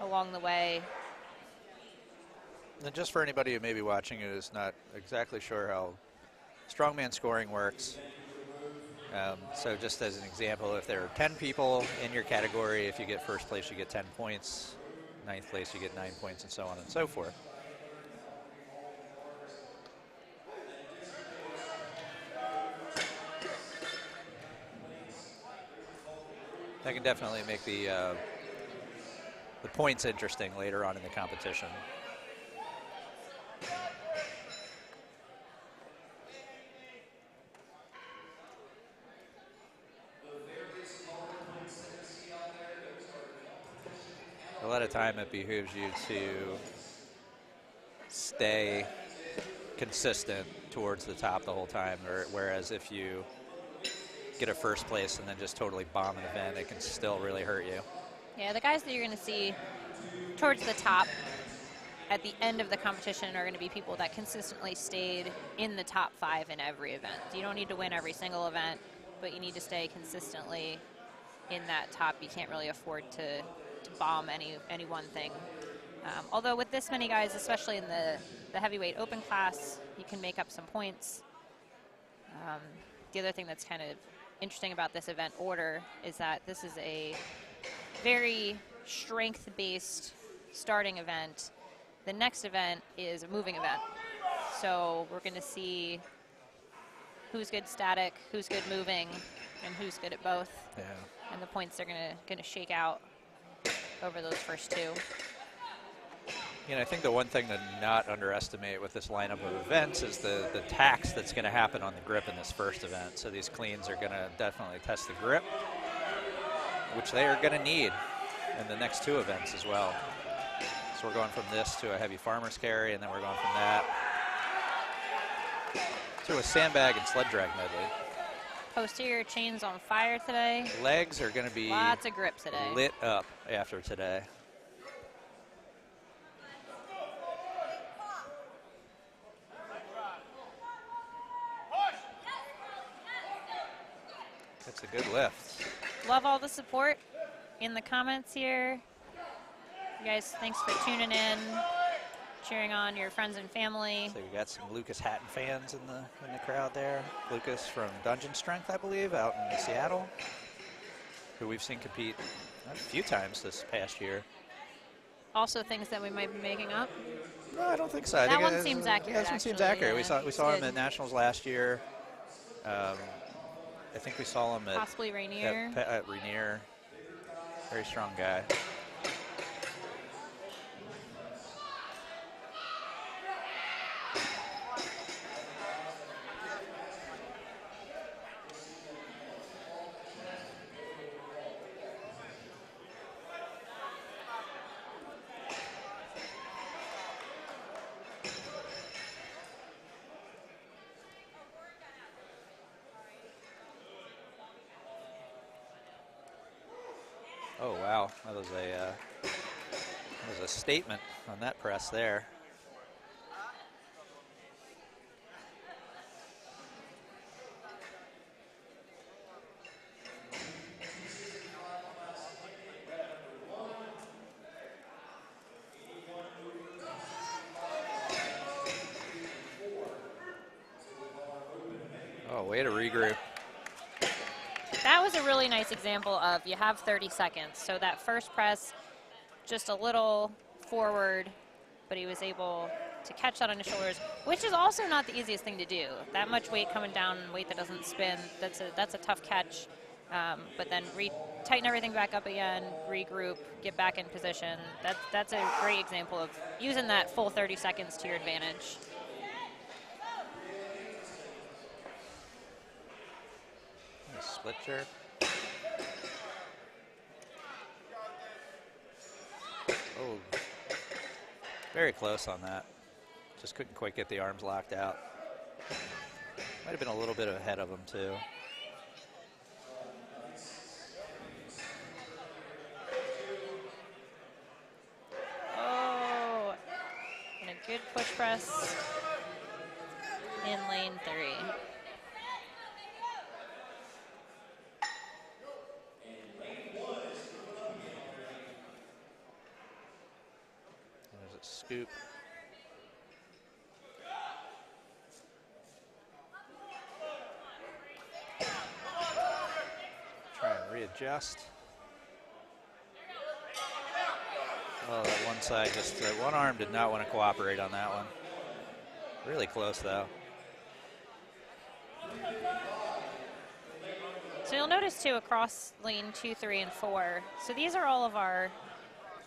along the way. And just for anybody who may be watching who is not exactly sure how strongman scoring works, so just as an example, if there are 10 people in your category, if you get first place, you get 10 points. Ninth place, you get 9 points, and so on and so forth. That can definitely make the points interesting later on in the competition. A lot of time it behooves you to stay consistent towards the top the whole time, whereas if you get a first place and then just totally bomb an event, it can still really hurt you. Yeah, the guys that you're going to see towards the top at the end of the competition are going to be people that consistently stayed in the top 5 in every event. You don't need to win every single event, but you need to stay consistently in that top. You can't really afford to bomb any one thing. Although with this many guys, especially in the heavyweight open class, you can make up some points. The other thing that's kind of interesting about this event order is that this is a very strength-based starting event. The next event is a moving event. So we're going to see who's good static, who's good moving, and who's good at both. Yeah. And the points are going to shake out over those first 2. You know, I think the one thing to not underestimate with this lineup of events is the tax that's going to happen on the grip in this first event. So these cleans are going to definitely test the grip, which they are going to need in the next 2 events as well. So we're going from this to a heavy farmer's carry, and then we're going from that to a sandbag and sled drag medley. Posterior chains on fire today. Legs are going to be lots of grip today. Lit up after today. It's a good lift. Love all the support in the comments here. You guys, thanks for tuning in, cheering on your friends and family. So we got some Lucas Hatton fans in the crowd there. Lucas from Dungeon Strength, I believe, out in Seattle, who we've seen compete a few times this past year. Also things that we might be making up. No, I don't think so. I that think one seems accurate. Yeah, this one seems actually, accurate. yeah. We saw him at Nationals last year. I think we saw him at possibly Rainier. At Rainier. Very strong guy. Oh wow, that was a statement on that press there. Oh, way to regroup. That was a really nice example of you have 30 seconds. So that first press, just a little forward, but he was able to catch that on his shoulders, which is also not the easiest thing to do. That much weight coming down, weight that doesn't spin, that's a tough catch. But then tighten everything back up again, regroup, get back in position. That's a great example of using that full 30 seconds to your advantage. Split jerk. Oh, very close on that. Just couldn't quite get the arms locked out. Might have been a little bit ahead of him too. Oh, and a good push press in lane 3. Scoop. Try and readjust. Oh, that one side just, one arm did not want to cooperate on that one. Really close though. So you'll notice too across lane 2, 3, and 4. So these are all of our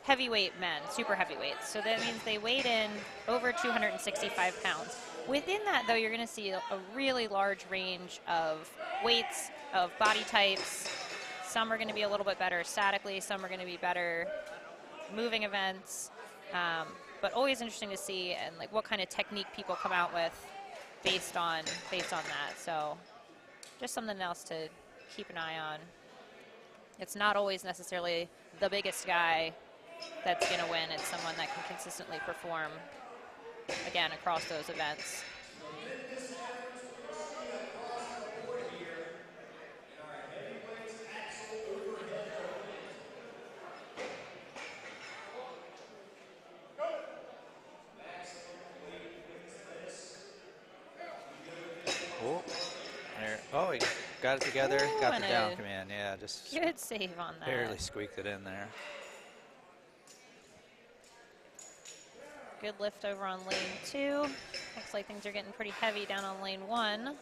heavyweight men, super heavyweights. So that means they weighed in over 265 pounds. Within that, though, you're going to see a really large range of weights, of body types. Some are going to be a little bit better statically. Some are going to be better moving events. but always interesting to see and like what kind of technique people come out with based on that. So just something else to keep an eye on. It's not always necessarily the biggest guy that's going to win. It's someone that can consistently perform, again, across those events. Oh, there. Oh, he got it together. Ooh, Got and the down a command. Yeah, just Good save on that. barely squeaked it in there. Good lift over on lane 2. Looks like things are getting pretty heavy down on lane 1.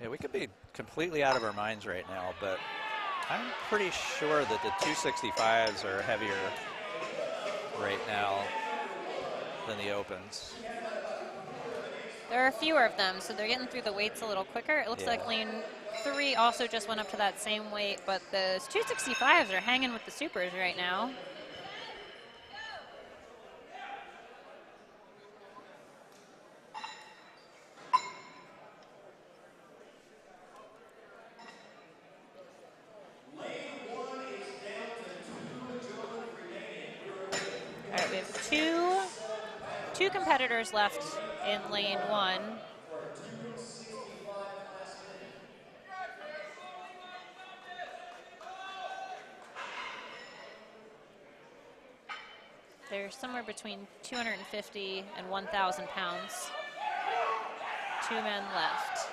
Yeah, we could be completely out of our minds right now, but I'm pretty sure that the 265s are heavier right now than the opens. There are fewer of them, so they're getting through the weights a little quicker. It looks like lane 3 also just went up to that same weight, but the 265s are hanging with the supers right now. All right, we have two competitors left in lane 1. They're somewhere between 250 and 1,000 pounds. 2 men left.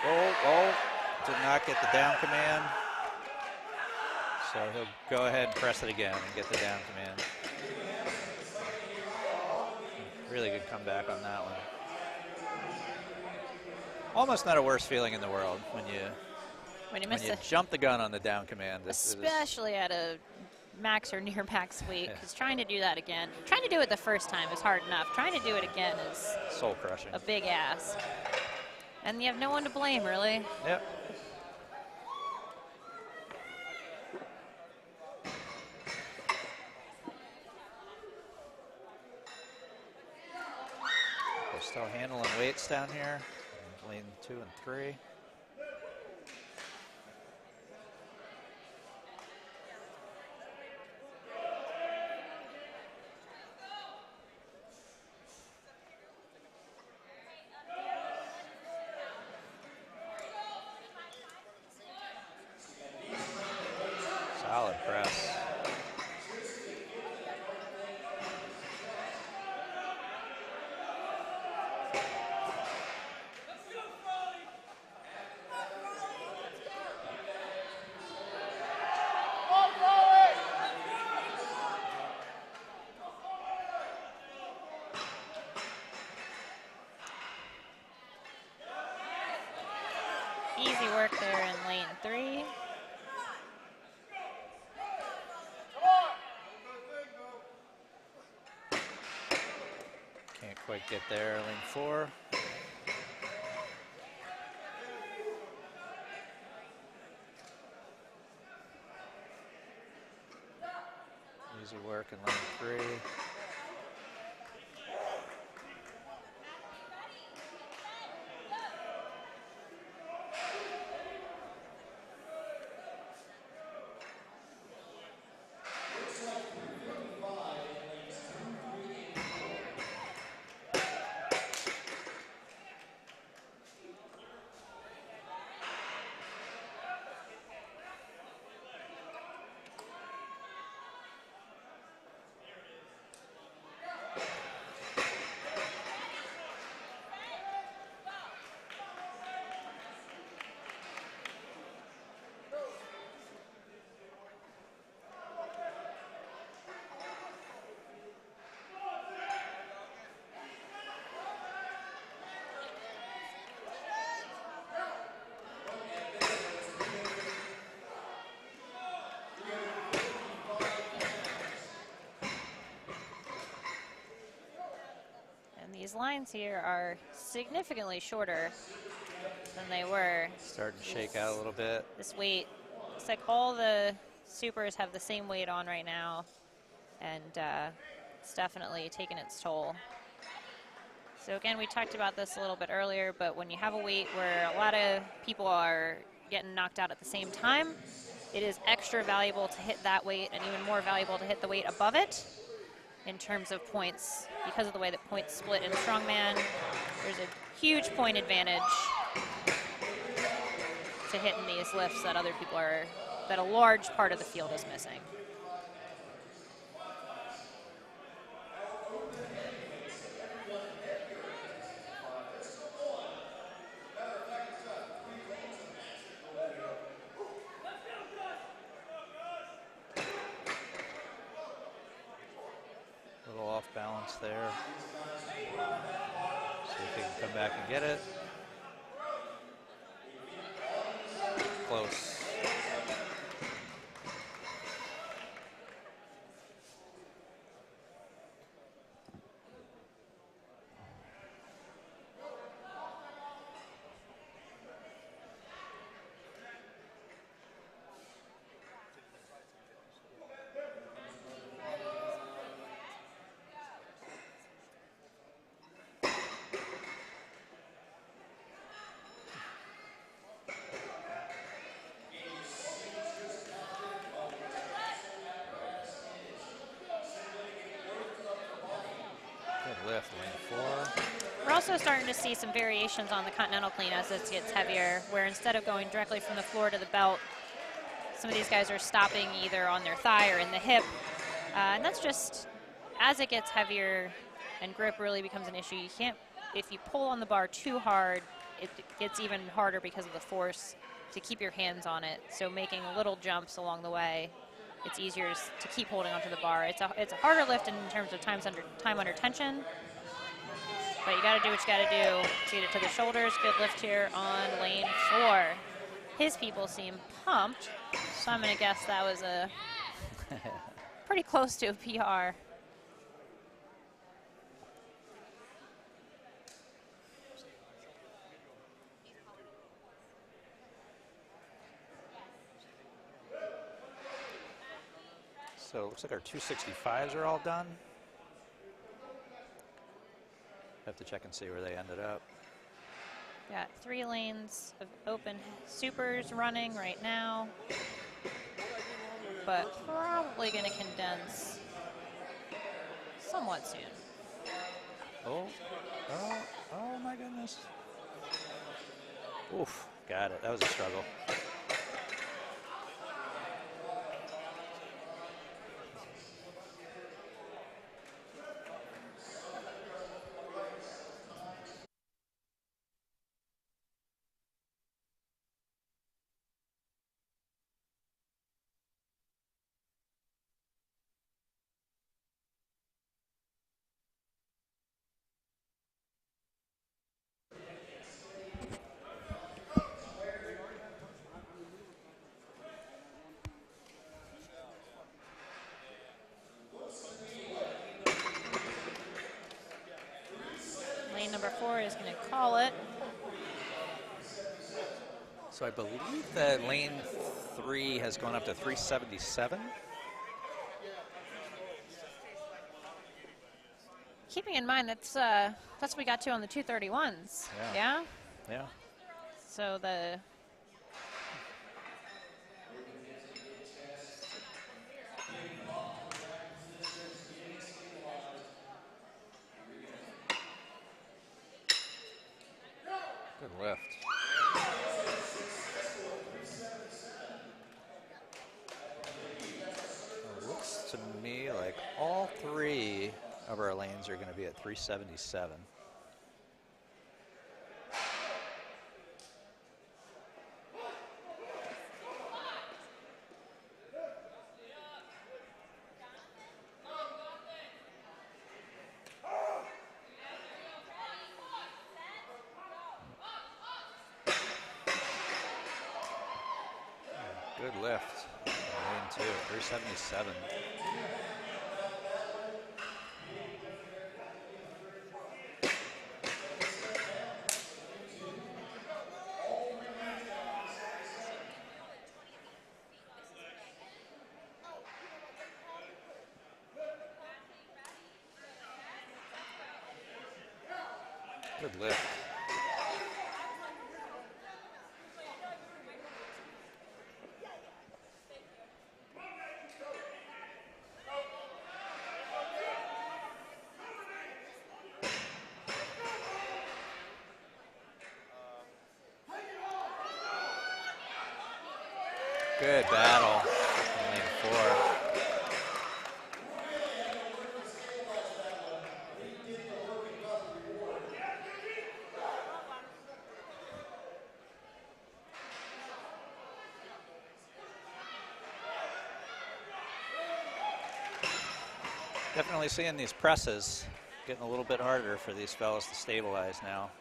Oh, did not get the down command. So he'll go ahead and press it again and get the down command. Really good comeback on that one. Almost not a worse feeling in the world when you jump the gun on the down command. Especially at a max or near max weight, because trying to do that again, trying to do it the first time is hard enough. Trying to do it again is soul crushing. A big ask. And you have no one to blame, really. Yep. They're still handling weights down here. Lane 2 and 3. Solid press. Easy work there in lane 3. Can't quite get there, lane 4. Easy work in lane 3. These lines here are significantly shorter than they were. Starting to shake out a little bit. This weight, it's like all the supers have the same weight on right now, and it's definitely taken its toll. So again, we talked about this a little bit earlier, but when you have a weight where a lot of people are getting knocked out at the same time, it is extra valuable to hit that weight and even more valuable to hit the weight above it in terms of points. Because of the way that points split in Strongman, there's a huge point advantage to hitting these lifts that other people are, that a large part of the field is missing. A little off balance there. See if he can come back and get it. Close. Good lift, lane 4. We're also starting to see some variations on the continental clean as it gets heavier, where instead of going directly from the floor to the belt, some of these guys are stopping either on their thigh or in the hip. And that's just, as it gets heavier and grip really becomes an issue, you can't, if you pull on the bar too hard, it gets even harder because of the force to keep your hands on it. So making little jumps along the way, it's easier to keep holding onto the bar. It's a harder lift in terms of time under tension, but you got to do what you got to do to get it to the shoulders. Good lift here on lane 4. His people seem pumped, so I'm going to guess that was a pretty close to a PR. So it looks like our 265s are all done. Have to check and see where they ended up. Got 3 lanes of open supers running right now, but probably going to condense somewhat soon. Oh my goodness. Oof, got it. That was a struggle. Lane number 4 is going to call it. So I believe that lane 3 has gone up to 377. Keeping in mind that's what we got to on the 231s. Yeah? Yeah. So the Good lift. It looks to me like all 3 of our lanes are going to be at 377. Good lift. Lane 2, 377. Good lift. Good battle in lane 4. Definitely seeing these presses getting a little bit harder for these fellas to stabilize now.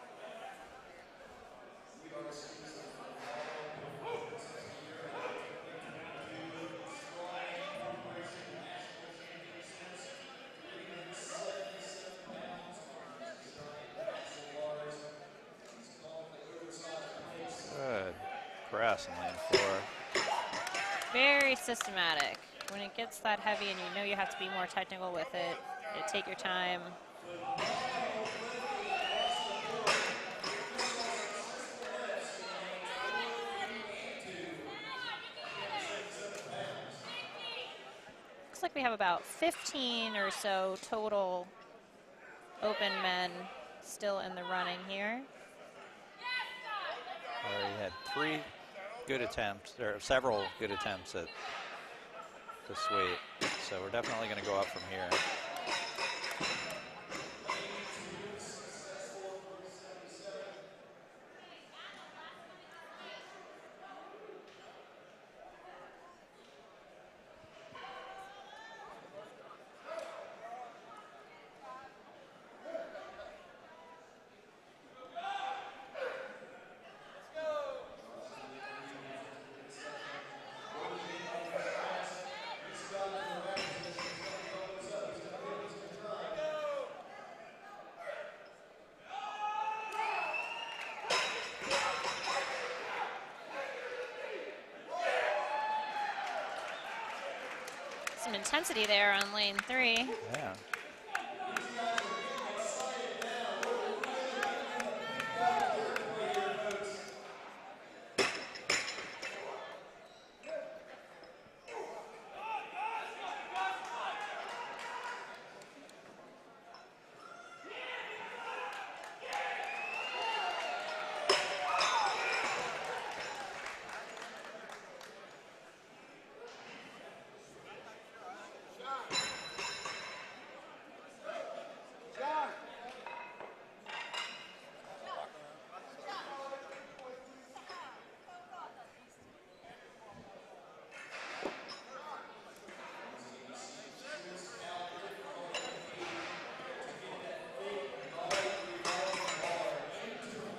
Good press in lane 4. Very systematic. When it gets that heavy and you know you have to be more technical with it, you take your time. Looks like we have about 15 or so total open men still in the running here. Already had 3 good attempts, or several good attempts at this weight. So we're definitely going to go up from here. Some intensity there on lane 3. Yeah.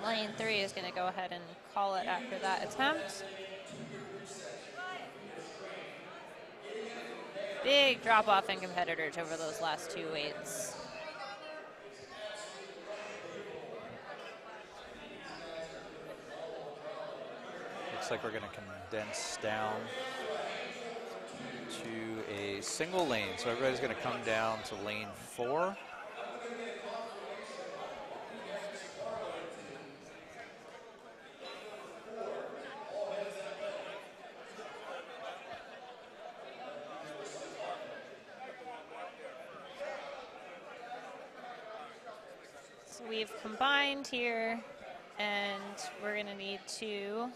Lane 3 is going to go ahead and call it after that attempt. Big drop off in competitors over those last 2 weights. Looks like we're going to condense down to a single lane. So everybody's going to come down to lane 4. So we've combined here, and we're going to need to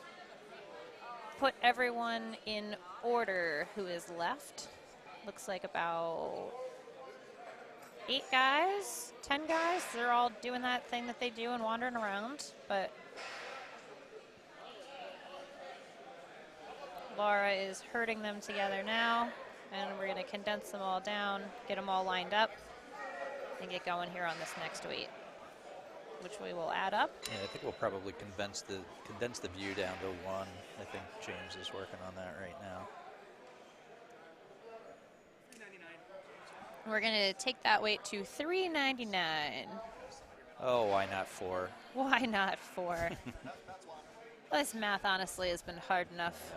put everyone in order who is left. Looks like about 8 guys, 10 guys. They're all doing that thing that they do and wandering around, but Laura is herding them together now, and we're going to condense them all down, get them all lined up, and get going here on this next weight, which we will add up. Yeah, I think we'll probably condense the view down to 1. I think James is working on that right now. We're going to take that weight to 399. Oh, why not 4? Why not 4? This math, honestly, has been hard enough.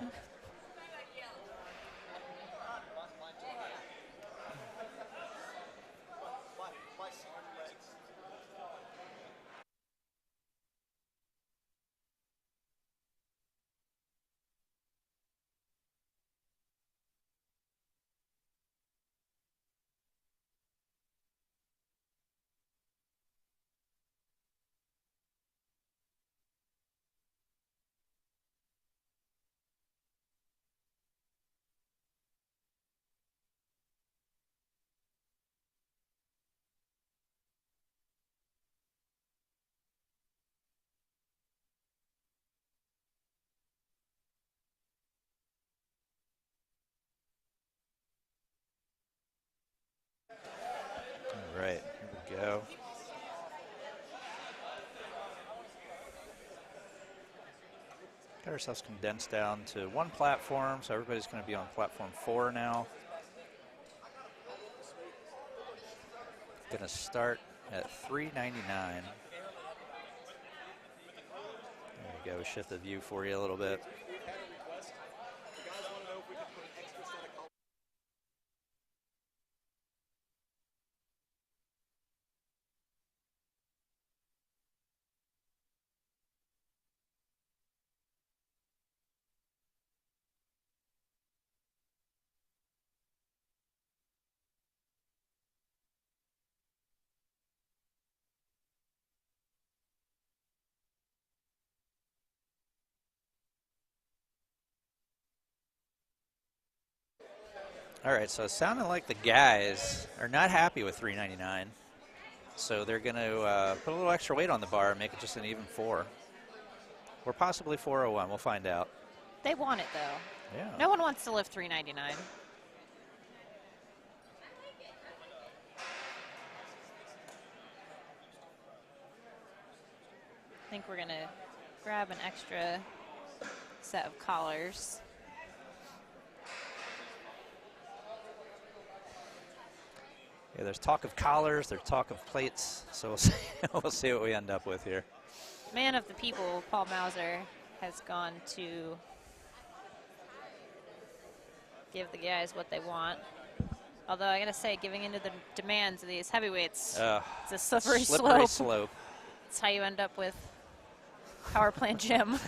Here we go. Got ourselves condensed down to one platform, so everybody's going to be on platform 4 now. Going to start at $3.99. There we go. Shift the view for you a little bit. All right, so it sounded like the guys are not happy with $3.99, so they're going to put a little extra weight on the bar and make it just an even 4, or possibly 401. We'll find out. They want it though. Yeah. No one wants to lift $3.99. I think we're going to grab an extra set of collars. Yeah, there's talk of collars, there's talk of plates, so we'll see, we'll see what we end up with here. Man of the people, Paul Mauser, has gone to give the guys what they want. Although I gotta say, giving into the demands of these heavyweights, it's a slippery slope. That's how you end up with power plant gym.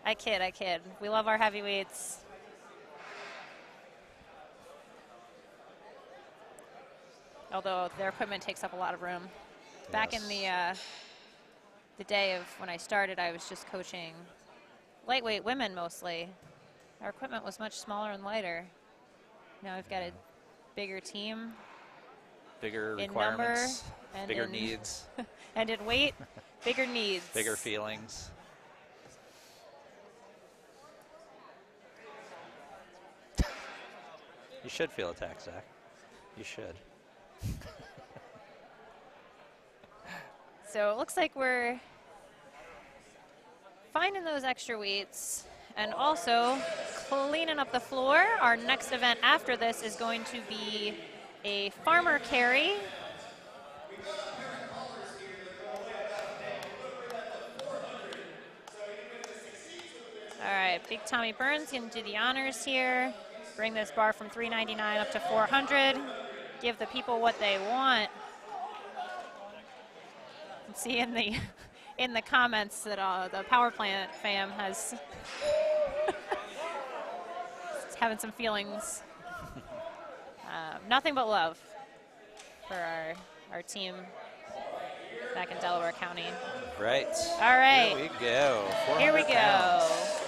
I kid. We love our heavyweights. Although their equipment takes up a lot of room. Yes. Back in the day of when I started, I was just coaching lightweight women mostly. Our equipment was much smaller and lighter. Now we've got a bigger team. Bigger in requirements, number and bigger in needs. And in weight, bigger needs. Bigger feelings. You should feel attacked, Zach. You should. So it looks like we're finding those extra weights and also cleaning up the floor. Our next event after this is going to be a farmer carry. All right, Big Tommy Burns going to do the honors here. Bring this bar from $3.99 up to $400. Give the people what they want. See in the comments that the power plant fam has having some feelings. Nothing but love for our team back in Delaware County. Right. All right. Here we go. Here we go. Pounds.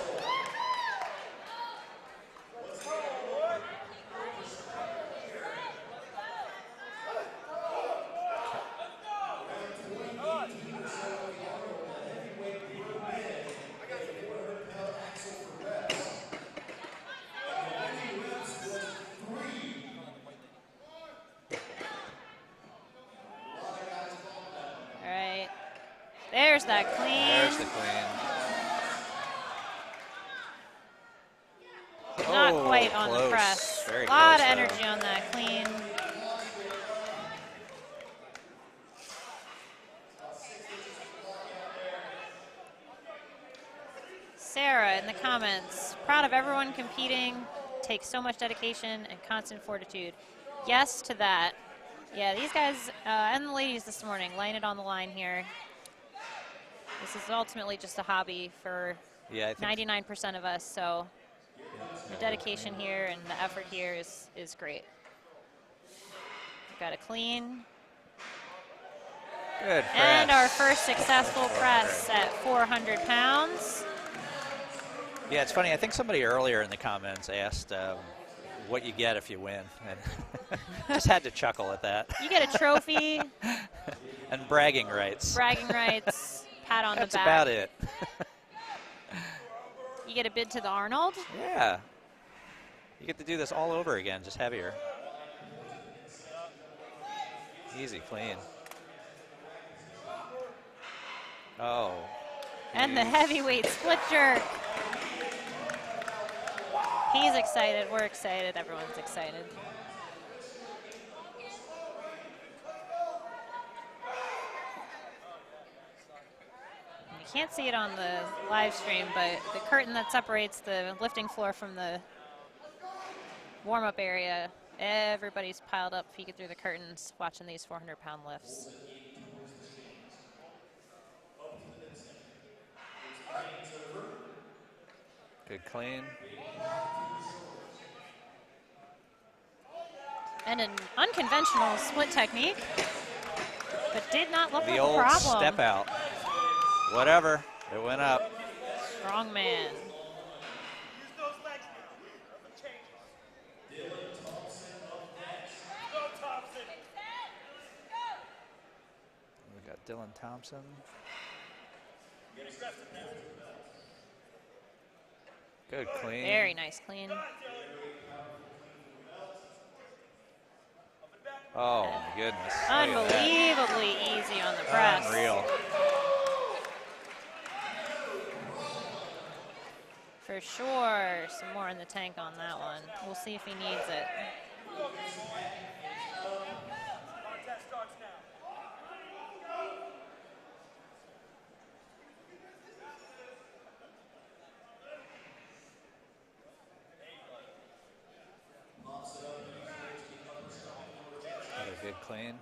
There's that clean. There's the clean. Not quite on close. the press. Very a lot close, of energy on that clean. Sarah in the comments, proud of everyone competing. Takes so much dedication and constant fortitude. Yes to that. Yeah, these guys and the ladies this morning laying it on the line here. This is ultimately just a hobby for 99% of us, so the dedication here and the effort here is great. We've got a clean. Good press. And our first successful press at 400 pounds. Yeah, it's funny. I think somebody earlier in the comments asked what you get if you win, and just had to chuckle at that. You get a trophy. And bragging rights. Bragging rights. Pat on the back. That's about it. You get a bid to the Arnold. Yeah. You get to do this all over again, just heavier. Easy clean. Oh. And the heavyweight split jerk. He's excited. We're excited. Everyone's excited. You can't see it on the live stream, but the curtain that separates the lifting floor from the warm-up area, everybody's piled up peeking through the curtains watching these 400-pound lifts. Good clean. And an unconventional split technique, but did not look The like a old problem. step out. Whatever. It went up. Strongman. We got Dylan Thompson. Good clean. Very nice clean. Oh my goodness. Look at that. Unbelievably easy on the press. Unreal. For sure, some more in the tank on that one. We'll see if he needs it. Another good clean.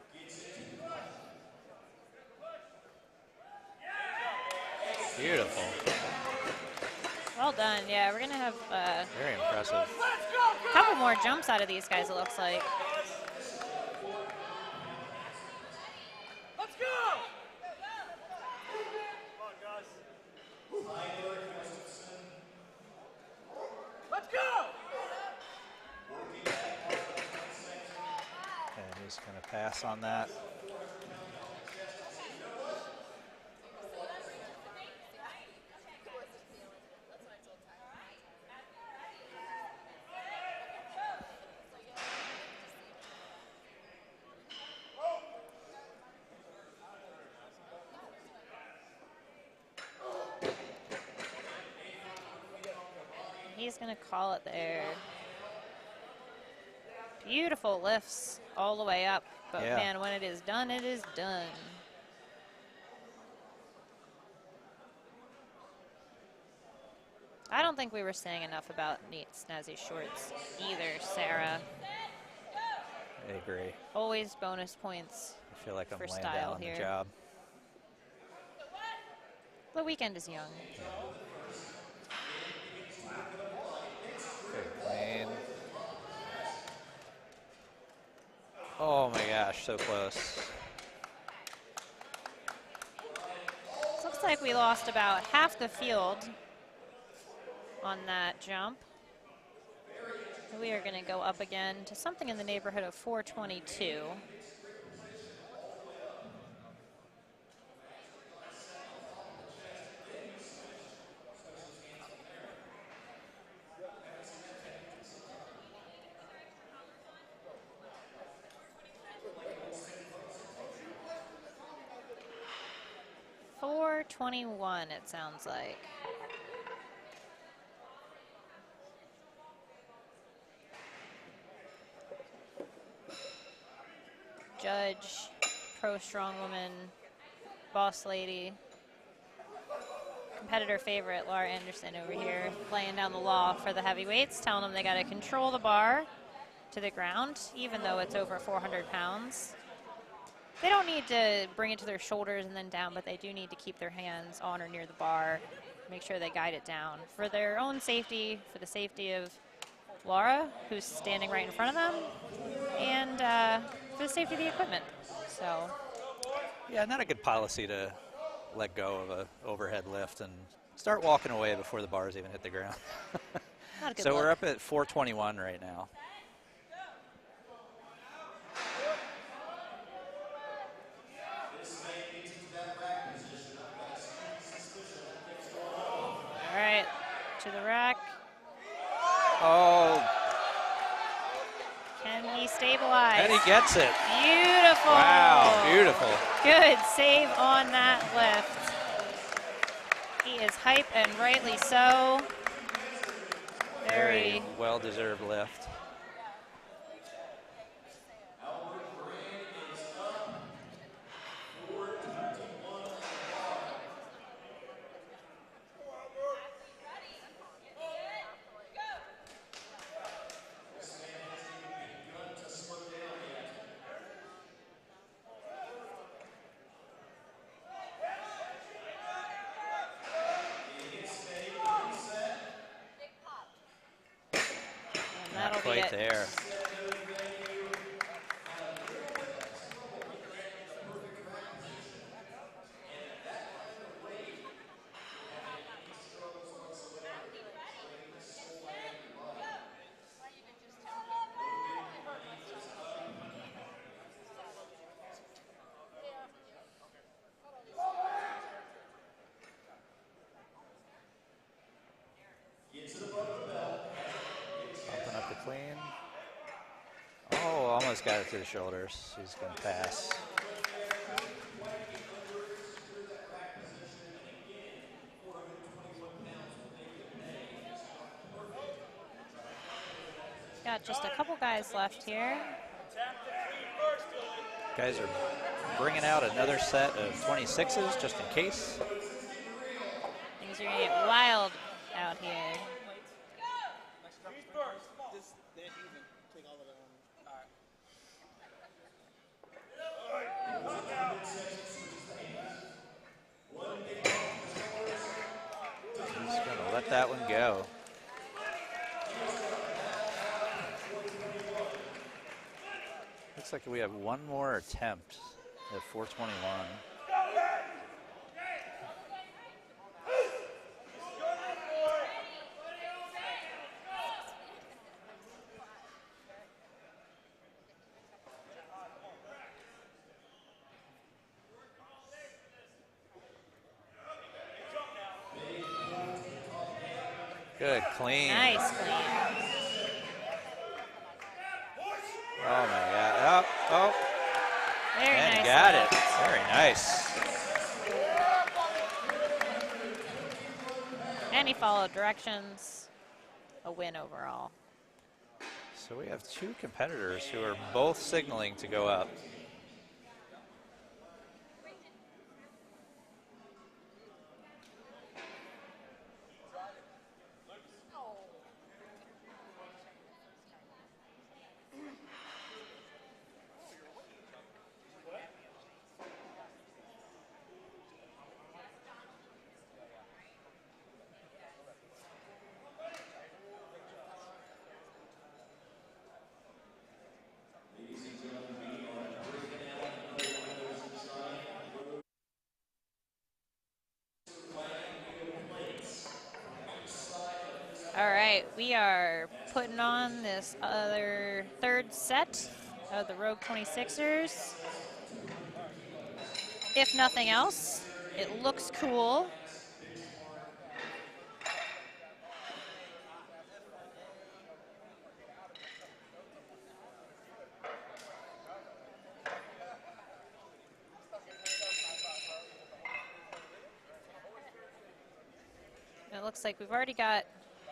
Beautiful. Well done. Yeah, we're going to have Very impressive. a couple more jumps out of these guys, it looks like. Let's go! Come on, guys. Let's go! And he's going to pass on that. He's going to call it there. Beautiful lifts all the way up, but Yeah. man, when it is done, it is done. I don't think we were saying enough about neat, snazzy shorts either, Sarah. I agree. Always bonus points. I feel like I'm For laying style down on here. the job. The weekend is young. Good clean. Oh my gosh, so close. Looks like we lost about half the field on that jump. We are going to go up again to something in the neighborhood of 422. .421, it sounds like. Judge, pro strongwoman, boss lady, competitor favorite Laura Anderson over here, laying down the law for the heavyweights, telling them they got to control the bar to the ground, even though it's over 400 pounds. They don't need to bring it to their shoulders and then down, but they do need to keep their hands on or near the bar, make sure they guide it down for their own safety, for the safety of Laura, who's standing right in front of them, and for the safety of the equipment. So, Yeah, not a good policy to let go of a overhead lift and start walking away before the bars even hit the ground. not a good So look. we're up at 421 right now. All right, to the rack. Oh, Can he stabilize? And he gets it. Beautiful. Wow, beautiful. Good save on that lift. He is hype, and rightly so. Very well-deserved lift. And Not that'll be quite it. there. Bumping up the clean. Oh, almost got it to the shoulders. He's going to pass. Got just a couple guys left here. Guys are bringing out another set of 26s just in case. Things are going to get wild out here. He's going to let that one go. Looks like we have one more attempt at 421. Good, clean. Nice clean. Oh my God. Oh. Very And nice. got lift. it. Very nice. And he followed directions. A win overall. So we have two competitors who are both signaling to go up. All right, we are putting on this other third set of the Rogue 26ers. If nothing else, it looks cool. It looks like we've already got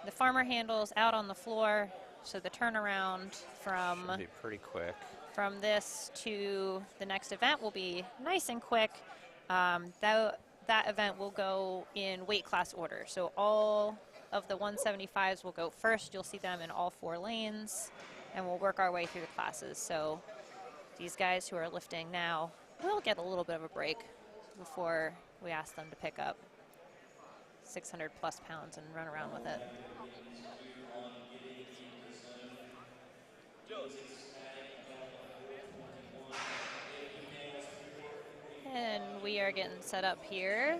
the farmer handles out on the floor, so the turnaround Should be pretty quick. from this to the next event will be nice and quick. That event will go in weight class order. So all of the 175s will go first. You'll see them in all 4 lanes, and we'll work our way through the classes. So these guys who are lifting now will get a little bit of a break before we ask them to pick up 600 plus pounds and run around with it. And we are getting set up here.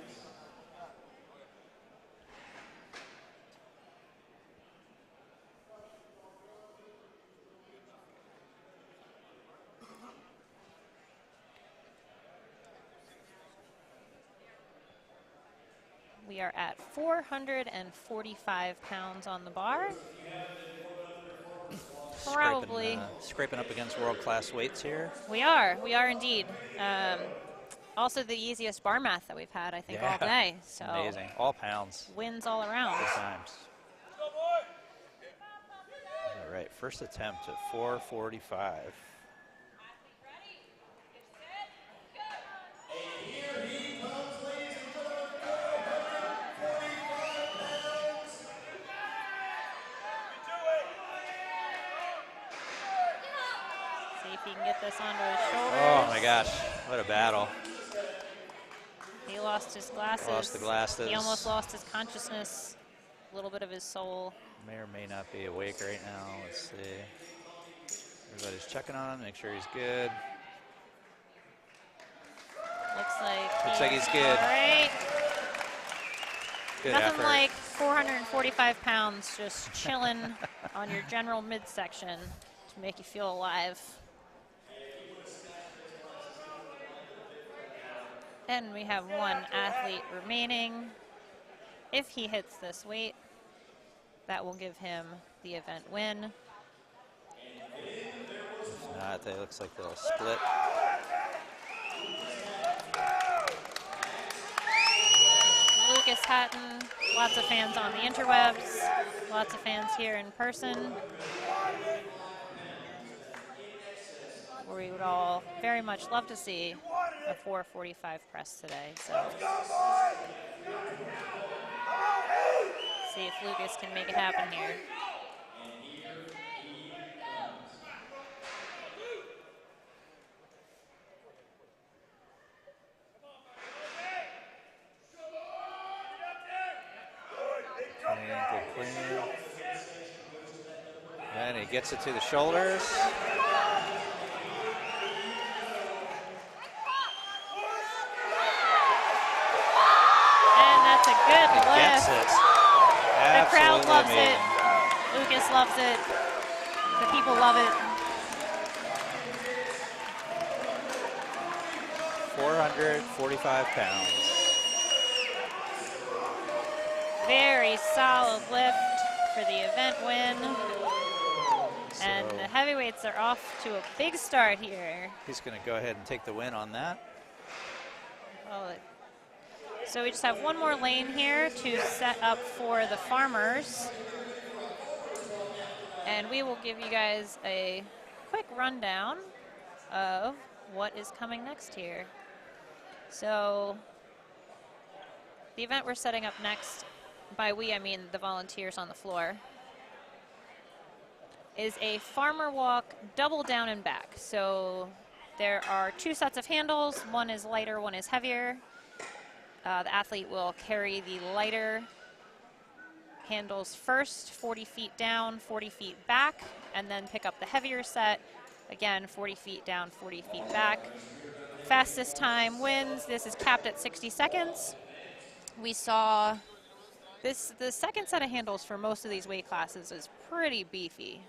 We are at 445 pounds on the bar. Probably. Scraping up against world-class weights here. We are indeed. Also the easiest bar math that we've had, I think, all day. So amazing. All pounds. Wins all around. Good times. All right, first attempt at 4:45. See if he can get this onto his shoulders. Oh my gosh, what a battle. He lost his glasses. Lost the glasses. He almost lost his consciousness, a little bit of his soul. May or may not be awake right now. Let's see. Everybody's checking on him, make sure he's good. Looks like he's good. All right. Good Nothing effort. like 445 pounds just chilling on your general midsection to make you feel alive. And we have one athlete remaining. If he hits this weight, that will give him the event win. If not, that looks like they'll split. Lucas Hatton, lots of fans on the interwebs, lots of fans here in person. Where we would all very much love to see a 4:45 press today. So see if Lucas can make it happen here. Good clean. And he gets it to the shoulders. And that's a good He lift. gets it. The crowd Absolutely loves amazing. it. Lucas loves it. The people love it. 445 pounds. Very solid lift for the event win. And the heavyweights are off to a big start here. He's going to go ahead and take the win on that. Oh, so we just have one more lane here to set up for the farmers. And we will give you guys a quick rundown of what is coming next here. So the event we're setting up next, by we I mean the volunteers on the floor, is a farmer walk double down and back. So there are two sets of handles. One is lighter, one is heavier. The athlete will carry the lighter handles first, 40 feet down, 40 feet back, and then pick up the heavier set. Again, 40 feet down, 40 feet back. Fastest time wins. This is capped at 60 seconds. We saw this, the second set of handles for most of these weight classes is pretty beefy.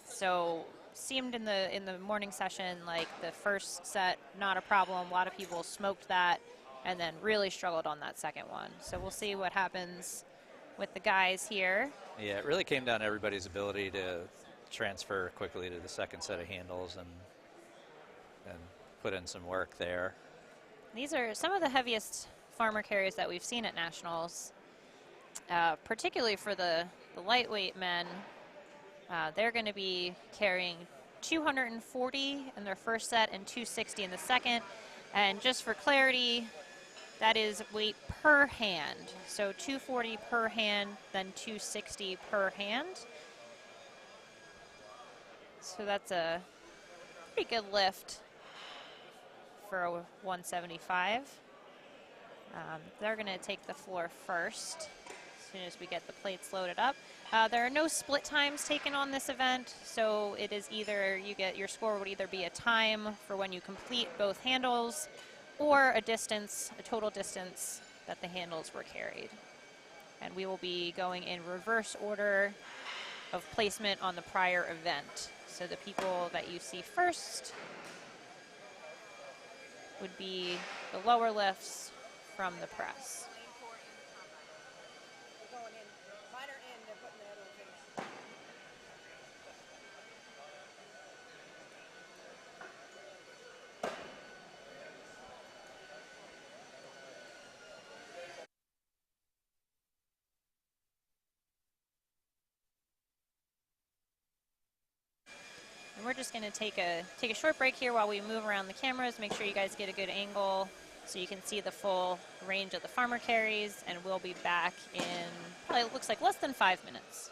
So seemed in the morning session like the first set, not a problem. A lot of people smoked that and then really struggled on that second one. So we'll see what happens with the guys here. Yeah, it really came down to everybody's ability to transfer quickly to the second set of handles and put in some work there. These are some of the heaviest farmer carries that we've seen at Nationals, particularly for the lightweight men. They're going to be carrying 240 in their first set and 260 in the second. And just for clarity, that is weight per hand. So 240 per hand, then 260 per hand. So that's a pretty good lift for a 175. They're going to take the floor first as soon as we get the plates loaded up. There are no split times taken on this event, so it is either your score would either be a time for when you complete both handles or a distance, a total distance that the handles were carried. And we will be going in reverse order of placement on the prior event. So the people that you see first would be the lower lifts from the press. And we're just going to take a short break here while we move around the cameras, make sure you guys get a good angle so you can see the full range of the farmer carries, and we'll be back in probably looks like less than 5 minutes.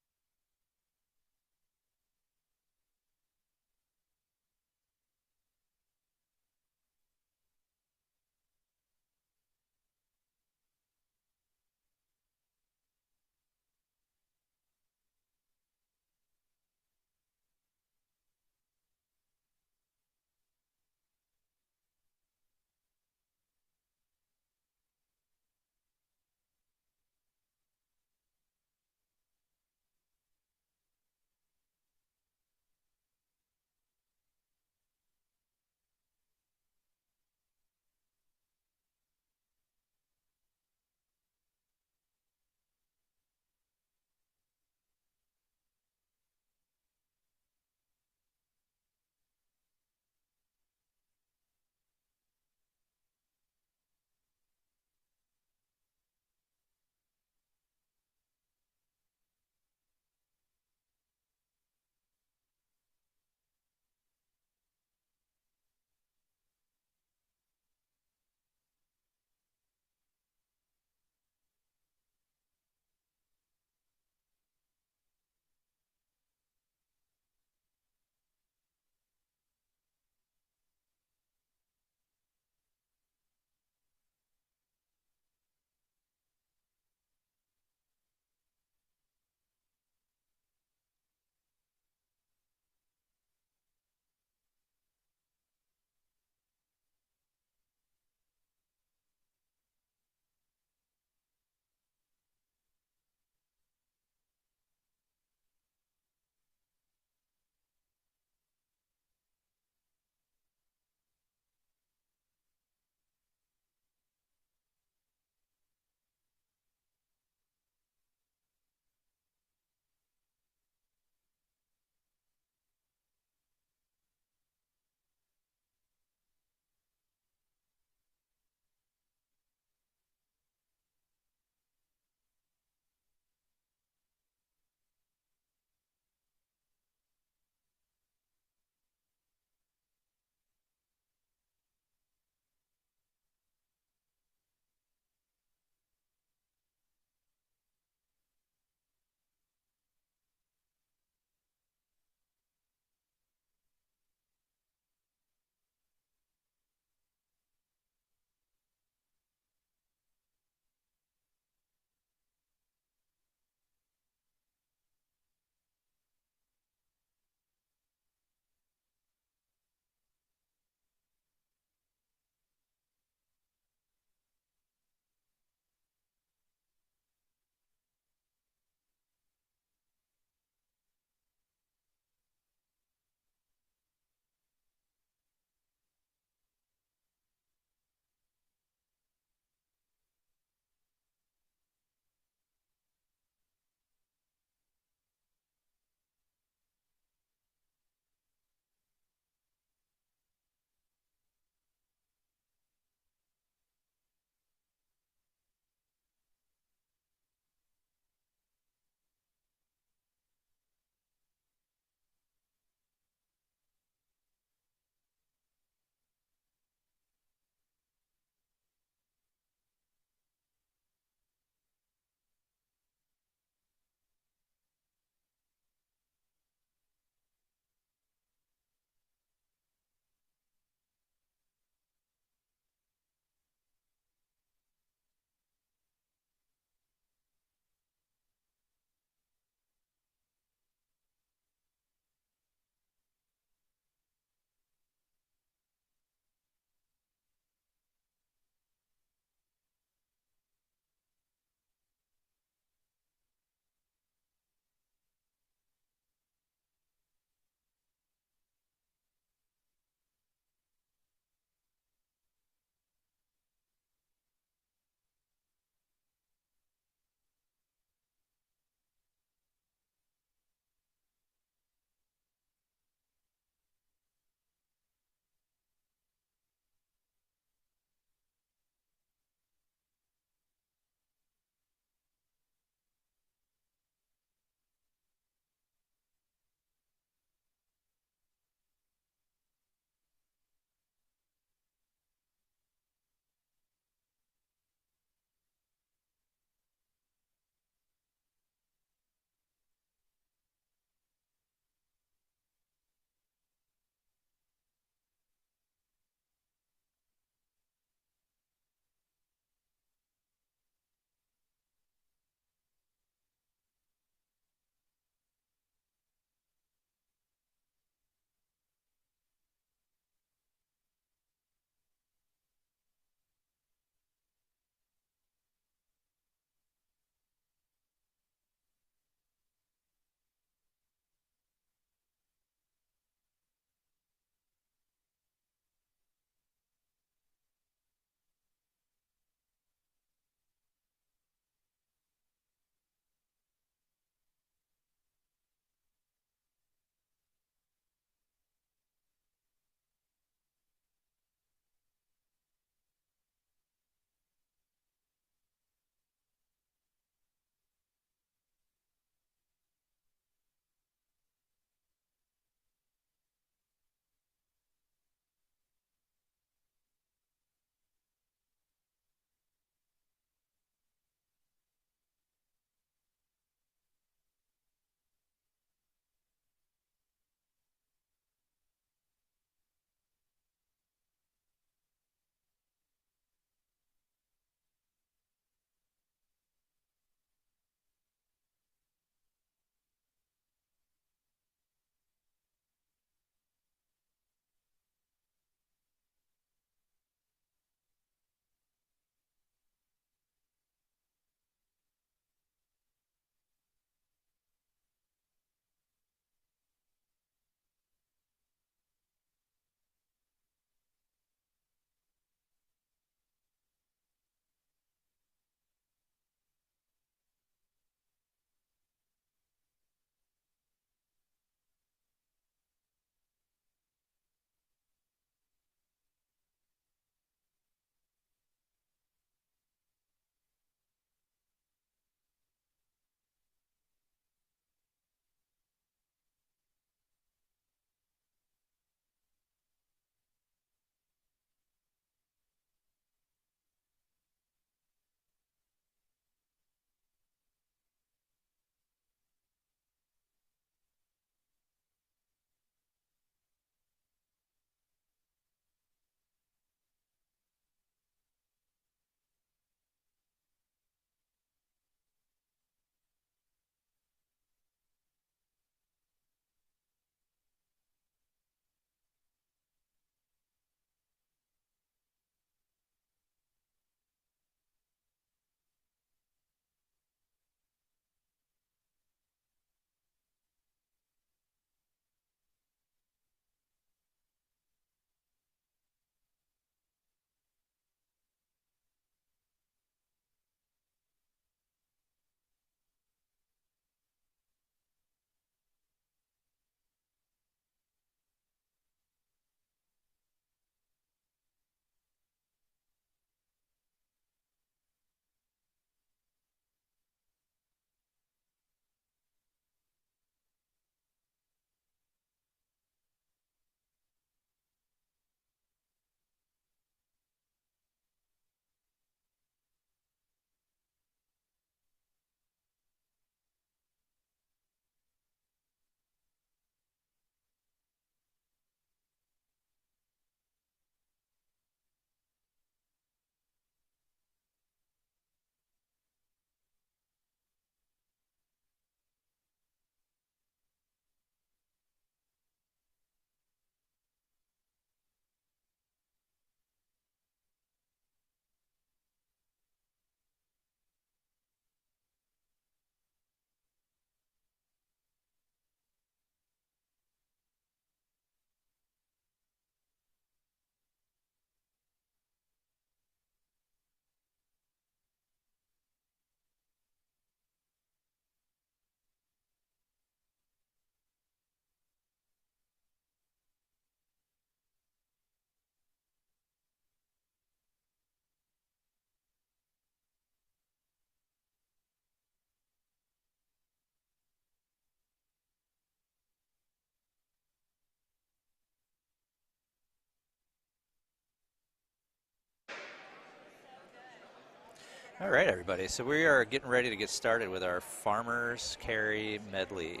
All right, everybody. So we are getting ready to get started with our Farmers Carry Medley.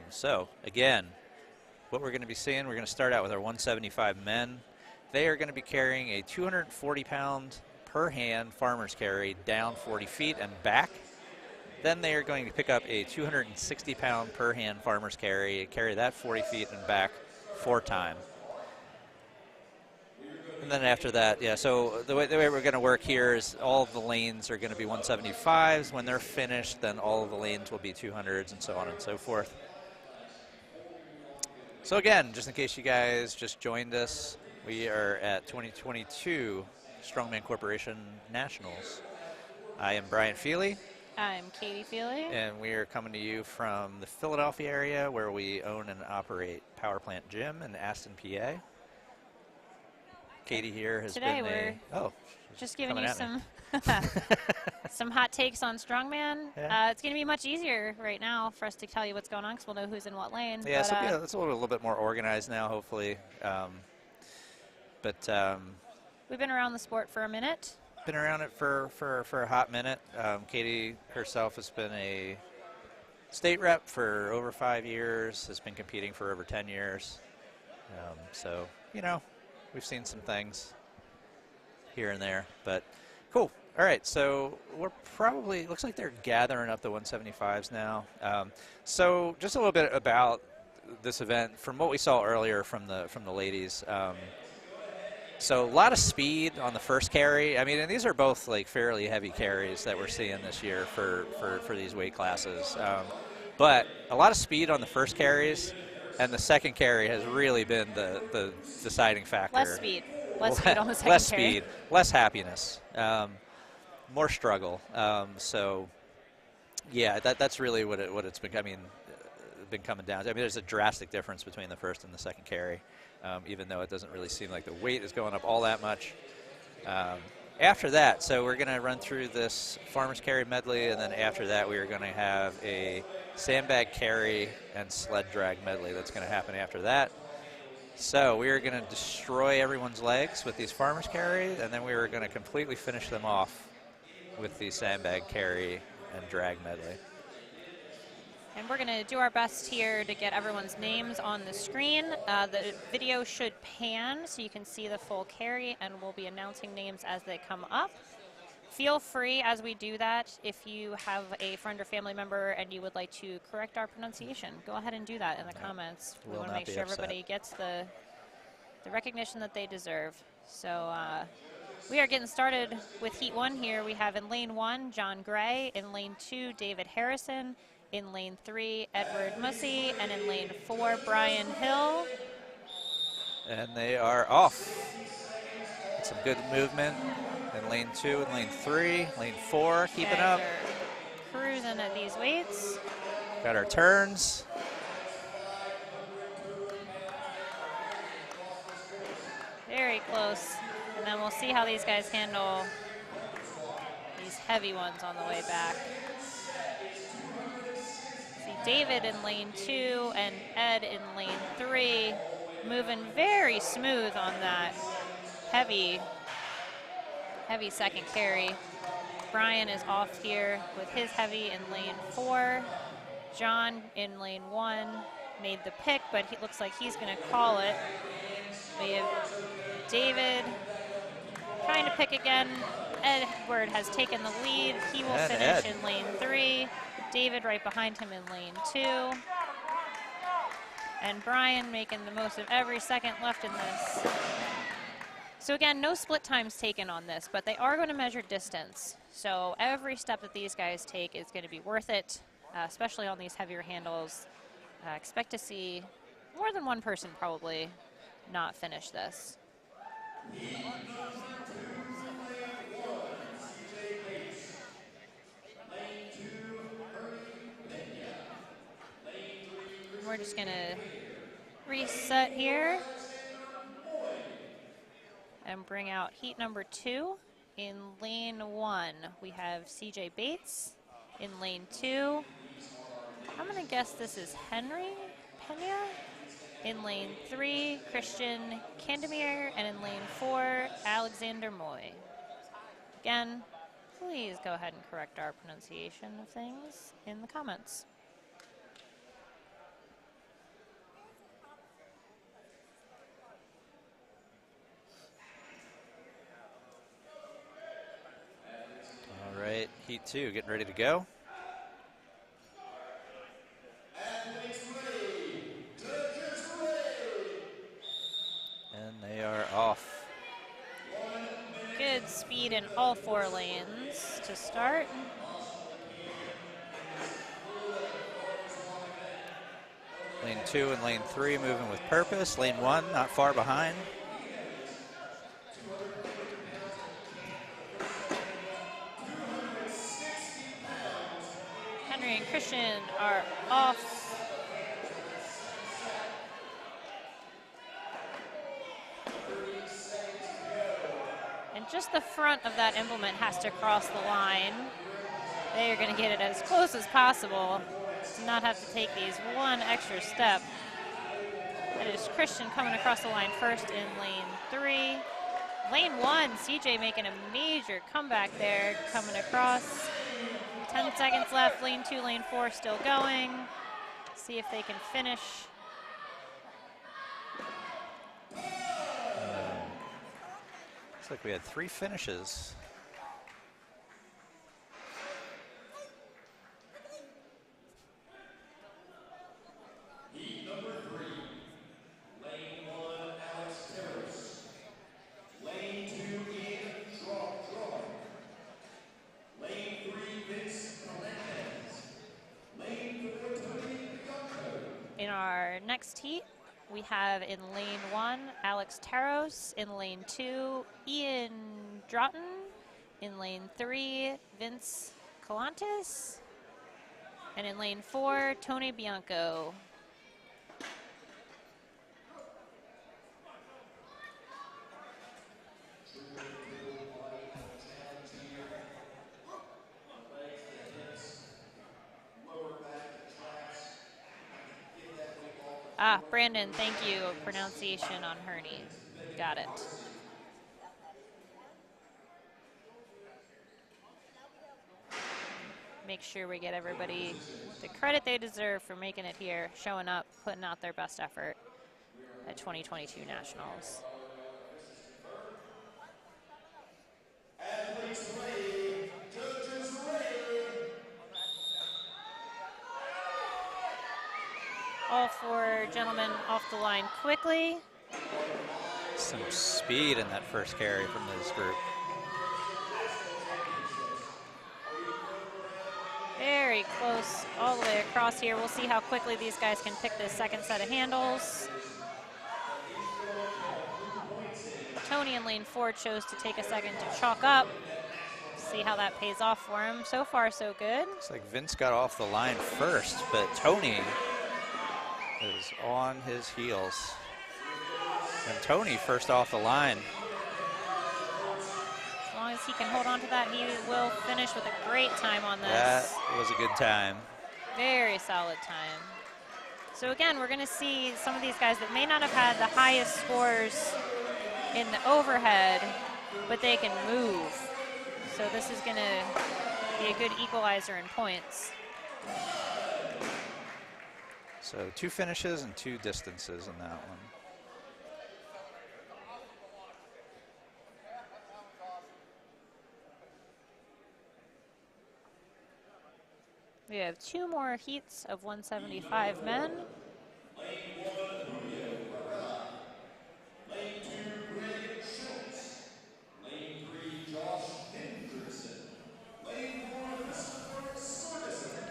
So again, what we're going to be seeing, we're going to start out with our 175 men. They are going to be carrying a 240-pound per hand farmer's carry down 40 feet and back. Then they are going to pick up a 260-pound per hand farmer's carry that 40 feet and back 4 times. And then after that, yeah, so the way we're going to work here is all of the lanes are going to be 175s. When they're finished, then all of the lanes will be 200s and so on and so forth. So again, just in case you guys just joined us, we are at 2022 Strongman Corporation Nationals. I am Brian Feeley. I'm Katie Feeley. And we are coming to you from the Philadelphia area where we own and operate Power Plant Gym in Aston, PA. Katie here has Today been just giving you some some hot takes on Strongman. Yeah. It's going to be much easier right now for us to tell you what's going on because we'll know who's in what lane. Yeah, but, so yeah, it's a little bit more organized now, hopefully. We've been around the sport for a minute. Been around it for a hot minute. Katie herself has been a state rep for over 5 years, has been competing for over 10 years. So, you know, we've seen some things here and there, but cool. All right, so we're probably, looks like they're gathering up the 175s now. So just a little bit about this event from what we saw earlier from the ladies. So a lot of speed on the first carry. I mean, and these are both like fairly heavy carries that we're seeing this year for these weight classes. But a lot of speed on the first carries, and the second carry has really been the deciding factor. Less speed on the second less carry. Speed, less happiness, more struggle. So yeah, that's really what it's been. I mean, been coming down to. I mean, there's a drastic difference between the first and the second carry. Even though it doesn't really seem like the weight is going up all that much. After that, so we're going to run through this farmer's carry medley, and then after that we are going to have a sandbag carry and sled drag medley that's going to happen after that. So we are going to destroy everyone's legs with these farmer's carries, and then we are going to completely finish them off with the sandbag carry and drag medley. And we're going to do our best here to get everyone's names on the screen. The video should pan so you can see the full carry, and we'll be announcing names as they come up. Feel free as we do that, if you have a friend or family member and you would like to correct our pronunciation, go ahead and do that in the comments. We want to make sure everybody gets the recognition that they deserve. So we are getting started with Heat 1 here. We have in Lane 1, John Gray. In Lane 2, David Harrison. In Lane 3, Edward Mussey, and in Lane 4, Brian Hill. And they are off. Some good movement in Lane 2 and Lane 3. Lane 4, keeping up. Cruising at these weights. Got our turns. Very close. And then we'll see how these guys handle these heavy ones on the way back. David in Lane 2 and Ed in Lane 3, moving very smooth on that heavy second carry. Brian is off here with his heavy in Lane 4. John in Lane 1 made the pick, but he looks like he's going to call it. We have David trying to pick again. Edward has taken the lead. He will finish in Lane 3. David right behind him in Lane 2. And Brian making the most of every second left in this. So again, no split times taken on this, but they are going to measure distance. So every step that these guys take is going to be worth it, especially on these heavier handles. Expect to see more than one person probably not finish this. We're just going to reset here and bring out heat number 2. In Lane 1, we have CJ Bates. In Lane 2, I'm going to guess this is Henry Pena. In Lane 3, Christian Candemir. And in Lane 4, Alexander Moy. Again, please go ahead and correct our pronunciation of things in the comments. All right, heat 2 getting ready to go. And they are off. Good speed in all 4 lanes to start. Lane 2 and lane 3 moving with purpose. Lane 1 not far behind. Henry and Christian are off. And just the front of that implement has to cross the line. They are going to get it as close as possible to not have to take these one extra step. That is Christian coming across the line first in lane 3. Lane 1, CJ making a major comeback there, coming across. 10 seconds left, lane 2, lane 4 still going. See if they can finish. Looks like we had 3 finishes. Heat number 3. Lane 1, Alex Terrace. Lane 2, Ian Strongman. Lane 3, Vince Melendez. Lane 4, Tony Bianco. In our next heat, we have in lane 1, Alex Taros. In lane 2, Ian Drotton. In lane 3, Vince Calantes. And in lane 4, Tony Bianco. Ah, Brandon, thank you. Pronunciation on Herney. Got it. Make sure we get everybody the credit they deserve for making it here, showing up, putting out their best effort at 2022 Nationals. Athletes ready, judges ready. All 4 gentlemen off the line quickly. Some speed in that first carry from this group. Very close all the way across here. We'll see how quickly these guys can pick this second set of handles. Tony in lane 4 chose to take a second to chalk up. See how that pays off for him. So far, so good. Looks like Vince got off the line first, but Tony is on his heels. And Tony first off the line. As long as he can hold on to that, he will finish with a great time on this. That was a good time. Very solid time. So again, we're going to see some of these guys that may not have had the highest scores in the overhead, but they can move. So this is going to be a good equalizer in points. So 2 finishes and 2 distances in that one. We have 2 more heats of 175 men. Lane 1, Julio Barrera. Lane 2, Greg Schultz. Lane 3, Josh Henderson. Lane 4, Christopher Sorgensen.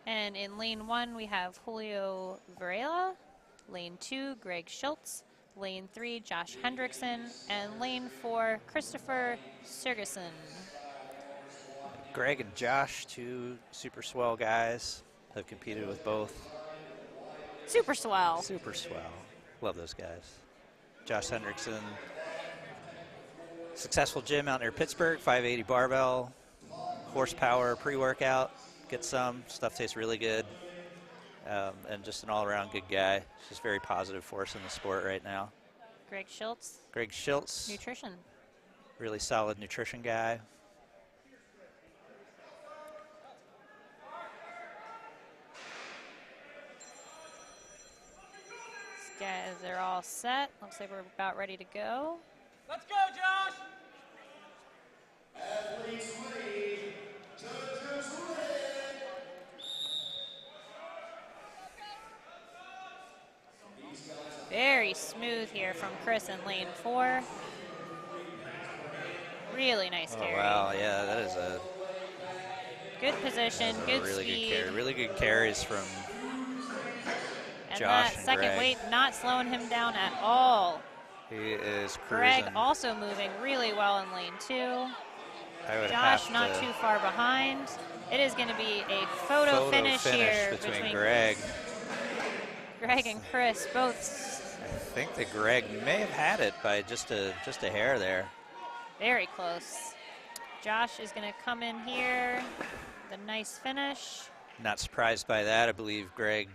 And in lane 1, we have Julio Varela. Lane 2, Greg Schultz. Lane 3, Josh Hendrickson. And lane 4, Christopher Sorgensen. Greg and Josh, 2 super swell guys, have competed with both. Super swell. Super swell. Love those guys. Josh Hendrickson, successful gym out near Pittsburgh, 580 barbell, horsepower pre-workout. Get some. Stuff tastes really good. And just an all-around good guy. Just very positive force in the sport right now. Greg Schultz. Greg Schultz, Nutrition. really solid nutrition guy. Guys are all set. Looks like we're about ready to go. Let's go, Josh! Athletes ready. Judges ready. These guys are Very smooth here from Chris in lane 4. Really nice Oh, carry. wow, yeah, that is a Good position, good really speed. good carry. Really good carries from And Josh that and second Greg. weight not slowing him down at all. He is Greg cruising. also moving really well in lane 2. I would Josh have not to too far behind. It is going to be a photo finish here between Greg. Greg and Chris both I think that Greg may have had it by just a hair there. very close. Josh is going to come in here. The nice finish. Not surprised by that. I believe Greg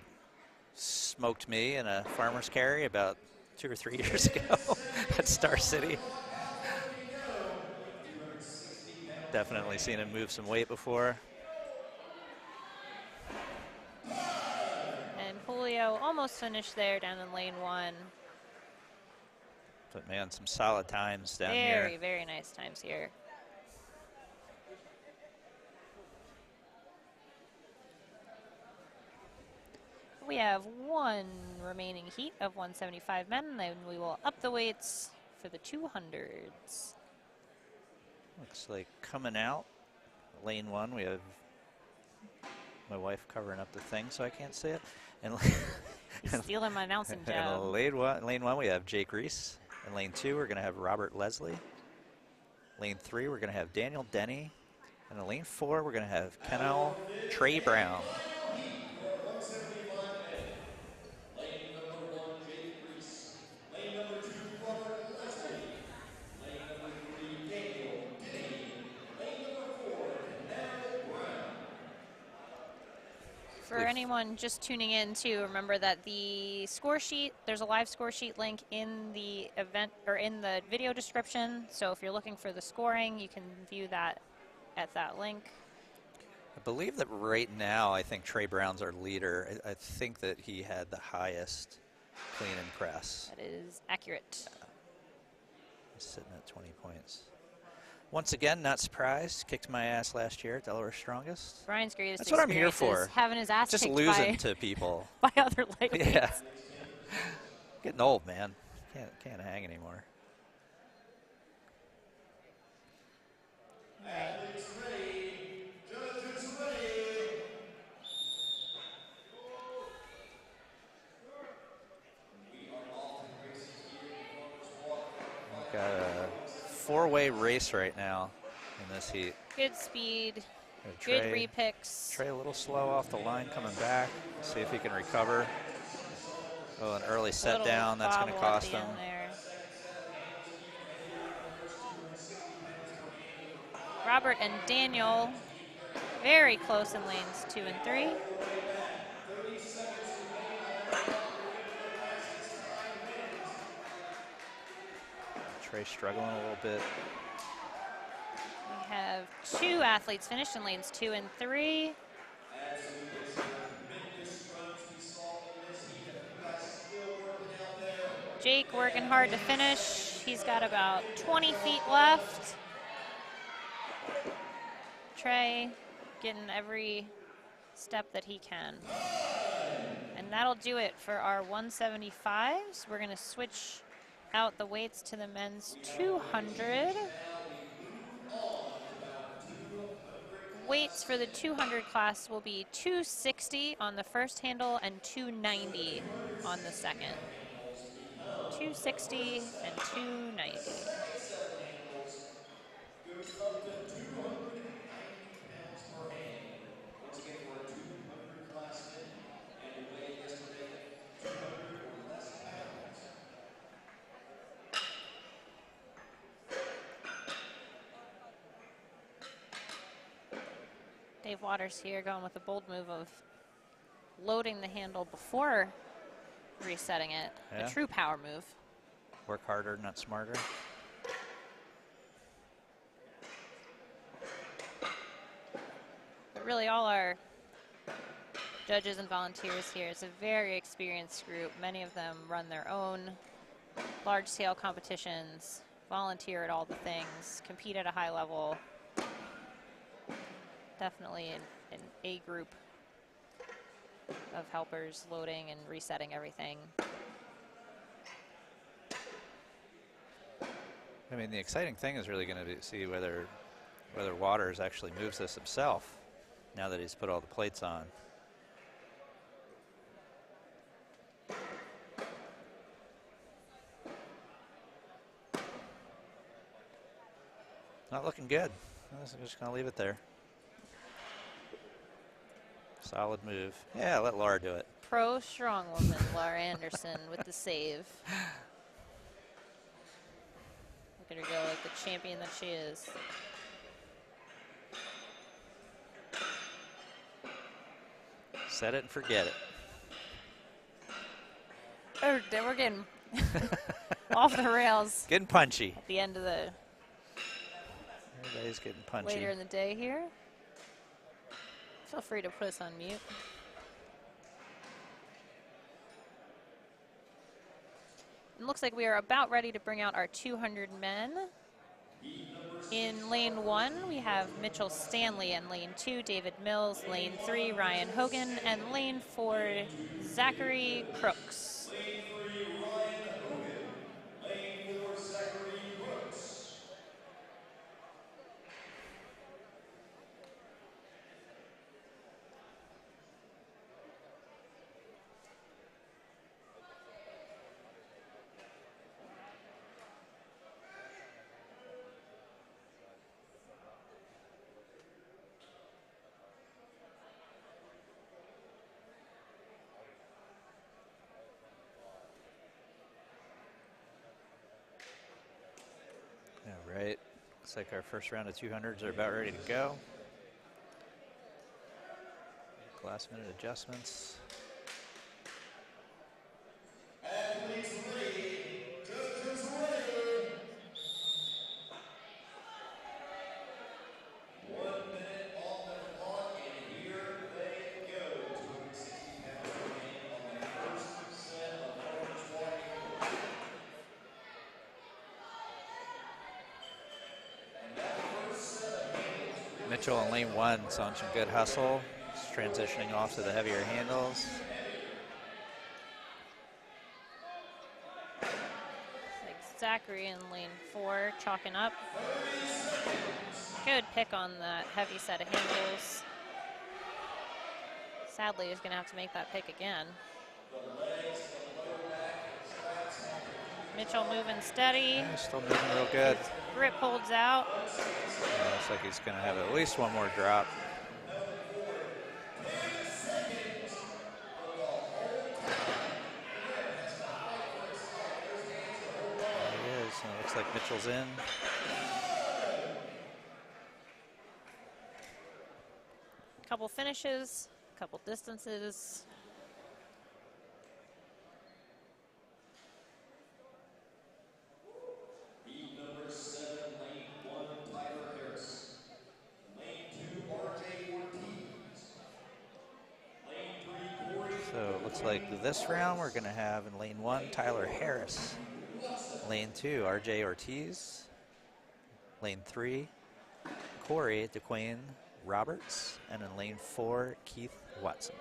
smoked me in a farmer's carry about 2 or 3 years ago at Star City. Definitely seen him move some weight before. And Julio almost finished there down in lane 1. But man, some solid times down Very, here. very nice times here. We have one remaining heat of 175 men, then we will up the weights for the 200s. Looks like coming out, lane 1, we have my wife covering up the thing so I can't see it. And He's stealing my announcing in job. lane 1, we have Jake Reese. In lane 2, we're going to have Robert Leslie. Lane 3, we're going to have Daniel Denny. And in lane 4, we're going to have Kennel Trey Brown. lane number 1, Jake Reese. Lane number 2, Robert Leslie. Lane number 3, Daniel Denny. Lane number 4, Canal Brown. For anyone just tuning in too, remember that the score sheet, there's a live score sheet link in the event or in the video description. So if you're looking for the scoring, you can view that at that link. I believe that right now, I think Trey Brown's our leader. I think that he had the highest clean and press. That is accurate. He's sitting at 20 points. Once again, not surprised. Kicked my ass last year at Delaware Strongest. Brian's greatest That's what I'm here experience is for. having his ass Just kicked losing to people. by other lightweights. Yeah. Getting old, man. Can't hang anymore. All right. Athletes ready. Judges ready. We are off and racing here in Farmers Walk. We've got a 4-way race right now in this heat. Good speed, Trey, good repicks. Trey a little slow off the line coming back. See if he can recover. Oh, an early set Little down. That's going to bobble at cost the him. end there. Robert and Daniel very close in lanes 2 and 3. Trey struggling a little bit. We have 2 athletes finished in lanes 2 and 3. Jake working hard to finish. He's got about 20 feet left. Trey getting every step that he can. And that'll do it for our 175s. We're going to switch out the weights to the men's 200. Weights for the 200 class will be 260 on the first handle and 290 on the second. 260 and 290. Goes up to 290 pounds per hand. Once again, for a 200 class men, and we weighed yesterday at 200 or less pounds. Dave Waters here going with a bold move of loading the handle before resetting it. Yeah. A true power move. Work harder, not smarter. But really all our judges and volunteers here. It's a very experienced group. Many of them run their own large-scale competitions, volunteer at all the things, compete at a high level. Definitely an A group of helpers loading and resetting everything. I mean, the exciting thing is really going to be see whether Waters actually moves this himself now that he's put all the plates on. Not looking good. I'm just going to leave it there. Solid move. Yeah, let Laura do it. Pro strong woman, Laura Anderson with the save. Look at her go like the champion that she is. Set it and forget it. Oh, we're getting off the rails Getting punchy. at the end of the Everybody's getting punchy. later in the day here. Feel free to put us on mute. It looks like we are about ready to bring out our 200 men. In lane 1, we have Mitchell Stanley. In lane 2, David Mills. Lane 3, Ryan Hogan. And lane 4, Zachary Crooks. Lane 3, Ryan Hogan. Lane 4, Zachary Brooks. All right. Looks like our first round of 200s are about ready to go. Last minute adjustments. Athletes ready. Judges ready. 1 minute off the clock, and here they go. 260 pounds remaining on the first set of farmers walking. And that first set of handles. Mitchell in lane 1 on some good hustle. Just transitioning off to the heavier handles. Like Zachary in lane 4, chalking up. Good pick on that heavy set of handles. Sadly, he's going to have to make that pick again. Mitchell moving steady. Yeah, still moving real good. Grip holds out. Yeah, looks like he's going to have at least one more drop. There he is. And it looks like Mitchell's in. Couple finishes, couple distances. Heat number 7, lane 1, Tyler Harris. Lane 2, RJ Ortiz. Lane 3, Corey. So it looks like this round we're going to have in lane 1, Tyler Harris. Lane 2, RJ Ortiz. Lane 3, Corey DeQuain Roberts. And in lane 4, Keith Watson.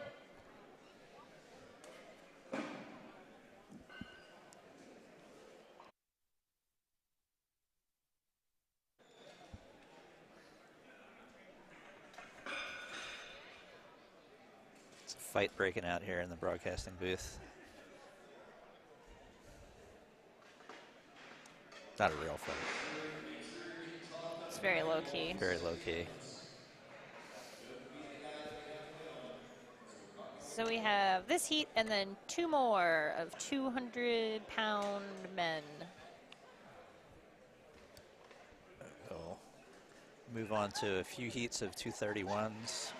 It's a fight breaking out here in the broadcasting booth. Not a real fight. It's very low key. Very low key. So we have this heat and then 2 more of 200-pound men. We'll move on to a few heats of 231s.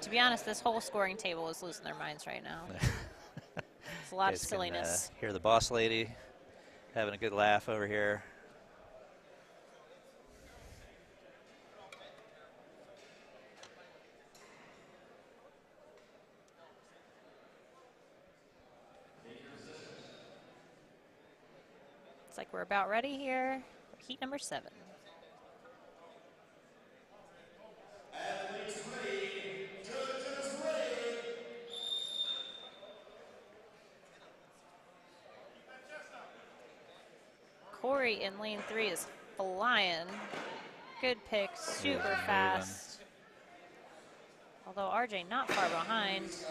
To be honest, this whole scoring table is losing their minds right now. It's a lot of Guys can, silliness. hear the boss lady having a good laugh over here. like we're about ready here for heat number 7. Athletes ready, judges ready. Corey in lane 3 is flying. Good pick, super moving. fast. Although RJ not far behind. See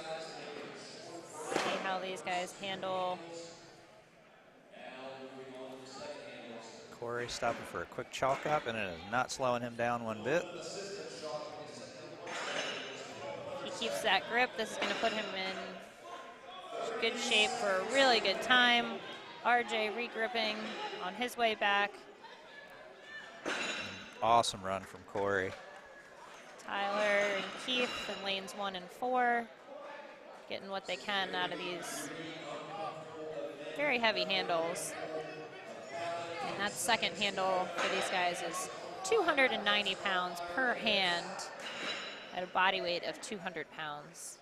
how these guys handle. Corey stopping for a quick chalk up, and it is not slowing him down one bit. He keeps that grip. This is going to put him in good shape for a really good time. RJ regripping on his way back. Awesome run from Corey. Tyler and Keith in lanes 1 and 4, getting what they can out of these very heavy handles. And that second handle for these guys is 290 pounds per hand at a body weight of 200 pounds.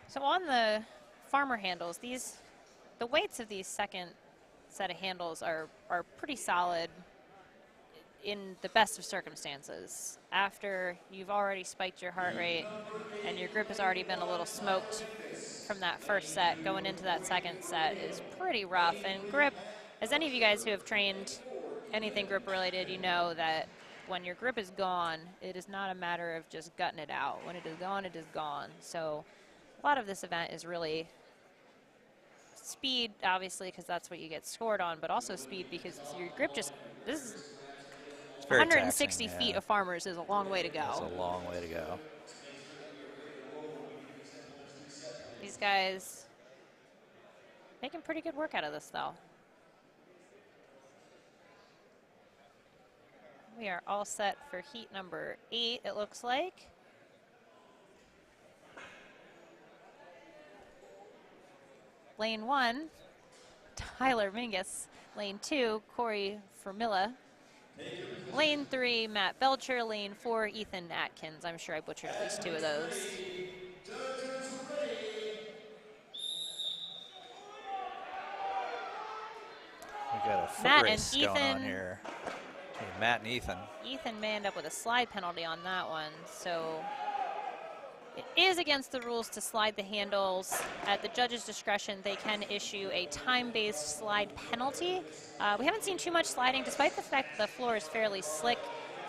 So on the farmer handles, the weights of these second set of handles are pretty solid in the best of circumstances. After you've already spiked your heart rate and your grip has already been a little smoked from that first set, going into that second set is pretty rough. And grip, as any of you guys who have trained anything grip related, you know that when your grip is gone, it is not a matter of just gutting it out. When it is gone, it is gone. So a lot of this event is really speed, obviously, because that's what you get scored on, but also speed because your grip just, this is It's very 160 taxing, feet yeah. of farmers is a long way to That's go. a long way to go. These guys making pretty good work out of this, though. We are all set for heat number 8, it looks like. Lane 1, Tyler Mingus. Lane 2, Corey Fermilla. Lane 3, Matt Belcher. Lane 4, Ethan Atkins. I'm sure I butchered at least 2 of those. We got a foot Matt and race going on Ethan. here. Hey, Matt and Ethan. Ethan may end up with a slide penalty on that one, so it is against the rules to slide the handles. At the judge's discretion, they can issue a time-based slide penalty. We haven't seen too much sliding, despite the fact that the floor is fairly slick.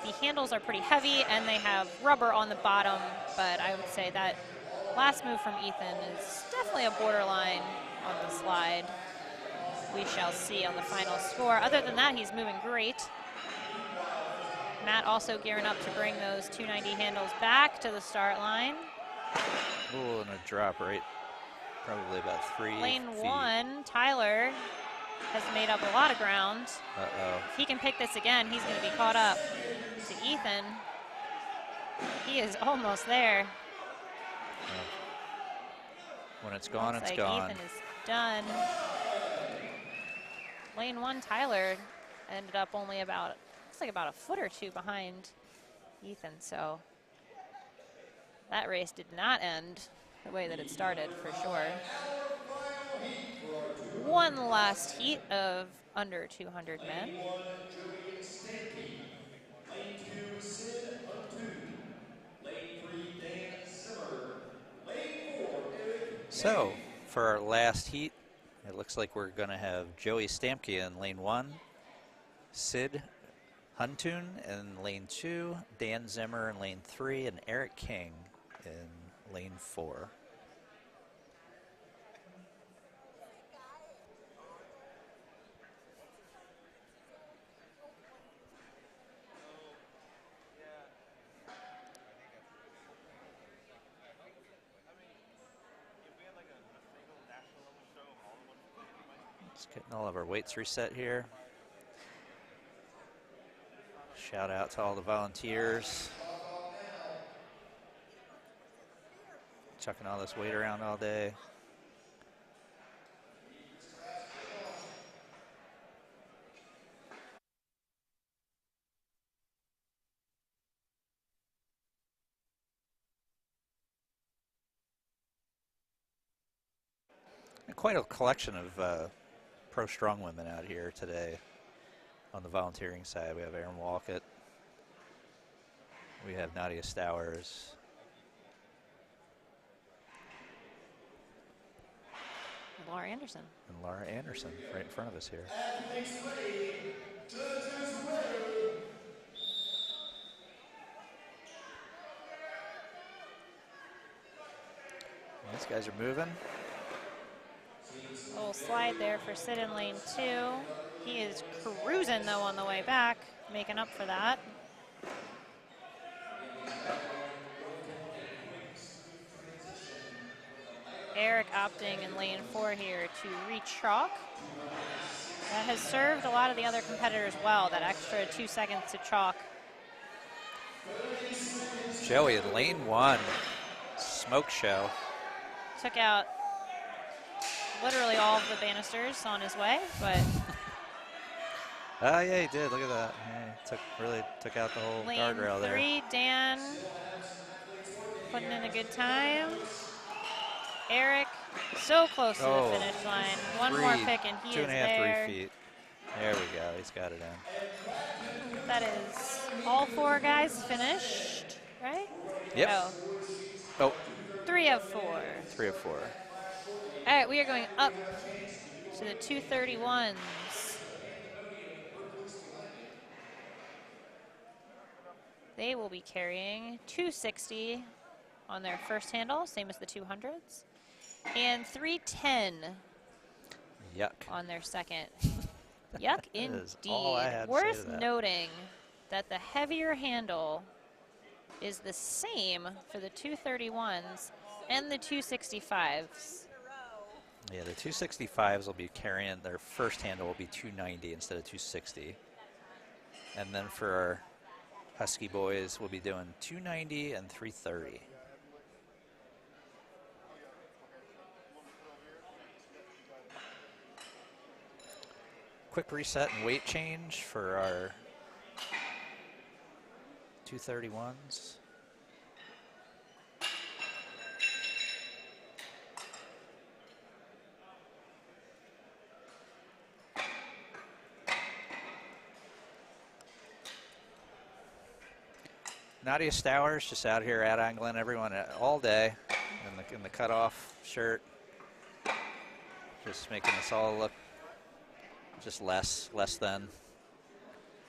The handles are pretty heavy, and they have rubber on the bottom, but I would say that last move from Ethan is definitely a borderline on the slide. We shall see on the final score. Other than that, he's moving great. Matt also gearing up to bring those 290 handles back to the start line. Ooh, and a drop right, probably about 3 Lane feet. 1, Tyler has made up a lot of ground. Uh-oh. If he can pick this again, he's going to be caught up to Ethan. He is almost there. When it's gone, Looks it's like gone. Ethan is done. Lane 1, Tyler ended up only about, looks like about a foot or 2 behind Ethan, so that race did not end the way that it started, for sure. One last heat of under 200 men. Lane 2, Sid Untu. Lane 3, Dan Zimmer. Lane 4, Erie. So, for our last heat, it looks like we're going to have Joey Stamke in lane 1, Sid Huntoon in lane 2, Dan Zimmer in lane 3, and Eric King in lane 4. Just getting all of our weights reset here. Shout out to all the volunteers. Chucking all this weight around all day. quite a collection of pro strong women out here today on the volunteering side. We have Erin Walcott. We have Nadia Stowers. Laura Anderson. And Laura Anderson right in front of us here. These guys are moving. A little slide there for Sid in lane 2. He is cruising, though, on the way back, making up for that. Eric opting in lane 4 here to re-chalk. That has served a lot of the other competitors well, that extra 2 seconds to chalk. Joey in lane 1. Smoke show. Took out literally all of the banisters on his way, but Oh, yeah, he did. Look at that. Yeah, he really took out the whole lane guardrail there. 3, Dan putting in a good time. Eric so close to the finish line. One more pick and he is 2.5, there. 3 feet. There we go. He's got it in. That is all 4 guys finished, right? Yep. Oh, 3 of 4. 3 of 4. All right, we are going up to the 231s. They will be carrying 260 on their first handle, same as the 200s, and 310 Yuck. on their second. Yuck is all I indeed. had to say Worth to that. noting that the heavier handle is the same for the 231s and the 265s. Yeah, the 265s will be carrying, their first handle will be 290 instead of 260. And then for our Husky boys, we'll be doing 290 and 330. Quick reset and weight change for our 231s. Nadia Stowers just out here out angling everyone all day in the cutoff shirt, just making us all look just less than.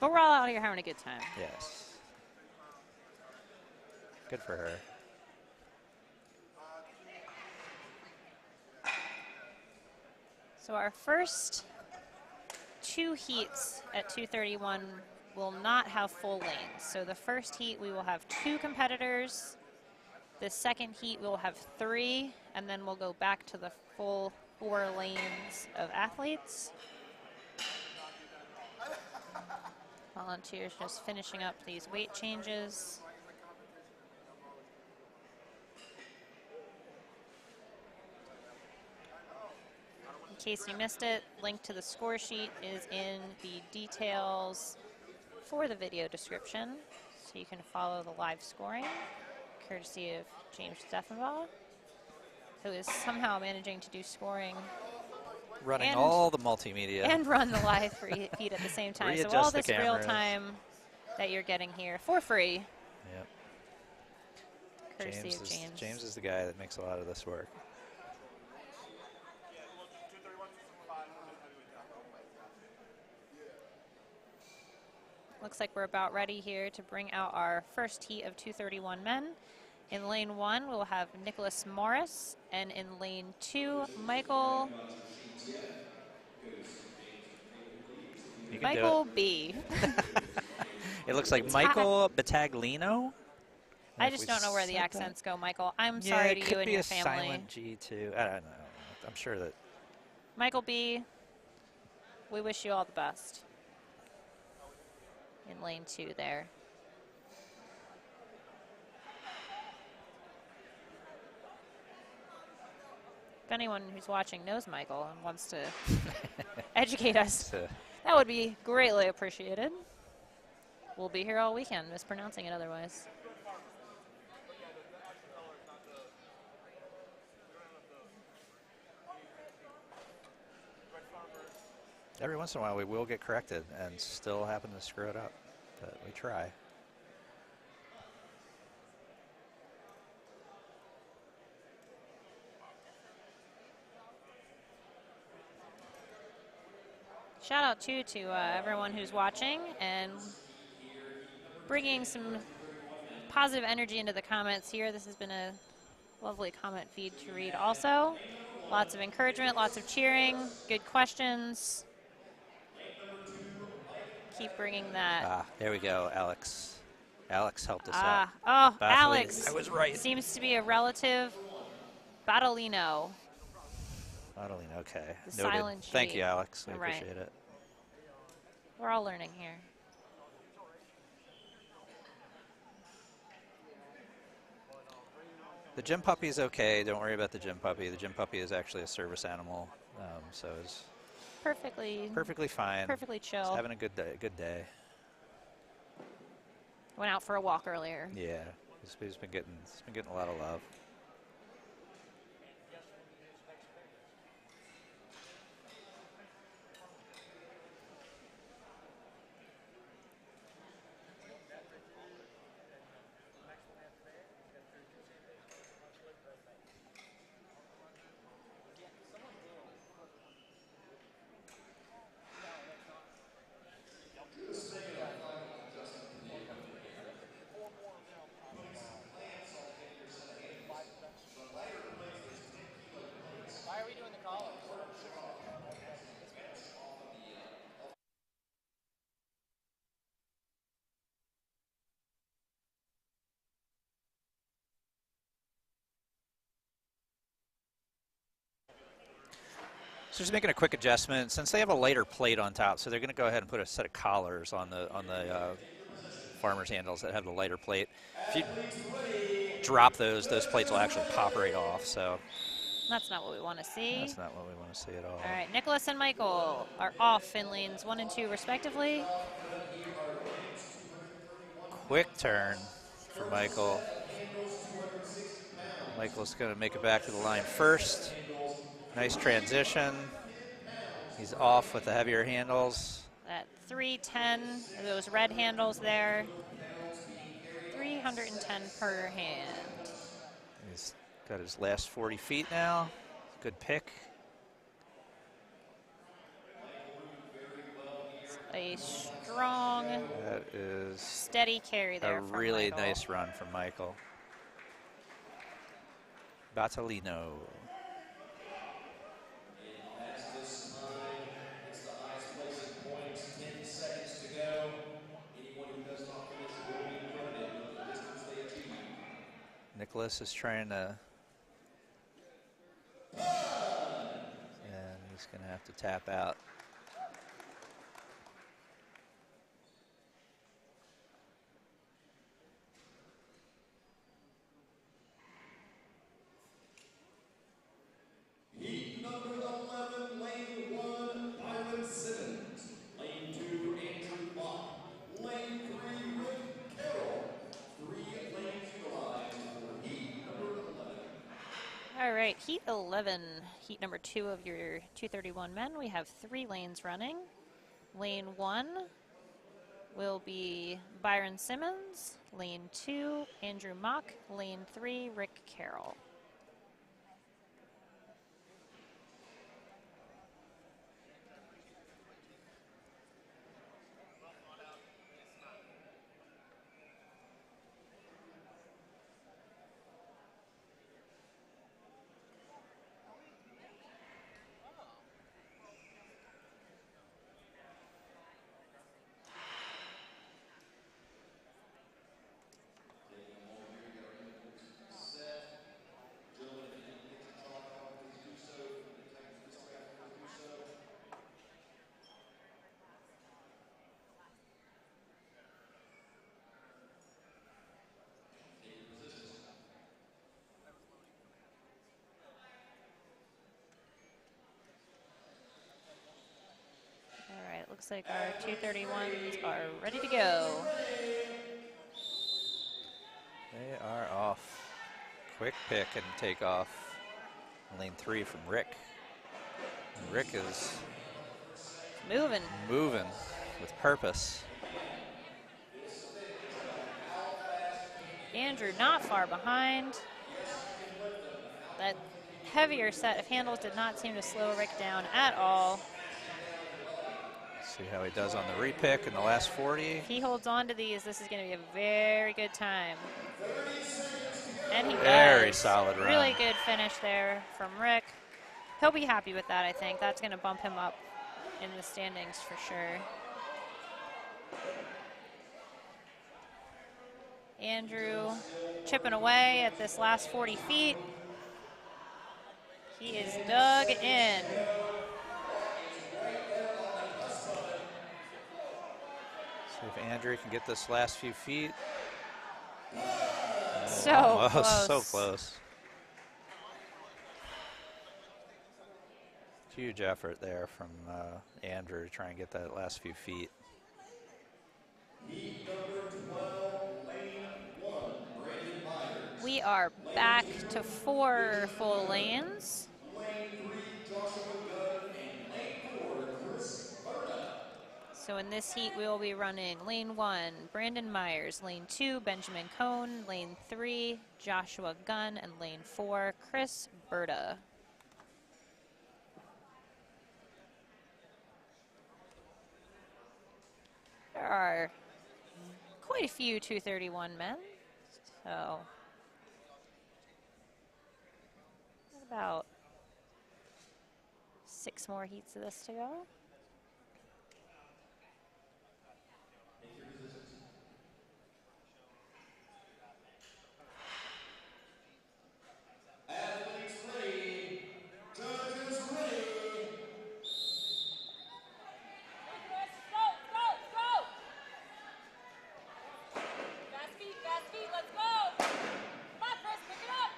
But we're all out here having a good time. Yes. Good for her. So our first 2 heats at 231 will not have full lanes. So the first heat we will have 2 competitors. The second heat we will have 3, and then we'll go back to the full 4 lanes of athletes. Volunteers just finishing up these weight changes. In case you missed it, link to the score sheet is in the details for the video description, so you can follow the live scoring, courtesy of James Steffenbaugh, who is somehow managing to do scoring Running and, all the multimedia. and run the live feed at the same time. So all this real time that you're getting here for free. Yep. Courtesy of James. James is the guy that makes a lot of this work. Looks like we're about ready here to bring out our first heat of 231 men. In lane 1, we'll have Nicholas Morris, and in lane 2, Michael B. It looks like Michael Battaglino. I just don't know where the accents go, Michael. I'm sorry to you and your family. Could be a silent G too. I don't know. I'm sure that. Michael B., we wish you all the best. In lane 2 there. If anyone who's watching knows Michael and wants to educate us, that would be greatly appreciated. We'll be here all weekend, mispronouncing it otherwise. Every once in a while we will get corrected and still happen to screw it up, but we try. Shout out too to everyone who's watching and bringing some positive energy into the comments here. This has been a lovely comment feed to read also. Lots of encouragement, lots of cheering, good questions. Keep bringing that. Ah, there we go, Alex. Alex helped us out. Oh, Battling. Alex. I was right. Seems to be a relative. Batolino. Battling, okay. The Noted. silent Thank G. you, Alex. We All right. appreciate it. We're all learning here. The gym puppy's okay. Don't worry about the gym puppy. The gym puppy is actually a service animal, so it's perfectly fine. Perfectly chill. Just having a good day. Good day. Went out for a walk earlier. Yeah, he's been getting a lot of love. So just making a quick adjustment since they have a lighter plate on top, so they're going to go ahead and put a set of collars on the farmer's handles that have the lighter plate. If you drop those plates will actually pop right off. So that's not what we want to see. That's not what we want to see at all. All right, Nicholas and Michael are off in lanes 1 and 2 respectively. Quick turn for Michael. Michael's going to make it back to the line first. Nice transition. He's off with the heavier handles. At 310, those red handles there. 310 per hand. He's got his last 40 feet now. Good pick. A strong, that is steady carry there. A really Michael. nice run from Michael. Batolino. Nicholas is trying to, and he's going to have to tap out. Heat number 11, lane 1, Byron Simmons. Lane 2, Andrew Mock. Lane 3, Rick Carroll. 3 lanes utilized for heat number 11. All right, heat 11, heat number 2 of your 231 men. We have 3 lanes running. Lane 1 will be Byron Simmons. Lane 2, Andrew Mock. Lane 3, Rick Carroll. Looks like our 231s are ready to go. They are off. Quick pick and take off. Lane 3 from Rick. And Rick is Moving. Moving with purpose. Andrew not far behind. That heavier set of handles did not seem to slow Rick down at all. See how he does on the repick in the last 40. If he holds on to these, this is going to be a very good time. And he Very does. solid run. Really good finish there from Rick. He'll be happy with that, I think. That's going to bump him up in the standings for sure. Andrew chipping away at this last 40 feet. He is dug in. See if Andrew can get this last few feet. So Almost, close. so close. Huge effort there from Andrew to try and get that last few feet. Heat number 12, lane 1, Brandon Myers. We are back to 4 full lanes. Lane 3, Joshua Gunn, and lane 4, Chris Berta. So in this heat, we will be running lane 1, Brandon Myers, lane 2, Benjamin Cohn, lane 3, Joshua Gunn, and lane 4, Chris Berta. There are quite a few 231 men, so about 6 more heats of this to go. Athletes ready. Judges ready. Fast feet, let's go. Come on, Chris, pick it up.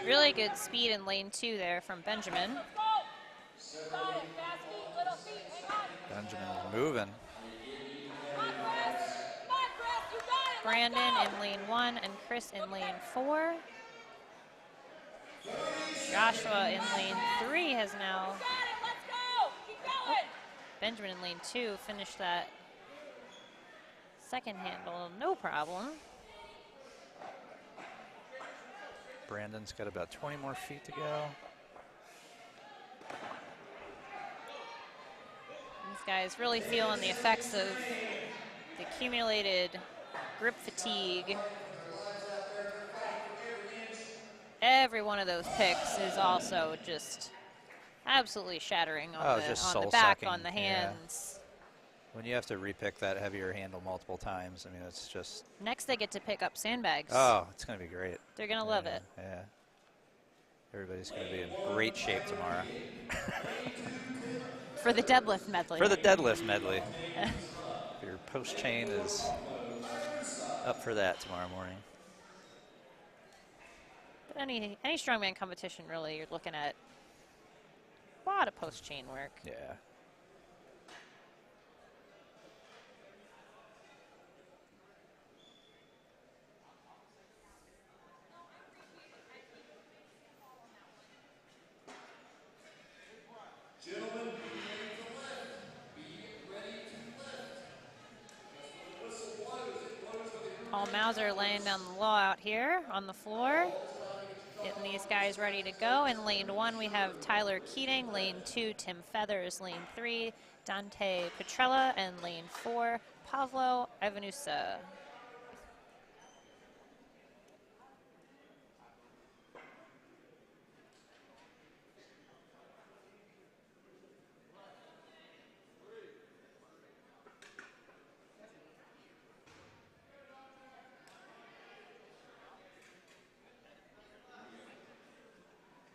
Really good speed in lane 2 there from Benjamin. Got it, fast feet, little feet, hang on. Benjamin's moving. Come on, Chris, you got it. Brandon in lane 1 and Chris in lane 4. Joshua in lane 3 has now. Got it, let's go. Keep going. Benjamin in lane 2 finished that second handle, no problem. Brandon's got about 20 more feet to go. This guy is really feeling the effects of the accumulated grip fatigue. Every one of those picks is also just absolutely shattering on, just on the back, soul-sucking, on the yeah. hands. When you have to repick that heavier handle multiple times, I mean, it's just, Next, they get to pick up sandbags. oh, it's going to be great. They're going to love it. Yeah. Everybody's going to be in great shape tomorrow. For the deadlift medley. For the deadlift medley. Your post chain is up for that tomorrow morning. But any strongman competition, really, you're looking at a lot of post chain work. Yeah. Gentlemen, be ready to lift. When the whistle blows, it blows with a Paul Mauser laying down the law out here on the floor. Getting these guys ready to go. In lane 1, we have Tyler Keating. Lane 2, Tim Feathers. Lane 3, Dante Petrella. And lane 4, Pavlo Ivanusa.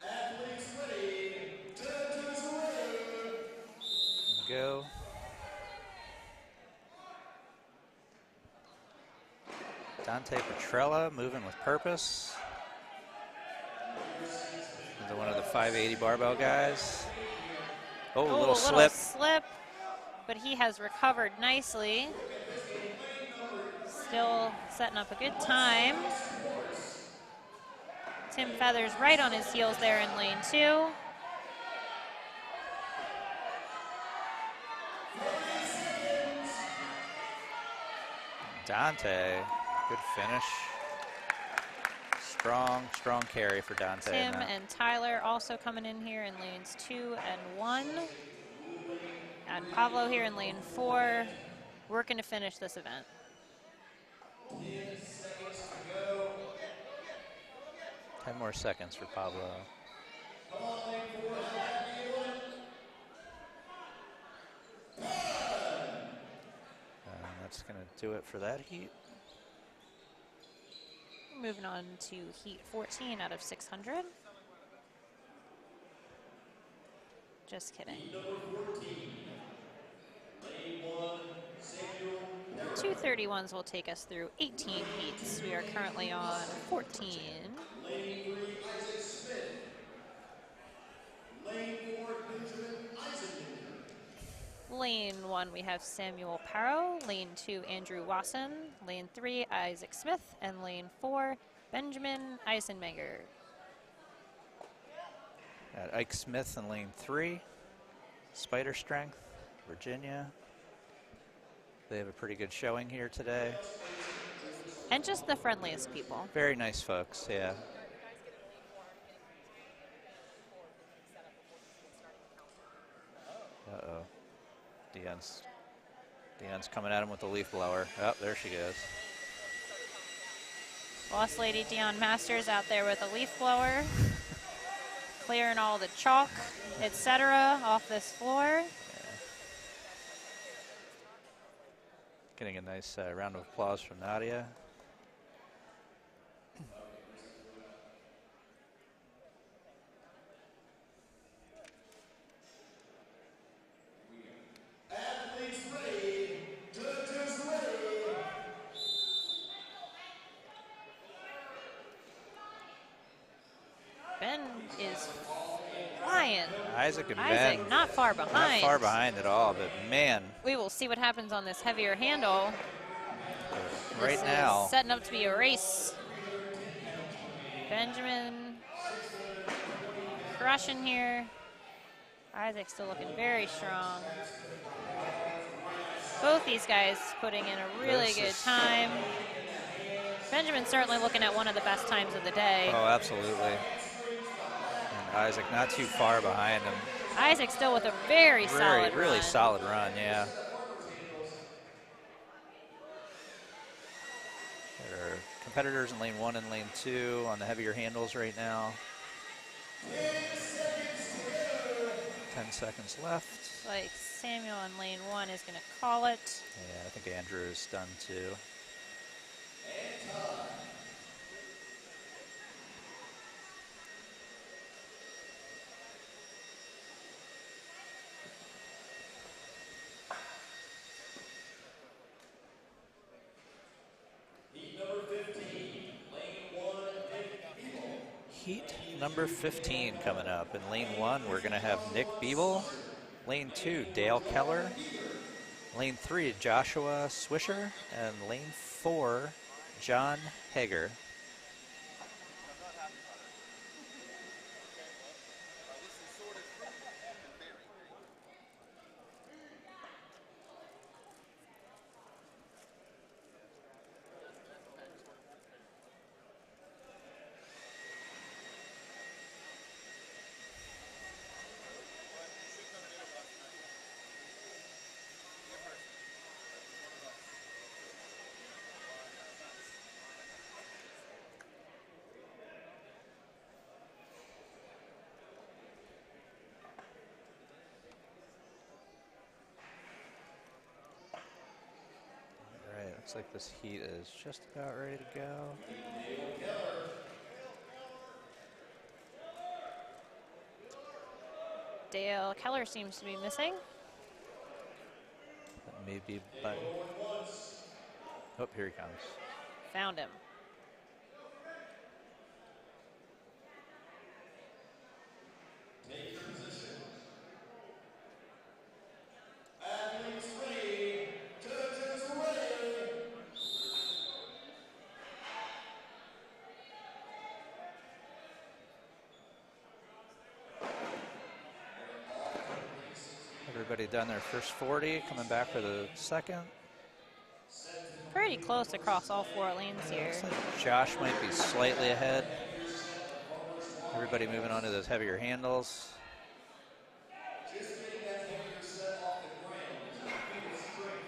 athletes ready. Judges ready. Go. Dante Petrella moving with purpose. Into one of the 580 barbell guys. Oh, a little slip. But he has recovered nicely. Still setting up a good time. Tim Feathers right on his heels there in lane 2. Dante, good finish. Strong carry for Dante. Tim and Tyler also coming in here in lanes 2 and 1. And Pablo here in lane 4, working to finish this event. 10 seconds to go. 10 more seconds for Pablo. Come on, lane 4, have anyone? That's going to do it for that heat. Moving on to heat 14 out of 600. Just kidding. Number 14. Lane 1, Samuel. 231s will take us through 18 heats. We are currently on 14. Lane 3, Isaac Smith. Lane 4, Benjamin Eisenbinger. Lane 1, we have Samuel Parrow. Lane 2, Andrew Wasson. Lane 3, Isaac Smith. And lane 4, Benjamin Eisenbinger. Got Ike Smith in lane 3. Spider Strength, Virginia. They have a pretty good showing here today. And just the friendliest people. Very nice folks, yeah. Uh-oh. Deon's coming at him with the leaf blower. Oh, there she goes. Boss Lady Dion Masters out there with a leaf blower. Clearing all the chalk, etc. off this floor. Yeah. Getting a nice round of applause from Nadia. Athletes ready. Judges ready. Ben is flying. Isaac and Isaac Ben. not far behind. Not far behind at all, but man, We will see what happens on this heavier handle. right This now. is setting up to be a race. Benjamin crushing here. Isaac still looking very strong. Both these guys putting in a really This good is- time. Benjamin's certainly looking at one of the best times of the day. Oh, absolutely. And Isaac not too far behind him. Isaac still with a very solid Really run. solid run, yeah. There are competitors in lane 1 and lane 2 on the heavier handles right now. 10 seconds left. Like Samuel in lane 1 is going to call it. Yeah, I think Andrew is done too. Heat number 15. Lane 1, Nick Beeble. Heat number 15 coming up. In lane 1, we're going to have Nick Beeble. Lane 2, Dale Keller. Lane 3, Joshua Swisher. And lane 4, John Hager. Looks like this heat is just about ready to go. Dale Keller seems to be missing. That may be by... Oh, here he comes. Found him. Take your position. Athletes ready. Judges ready. Everybody done their first 40, coming back for the second. Pretty close across all 4 lanes here. Looks like Josh might be slightly ahead. Everybody moving on to those heavier handles. Just getting that heavier set off the ground is a feat of strength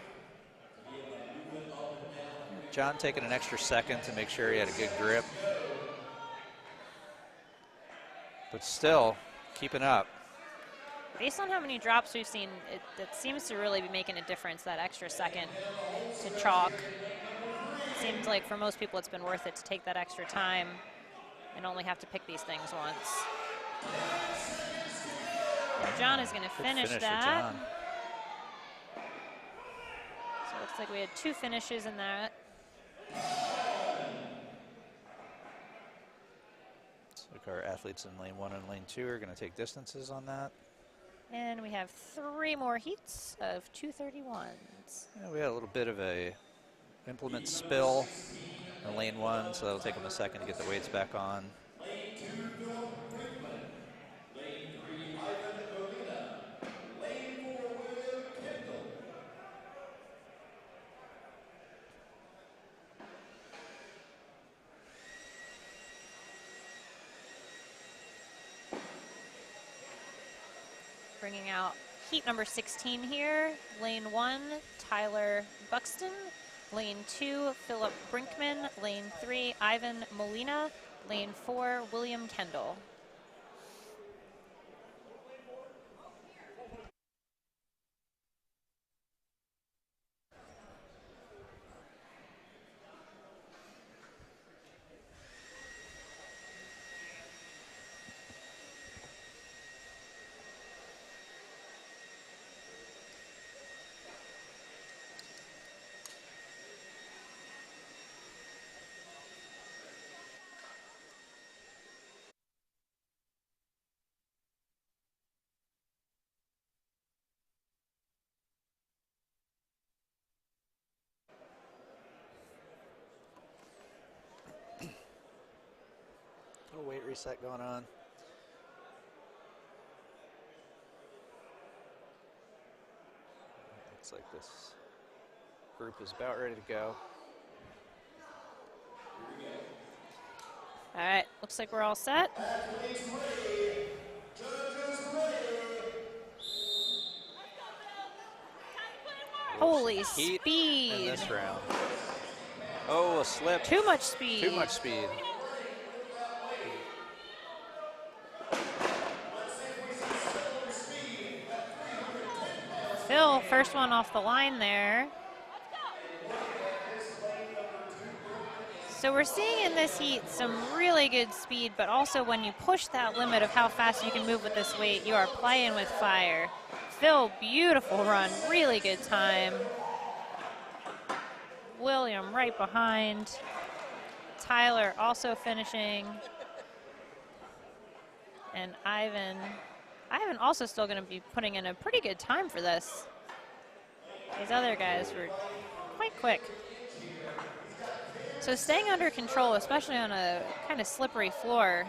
to be able to move it up and down. John taking an extra second to make sure he had a good grip. But still, keeping up. Based on how many drops we've seen, it seems to really be making a difference, that extra second to chalk. It seems like for most people it's been worth it to take that extra time and only have to pick these things once. And John is going to finish that. So it looks like we had 2 finishes in that. Looks like our athletes in lane 1 and lane 2 are going to take distances on that. And we have 3 more heats of 231s. Yeah, we had a little bit of a implement spill in lane 1, so that'll take them a second to get the weights back on. Lane 2, Phil Brinkman. Lane 3, Ivan Molina. Lane 4, William Kendall. Bringing out heat number 16 here. Lane 1, Tyler Buxton. Lane 2, Philip Brinkman. Lane 3, Ivan Molina. Lane 4, William Kendall. Little weight reset going on. Looks like this group is about ready to go. All right, looks like we're all set. Holy Heat speed. in this round. Oh, a slip. Too much speed. Too much speed. Phil, first one off the line there. So we're seeing in this heat some really good speed, but also when you push that limit of how fast you can move with this weight, you are playing with fire. Phil, beautiful run, really good time. William right behind. Tyler also finishing. And Ivan also still going to be putting in a pretty good time for this. These other guys were quite quick. So staying under control, especially on a kind of slippery floor,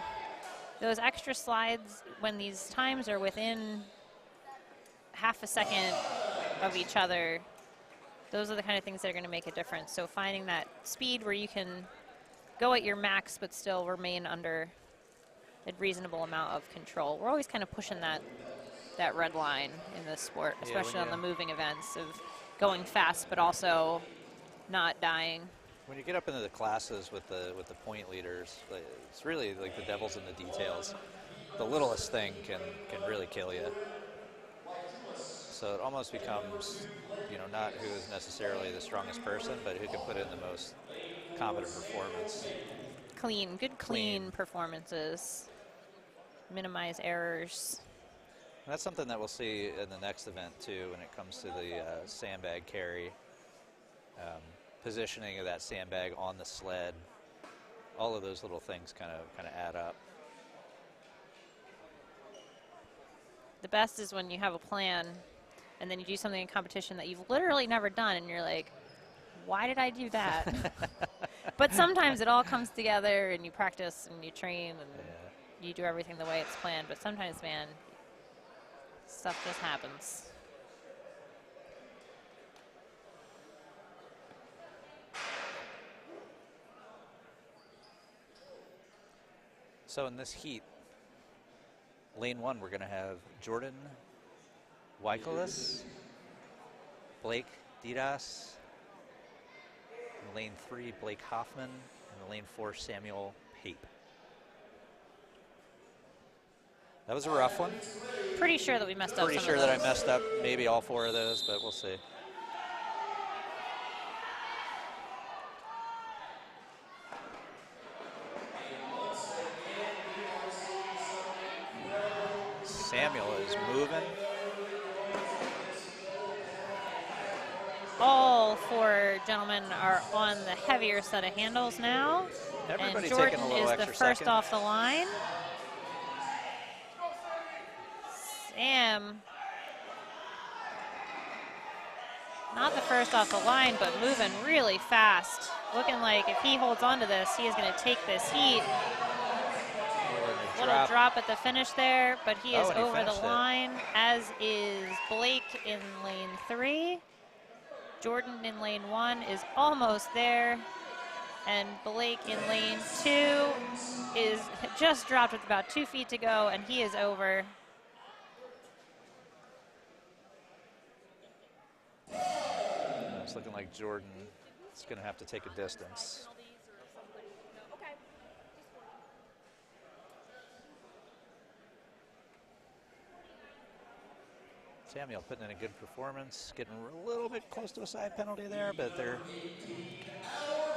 those extra slides when these times are within half a second of each other, those are the kind of things that are going to make a difference. So finding that speed where you can go at your max but still remain under a reasonable amount of control. We're always kind of pushing that red line in this sport, especially on the moving events, of going fast but also not dying. When you get up into the classes with the point leaders, it's really like the devil's in the details. The littlest thing can really kill you. So it almost becomes, not who is necessarily the strongest person, but who can put in the most competent performance. Good clean performances. Minimize errors. And that's something that we'll see in the next event too, when it comes to the sandbag carry. Positioning of that sandbag on the sled. All of those little things kind of add up. The best is when you have a plan and then you do something in competition that you've literally never done and you're like, why did I do that? But sometimes it all comes together and you practice and you train and you do everything the way it's planned. But sometimes, man, stuff just happens. So in this heat, lane 1, we're going to have Jordan Wykolis, Blake Didas. In lane 3, Blake Hoffman. And lane 4, Samuel Pape. That was a rough one. Pretty sure that we messed up Pretty some sure of that I those. messed up maybe all 4 of those, but we'll see. Samuel is moving. All 4 gentlemen are on the heavier set of handles now. Everybody and Jordan taking a little is the extra first second. off the line. Sam, not the first off the line, but moving really fast. Looking like if he holds on to this, he is going to take this heat. Little drop at the finish there, but he is and he over the finished it. line, as is Blake in lane 3. Jordan in lane 1 is almost there, and Blake in lane 2 is just dropped with about 2 feet to go, and he is over. It's looking like Jordan is going to have to take a distance. Okay. Samuel putting in a good performance, getting a little bit close to a side penalty there, but they're,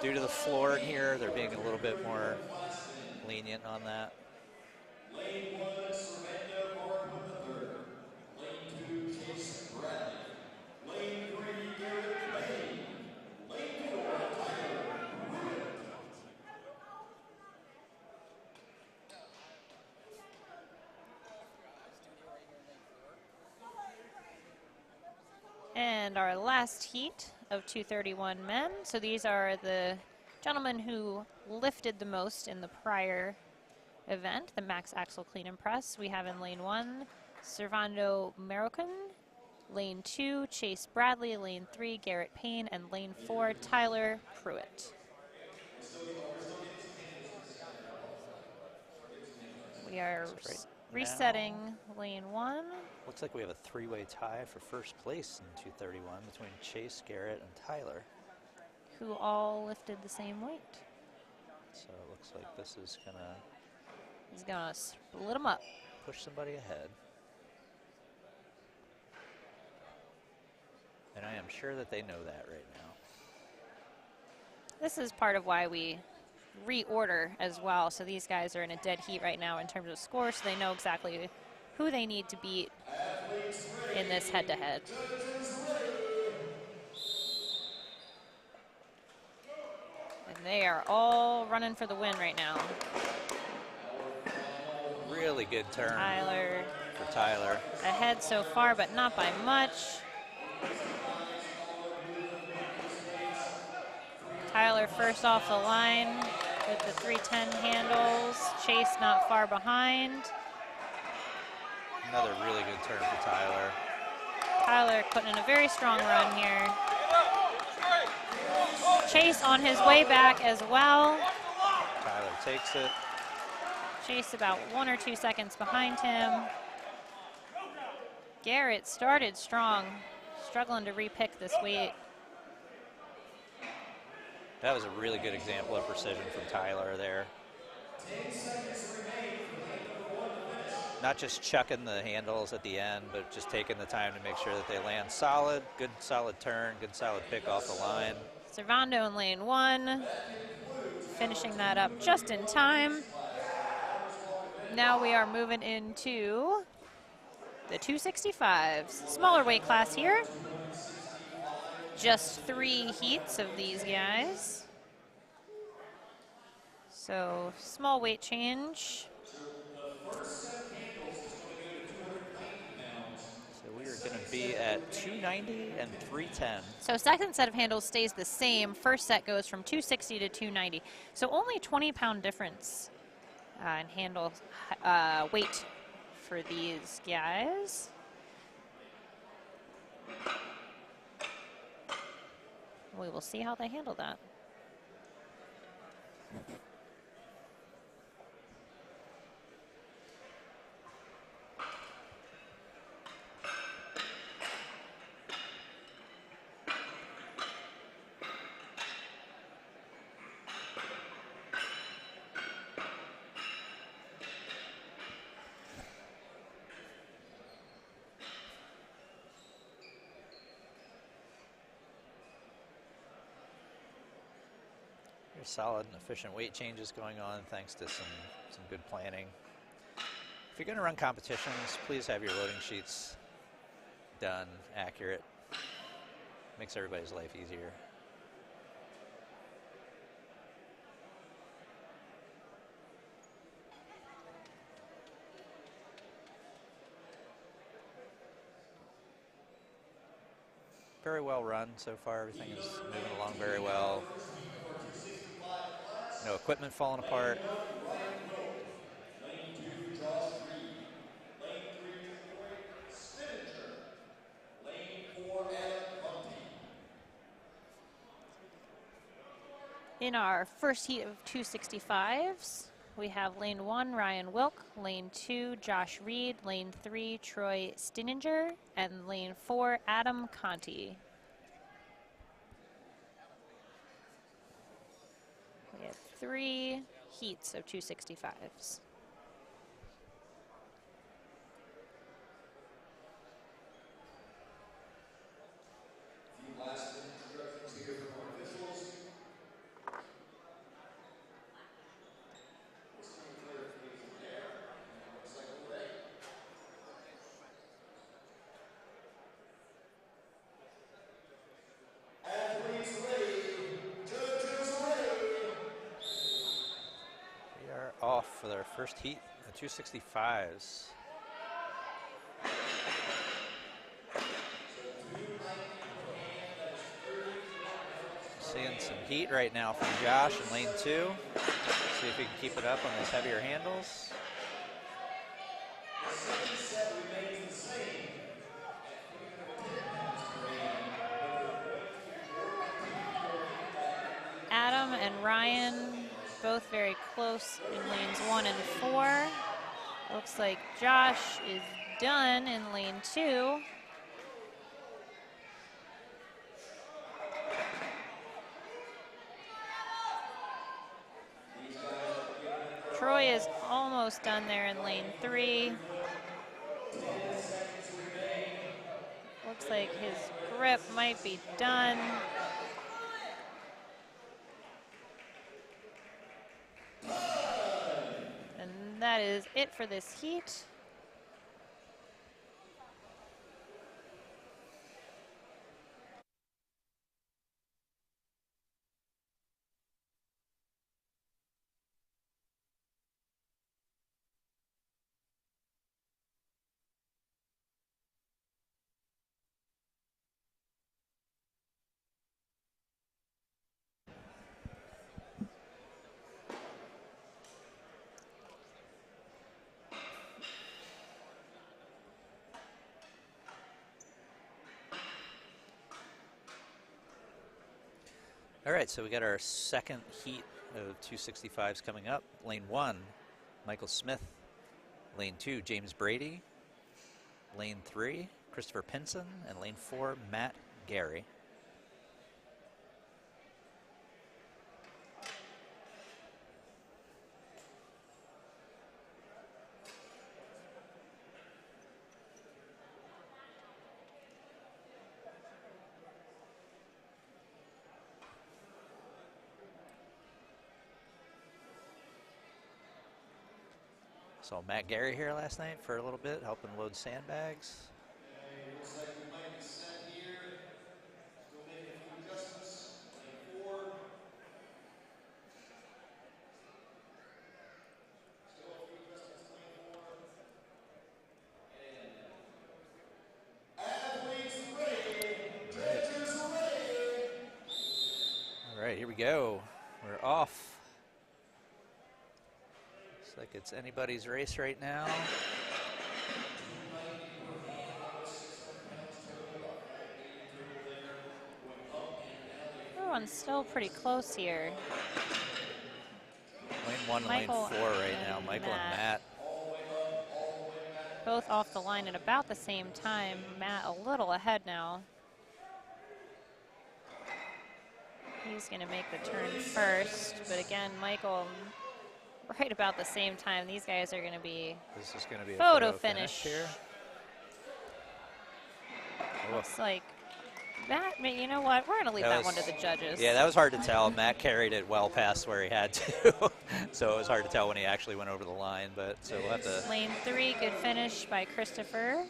due to the floor in here, they're being a little bit more lenient on that. Lane 1, Servando Barton III. Lane 2, Chase Bradley. Lane 3, Garrett Payne. Lane 4, Tyler Pruitt. And our last heat of 231 men. So these are the gentlemen who lifted the most in the prior event, the Max Axle Clean and Press. We have in lane 1, Servando Marroquin. Lane 2, Chase Bradley. Lane 3, Garrett Payne. And lane 4, Tyler Pruitt. We are resetting lane 1. Looks like we have a 3-way tie for first place in 231 between Chase, Garrett, and Tyler. Who all lifted the same weight. So it looks like this is going to He's going to split them up. push somebody ahead. And I am sure that they know that right now. This is part of why we reorder as well. So these guys are in a dead heat right now in terms of score, so they know exactly who they need to beat in this head-to-head. And they are all running for the win right now. Really good turn Tyler for Tyler. ahead so far, but not by much. Tyler first off the line with the 310 handles. Chase not far behind. Another really good turn for Tyler. Tyler putting in a very strong run here. Chase on his way back as well. Tyler takes it. Chase about 1 or 2 seconds behind him. Garrett started strong, struggling to repick this weight. That was a really good example of precision from Tyler there. Not just chucking the handles at the end, but just taking the time to make sure that they land solid, good solid turn, good solid pick off the line. Servando in lane 1, finishing that up just in time. Now we are moving into the 265s. Smaller weight class here. Just 3 heats of these guys. So small weight change. So we are going to be at 290 and 310. So second set of handles stays the same. First set goes from 260 to 290. So only 20-pound difference in handle weight for these guys. We will see how they handle that. Very solid and efficient weight changes going on thanks to some good planning. If you're going to run competitions, please have your loading sheets done, accurate. Makes everybody's life easier. Very well run so far. Everything is moving along very well. No equipment falling apart. Lane 2, Josh Reed. Lane 3, Troy Spinninger. Lane 4, Adam Conti. In our first heat of 265s, we have lane 1, Ryan Wilk, lane 2, Josh Reed, lane 3, Troy Stininger, and lane 4, Adam Conti. We have 3 heats of 265s. Few last instructions here from our officials. Just some clarification there. Looks like we're ready. Athletes ready. Judges ready. We are off for our first heat, the 265s. Seeing some heat right now from Josh in lane 2. See if he can keep it up on those heavier handles. The second set remains the same at 310 pounds per man. Adam and Ryan both very close in lanes 1 and 4. Looks like Josh is done in lane 2. Troy is almost done there in lane 3. Looks like his grip might be done. And that is it for this heat. All right, so we got our second heat of 265s coming up. Lane 1, Michael Smith. Lane 2, James Brady. Lane 3, Christopher Pinson. And lane 4, Matt Gary. Saw Matt Gary here last night for a little bit, helping load sandbags. Okay, looks like we might be set here. Still making a few adjustments. Lane 4. Still a few adjustments. Lane 4. And athletes ready. Judges ready. All right, here we go. We're off. Looks like it's anybody's race right now. Everyone's still pretty close here. Lane 1 and lane 4 right now, Michael and Matt. Both off the line at about the same time. Matt a little ahead now. He's going to make the turn first, but again, Michael right about the same time. These guys are going to be This is going to be a photo finish here. Looks like Matt, you know what? We're going to leave that one to the judges. Yeah, that was hard to tell. Matt carried it well past where he had to, so it was hard to tell when he actually went over the line. But so we'll have to. Lane 3, good finish by Christopher.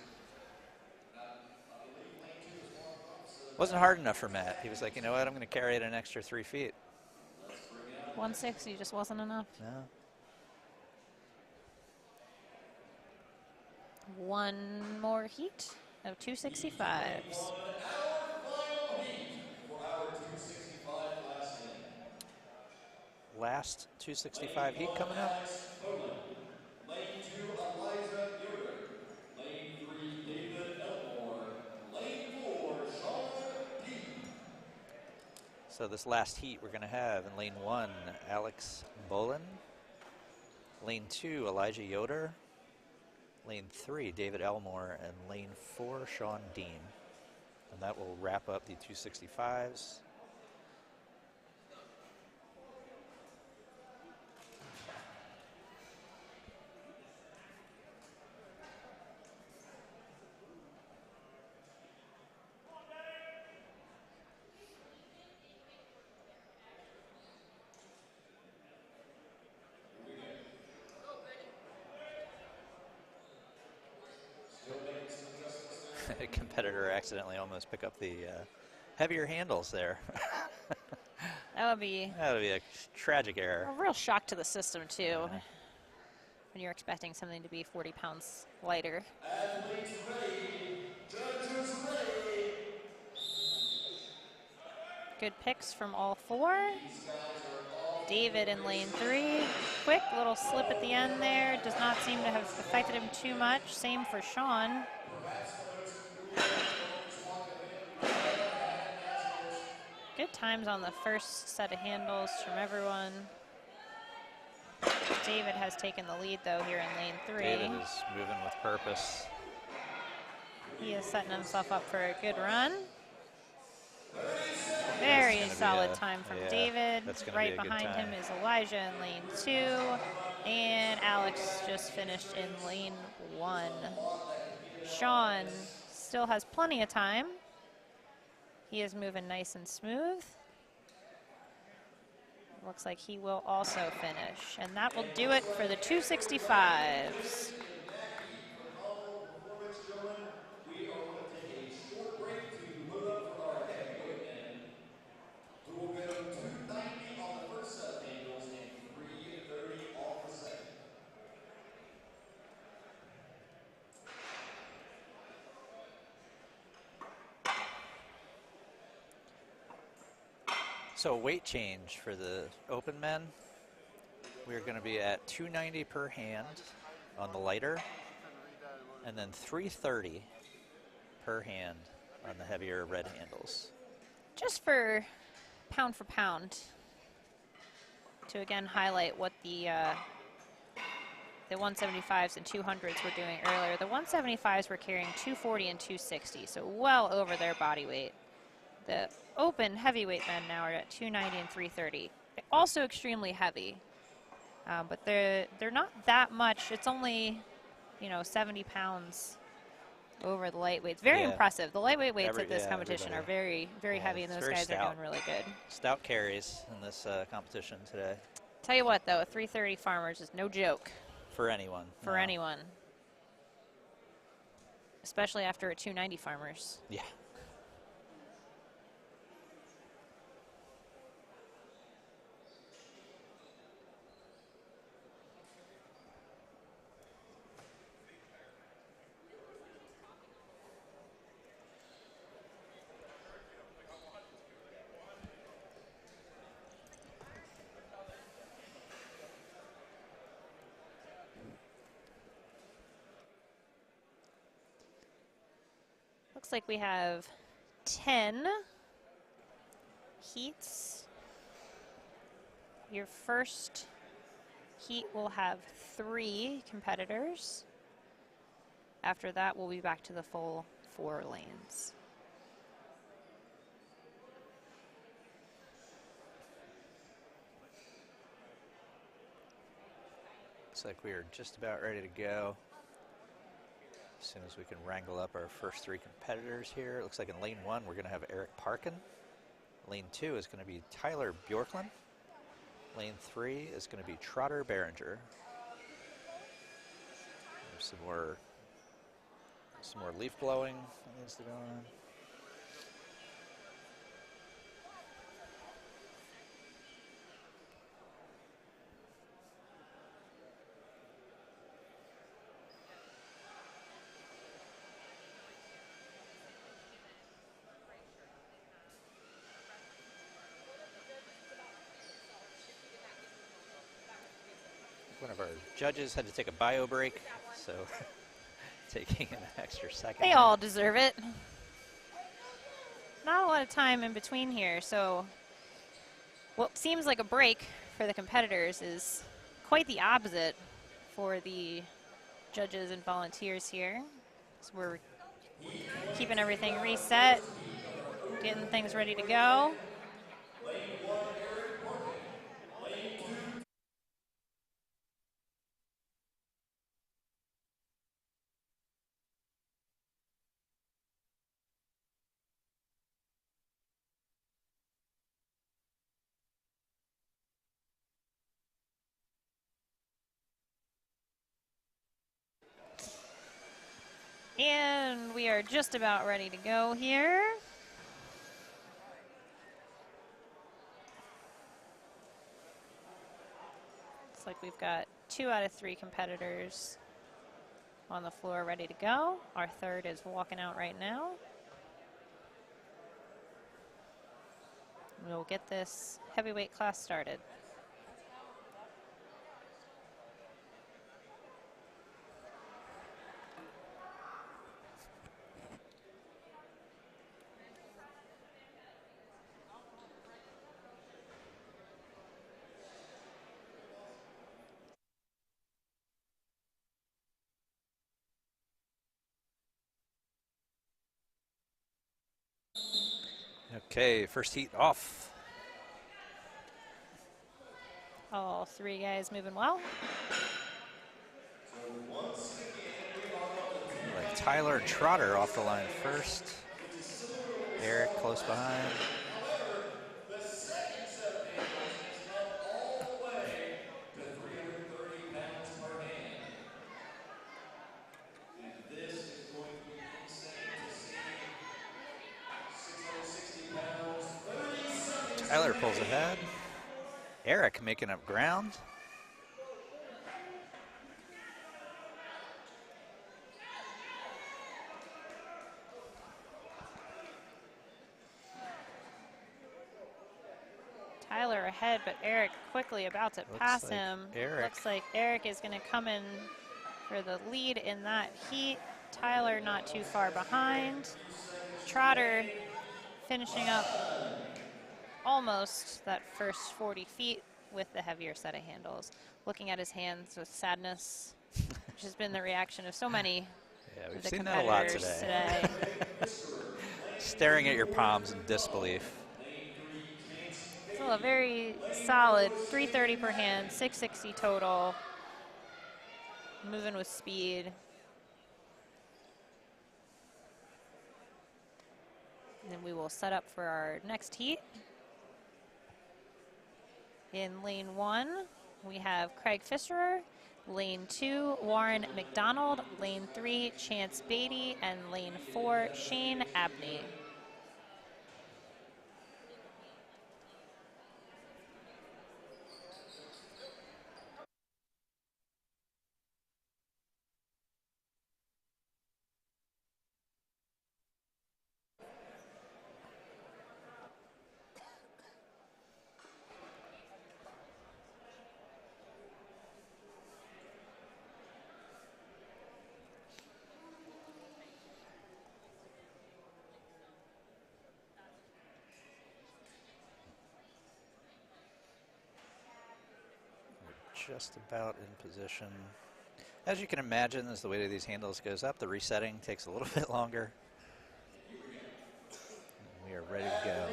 Wasn't hard enough for Matt. He was like, you know what? I'm going to carry it an extra 3 feet. 160 just wasn't enough. No. One more heat of 265s. Last 265 heat coming up. Lane 2, Eliza Yoder. Lane 3, David Elmore. Lane 4, Sean D. So this last heat we're going to have in lane 1, Alex Bolin. Lane 2, Elijah Yoder. Lane 3, David Elmore. And lane 4, Sean Dean. And that will wrap up the 265s. A competitor accidentally almost pick up the heavier handles there. That would be a tragic error. a real shock to the system, too, when you're expecting something to be 40 pounds lighter. Athletes ready. Judges ready. Good picks from all 4. David in lane 3. Quick little slip at the end there. Does not seem to have affected him too much. Same for Sean. Good times on the first set of handles from everyone. David has taken the lead, though, here in lane 3. David is moving with purpose. He is setting himself up for a good run. Very solid time from David. Right behind him is Elijah in lane 2. And Alex just finished in lane 1. Sean still has plenty of time. He is moving nice and smooth. Looks like he will also finish. And that will do it for the 265s. We are going to take a short break to load up for our heavyweight men, who will go 290 on the first set of handles and 330 off the second. So weight change for the open men. We're going to be at 290 per hand on the lighter, and then 330 per hand on the heavier red handles. Just for pound, to again highlight what the 175s and 200s were doing earlier. The 175s were carrying 240 and 260, so well over their body weight. The open heavyweight men now are at 290 and 330. Also extremely heavy, but they're not that much. It's only, 70 pounds over the lightweights. Very impressive. The lightweight weights at this competition are very, very heavy, and those guys are doing really good. Stout carries in this competition today. Tell you what, though, a 330 Farmers is no joke. For anyone. For anyone. Especially after a 290 Farmers. Yeah. Looks like we have 10 heats. Your first heat will have 3 competitors. After that, we'll be back to the full 4 lanes. Looks like we are just about ready to go. As soon as we can wrangle up our first three competitors here. It looks like in lane 1 we're going to have Eric Parkin. Lane 2 is going to be Tyler Bjorklund. Lane 3 is going to be Trotter Behringer. There's some more leaf blowing that needs to go on. One of our judges had to take a bio break, so taking an extra second. They all deserve it. Not a lot of time in between here, so what seems like a break for the competitors is quite the opposite for the judges and volunteers here. So we're keeping everything reset, getting things ready to go. And we are just about ready to go here. Looks like we've got 2 out of 3 competitors on the floor ready to go. Our third is walking out right now. We'll get this heavyweight class started. Okay, first heat off. All 3 guys moving well. Like Tyler Trotter off the line first. Eric close behind. The second set of handles is up all the way to 330 pounds per hand. And this is going to be insane to see. 660 pounds, 30 seconds. Tyler pulls ahead. Eric making up ground. Tyler ahead, but Eric quickly about to pass him. Looks like Eric is going to come in for the lead in that heat. Tyler not too far behind. Trotter finishing up almost that first 40 feet with the heavier set of handles. Looking at his hands with sadness, which has been the reaction of so many We've of the seen that a lot competitors today. Staring at your palms in disbelief. Still a very solid 330 per hand, 660 total. Moving with speed. And then we will set up for our next heat. In lane 1, we have Craig Fisher. Lane 2, Warren McDonald. Lane 3, Chance Beatty. And lane 4, Shane Abney. Just about in position. As you can imagine, as the weight of these handles goes up, the resetting takes a little bit longer. And we are ready to go.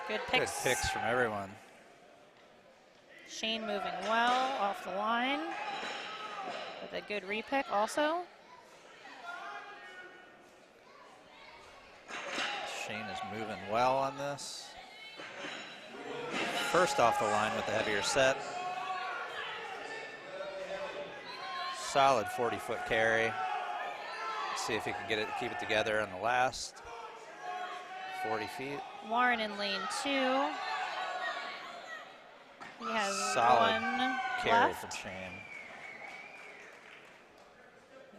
Good picks. Good picks from everyone. Shane moving well off the line with a good repick also. Shane is moving well on this. First off the line with the heavier set. Solid 40-foot carry. Let's see if he can keep it together on the last 40 feet. Warren in lane 2. He has Solid one carry left. from Shane.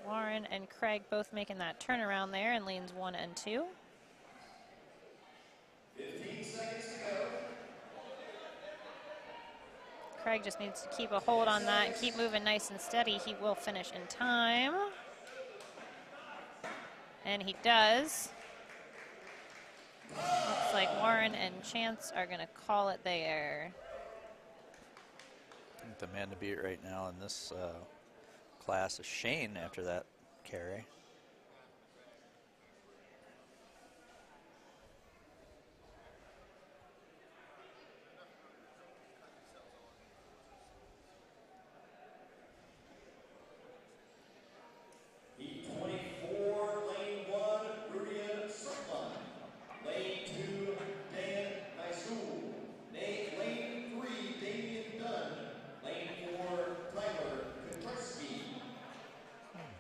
Warren and Craig both making that turnaround there in lanes 1 and 2. 15 seconds to go. Craig just needs to keep a hold on that and keep moving nice and steady. He will finish in time. And he does. Looks like Warren and Chance are going to call it there. I think the man to beat right now in this class is Shane after that carry. Heat 24, lane 1, Rudian Sutton. Lane 2, Dan Nisul. Lane 3, Damian Dunn. Lane 4, Tyler Kotreski.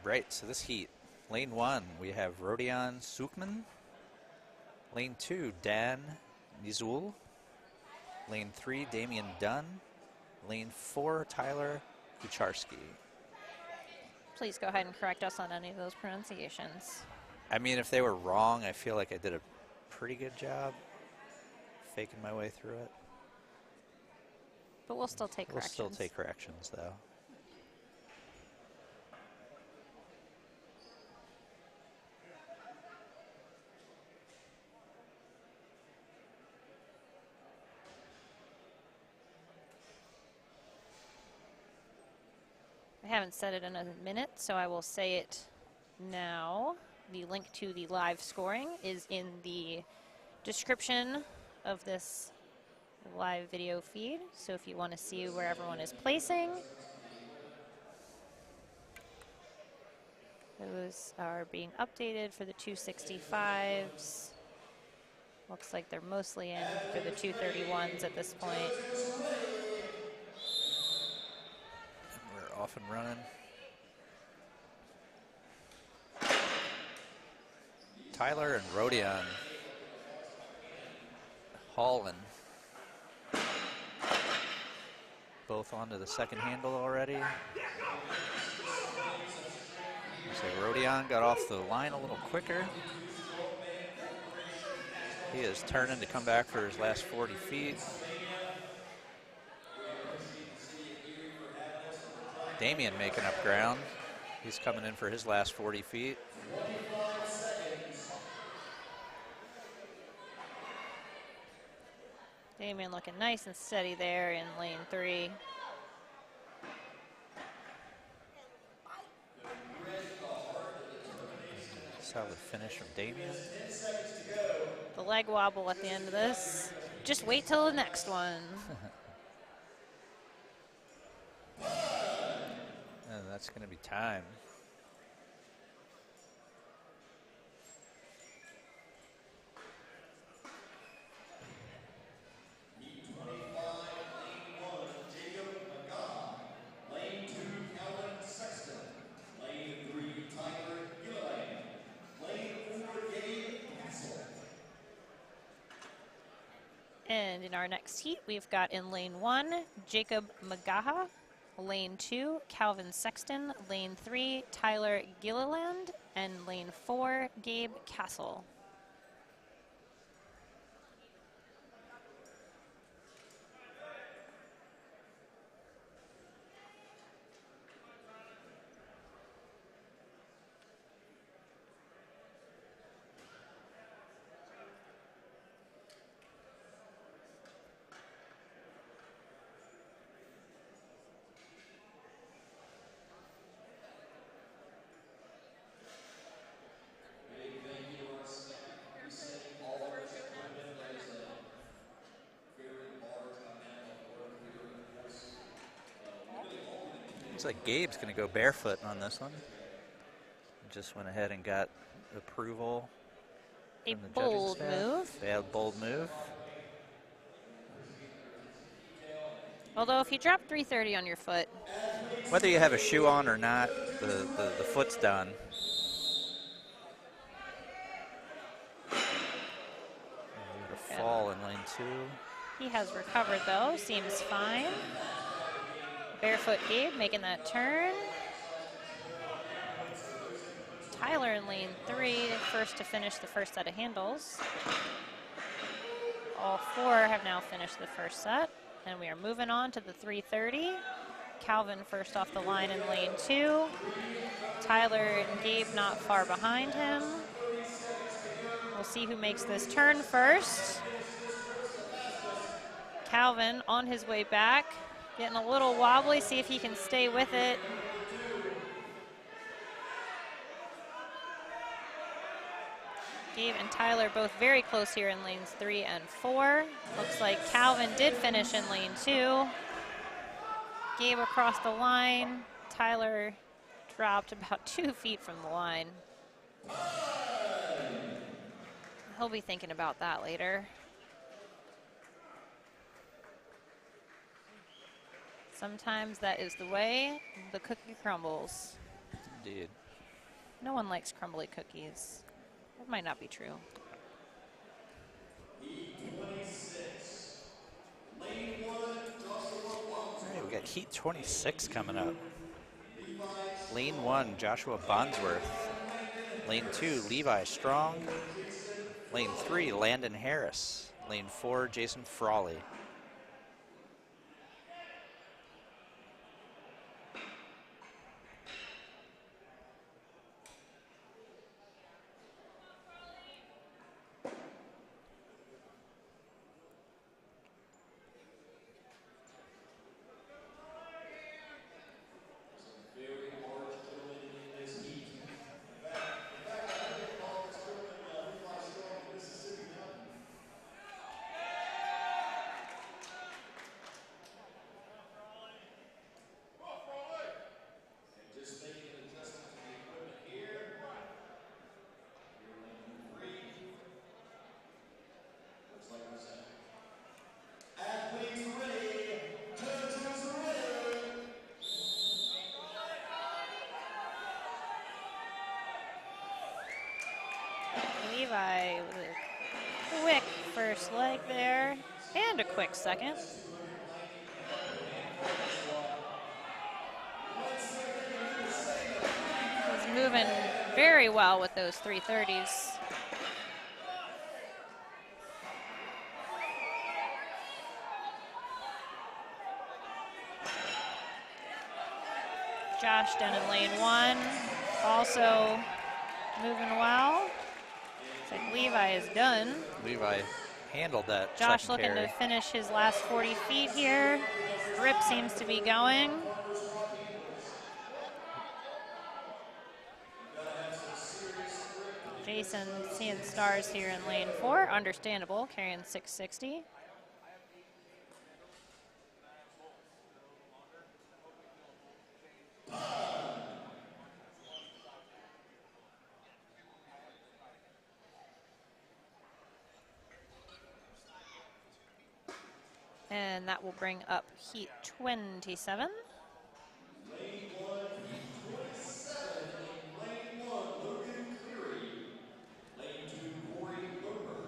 Right, so this heat, lane 1, we have Rodion Sukman. Lane 2, Dan Nizul. Lane 3, Damian Dunn. Lane 4, Tyler Kucharski. Please go ahead and correct us on any of those pronunciations. I mean, if they were wrong, I feel like I did a pretty good job faking my way through it. But we'll still take corrections. We'll still take corrections, though. I haven't said it in a minute, so I will say it now. The link to the live scoring is in the description of this live video feed. So if you want to see where everyone is placing, those are being updated for the 265s. Looks like they're mostly in for the 231s at this point. We're off and running. Tyler and Rodion hauling. Both onto the second handle already. Looks like Rodion got off the line a little quicker. He is turning to come back for his last 40 feet. Damian making up ground. He's coming in for his last 40 feet. Damian looking nice and steady there in lane 3. Solid finish from Damian. The leg wobble at the end of this. Just wait till the next one. And that's going to be time. And in our next heat, we've got in lane 1, Jacob Magaha. Lane 2, Calvin Sexton. Lane 3, Tyler Gilliland. And lane 4, Gabe Castle. Looks like Gabe's going to go barefoot on this one. Just went ahead and got approval. A from the judging bold staff. move. Yeah, bold move. Although if you drop 330 on your foot, Whether you have a shoe on or not, the foot's done. A fall in lane 2. he has recovered though, seems fine. Barefoot Gabe making that turn. Tyler in lane 3, first to finish the first set of handles. All 4 have now finished the first set, and we are moving on to the 330. Calvin first off the line in lane 2. Tyler and Gabe not far behind him. We'll see who makes this turn first. Calvin on his way back, getting a little wobbly, see if he can stay with it. Gabe and Tyler both very close here in lanes 3 and 4. Looks like Calvin did finish in lane 2. Gabe across the line. Tyler dropped about 2 feet from the line. He'll be thinking about that later. Sometimes that is the way the cookie crumbles. Indeed. No one likes crumbly cookies. That might not be true. All right, we got Heat 26 coming up. Lane 1, Joshua Bonsworth. Lane 2, Levi Strong. Lane 3, Landon Harris. Lane 4, Jason Frawley. Levi with a quick first leg there, and a quick second. He's moving very well with those 330s. Josh down in lane 1, also moving well. Looks like Levi is done. Levi handled that. Josh second looking carry. to finish his last 40 feet here. Grip seems to be going. Jason seeing stars here in lane 4, understandable, carrying 660. And that will bring up Heat 27. Lane 1, Heat 27. In lane 1, Logan Cleary. Lane 2, Corey Loper.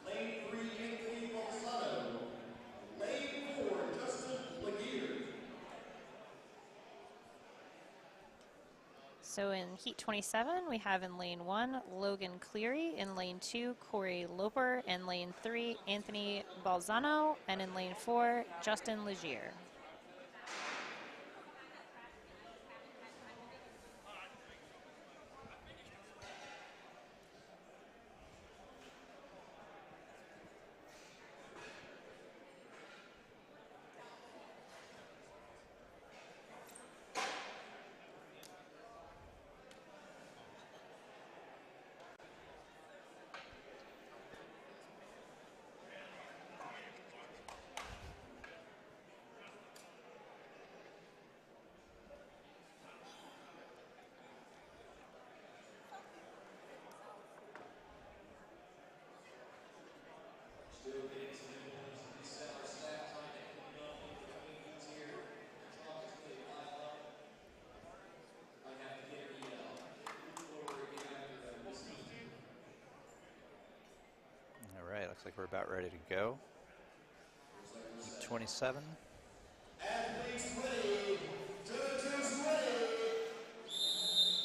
Lane 3, Anthony Balsano. Lane 4, Justin Laguerre. So in Heat 27, we have in lane 1, Logan Cleary. In lane 2, Corey Loper. In lane 3, Anthony Balzano. And in lane 4, Justin Laguerre. Looks like we're about ready to go. 27.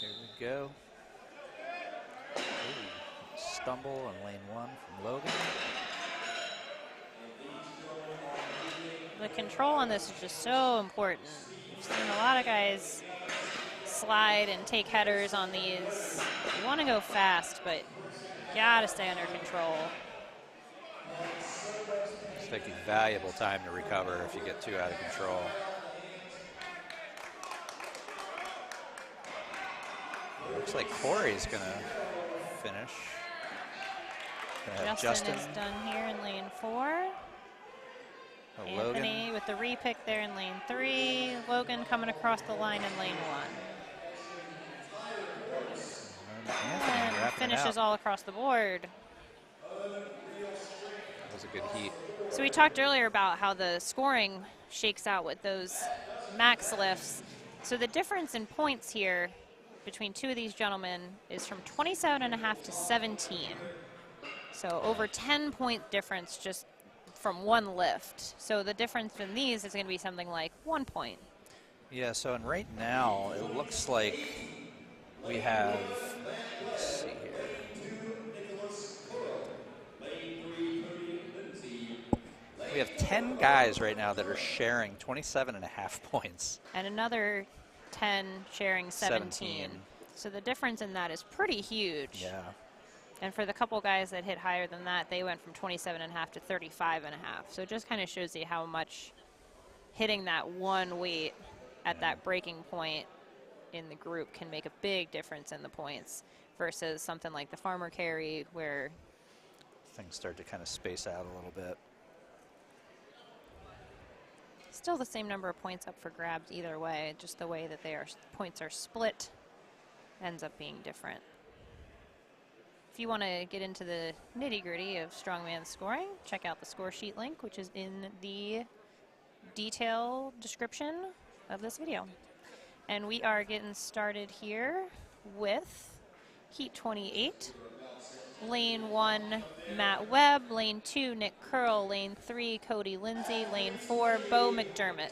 Here we go. Ooh, stumble on lane 1 from Logan. The control on this is just so important. We've seen a lot of guys slide and take headers on these. You want to go fast, but you gotta stay under control. It's taking valuable time to recover if you get too out of control. Looks like Corey's gonna finish. Gonna have Justin is done here in lane 4. Anthony Logan. with the repick there in lane 3. Logan coming across the line in lane 1. Anthony And finishes all across the board. That was a good heat. So we talked earlier about how the scoring shakes out with those max lifts. So the difference in points here between two of these gentlemen is from 27.5 to 17. So over 10-point difference just from one lift. So the difference in these is going to be something like 1 point. Yeah, so and right now it looks like we have, let's see here. We have 10 guys right now that are sharing 27.5 points. And another 10 sharing 17. So the difference in that is pretty huge. Yeah. And for the couple guys that hit higher than that, they went from 27.5 to 35.5. So it just kind of shows you how much hitting that one weight at that breaking point in the group can make a big difference in the points versus something like the farmer carry where things start to kind of space out a little bit. still the same number of points up for grabs either way, just the way that points are split ends up being different. If you want to get into the nitty-gritty of strongman scoring, check out the score sheet link, which is in the detail description of this video. And we are getting started here with Heat 28. Lane 1, Matt Webb. Lane 2, Nick Curl. Lane 3, Cody Lindsay. Lane 4, Bo McDermott.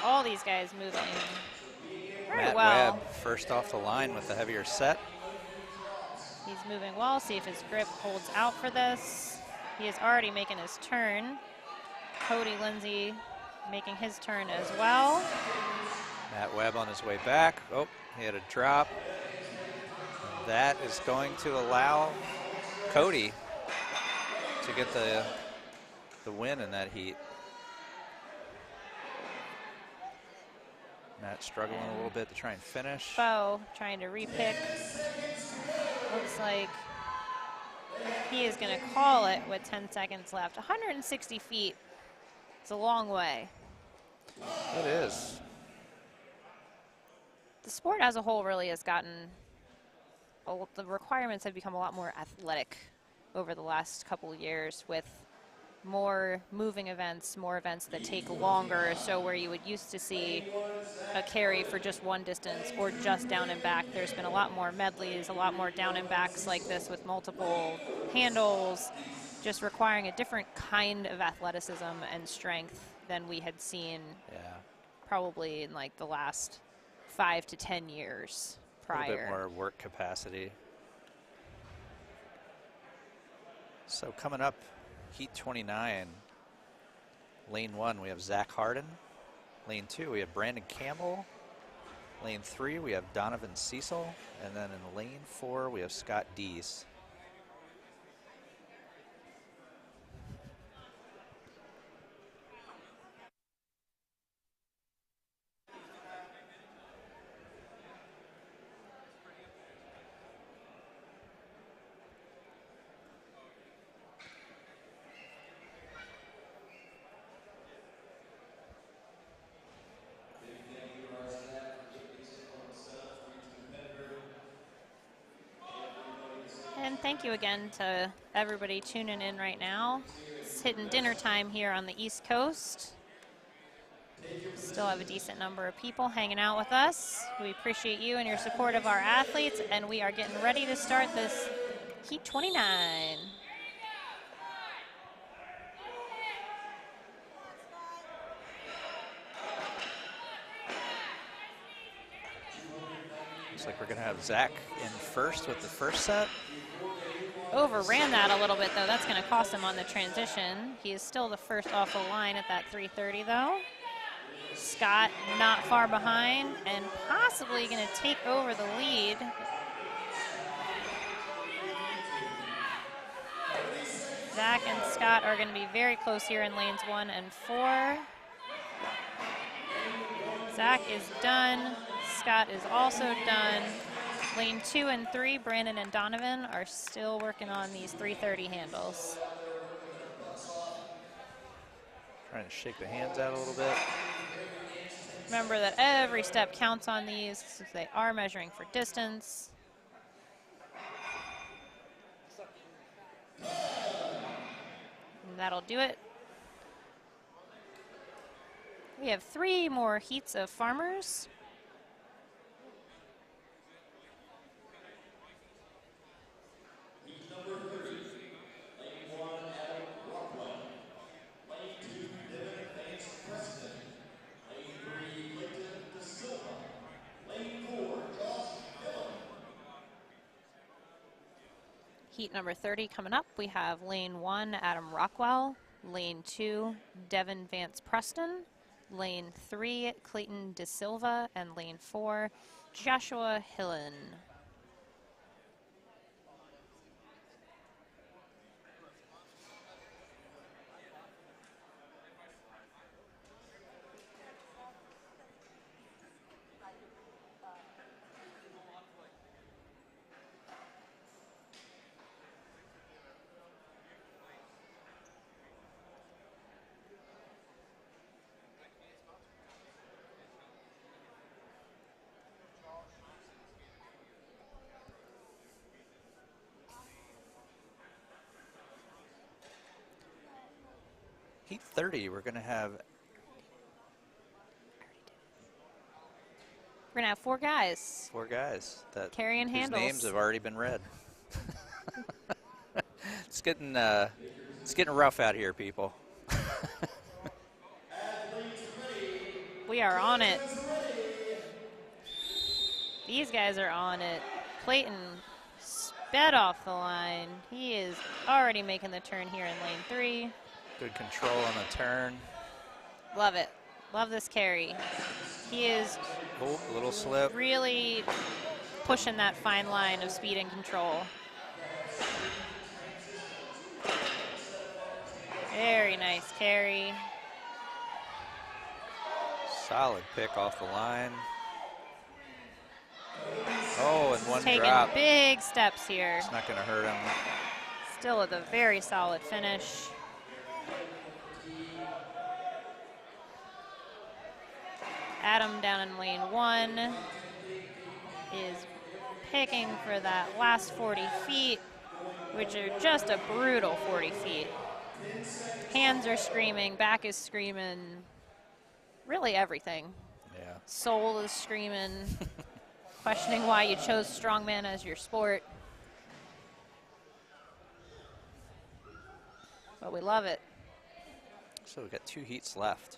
All these guys moving very Matt well. Webb first off the line with the heavier set. He's moving well. See if his grip holds out for this. He is already making his turn. Cody Lindsay making his turn as well. Matt Webb on his way back. Oh, he had a drop. And that is going to allow Cody to get the win in that heat. Matt struggling a little bit to try and finish. Bo trying to repick. Looks like he is going to call it with 10 seconds left. 160 feet. It's a long way. It is. The sport as a whole really has gotten, the requirements have become a lot more athletic over the last couple of years with more moving events, more events that take longer. So where you would used to see a carry for just one distance or just down and back, there's been a lot more medleys, a lot more down and backs like this with multiple handles, just requiring a different kind of athleticism and strength than we had seen probably in like the last 5 to 10 years prior. A little bit more work capacity. So coming up, Heat 29, lane 1, we have Zach Harden. Lane 2, we have Brandon Campbell. Lane 3, we have Donovan Cecil. And then in lane 4, we have Scott Dees. thank you again to everybody tuning in right now. It's hitting dinner time here on the East Coast. Still have a decent number of people hanging out with us. We appreciate you and your support of our athletes, and we are getting ready to start this Heat 29. Looks like we're going to have Zach in first with the first set. Overran that a little bit, though. That's going to cost him on the transition. He is still the first off the line at that 330, though. Scott not far behind and possibly going to take over the lead. Zach and Scott are going to be very close here in lanes 1 and 4. Zach is done. Scott is also done. Lane 2 and 3, Brandon and Donovan are still working on these 330 handles. Trying to shake the hands out a little bit. Remember that every step counts on these, since they are measuring for distance. And that'll do it. We have 3 more heats of farmers. Heat number 30 coming up. We have lane 1, Adam Rockwell. Lane 2, Devin Vance Preston. Lane 3, Clayton De Silva. And lane 4, Joshua Hillen. Heat 30, we're going to have... We're going to have 4 guys. 4 guys that carrying whose handles. names have already been read. It's getting rough out here, people. We are on it. These guys are on it. Clayton sped off the line. He is already making the turn here in lane 3. Good control on the turn. Love it. Love this carry. He is a little slip. Really pushing that fine line of speed and control. Very nice carry. Solid pick off the line. Oh, and one taking drop. Big steps here. It's not going to hurt him. Still with a very solid finish. Adam down in lane 1 is picking for that last 40 feet, which are just a brutal 40 feet. Hands are screaming, back is screaming, really everything. Yeah. Soul is screaming, questioning why you chose Strongman as your sport. But we love it. So we've got 2 heats left.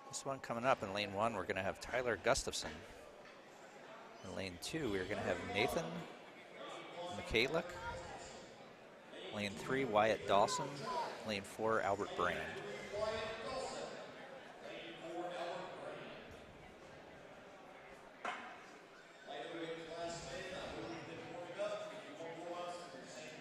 This one coming up in lane 1, we're going to have Tyler Gustafson. In lane 2, we're going to have Nathan Mikhalik. Lane 3, Wyatt Dawson. Lane 4, Albert Brand.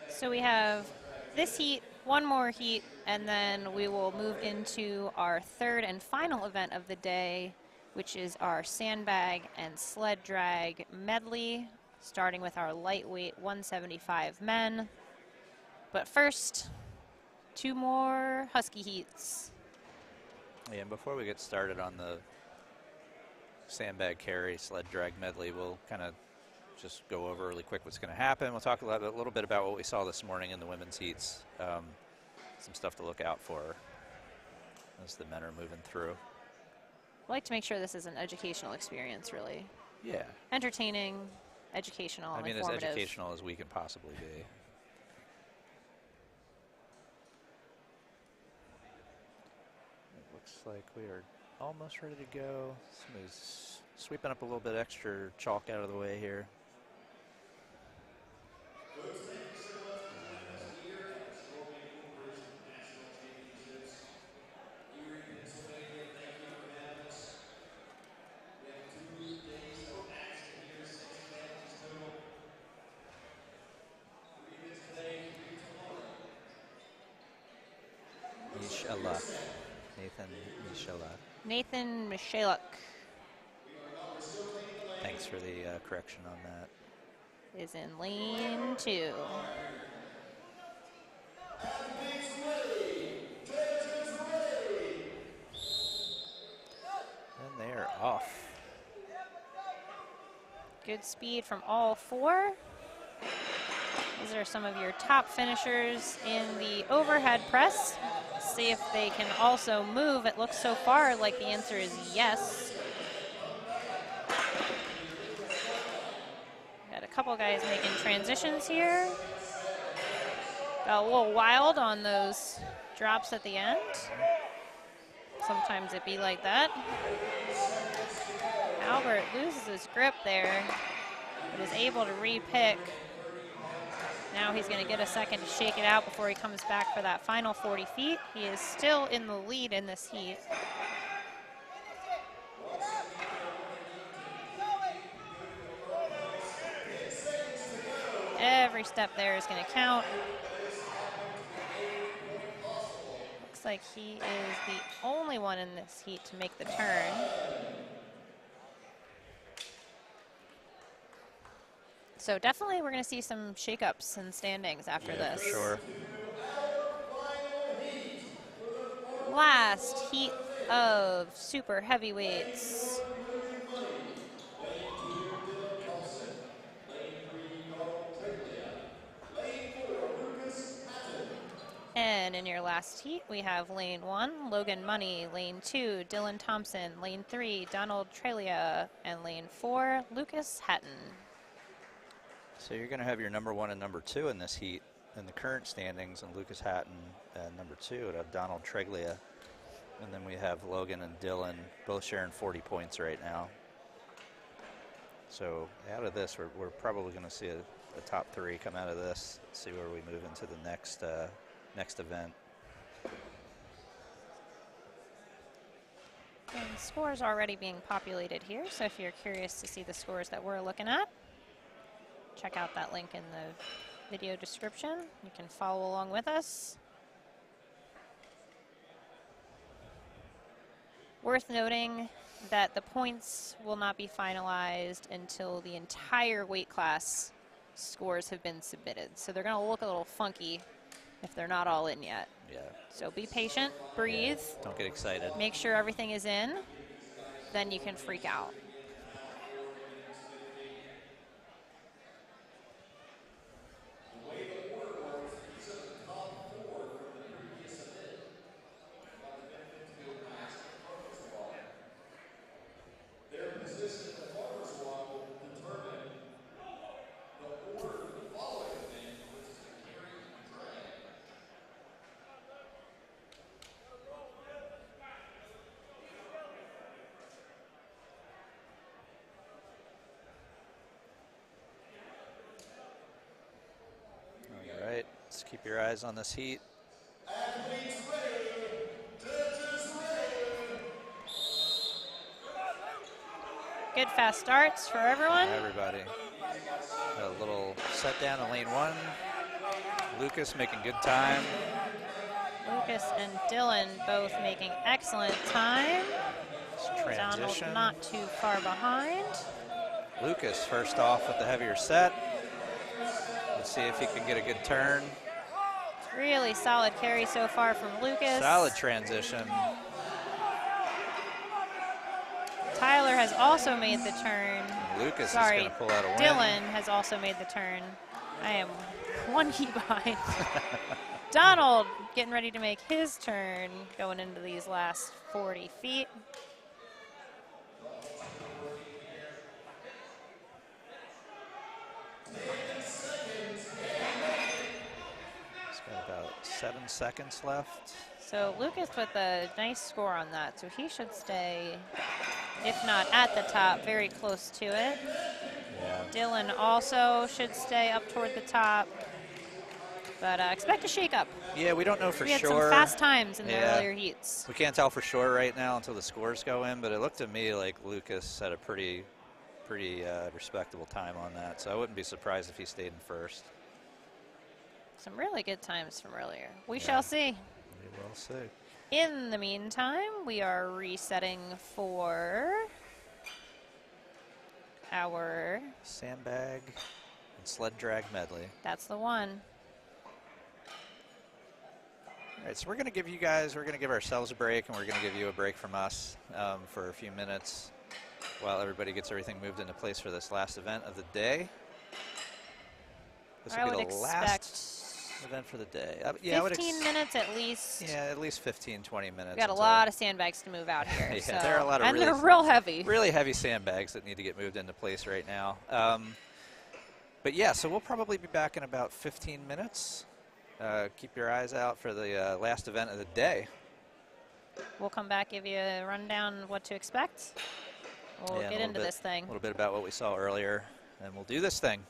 So we have this heat, one more heat, and then we will move into our 3rd and final event of the day, which is our Sandbag and Sled Drag medley, starting with our lightweight 175 men. But first, 2 more Husky heats. Yeah, and before we get started on the Sandbag carry Sled Drag medley, we'll kind of just go over really quick what's going to happen. We'll talk a little bit about what we saw this morning in the women's heats. Some stuff to look out for as the men are moving through. I like to make sure this is an educational experience, really. Yeah. Entertaining, educational, I mean, as informative. educational as we can possibly be. It looks like we are almost ready to go. Somebody's sweeping up a little bit extra chalk out of the way here. Erie, Pennsylvania, thank you for having us. We have 2 days of action here, 6 matches total. 3 events today, 3 tomorrow. Inshallah. Nathan, inshallah. Nathan Michaluk Thanks for the correction on that. is in lane 2. And they are off. Good speed from all 4. These are some of your top finishers in the overhead press. See if they can also move. It looks so far like the answer is yes. Got a couple guys making transitions here. Got a little wild on those drops at the end. Sometimes it be like that. Albert loses his grip there, but is able to re-pick. Now he's going to get a second to shake it out before he comes back for that final 40 feet. He is still in the lead in this heat. Every step there is going to count. Looks like he is the only one in this heat to make the turn. So definitely we're going to see some shakeups and standings after this. For sure. Last heat of super heavyweights. And in your last heat, we have lane 1, Logan Money, lane 2, Dylan Thompson, lane 3, Donald Trelia, and lane 4, Lucas Hatton. So you're going to have your number 1 and number 2 in this heat in the current standings, and Lucas Hatton and number 2 would have Donald Treglia. And then we have Logan and Dylan both sharing 40 points right now. So out of this, we're probably going to see a top 3 come out of this, see where we move into the next event. And scores already being populated here, so if you're curious to see the scores that we're looking at, check out that link in the video description. You can follow along with us. Worth noting that the points will not be finalized until the entire weight class scores have been submitted. So they're going to look a little funky if they're not all in yet. Yeah. So be patient, breathe. Yeah. Don't get excited. Make sure everything is in, then you can freak out. Just keep your eyes on this heat. Good fast starts for everyone. Everybody. A little set down in lane 1. Lucas making good time. Lucas and Dylan both making excellent time. Donald Transition. not too far behind. Lucas first off with the heavier set. Let's see if he can get a good turn. Really solid carry so far from Lucas. Solid transition. Tyler has also made the turn. And Lucas is Sorry, going to pull out a win. Dylan has also made the turn. I am 1 heat behind. Donald getting ready to make his turn going into these last 40 feet. He's got about 7 seconds left. So Lucas with a nice score on that, so he should stay, if not at the top, very close to it. Yeah. Dylan also should stay up toward the top, but expect a shake-up. Yeah, we don't know for We had sure. some fast times in the Yeah. earlier heats. We can't tell for sure right now until the scores go in, but it looked to me like Lucas had a pretty respectable time on that, so I wouldn't be surprised if he stayed in first. Some really good times from earlier. We Yeah. shall see. We will see. In the meantime, we are resetting for our, Sandbag and sled drag medley. that's the one. All right, so we're going to give ourselves a break, and we're going to give you a break from us for a few minutes while everybody gets everything moved into place for this last event of the day. This I will would be the last event for the day. Yeah, 15 minutes at least. Yeah, at least 15, 20 minutes. We got a until- lot of sandbags to move out here. Yeah, so. there are a lot of and really- they're real heavy. really heavy sandbags that need to get moved into place right now. But yeah, so we'll probably be back in about 15 minutes. Keep your eyes out for the last event of the day. We'll come back, give you a rundown of what to expect. We'll Yeah, get into this thing. A little bit about what we saw earlier, and we'll do this thing.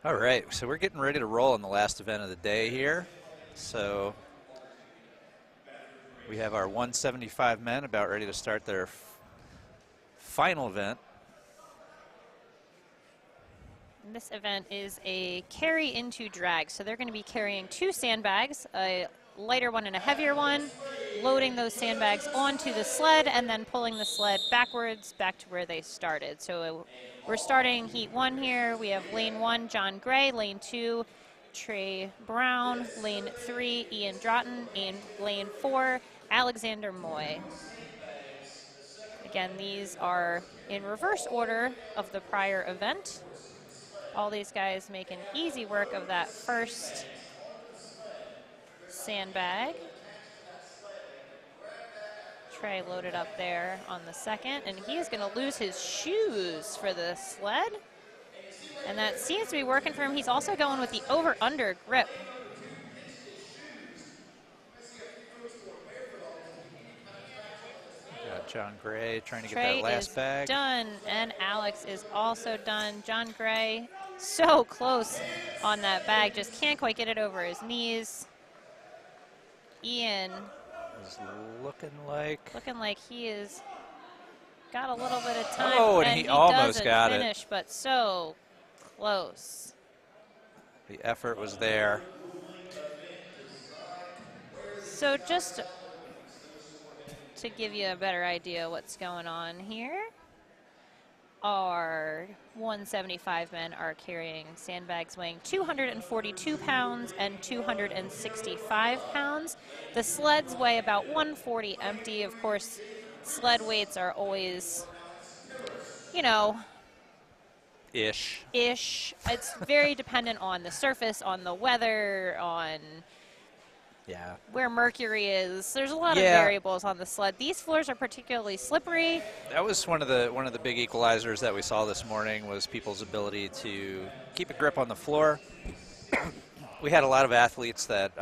All right, so we're getting ready to roll in the last event of the day here. So we have our 175 men about ready to start their final event. This event is a carry into drag. So they're going to be carrying 2 sandbags, a lighter one and a heavier one, loading those sandbags onto the sled and then pulling the sled backwards back to where they started. So we're starting heat 1 here. We have lane 1, John Gray, lane 2, Trey Brown, lane 3, Ian Drotton, and lane 4, Alexander Moy. Again, these are in reverse order of the prior event. All these guys making easy work of that first sandbag. Trey loaded up there on the second, and he is going to lose his shoes for the sled. And that seems to be working for him. He's also going with the over-under grip. Got John Gray trying to get Trey that last is bag. done, and Alex is also done. John Gray so close on that bag, just can't quite get it over his knees. Ian Is looking like he is got a little bit of time, Oh, and he almost doesn't got it. finish, but so close. the effort was there. So just to give you a better idea what's going on here, our 175 men are carrying sandbags weighing 242 pounds and 265 pounds. The sleds weigh about 140 empty. Of course, sled weights are always, you know, Ish. It's very dependent on the surface, on the weather, on Yeah. where mercury is. There's a lot of Yeah. variables on the sled. These floors are particularly slippery. That was one of the big equalizers that we saw this morning was people's ability to keep a grip on the floor. We had a lot of athletes that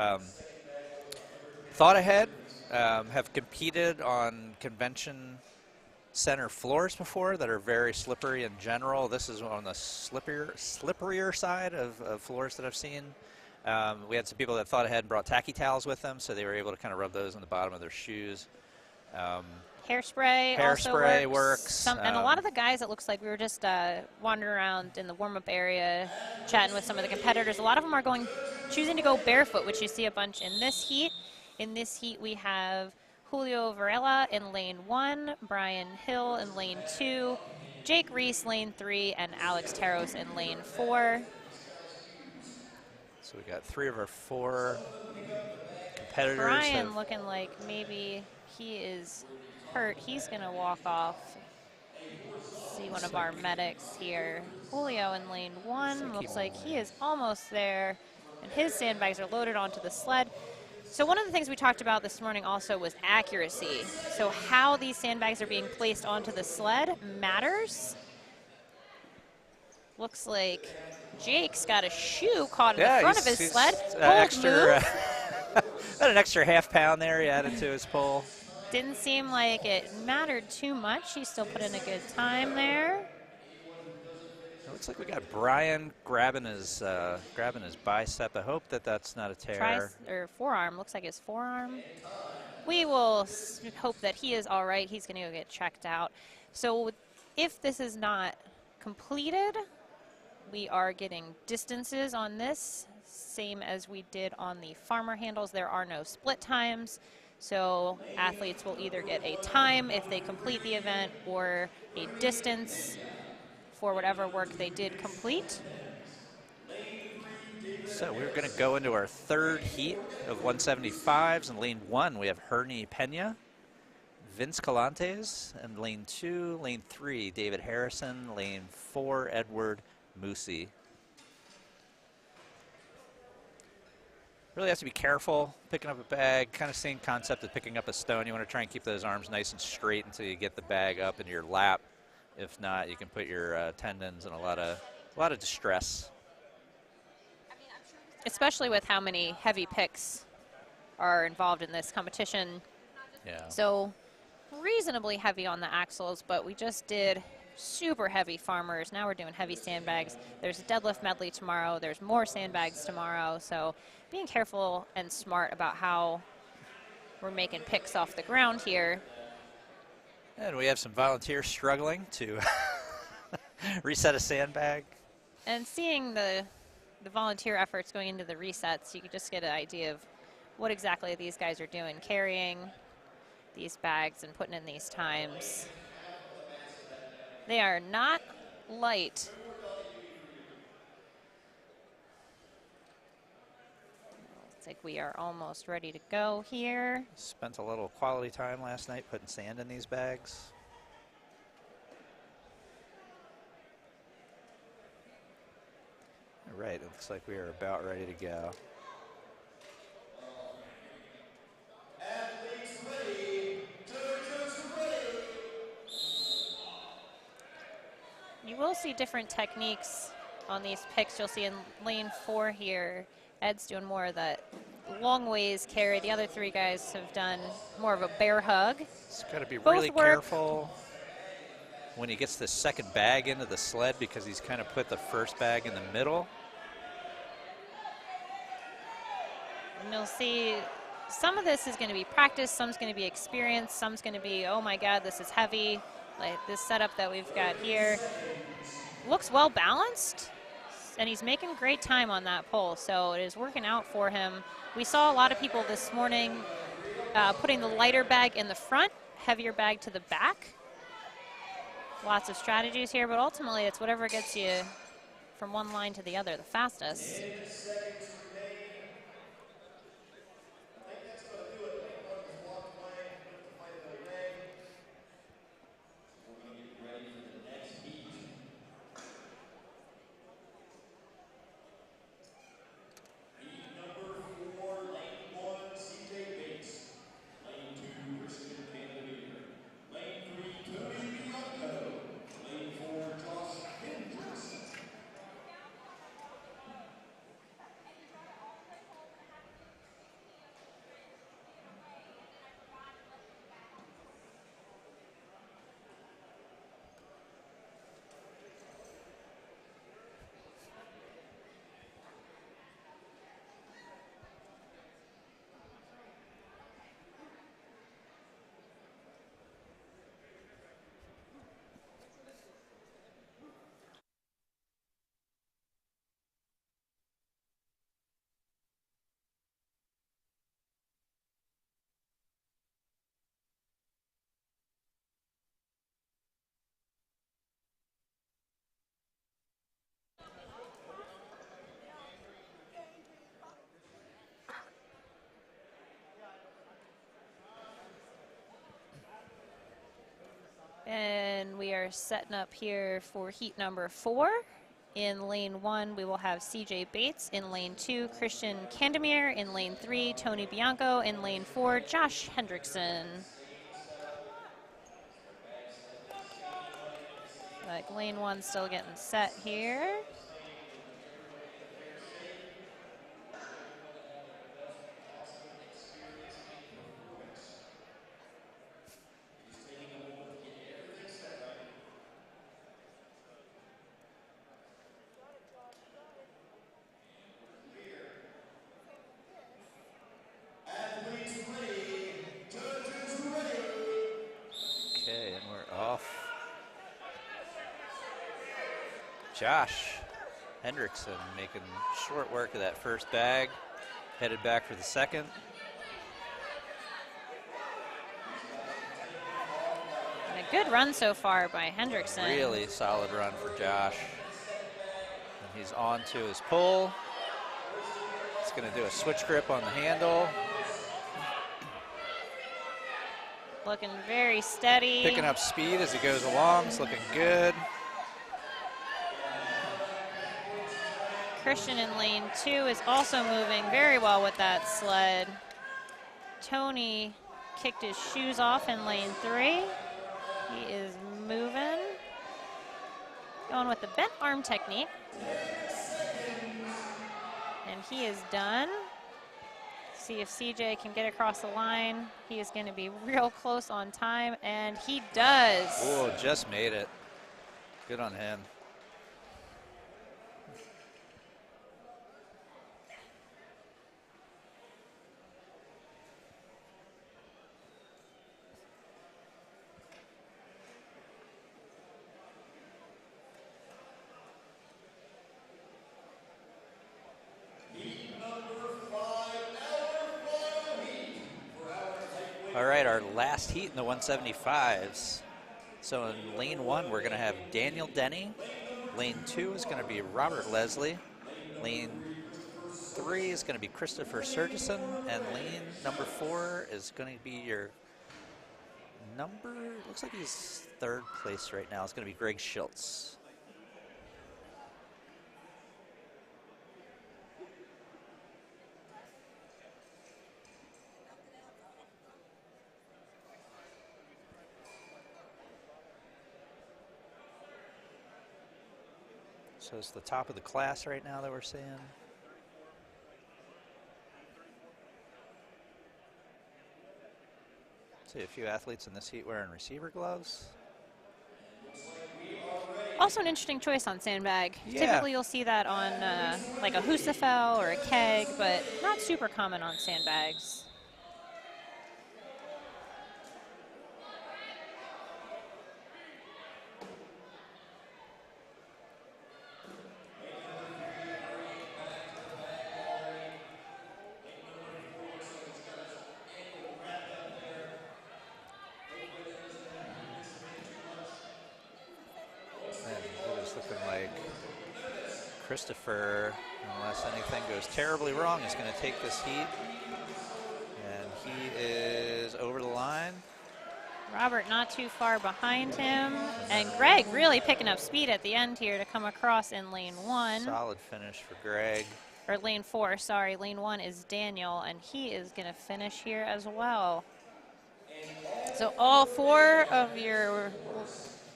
thought ahead, have competed on convention center floors before that are very slippery in general. This is on the slipperier side of floors that I've seen. We had some people that thought ahead and brought tacky towels with them, so they were able to kind of rub those on the bottom of their shoes. Hairspray Hairspray also works. And a lot of the guys, it looks like we were just wandering around in the warm-up area, chatting with some of the competitors. A lot of them are choosing to go barefoot, which you see a bunch in this heat. In this heat, we have Julio Varela in lane 1, Brian Hill in lane 2, Jake Reese lane 3, and Alex Taros in lane 4. So we got 3 of our 4 competitors. Brian looking like maybe he is hurt. He's going to walk off. See one of our medics here. Julio in lane 1. Looks like he is almost there. And his sandbags are loaded onto the sled. So one of the things we talked about this morning also was accuracy. So how these sandbags are being placed onto the sled matters. Looks like Jake's got a shoe caught in the front of his sled. Got an extra half pound there he added to his pole. Didn't seem like it mattered too much. He still put in a good time there. It looks like we got Brian grabbing his bicep. I hope that that's not a tear. Or forearm. Looks like his forearm. We will hope that he is all right. He's going to go get checked out. So if this is not completed, we are getting distances on this, same as we did on the farmer handles. There are no split times, so athletes will either get a time if they complete the event or a distance for whatever work they did complete. So we're going to go into our 3rd heat of 175s. In lane 1, we have Hernie Pena, Vince Calantes, and lane 2, lane 3, David Harrison, lane 4, Edward Moosey. Really have to be careful picking up a bag. Kind of same concept of picking up a stone. You want to try and keep those arms nice and straight until you get the bag up into your lap. If not, you can put your tendons in a lot of distress. Especially with how many heavy picks are involved in this competition. Yeah. So reasonably heavy on the axles, but we just did super heavy farmers. Now we're doing heavy sandbags. There's a deadlift medley tomorrow. There's more sandbags tomorrow. So being careful and smart about how we're making picks off the ground here. And we have some volunteers struggling to reset a sandbag. And seeing the volunteer efforts going into the resets, you can just get an idea of what exactly these guys are doing, carrying these bags and putting in these times. They are not light. Looks like we are almost ready to go here. Spent a little quality time last night putting sand in these bags. All right, it looks like we are about ready to go. Athletes ready, judges ready. You will see different techniques on these picks. You'll see in lane 4 here, Ed's doing more of that long ways carry. The other 3 guys have done more of a bear hug. It's got to be Both really work. careful when he gets the second bag into the sled, because he's kind of put the first bag in the middle. And you'll see some of this is going to be practice, some's going to be experience, some's going to be, oh my God, this is heavy. Like this setup that we've got here looks well balanced, and he's making great time on that pole, so it is working out for him. We saw a lot of people this morning putting the lighter bag in the front, heavier bag to the back. Lots of strategies here, but ultimately it's whatever gets you from one line to the other the fastest. And we are setting up here for heat number 4. In lane 1, we will have CJ Bates. In lane 2, Christian Candemire. In lane 3, Tony Bianco. In lane 4, Josh Hendrickson. Like lane 1 still getting set here. Okay, and we're off. Josh Hendrickson making short work of that first bag, headed back for the second. And a good run so far by Hendrickson. Really solid run for Josh. And he's on to his pull. He's going to do a switch grip on the handle. Looking very steady. Picking up speed as he goes along. It's looking good. Christian in lane 2 is also moving very well with that sled. Tony kicked his shoes off in lane 3. He is moving. Going with the bent arm technique. And he is done. See if CJ can get across the line. He is going to be real close on time, and he does. Oh, just made it. Good on him. All right, our last heat in the 175s. So in lane 1, we're going to have Daniel Denny. Lane 2 is going to be Robert Leslie. Lane 3 is going to be Christopher Surgison. And lane number 4 is going to be your looks like he's 3rd place right now. It's going to be Greg Schultz. So it's the top of the class right now that we're seeing. See a few athletes in this heat wearing receiver gloves. Also an interesting choice on Sandbag. Yeah. Typically you'll see that on like a Husafel or a keg, but not super common on Sandbags. Christopher, unless anything goes terribly wrong, is going to take this heat. And he is over the line. Robert not too far behind him. And Greg really picking up speed at the end here to come across in lane 1. Solid finish for Greg. Or lane 4, sorry. Lane 1 is Daniel, and he is going to finish here as well. So all 4 of your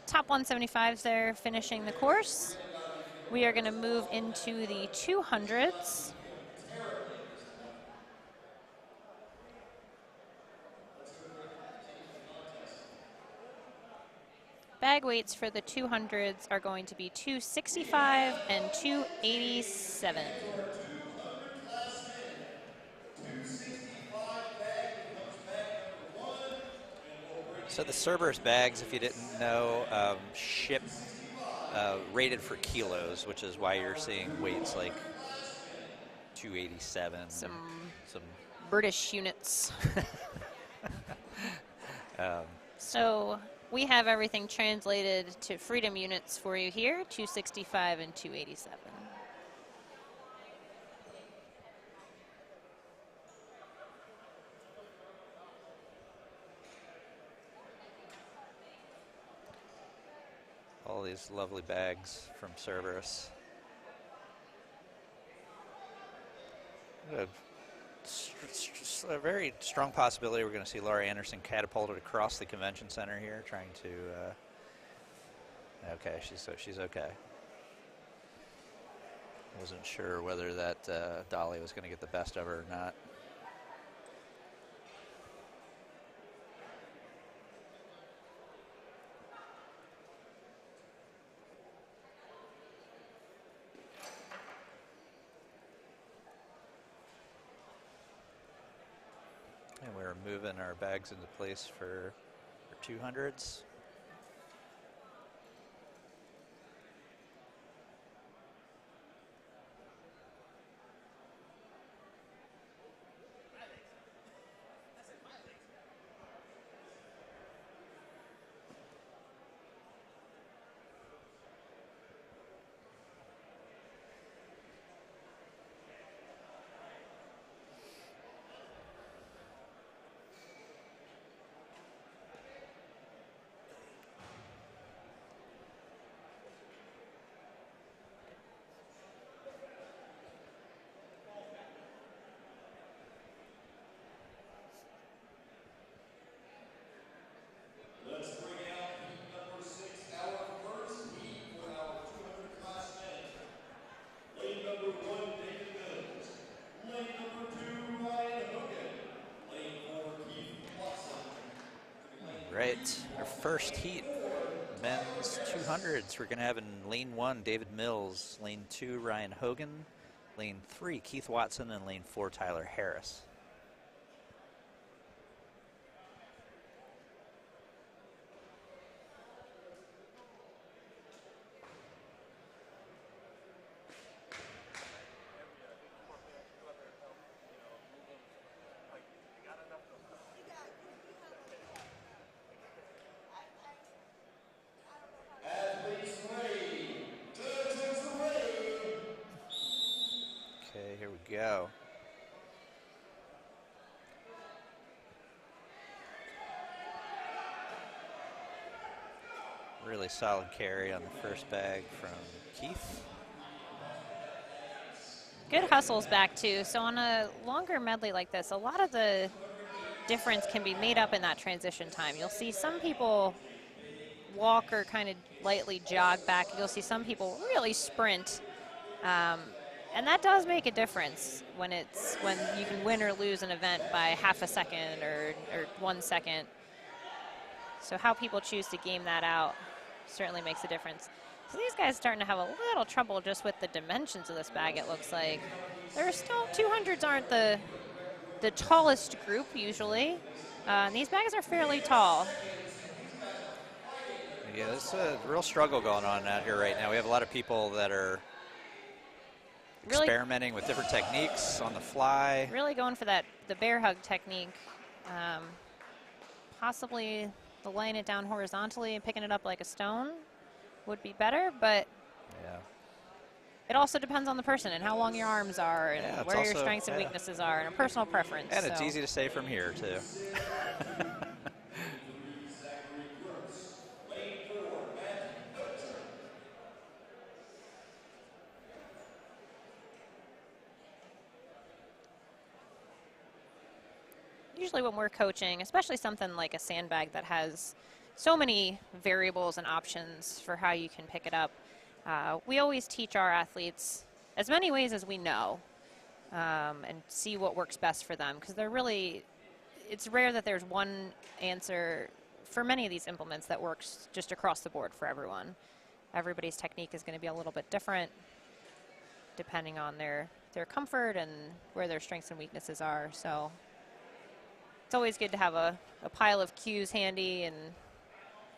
top 175s there finishing the course. We are going to move into the 200s. Bag weights for the 200s are going to be 265 and 287. So the Cerberus bags, if you didn't know, ship rated for kilos, which is why you're seeing weights like 287. Some some British units. So we have everything translated to freedom units for you here, 265 and 287. all these lovely bags from Cerberus. A very strong possibility we're going to see Laura Anderson catapulted across the convention center here, trying to. Okay, she's okay. Wasn't sure whether that dolly was going to get the best of her or not. And we're moving our bags into place for 200s. Right, our first heat Men's 200s, we're going to have in lane 1, David Mills, lane 2, Ryan Hogan, lane 3, Keith Watson, and lane 4, Tyler Harris. Okay, here we go. Really solid carry on the first bag from Keith. Good hustles back too. So on a longer medley like this, a lot of the difference can be made up in that transition time. You'll see some people walk or kind of lightly jog back. You'll see some people really sprint. And that does make a difference when you can win or lose an event by half a second or 1 second. So how people choose to game that out certainly makes a difference. So these guys starting to have a little trouble just with the dimensions of this bag, it looks like. They're still, 200s aren't the tallest group usually. These bags are fairly tall. Yeah, there's a real struggle going on out here right now. We have a lot of people that are Really experimenting with different techniques on the fly. really going for the bear hug technique. Possibly the laying it down horizontally and picking it up like a stone would be better, but Yeah. it also depends on the person and how long your arms are and Yeah, it's where your also- strengths and yeah. weaknesses are and a personal preference. And it's so. easy to say from here, too. Usually when we're coaching, especially something like a sandbag that has so many variables and options for how you can pick it up, we always teach our athletes as many ways as we know and see what works best for them, because it's rare that there's one answer for many of these implements that works just across the board for everyone. Everybody's technique is going to be a little bit different depending on their comfort and where their strengths and weaknesses are. So it's always good to have a pile of cues handy and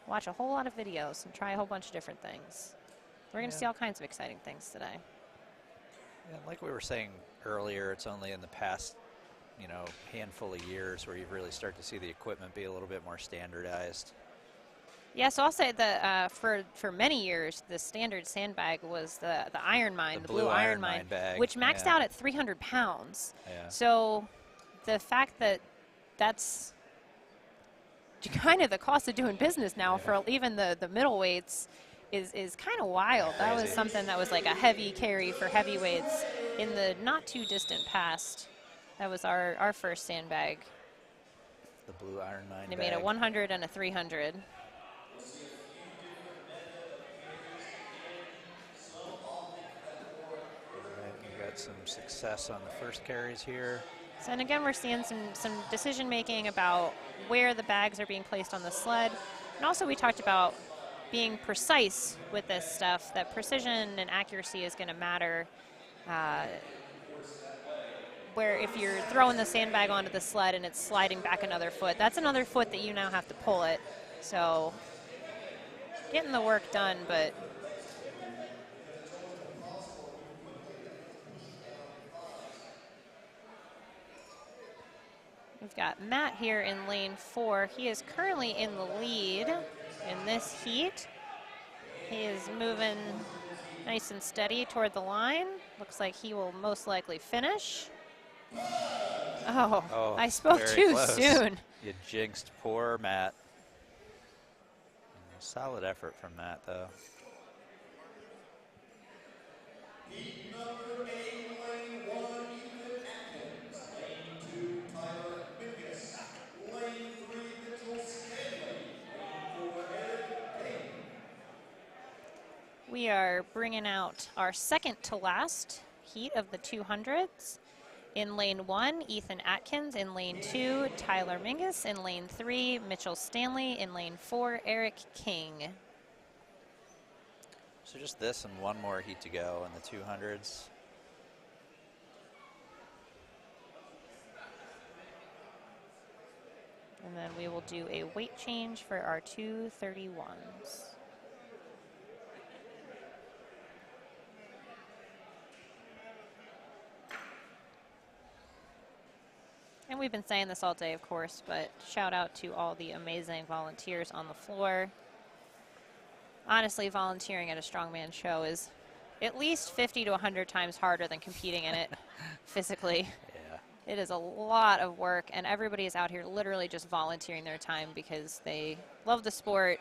watch a whole lot of videos and try a whole bunch of different things. We're going to see all kinds of exciting things today. Yeah, like we were saying earlier, it's only in the past, handful of years where you really start to see the equipment be a little bit more standardized. Yeah, so I'll say that for many years, the standard sandbag was the Iron Mine, the blue Iron Mine bag, which maxed yeah. out at 300 pounds. Yeah. So the fact that that's kind of the cost of doing business now for even the middleweights is kind of wild. That was Crazy. something that was like a heavy carry for heavyweights in the not too distant past. That was our first sandbag. The blue Iron Mine They bag. made a 100 and a 300. We got some success on the first carries here. So, and again, we're seeing some decision making about where the bags are being placed on the sled. And also we talked about being precise with this stuff, that precision and accuracy is going to matter. Where if you're throwing the sandbag onto the sled and it's sliding back another foot, that's another foot that you now have to pull it. So getting the work done, but we've got Matt here in lane 4. He is currently in the lead in this heat. He is moving nice and steady toward the line. Looks like he will most likely finish. Oh, I spoke very too close. soon. You jinxed poor Matt. Solid effort from Matt, though. Heat number 8, lane 1, Ethan Atkins. Lane 2, Tyler Mingus. Lane 3, Mitchell Stanley. Lane 4, Eric Payne. We are bringing out our second to last heat of the 200s. In lane 1, Ethan Atkins. In lane 2, Tyler Mingus. In lane 3, Mitchell Stanley. In lane 4, Eric King. So just this and one more heat to go in the 200s. And then we will do a weight change for our 231s. And we've been saying this all day, of course, but shout out to all the amazing volunteers on the floor. Honestly, volunteering at a strongman show is at least 50 to 100 times harder than competing in it physically. Yeah. It is a lot of work, and everybody is out here literally just volunteering their time because they love the sport,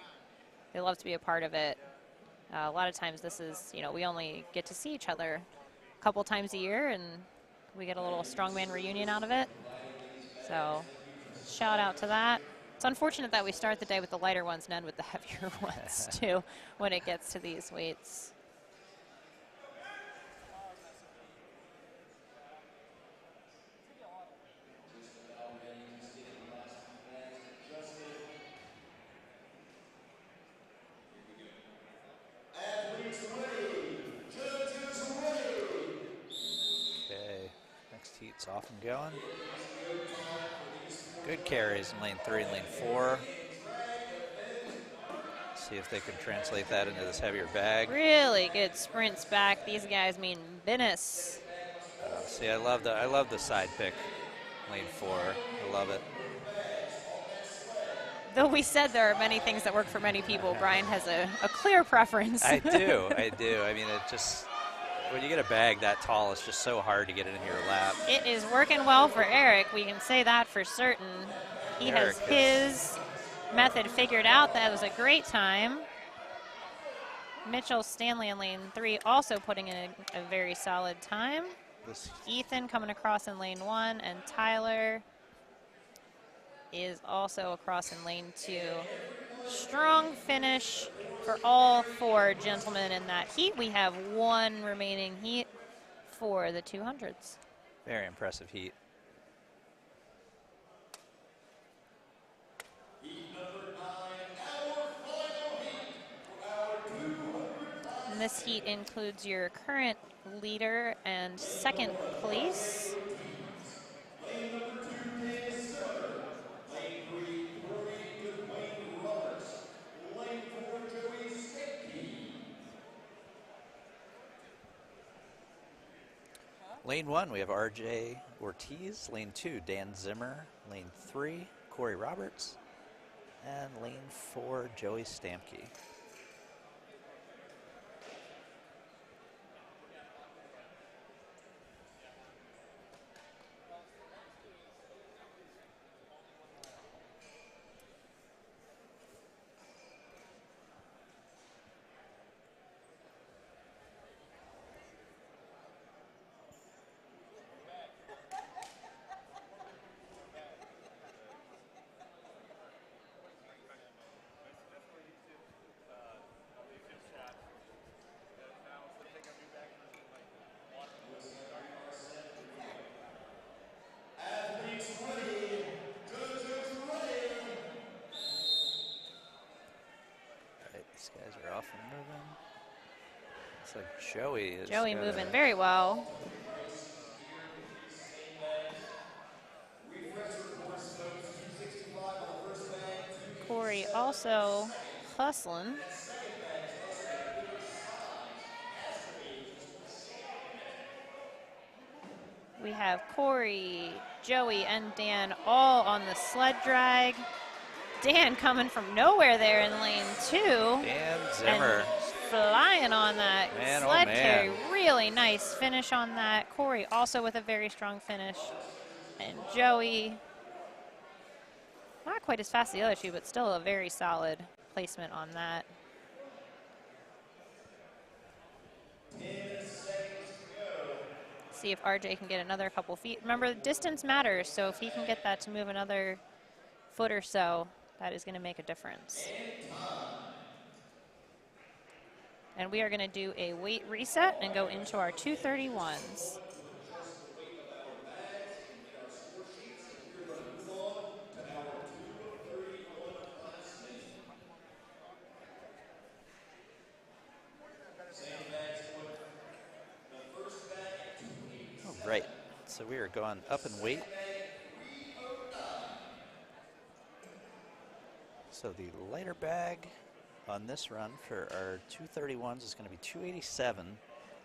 they love to be a part of it. A lot of times this is, you know, we only get to see each other a couple times a year, and we get a little strongman reunion out of it. So shout out to that. It's unfortunate that we start the day with the lighter ones and end with the heavier ones too when it gets to these weights. Okay, next heat's off and going. Good carries in lane 3 and lane 4. See if they can translate that into this heavier bag. Really good sprints back. These guys mean business. See, I love the side pick, lane 4. I love it. Though we said there are many things that work for many people, Brian has a clear preference. I do. I mean, it just, when you get a bag that tall, it's just so hard to get it in your lap. It is working well for Eric. We can say that for certain. He has his method figured out. That was a great time. Mitchell Stanley in lane 3 also putting in a very solid time. Ethan coming across in lane 1, and Tyler is also across in lane 2. Strong finish for all 4 gentlemen in that heat. We have 1 remaining heat for the 200s. Very impressive heat. And this heat includes your current leader and second place. Lane 1, we have RJ Ortiz. Lane 2, Dan Zimmer. Lane 3, Corey Roberts. And lane 4, Joey Stamke. These guys are off and moving. Looks like Joey is moving very well. Corey also hustling. We have Corey, Joey, and Dan all on the sled drag. Dan coming from nowhere there in lane 2. Dan Zimmer. Flying on that Man, sled oh man. carry. Really nice finish on that. Corey also with a very strong finish. And Joey, not quite as fast as the other two, but still a very solid placement on that. See if RJ can get another couple feet. Remember, distance matters, so if he can get that to move another foot or so, that is going to make a difference. And we are going to do a weight reset and go into our 231s. So we are going up in weight. So the lighter bag on this run for our 231s is going to be 287.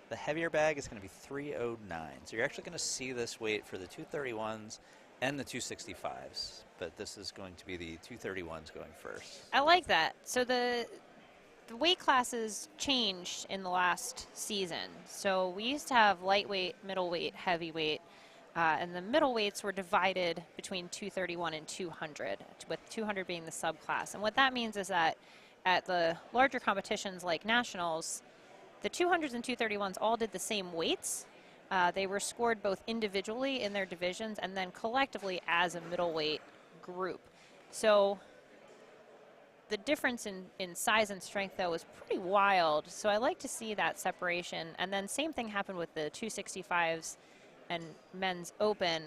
The heavier bag is going to be 309. So you're actually going to see this weight for the 231s and the 265s, but this is going to be the 231s going first. I like that. So the weight classes changed in the last season. So we used to have lightweight, middleweight, heavyweight, and the middleweights were divided between 231 and 200, with 200 being the subclass. And what that means is that at the larger competitions like nationals, the 200s and 231s all did the same weights. They were scored both individually in their divisions and then collectively as a middleweight group. So the difference in size and strength, though, is pretty wild. So I like to see that separation. And then same thing happened with the 265s and men's open,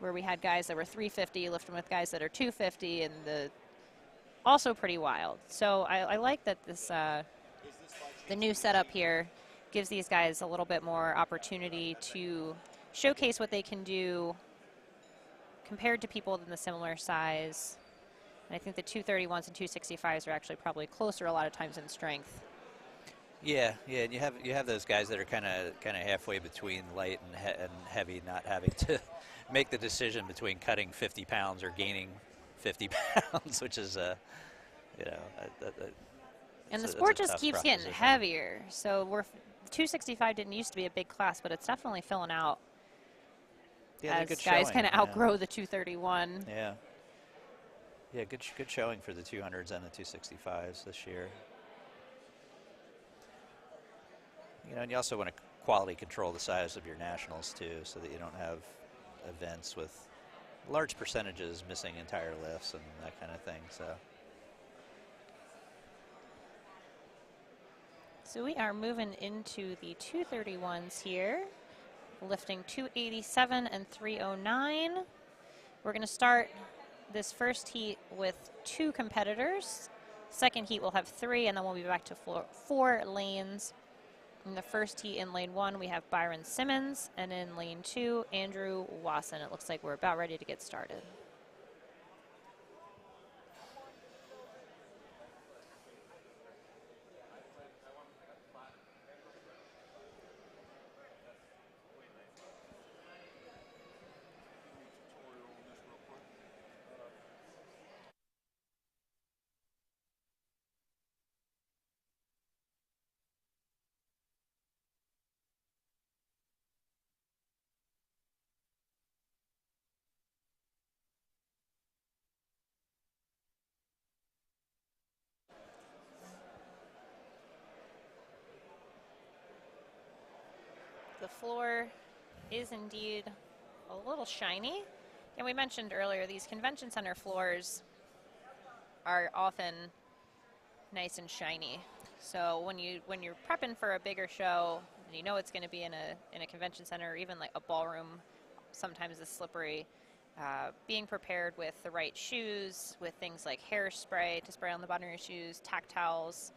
where we had guys that were 350 lifting with guys that are 250, and also pretty wild. So I like that this the new setup here gives these guys a little bit more opportunity to showcase what they can do compared to people in the similar size. And I think the 231s and 265s are actually probably closer a lot of times in strength. Yeah, and you have those guys that are kind of halfway between light and heavy, not having to make the decision between cutting 50 pounds or gaining 50 pounds, which is and the sport just keeps getting heavier. So 265 didn't used to be a big class, but it's definitely filling out as guys kind of outgrow the 231. Yeah. Yeah, good showing for the 200s and the 265s this year. You know, and you also want to quality control the size of your nationals too, so that you don't have events with large percentages missing entire lifts and that kind of thing. So we are moving into the 231s here, lifting 287 and 309. We're going to start this first heat with 2 competitors. Second heat we'll have 3, and then we'll be back to 4 lanes. In the first heat in lane 1, we have Byron Simmons, and in lane 2, Andrew Wasson. It looks like we're about ready to get started. The floor is indeed a little shiny. And we mentioned earlier, these convention center floors are often nice and shiny. So when you're prepping for a bigger show, and you know it's going to be in a convention center, or even like a ballroom, sometimes it's slippery. Being prepared with the right shoes, with things like hairspray to spray on the bottom of your shoes, tactiles.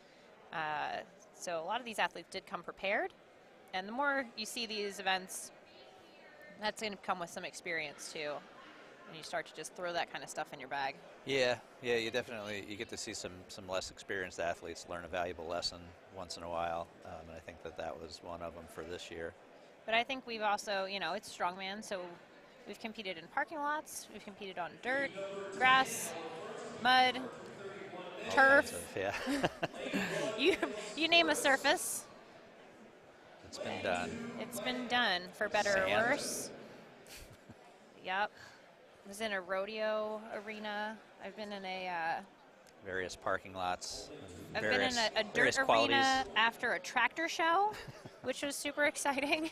So a lot of these athletes did come prepared. And the more you see these events, that's going to come with some experience too. When you start to just throw that kind of stuff in your bag. Yeah, you get to see some less experienced athletes learn a valuable lesson once in a while, and I think that was one of them for this year. But I think we've also, it's Strongman, so we've competed in parking lots, we've competed on dirt, grass, mud, turf. Yeah. you name a surface. It's been done. It's been done, for better or worse. Yep. I was in a rodeo arena. I've been in various parking lots. I've been in a dirt arena after a tractor show, which was super exciting.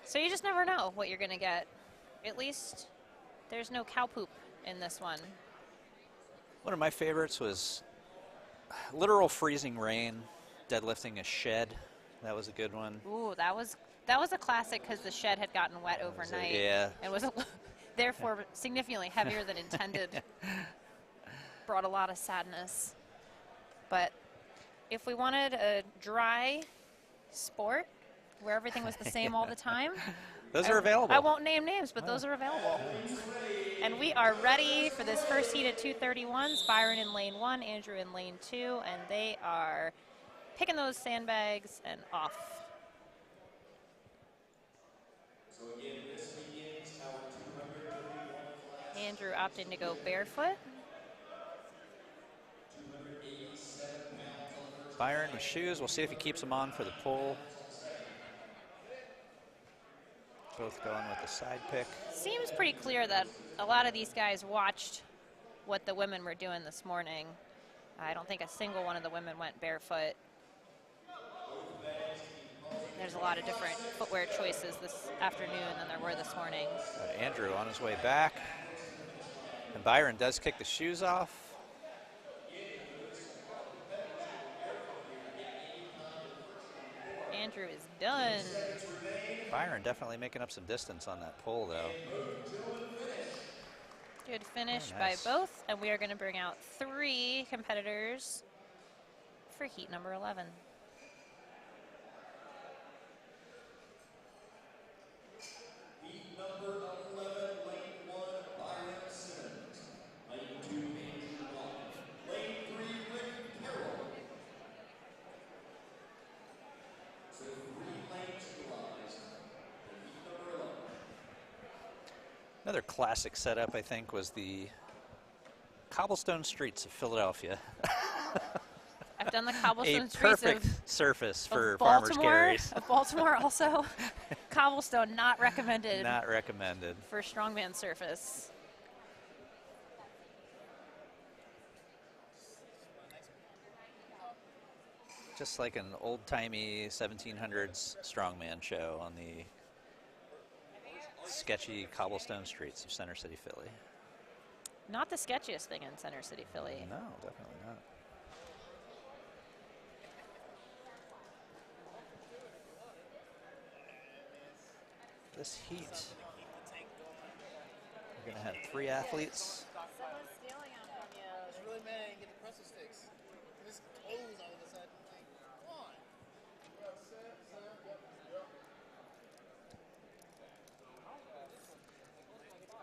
So you just never know what you're going to get. At least there's no cow poop in this one. One of my favorites was literal freezing rain, deadlifting a shed. That was a good one. Ooh, that was a classic because the shed had gotten wet overnight. Yeah. And was therefore significantly heavier than intended. Brought a lot of sadness. But if we wanted a dry sport where everything was the same all the time, Those are available. I won't name names, but those are available. And we are ready for this first heat at 231s. Byron in lane 1, Andrew in lane 2, and they are picking those sandbags and off. So again, this begins our 231 class. Andrew opting to go barefoot. 287 pounds on the first. Byron with shoes. We'll see if he keeps them on for the pull. Both going with the side pick. Seems pretty clear that a lot of these guys watched what the women were doing this morning. I don't think a single one of the women went barefoot. There's a lot of different footwear choices this afternoon than there were this morning. Andrew on his way back. And Byron does kick the shoes off. Andrew is done. Byron definitely making up some distance on that pull, though. Good finish Very nice. by both, and we are going to bring out 3 competitors for heat number 11. Heat number 11, lane 1, Byron Simmons. Lane 2, Andrew Long. Lane 3, Rick Carroll. So 3 lanes utilized in heat number 11. Another classic setup, I think, was the cobblestone streets of Philadelphia. I've done the A cobblestone streets perfect of surface for of farmers Baltimore, carries. of Baltimore also. Cobblestone not recommended Not recommended. for strongman surface. Just like an old-timey 1700s strongman show on the sketchy cobblestone streets of Center City, Philly. Not the sketchiest thing in Center City, Philly. No, definitely not. This heat, we're going to have 3 athletes. Someone's stealing them from you. It's really mad I didn't get the pretzel sticks. This clothes all of a sudden. Like, come on.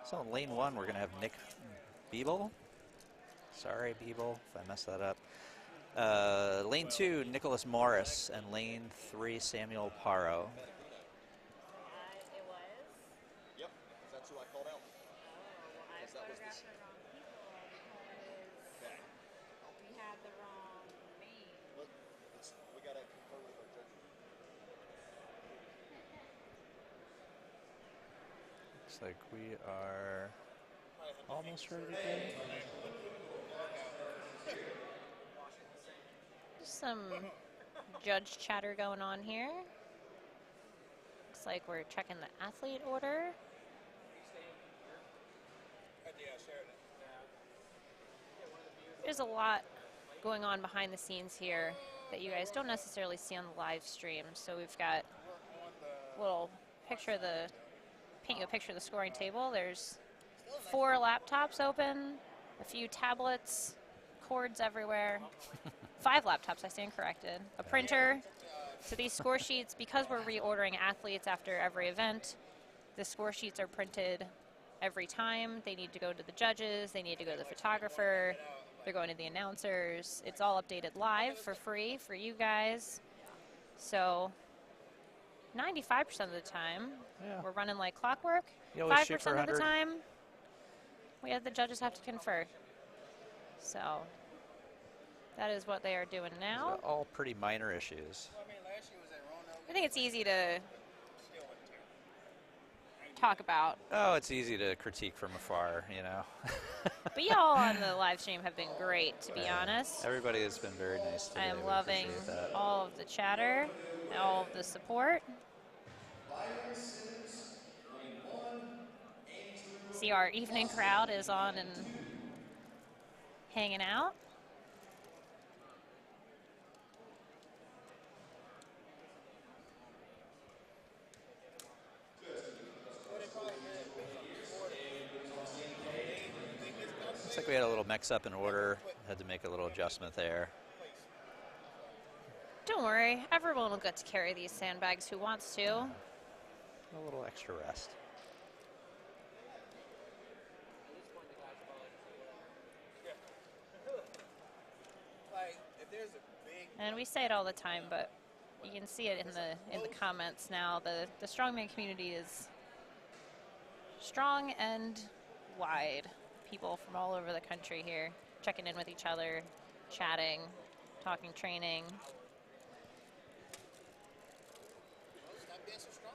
So in lane 1, we're going to have Nick Beeble. Sorry, Beeble, if I messed that up. Lane 2, Nicholas Morris, and lane 3, Samuel Paro. It was? Yep, that's who I called out. Well, I photographed the wrong people because we had the wrong name. Look, we gotta confer with our judges. Looks like we are almost ready to go. Some judge chatter going on here. Looks like we're checking the athlete order. There's a lot going on behind the scenes here that you guys don't necessarily see on the live stream. So we've got a little picture of the, paint you a picture of the scoring table. There's 4 laptops open, a few tablets, cords everywhere. 5 laptops, I stand corrected. A printer. So these score sheets, because we're reordering athletes after every event, the score sheets are printed every time. They need to go to the judges. They need to go to the photographer. They're going to the announcers. It's all updated live for free for you guys. So 95% of the time, Yeah. we're running like clockwork. You always shoot 5% for of the 100. time, the judges have to confer. So that is what they are doing These now. are all pretty minor issues. I think it's easy to talk about. Oh, it's easy to critique from afar, you know. But y'all on the live stream have been great, to be honest. Everybody has been very nice today. I am We loving appreciate that. all of the chatter, all of the support. See, our evening crowd is on and hanging out. Looks like we had a little mix-up in order. Had to make a little adjustment there. Don't worry, everyone will get to carry these sandbags who wants to. A little extra rest. Like, if there's a big And we say it all the time, but you can see it in the comments now. The strongman community is strong and wide. People from all over the country here checking in with each other, chatting, talking training. stop being so strong.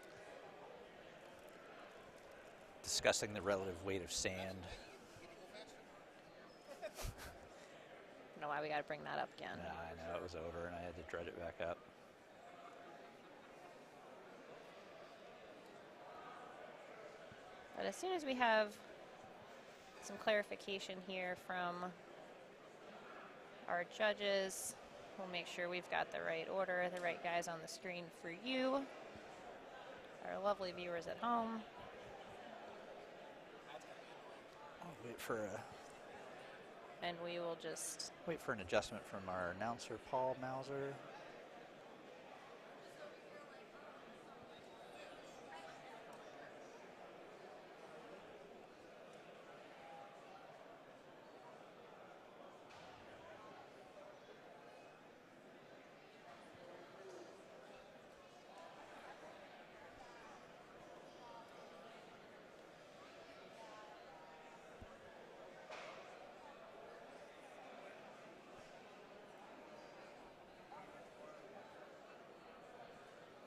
Discussing the relative weight of sand. Can you go faster? I don't know why we got to bring that up again. Yeah, I know it was over and I had to dredge it back up. But as soon as we have some clarification here from our judges, we'll make sure we've got the right order, the right guys on the screen for you, our lovely viewers at home. I'll And we will just wait for an adjustment from our announcer, Paul Mauser.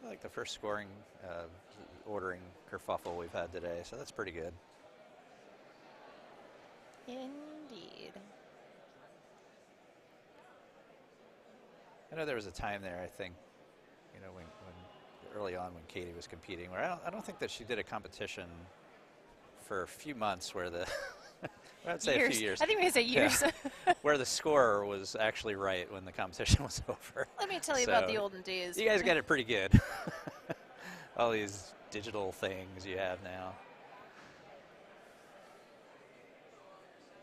I like the first scoring, ordering kerfuffle we've had today, so that's pretty good. indeed. I know there was a time there, I think, you know, when early on when Katie was competing, where I don't think that she did a competition for a few months where the, I'd say a few years. I think we say years. Yeah. Where the scorer was actually right when the competition was over. Let me tell you So, about the olden days. You guys get it pretty good. All these digital things you have now.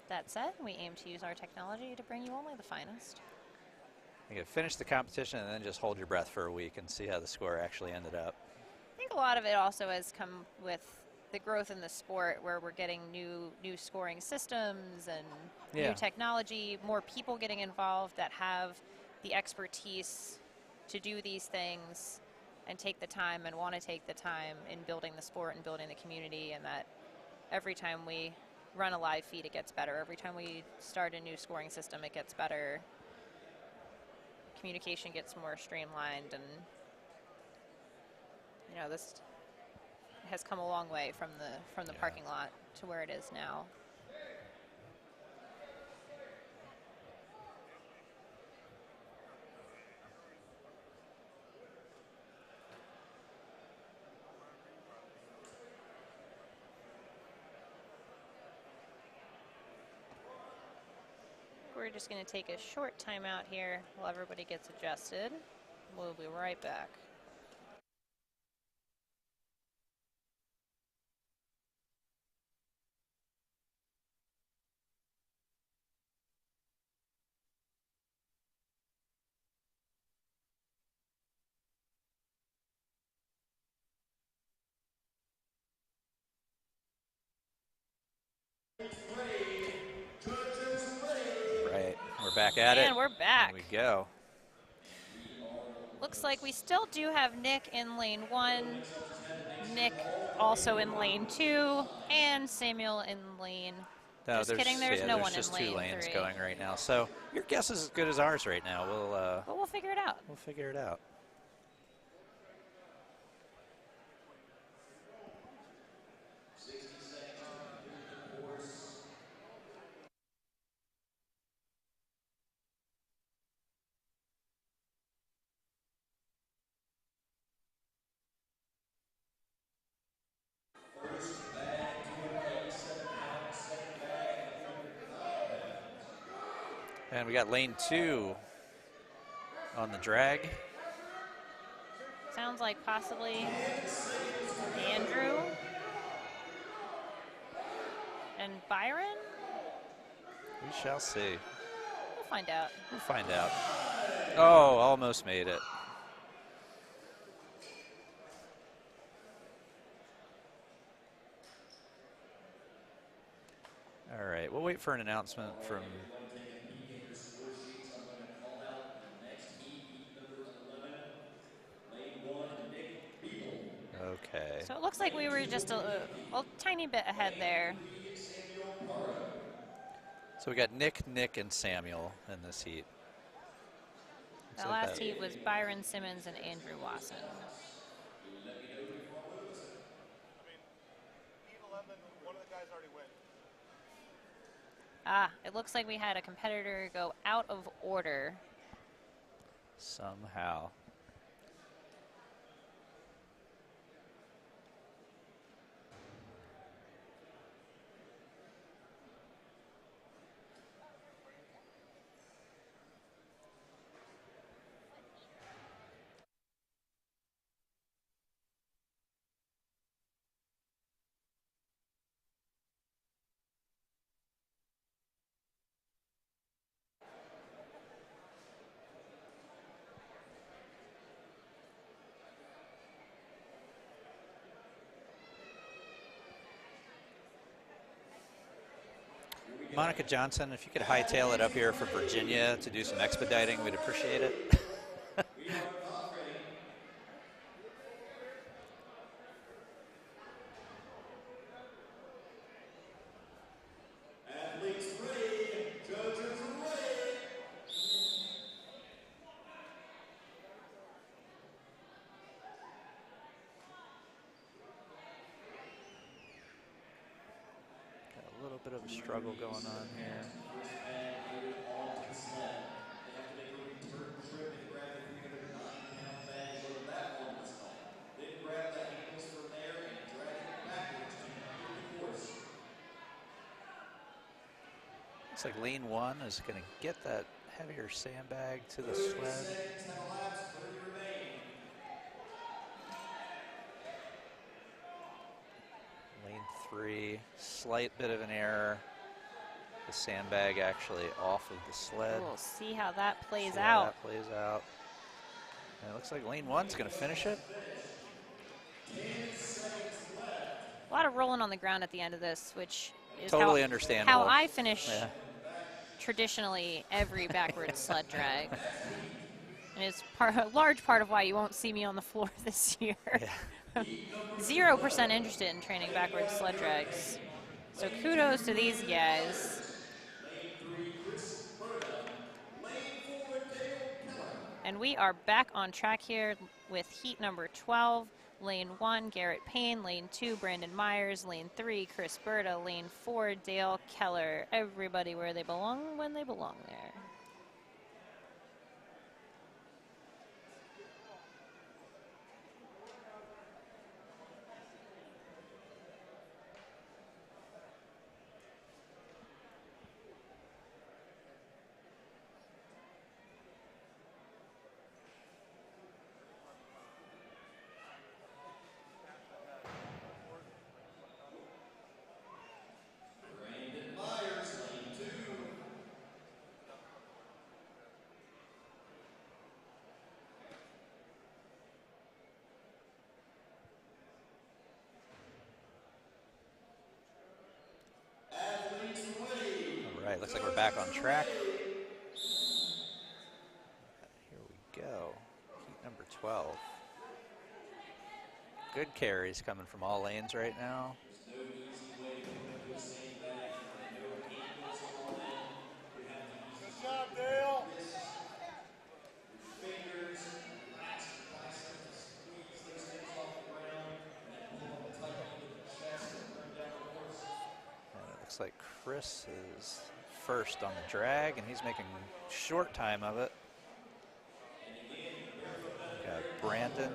That said, we aim to use our technology to bring you only the finest. You can finish the competition and then just hold your breath for a week and see how the score actually ended up. I think a lot of it also has come with the growth in the sport, where we're getting new scoring systems and Yeah. new technology, more people getting involved that have the expertise to do these things and take the time and want to take the time in building the sport and building the community, and that every time we run a live feed, it gets better. Every time we start a new scoring system, it gets better. Communication gets more streamlined, and you know, this has come a long way from the Yeah. parking lot to where it is now. We're just going to take a short time out here while everybody gets adjusted. We'll be right back. Right, we're back at it. And we're back. Here we go. Looks like we still do have Nick in lane 1, Nick also in lane 2, and Samuel in lane. No, Just kidding, there's no one in just lane two lanes 3. going right now. So your guess is as good as ours right now. But we'll figure it out. We'll figure it out. And we got lane 2 on the drag. Sounds like possibly Andrew and Byron. We shall see. We'll find out. We'll find out. Oh, almost made it. All right, we'll wait for an announcement All right, from. everyone take a peek at your score sheets. I'm going to call out the next heat, heat number 11, lane 1, Nick Beeble. Okay. So it looks like we were just a tiny bit ahead there. Lane 3, Samuel Pardo. So we got Nick, and Samuel in this heat. The last heat was Byron Simmons and Andrew Wasson. Let me know who you follow. Listen. I mean, heat 11, one of the guys already went. Ah, it looks like we had a competitor go out of order. Somehow. Monica Johnson, if you could hightail it up here from Virginia to do some expediting, we'd appreciate it. We are not ready. Athletes ready. Judges ready. Got a little bit of a struggle going on here. First bag loaded onto the sled. They have to make a return trip and grab the 309-pound bag, load that onto the sled. Then grab the handles from there and drag it backwards to complete the course. Looks like lane 1 is going to get that heavier sandbag to the 30 sled. seconds have elapsed, 30 remain. Lane 3, slight bit of an error. The sandbag actually off of the sled. We'll see how that plays See how out. that plays out. And it looks like lane 1's going to finish it. A lot of rolling on the ground at the end of this, which is Totally how understandable. I finish Yeah. traditionally every backwards sled drag. And it's a large part of why you won't see me on the floor this year. Yeah. 0% interested in training backwards sled drags. So kudos to these guys. And we are back on track here with heat number 12. Lane 1, Garrett Payne. Lane 2, Brandon Myers. Lane 3, Chris Berta. Lane 4, Dale Keller. Everybody where they belong when they belong there. Brandon Myers, lane 2. Athletes ready. All right, looks like we're back on track. Here we go. Heat number 12. Good carries coming from all lanes right now. There's no easy way to hook up to a sandbag. No handles on it. You have to use Good job, Dale. your fingers, relax your biceps to squeeze those things off the ground, and then pull them tightly to the chest and bring down the horse. And it looks like Chris is first on the drag, and he's making short time of it. Got Brandon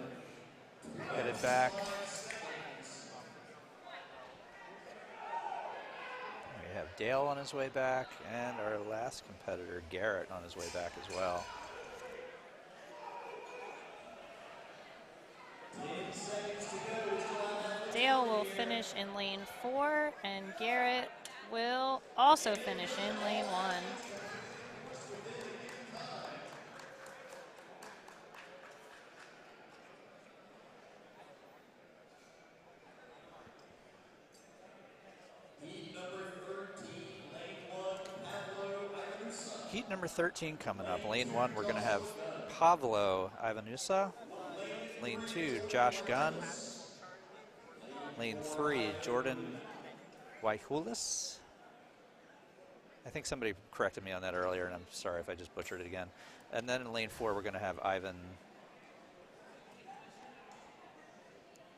headed back. We have Dale on his way back, and our last competitor, Garrett, on his way back as well. 10 seconds to go. Dale will finish in lane 4, and Garrett will also finish in lane 1. Heat number 13, Heat number 13 coming up. Lane 1, we're going to have Pavlo Ivanusa. Lane 2, Josh Gunn. Lane 3, Jordan Waihulis. I think somebody corrected me on that earlier, and I'm sorry if I just butchered it again. And then in lane 4, we're going to have Ivan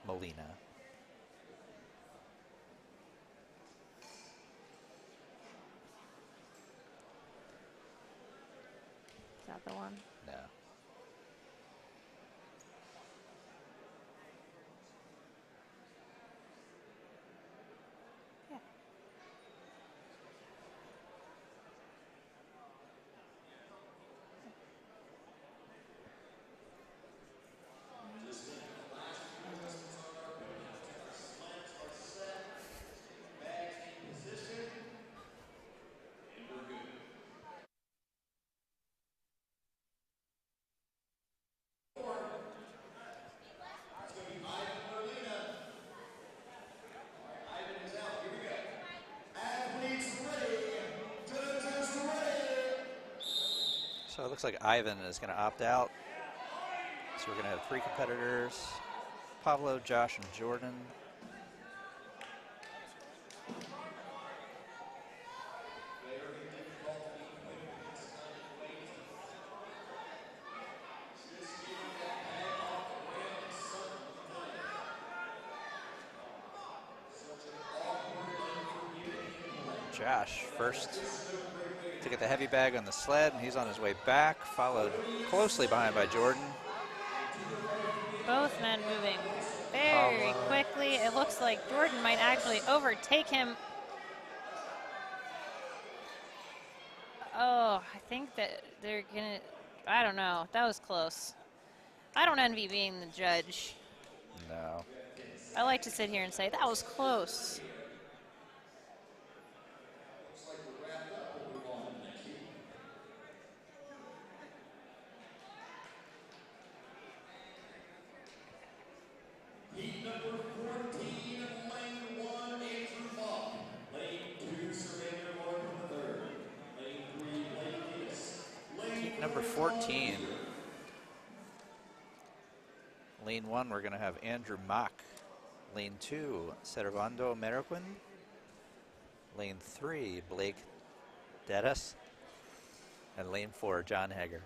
Molina. Is that the one? No. Yeah. So it looks like Ivan is going to opt out. So we're going to have 3 competitors, Pablo, Josh, and Jordan. Josh first to get the heavy bag on the sled, and he's on his way back, followed closely behind by Jordan. Both men moving very quickly. It looks like Jordan might actually overtake him. Oh, I think that they're gonna, I don't know. That was close. I don't envy being the judge. No. I like to sit here and say, that was close. Heat number 14, lane 1, Andrew Mock. Lane 2, Surrender Martin III. Lane 3, Blake Davis. Heat number 14. Lane 1, we're going to have Andrew Mock. Lane 2, Servando Meroquin. Lane 3, Blake Dedis. And lane 4, John Hager.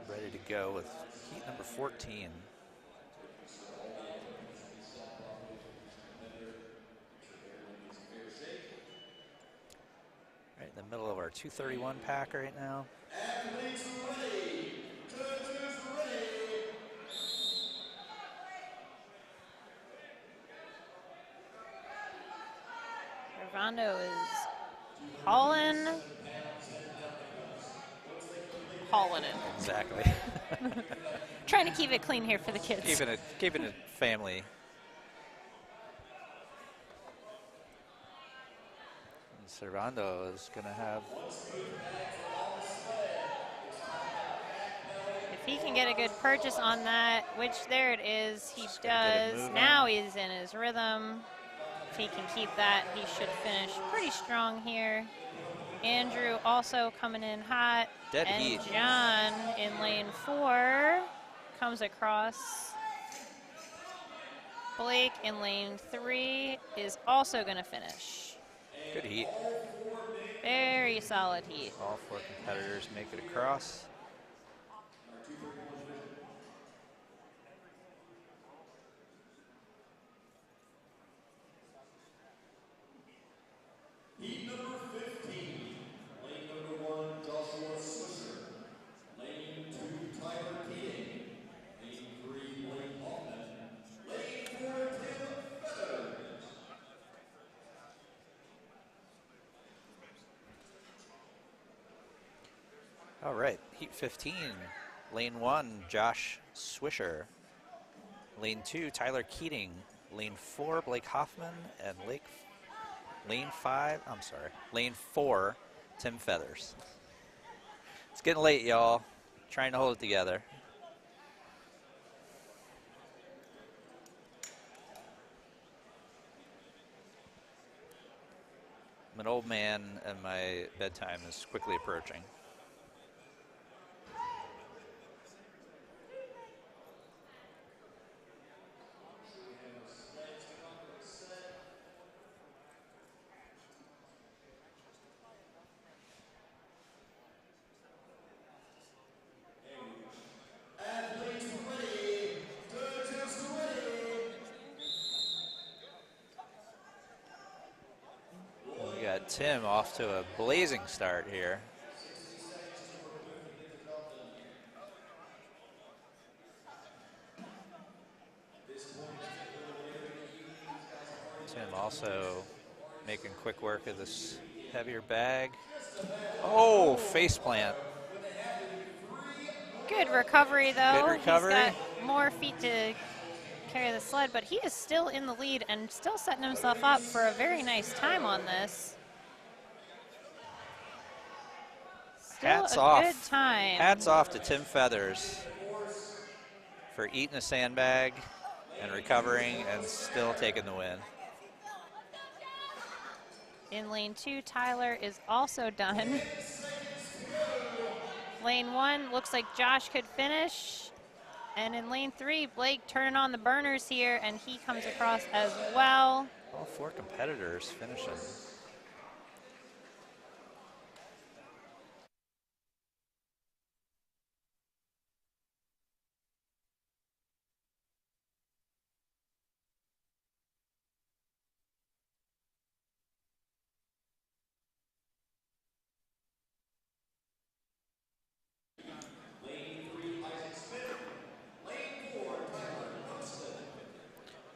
Ready to go with heat number 14. Right in the middle of our 231 pack right now. Athletes ready. Judges ready. Servando is hauling it. Exactly. Trying to keep it clean here for the kids. Keeping it family. And Servando is going to have. If he can get a good purchase on that, which there it is, he Just gonna get it does. moving. Now he's in his rhythm. If he can keep that, he should finish pretty strong here. Andrew also coming in hot. Dead and heat. John in lane 4 comes across. Blake in lane 3 is also going to finish. Good heat. Very solid heat. All 4 competitors make it across. Heat number 15, lane number 1, Joshua Swisher. Lane 2, Tyler Keating. Lane 3, Blake Hoffman. Lane 4, Tim Feathers. All right, heat 15, lane 1, Josh Swisher. Lane 2, Tyler Keating. Lane 4, Blake Hoffman. And lane 4, Tim Feathers. It's getting late, y'all. Trying to hold it together. I'm an old man, and my bedtime is quickly approaching. We got Tim off to a blazing start here. Tim also making quick work of this heavier bag. Oh, face plant. Good recovery, though. Good recovery. He's got more feet to carry the sled, but he is still in the lead and still setting himself up for a very nice time on this. Still Hats a off. good time. Hats off to Tim Feathers for eating a sandbag and recovering and still taking the win. In lane 2, Tyler is also done. Lane 1, looks like Josh could finish. And in lane 3, Blake turning on the burners here, and he comes across as well. All 4 competitors finishing.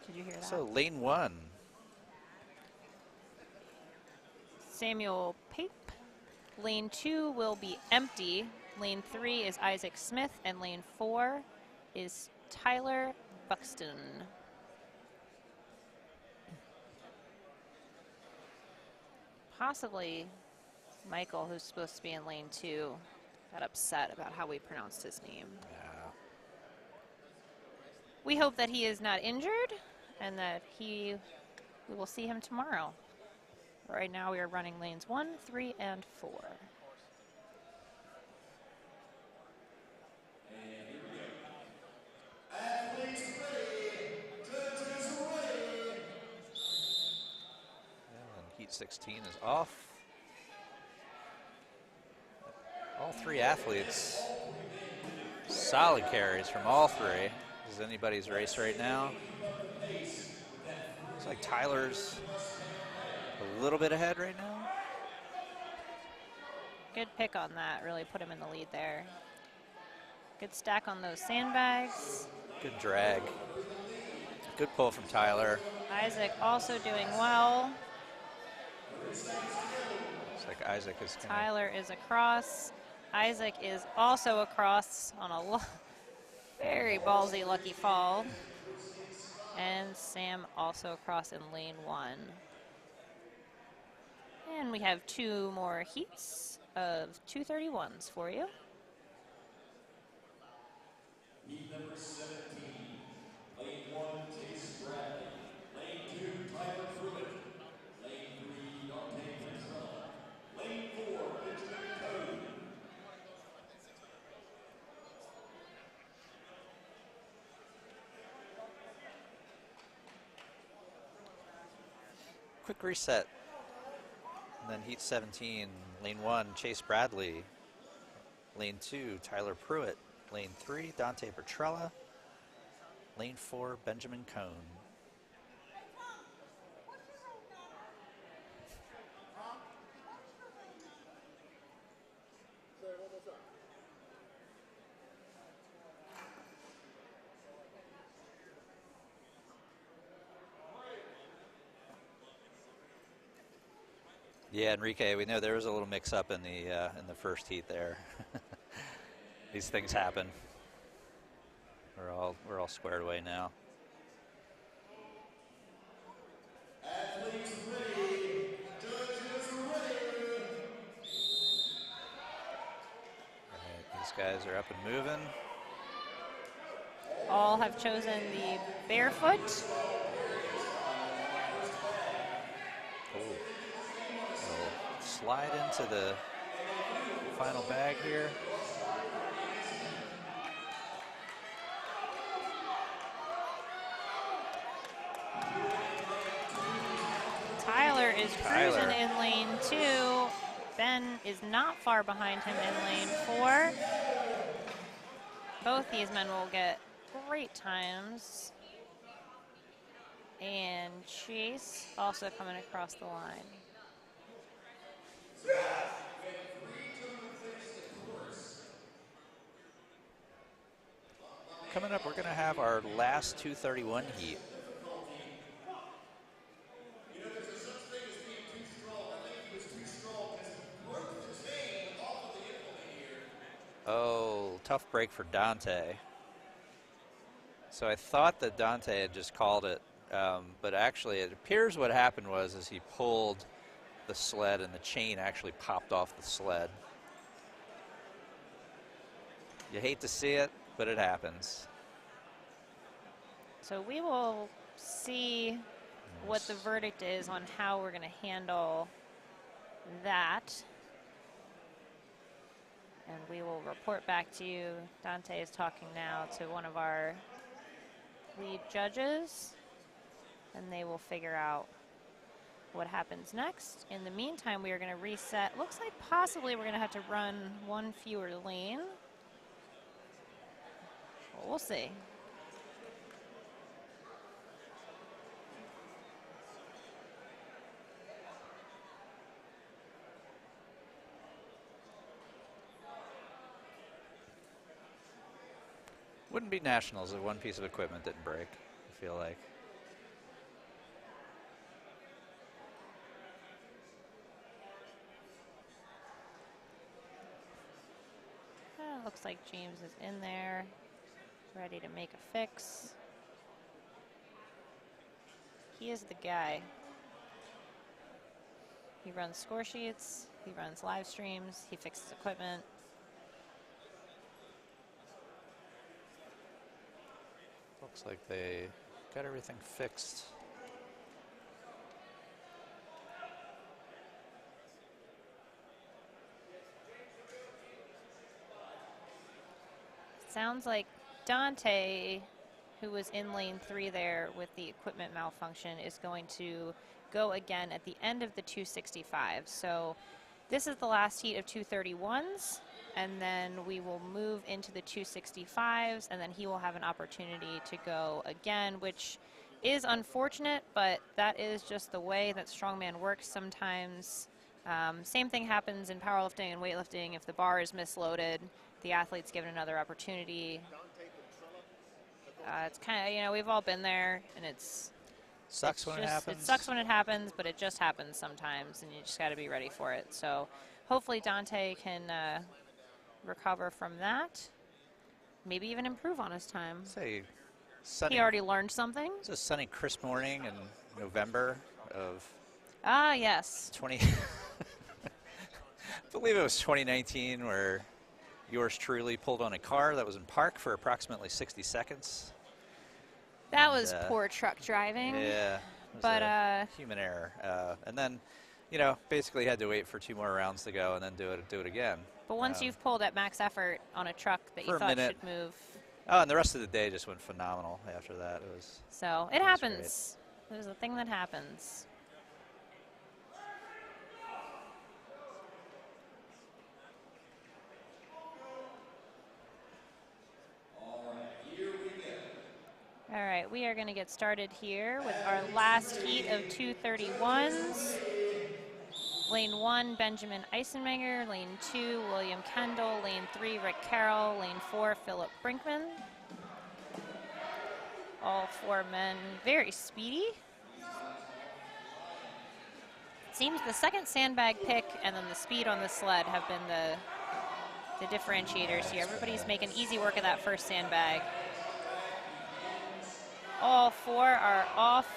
Did you hear that? So lane 1. Samuel Pape. Lane 2 will be empty. Lane 3 is Isaac Smith, and lane 4 is Tyler Buxton. Possibly Michael, who's supposed to be in lane 2, got upset about how we pronounced his name. Yeah. We hope that he is not injured and that we will see him tomorrow. Right now we are running lanes 1, 3, and 4. And heat 16 is off. All 3 athletes, solid carries from all 3. This is anybody's race right now. Looks like Tyler's a little bit ahead right now. Good pick on that, really put him in the lead there. Good stack on those sandbags. Good drag. Good pull from Tyler. Isaac also doing well. Looks like Isaac is gonna... Tyler is across. Isaac is also across on a very ballsy lucky fall. And Sam also across in lane 1. And we have 2 more heats of 231s for you. Heat number 17, lane 1, Chase Bradley. Lane 2, Tyler Pruitt. Lane 3, Dante Petrella. Lane 4, Benjamin Code. Quick reset. And then heat 17, lane 1, Chase Bradley. Lane 2, Tyler Pruitt. Lane 3, Dante Petrella. Lane 4, Benjamin Cone. Yeah, Enrique, we know there was a little mix-up in the first heat there. These things happen. We're all squared away now. Athletes ready. Judges ready. All right, these guys are up and moving. All have chosen the barefoot. Oh. We'll slide into the final bag here. Tyler is cruising in lane 2. Ben is not far behind him in lane 4. Both these men will get great times. And Chase also coming across the line. Coming up, we're going to have our last 231 heat. You know, there's a such thing as being too strong. I think he was too strong because he broke the chain off of the implement here. Oh, tough break for Dante. So I thought that Dante had just called it, but actually it appears what happened was he pulled the sled and the chain actually popped off the sled. You hate to see it, but it happens. So we will see what the verdict is on how we're going to handle that. And we will report back to you. Dante is talking now to one of our lead judges, and they will figure out what happens next. In the meantime, we are going to reset. Looks like possibly we're going to have to run one fewer lane. Well, we'll see. Wouldn't be nationals if one piece of equipment didn't break, I feel like. Looks like James is in there, ready to make a fix. He is the guy. He runs score sheets, he runs live streams, he fixes equipment. Looks like they got everything fixed. Sounds like Dante, who was in lane 3 there with the equipment malfunction, is going to go again at the end of the 265. So this is the last heat of 231s, and then we will move into the 265s, and then he will have an opportunity to go again, which is unfortunate, but that is just the way that Strongman works sometimes. Same thing happens in powerlifting and weightlifting. If the bar is misloaded, the athlete's given another opportunity. It's kind of, you know, we've all been there, and Sucks when it happens. It sucks when it happens, but it just happens sometimes, and you just got to be ready for it. So hopefully Dante can recover from that, maybe even improve on his time. Say, sunny, He already learned something. it's a sunny, crisp morning in November of Yes. 20. I believe it was 2019 where yours truly pulled on a car that was in park for approximately 60 seconds. That was poor truck driving. Yeah, it was But a human error. And then, you know, basically had to wait for 2 more rounds to go and then do it again. But once you've pulled at max effort on a truck that you for a thought minute. should move. Oh, and the rest of the day just went phenomenal after that. It was. So it was happens. There's a thing that happens. All right, we are going to get started here with our last heat of 231s. Lane 1, Benjamin Eisenmenger. Lane 2, William Kendall. Lane 3, Rick Carroll. Lane 4, Philip Brinkman. All 4 men very speedy. Seems the second sandbag pick and then the speed on the sled have been the differentiators here. Everybody's making easy work of that first sandbag. All 4 are off.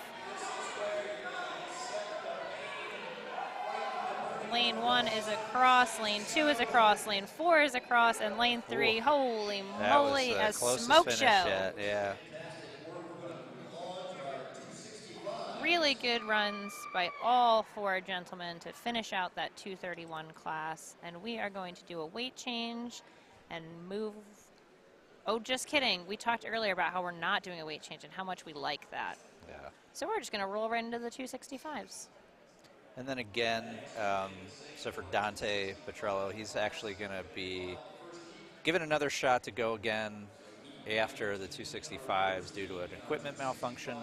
Lane 1 is across, lane 2 is across, lane 4 is across, and lane 3, Ooh, holy that moly, was a the closest smoke finish show. yet, yeah. Really good runs by all 4 gentlemen to finish out that 231 class. And we are going to do a weight change and move. Oh, just kidding. We talked earlier about how we're not doing a weight change and how much we like that. Yeah. So we're just going to roll right into the 265s. And then again, so for Dante Petrello, he's actually going to be given another shot to go again after the 265s due to an equipment malfunction.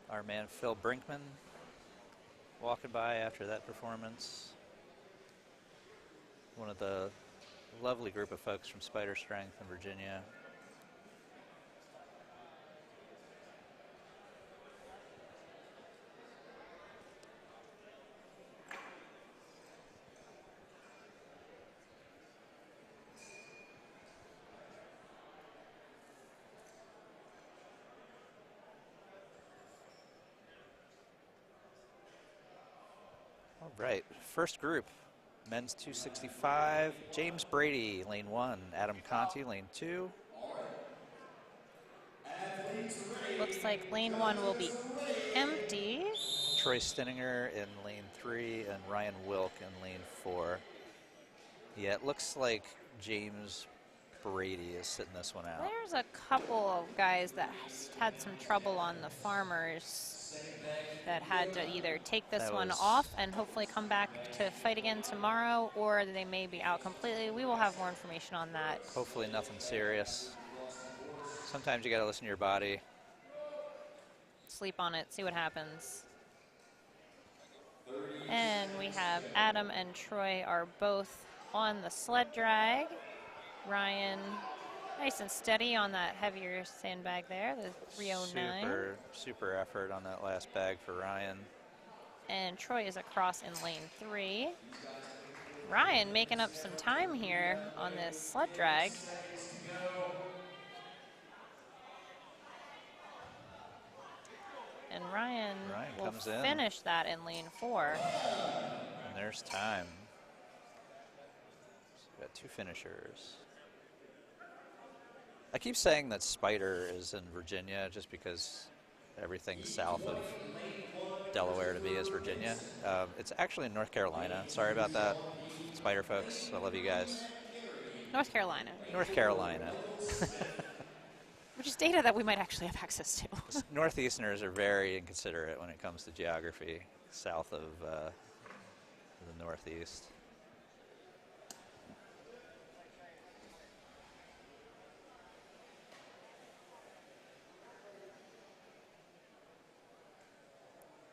Our man Phil Brinkman walking by after that performance. One of the lovely group of folks from Spider Strength in Virginia. All right, first group, men's 265, James Brady, lane 1, Adam Conti, lane 2. Looks like lane 1 will be empty. Troy Stinninger in lane 3 and Ryan Wilk in lane 4. Yeah, it looks like James Brady is sitting this one out. There's a couple of guys that had some trouble on the farmers that had to either take this one off and hopefully come back to fight again tomorrow, or they may be out completely. We will have more information on that. Hopefully nothing serious. Sometimes you got to listen to your body. Sleep on it, see what happens. And we have Adam and Troy are both on the sled drag. Ryan, nice and steady on that heavier sandbag there, the 309. Super effort on that last bag for Ryan. And Troy is across in lane 3. Ryan making up some time here on this sled drag. And Ryan will finish that in lane 4. And there's time. So we've got 2 finishers. I keep saying that Spider is in Virginia just because everything south of Delaware to me is Virginia. It's actually in North Carolina. Sorry about that, Spider folks. I love you guys. North Carolina. North Carolina. Which is data that we might actually have access to. Northeasterners are very inconsiderate when it comes to geography south of the Northeast.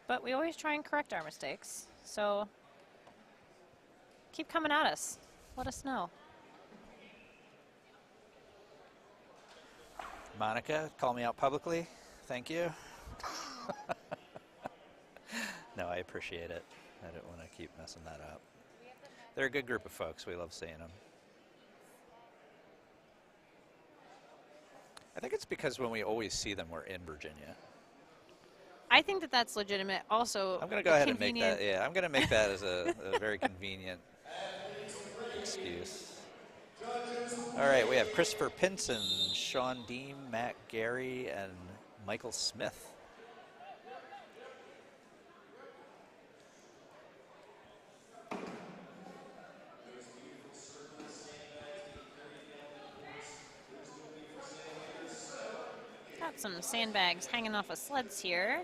But we always try and correct our mistakes. So keep coming at us. Let us know. Monica, call me out publicly. Thank you. No, I appreciate it. I don't want to keep messing that up. They're a good group of folks. We love seeing them. I think it's because when we always see them, we're in Virginia. I think that that's legitimate. Also, I'm going to go ahead and make that. Yeah, I'm going to make that as a very convenient excuse. All right, we have Christopher Pinson, Sean Deem, Matt Gary, and Michael Smith. Got some sandbags hanging off of sleds here.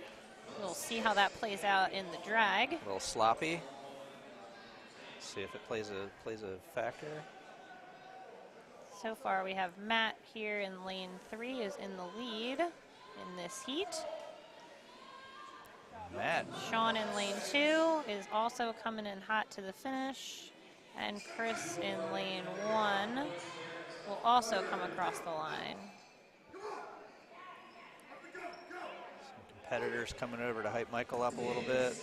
We'll see how that plays out in the drag. A little sloppy. See if it plays a factor. So far, we have Matt here in lane 3 is in the lead in this heat. Matt. Sean in lane 2 is also coming in hot to the finish. And Chris in lane 1 will also come across the line. Some competitors coming over to hype Michael up a little bit.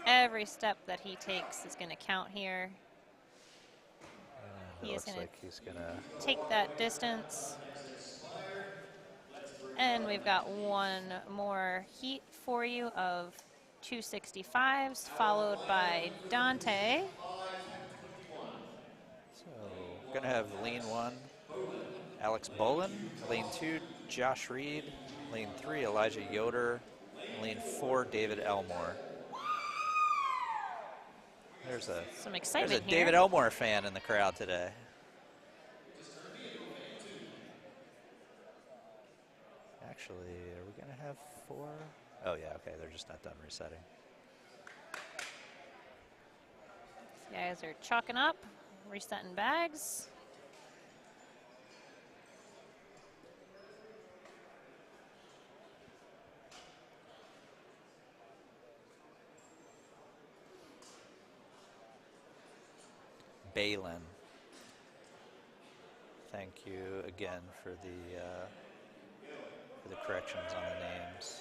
Every step that he takes is going to count here. It He is looks going like he's going to take that distance. And we've got one more heat for you of 265s, followed by Dante. So we're going to have lane 1, Alex Bolin. Lane 2, Josh Reed. Lane 3, Elijah Yoder. Lane 4, David Elmore. There's Some excitement a David Elmore fan in the crowd today. Actually, are we going to have 4? Oh, yeah, okay, they're just not done resetting. These guys are chalking up, resetting bags. Balin. Thank you again for the corrections on the names.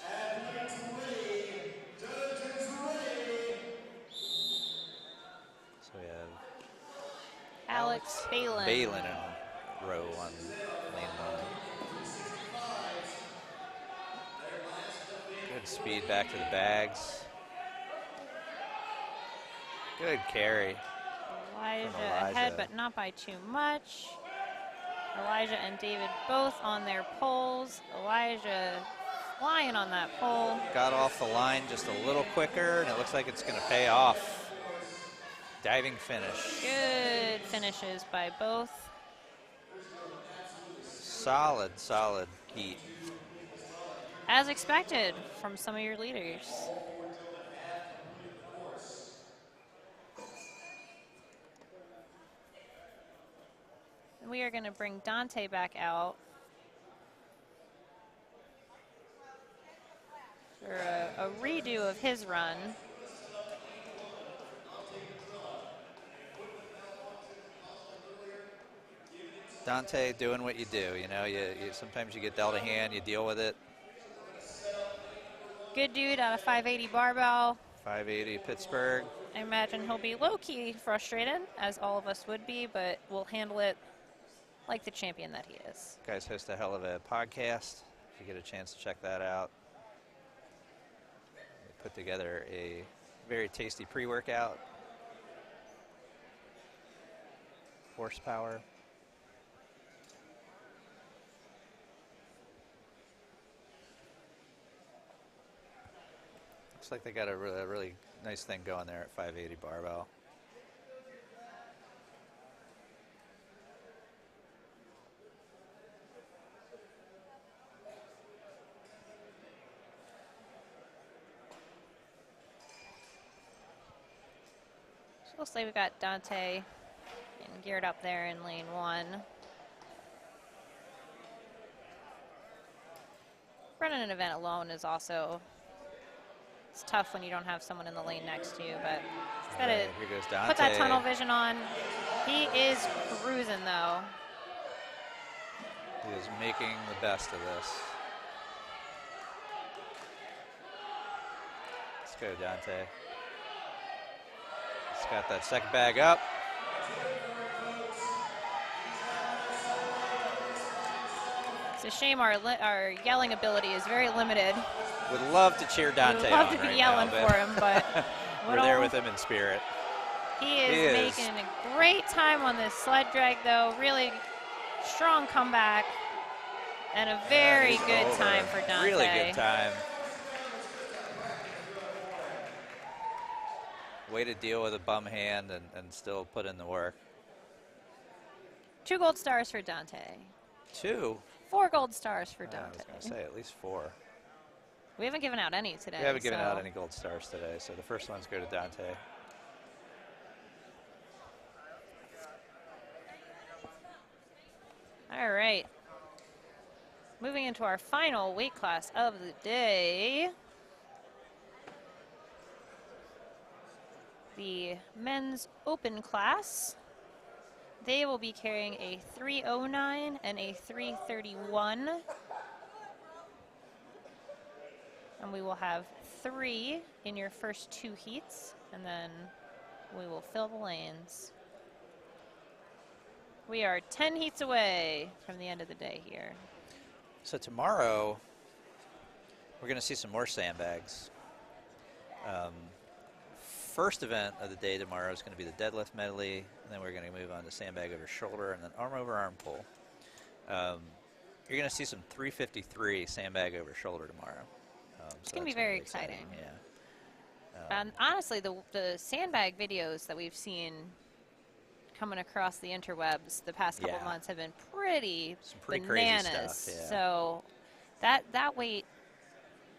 So we have Alex Balin. Balin in row 1, lane 1. Good speed back to the bags. Good carry. Elijah ahead, but not by too much. Elijah and David both on their poles. Elijah flying on that pole. Got off the line just a little quicker, and it looks like it's going to pay off. Diving finish. Good finishes by both. Solid, solid heat. As expected from some of your leaders. We are going to bring Dante back out for a redo of his run. Dante doing what you do, you know, you sometimes you get dealt a hand, you deal with it. Good dude out of 580 barbell. 580 Pittsburgh. I imagine he'll be low-key frustrated, as all of us would be, but we'll handle it like the champion that he is. Guys host a hell of a podcast. If you get a chance to check that out. They put together a very tasty pre-workout. Horsepower. Looks like they got a really nice thing going there at 580 barbell. So looks like we've got Dante getting geared up there in lane 1. Running an event alone is also, it's tough when you don't have someone in the lane next to you, but he's got to Here goes Dante. put that tunnel vision on. He is cruising though. He is making the best of this. Let's go, Dante. He's got that second bag up. It's a shame our yelling ability is very limited. Would love to cheer Dante Would love on to be right yelling now, for him, but we're there with him in spirit. He is making a great time on this sled drag, though. Really strong comeback and a very good time for Dante. Really good time. Way to deal with a bum hand and still put in the work. 2 gold stars for Dante. 2? 4 gold stars for Dante. I was going to say at least 4. We haven't given out any today. We haven't given out any gold stars today, so the first ones go to Dante. All right. Moving into our final weight class of the day. The men's open class. They will be carrying a 309 and a 331. And we will have 3 in your first 2 heats, and then we will fill the lanes. We are 10 heats away from the end of the day here. So tomorrow, we're going to see some more sandbags. First event of the day tomorrow is going to be the deadlift medley, and then we're going to move on to sandbag over shoulder and then arm over arm pull. You're going to see some 353 sandbag over shoulder tomorrow. It's going to be very exciting. Yeah. And honestly, the sandbag videos that we've seen coming across the interwebs the past couple months have been pretty bananas. Crazy stuff, yeah. So that weight,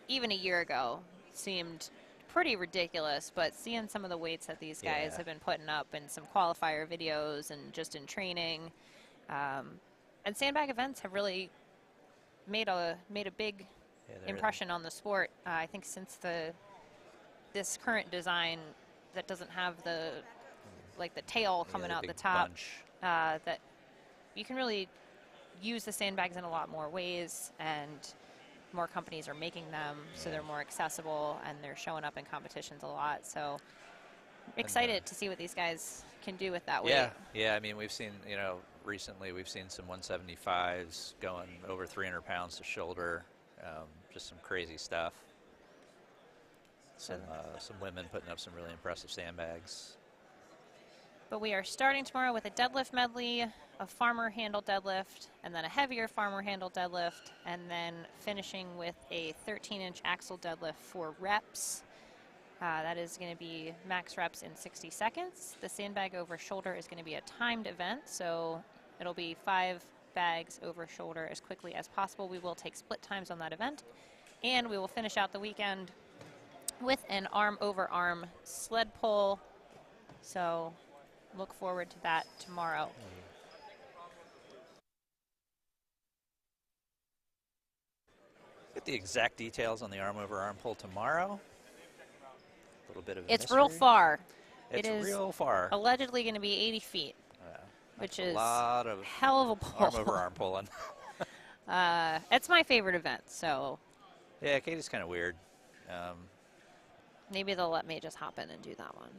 even a year ago, seemed pretty ridiculous. But seeing some of the weights that these guys have been putting up in some qualifier videos and just in training, and sandbag events have really made a big impression on the sport. I think since this current design that doesn't have the tail coming out the top, that you can really use the sandbags in a lot more ways, and more companies are making them, so they're more accessible and they're showing up in competitions a lot. So excited to see what these guys can do with that weight. Yeah. I mean, we've seen, recently we've seen some 175s going over 300 pounds to shoulder. Just some crazy stuff. Some women putting up some really impressive sandbags. But we are starting tomorrow with a deadlift medley, a farmer handle deadlift, and then a heavier farmer handle deadlift, and then finishing with a 13-inch axle deadlift for reps. That is going to be max reps in 60 seconds. The sandbag over shoulder is going to be a timed event, so it'll be 5 bags over shoulder as quickly as possible. We will take split times on that event, and we will finish out the weekend with an arm over arm sled pull. So look forward to that tomorrow. Get the exact details on the arm over arm pull tomorrow. A little bit of It's mystery. real far. It's it is real far. Allegedly going to be 80 feet. Which is a lot of hell of a pull. Arm over arm pulling. It's my favorite event, so. Yeah, Katie's kind of weird. Maybe they'll let me just hop in and do that one.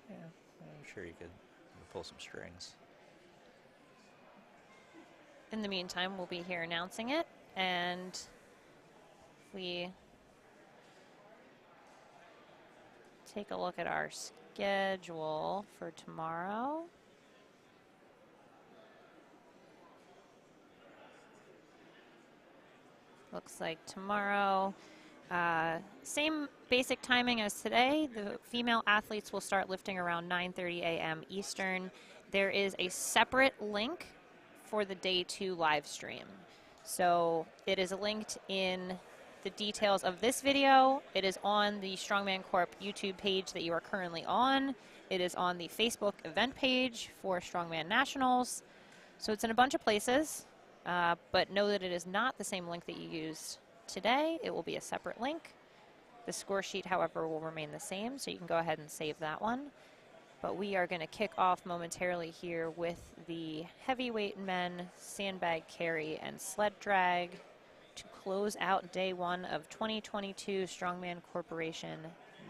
Yeah, I'm sure you could pull some strings. In the meantime, we'll be here announcing it, and we take a look at our schedule for tomorrow. Looks like tomorrow, same basic timing as today. The female athletes will start lifting around 9:30 a.m. Eastern. There is a separate link for the day 2 live stream. So it is linked in the details of this video. It is on the Strongman Corp YouTube page that you are currently on. It is on the Facebook event page for Strongman Nationals. So it's in a bunch of places. But know that it is not the same link that you used today. It will be a separate link. The score sheet, however, will remain the same, so you can go ahead and save that one. But we are going to kick off momentarily here with the heavyweight men sandbag carry and sled drag to close out day 1 of 2022 Strongman Corporation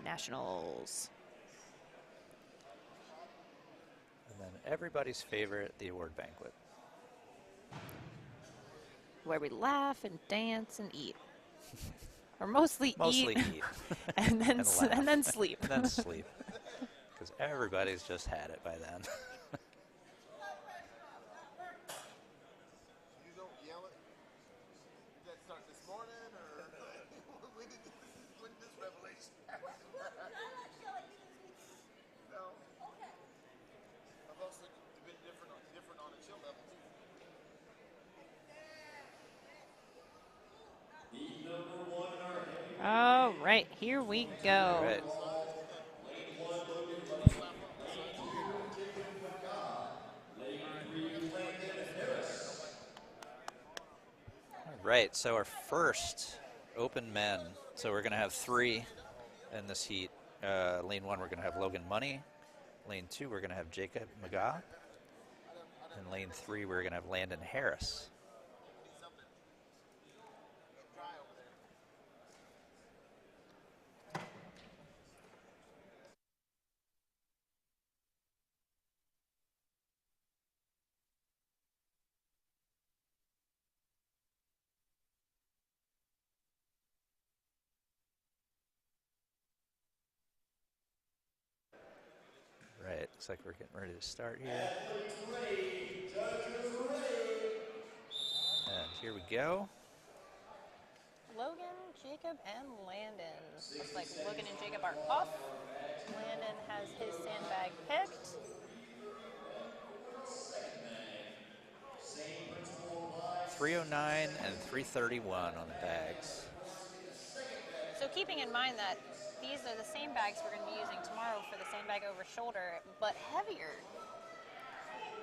Nationals. And then everybody's favorite, the award banquet. Where we laugh and dance and eat. Or mostly eat. and then sleep. And then sleep. Because everybody's just had it by then. You don't yell it? Did that start this morning, or when did this revelation happen? No. Okay. I've also been different on a chill level too. All right, here we go. Right. Right, so our first open men, so we're going to have 3 in this heat. Lane 1, we're going to have Logan Money. Lane 2, we're going to have Jacob McGaw. And lane 3, we're going to have Landon Harris. Right, looks like we're getting ready to start here. Athletes ready, judges ready. And here we go. Logan, Jacob, and Landon. Looks like Logan and Jacob are off. Landon has his sandbag picked. Second bag. Same principle applies. 309 and 331 on the bags. So keeping in mind that these are the same bags we're going to be using tomorrow for the sandbag over shoulder, but heavier.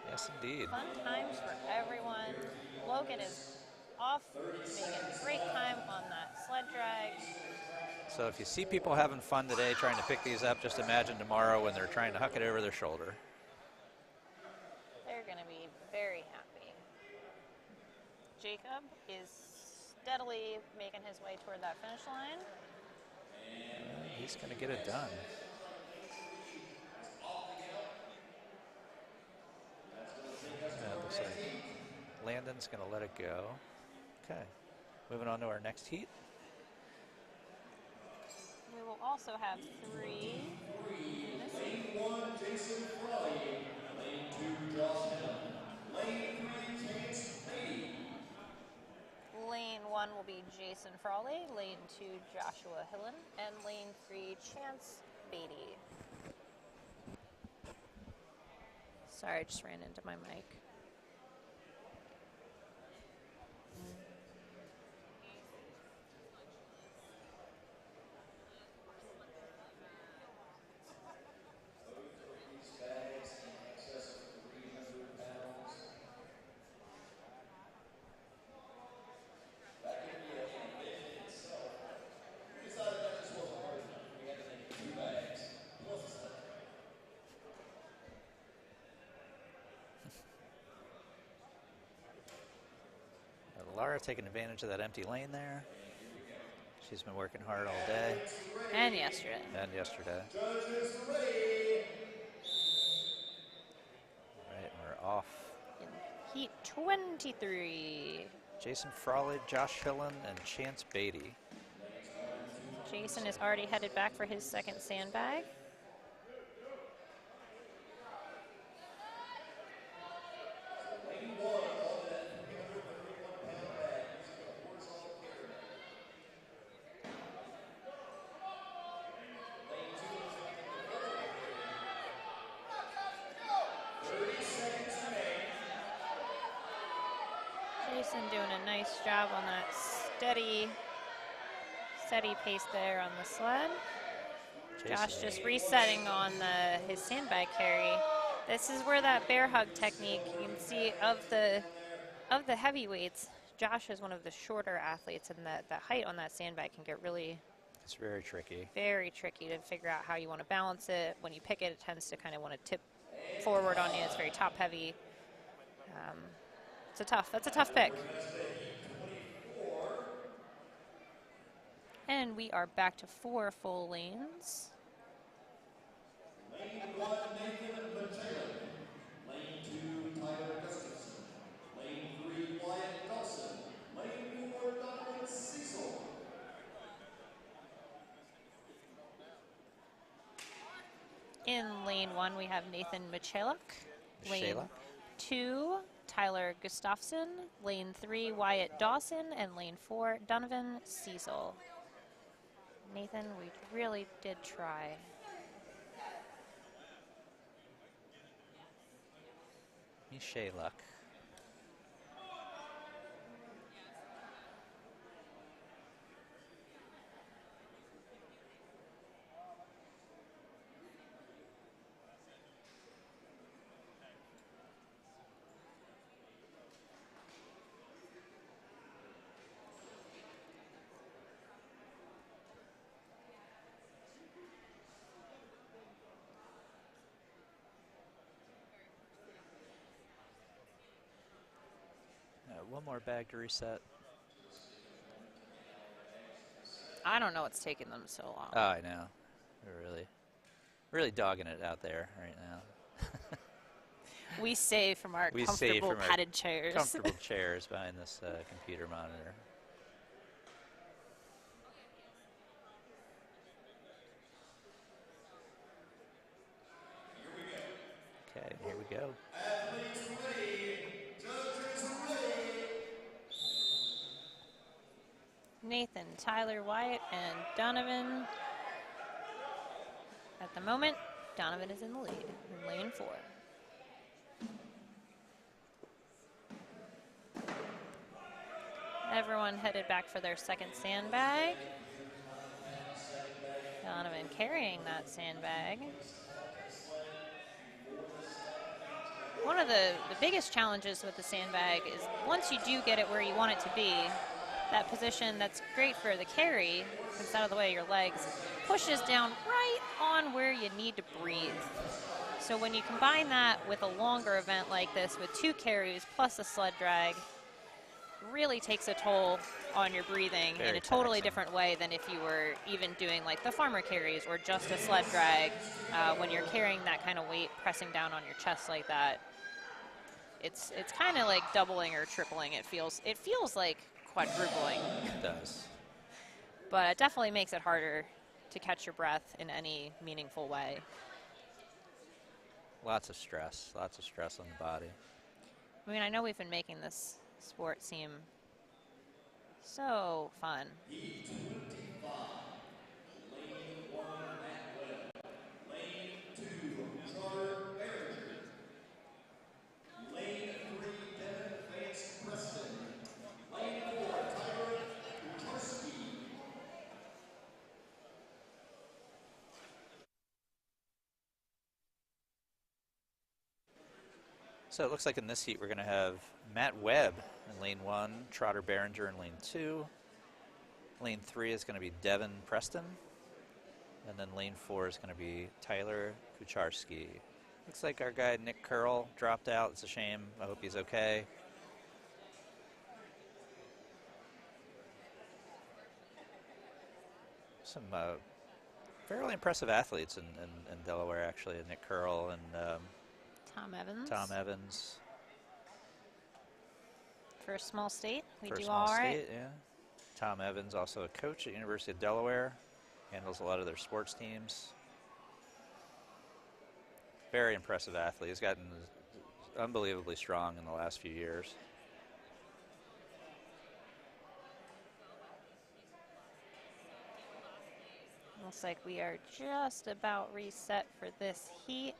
Yes, indeed. Fun times for everyone. Logan is off, making great time on that sled drag. So if you see people having fun today trying to pick these up, just imagine tomorrow when they're trying to huck it over their shoulder. They're going to be very happy. Jacob is steadily making his way toward that finish line. He's going to get it done. Looks like Landon's going to let it go. Okay, moving on to our next heat. We will also have 3. Lane 1, Jason Frawley. Lane 2, Josh Hill. Lane 3, Chance Beatty. Lane 1 will be Jason Frawley, lane 2 Joshua Hillen, and lane 3 Chance Beatty. Sorry, I just ran into my mic. These bags in excess of 300 pounds. Back in the event itself, we decided that just wasn't hard enough. We had to make 2 bags plus a sled drag. Laura taking advantage of that empty lane there. She's been working hard all day And yesterday. and yesterday. Judges ready. All right, we're off. In heat 23. Jason Frawley, Josh Hillen, and Chance Beatty. Jason is already headed back for his second sandbag. Lane 1 on that 331-pound bag using a horizontal carry bag. Lane 2 is in the vertical carry. 30 seconds remain. Jason doing a nice job on that steady pace there on the sled. Josh just resetting on his sandbag carry. This is where that bear hug technique, you can see of the heavyweights, Josh is one of the shorter athletes, and that height on that sandbag can get really It's very tricky. very tricky to figure out how you want to balance it. When you pick it, it tends to kind of want to tip forward on you. It's very top heavy. That's a tough pick. And we are back to 4 full lanes. Lane 1, Nathan Magellan. Lane 2, Tyler Gustafson. Lane 3, Wyatt Dawson. Lane 4, Donovan Cecil. In lane 1, we have Nathan Michaluk. Lane Shayla. 2, Tyler Gustafson. Lane 3, Wyatt Dawson. And lane 4, Donovan Cecil. Nathan, we really did try. Shayluck. one more bag to reset. I don't know what's taking them so long. Oh, I know. They're really dogging it out there right now. We save from our We save comfortable from our padded chairs. Comfortable chairs behind this computer monitor. Okay, here we go. Athletes ready. Judges ready. Nathan, Tyler, Wyatt, and Donovan. At the moment, Donovan is in the lead in lane 4. Everyone headed back for their second sandbag. Donovan carrying that sandbag. One of the biggest challenges with the sandbag is once you do get it where you want it to be, that position that's great for the carry, it's out of the way of your legs, pushes down right on where you need to breathe. So when you combine that with a longer event like this with 2 carries plus a sled drag, really takes a toll on your breathing in a totally different way than if you were even doing like the farmer carries or just a sled drag. When you're carrying that kind of weight, pressing down on your chest like that, it's kind of like doubling or tripling. It feels like quadrupling. It does. But it definitely makes it harder to catch your breath in any meaningful way. Lots of stress on the body. I mean, I know we've been making this sport seem so fun. E25. Lane 1, Matt Webb. Lane 2, Charter Behringer. Lane 3, Devin Vance Preston. Lane 4, Tyler Kucharski. So it looks like in this heat we're going to have Matt Webb in lane 1, Trotter Behringer in lane 2. Lane 3 is going to be Devin Preston. And then lane 4 is going to be Tyler Kucharski. Looks like our guy Nick Curl dropped out. It's a shame. I hope he's okay. Some fairly impressive athletes in Delaware, actually. Nick Curl and Tom Evans. For a small state, we do all right. Yeah. Tom Evans, also a coach at University of Delaware, handles a lot of their sports teams. Very impressive athlete. He's gotten unbelievably strong in the last few years. Looks like we are just about reset for this heat.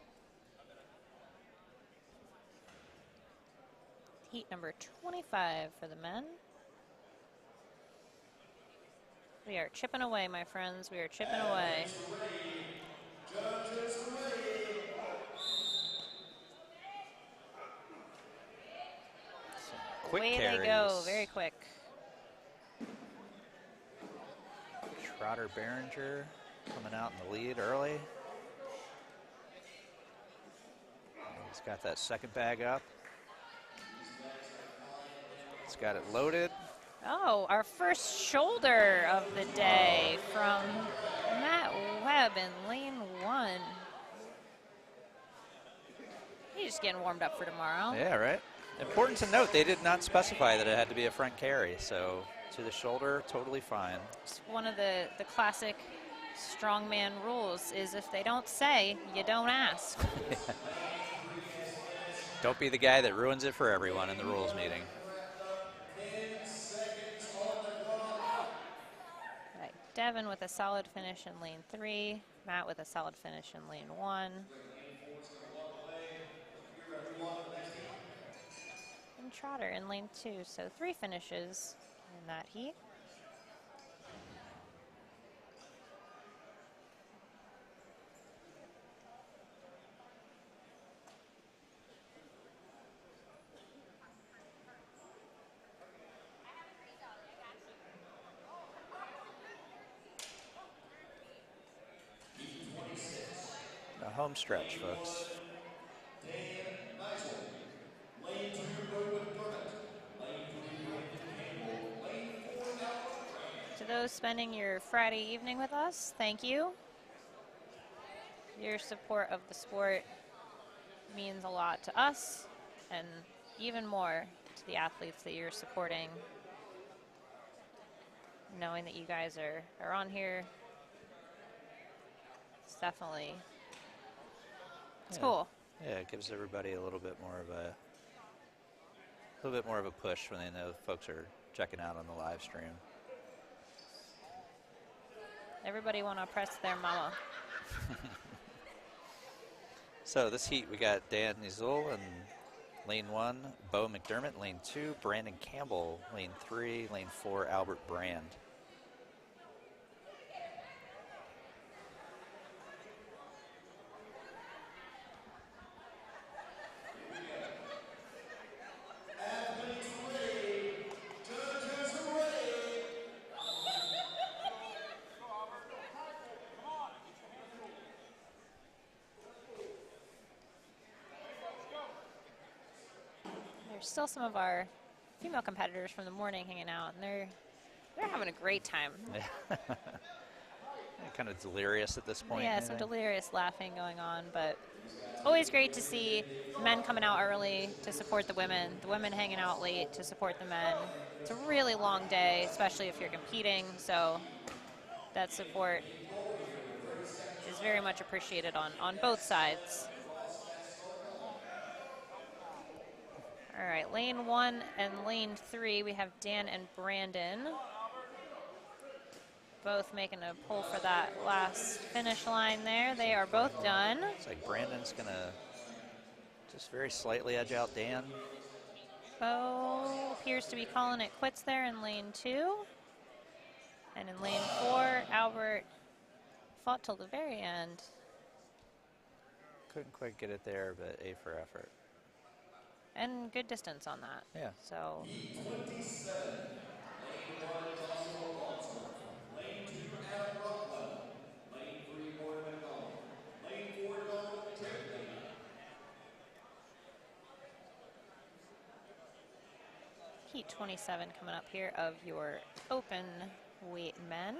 Heat number 25 for the men. We are chipping away, my friends. We are chipping away. Judges ready. Quick Away carries. they go, very quick. Trotter Behringer coming out in the lead early. He's got that second bag up. He's got it loaded. Oh, our first shoulder of the day from Matt Webb in lane 1. He's just getting warmed up for tomorrow. Yeah, right. Important to note, they did not specify that it had to be a front carry, so to the shoulder, totally fine. It's one of the classic strongman rules is if they don't say, you don't ask. Don't be the guy that ruins it for everyone in the rules meeting. 10 seconds on the clock. Right. Devin with a solid finish in lane 3. Matt with a solid finish in lane 1. And Trotter in lane 2. So 3 finishes in that heat. The home stretch, folks. Dan Nigel. Lane 2, Rowan Burnett. Lane 3, To those spending your Friday evening with us, thank you. Your support of the sport means a lot to us, and even more to the athletes that you're supporting. Knowing that you guys are on here, it's cool. Yeah, it gives everybody a little bit more of a push when they know folks are checking out on the live stream. Everybody want to press their mama. So this heat, we got Dan Nizul in lane 1, Bo McDermott, lane 2, Brandon Campbell, lane 3, lane 4, Albert Brand. There's still some of our female competitors from the morning hanging out, and they're having a great time. Yeah. Kind of delirious at this point. Yeah, some delirious laughing going on, but always great to see men coming out early to support the women hanging out late to support the men. It's a really long day, especially if you're competing, so that support is very much appreciated on both sides. All right, lane 1 and lane 3, we have Dan and Brandon both making a pull for that last finish line there. They are both done. Looks like Brandon's going to just very slightly edge out Dan. Bo appears to be calling it quits there in lane 2. And in lane 4, Albert fought till the very end. Couldn't quite get it there, but A for effort. And good distance on that. Yeah. So. Heat 27 coming up here of your open weight men.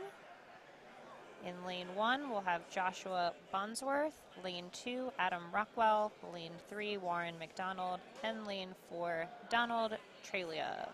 In lane 1, we'll have Joshua Bonsworth. Lane 2, Adam Rockwell. Lane 3, Warren McDonald. And lane 4, Donald Trelia.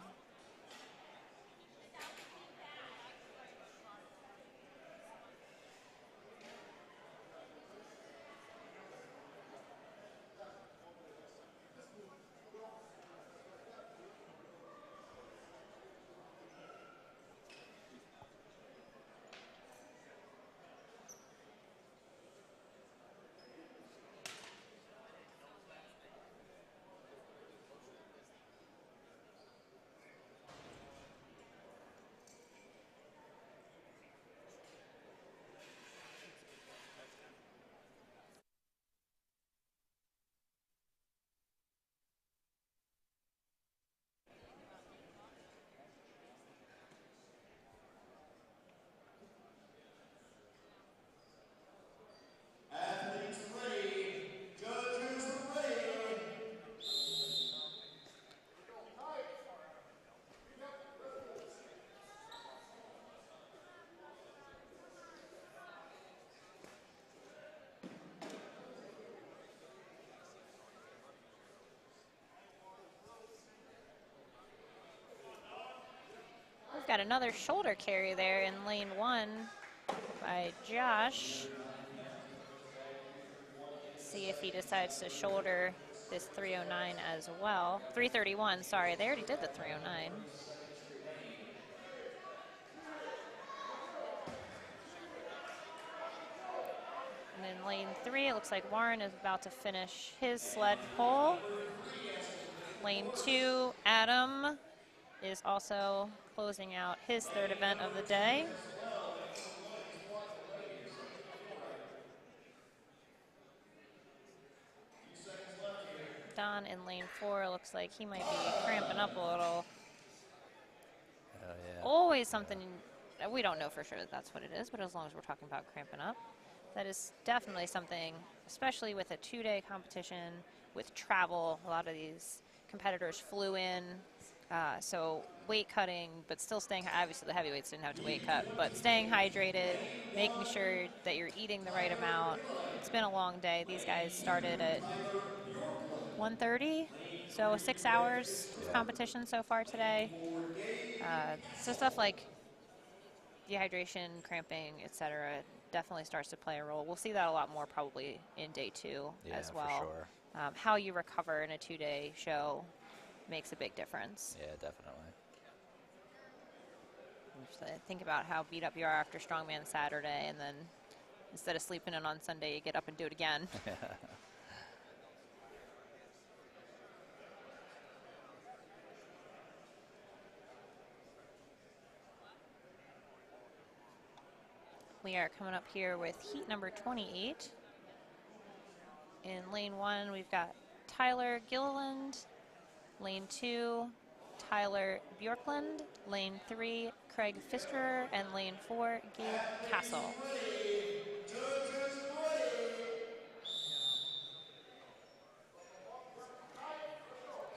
Got another shoulder carry there in lane 1 by Josh. See if he decides to shoulder this 309 as well. 331, sorry, they already did the 309. And in lane 3, it looks like Warren is about to finish his sled pull. Lane 2, Adam is also closing out his third event of the day. Don in lane 4 looks like he might be cramping up a little. Oh, yeah. Always something, we don't know for sure that that's what it is, but as long as we're talking about cramping up, that is definitely something, especially with a 2-day competition, with travel. A lot of these competitors flew in So weight cutting, but still staying, obviously the heavyweights didn't have to weight cut, but staying hydrated, making sure that you're eating the right amount. It's been a long day. These guys started at 1:30, so 6 hours of competition so far today. So stuff like dehydration, cramping, etc., definitely starts to play a role. We'll see that a lot more probably in day 2 as well. For sure. How you recover in a 2-day show makes a big difference. Yeah, definitely. Think about how beat up you are after Strongman Saturday, and then instead of sleeping in on Sunday, you get up and do it again. We are coming up here with heat number 28. In lane 1, we've got Tyler Gilliland. Lane 2, Tyler Bjorklund. Lane 3, Craig Pfisterer. And lane 4, Gabe Castle.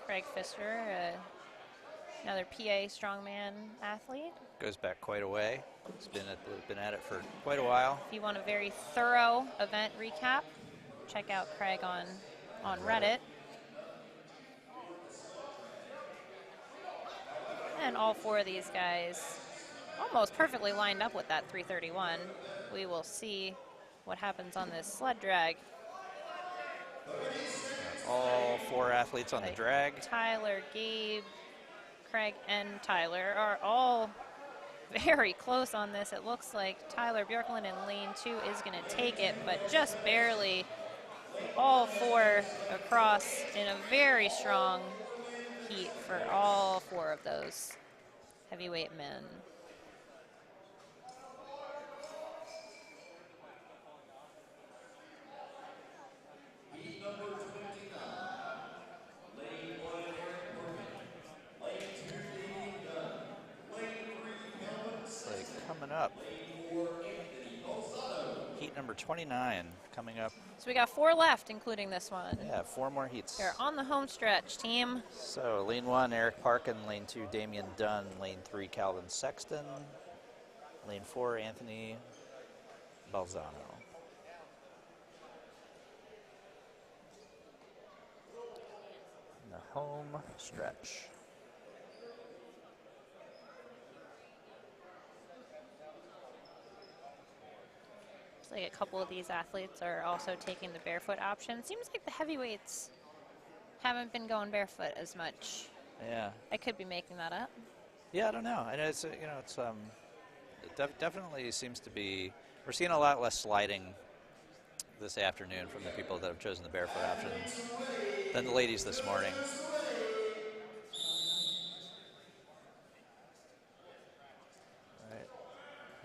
Craig Pfisterer, another PA strongman athlete. Goes back quite a way. He's been at it for quite a while. If you want a very thorough event recap, check out Craig on Reddit. And all 4 of these guys almost perfectly lined up with that 331. We will see what happens on this sled drag. All 4 athletes on the drag. Tyler, Gabe, Craig, and Tyler are all very close on this. It looks like Tyler Bjorklund in lane 2 is going to take it, but just barely. All 4 across in a very strong heat for all 4 of those heavyweight men. Coming up, heat number 29 coming up. So we got 4 left, including this one. Yeah, 4 more heats. They're on the home stretch, team. So lane 1, Eric Parkin. Lane 2, Damian Dunn. Lane 3, Calvin Sexton. Lane 4, Anthony Balzano. The home stretch. Like a couple of these athletes are also taking the barefoot option. Seems like the heavyweights haven't been going barefoot as much. Yeah. I could be making that up. Yeah, I don't know. I know it's it definitely seems to be. We're seeing a lot less sliding this afternoon from the people that have chosen the barefoot option than the ladies this morning. All right,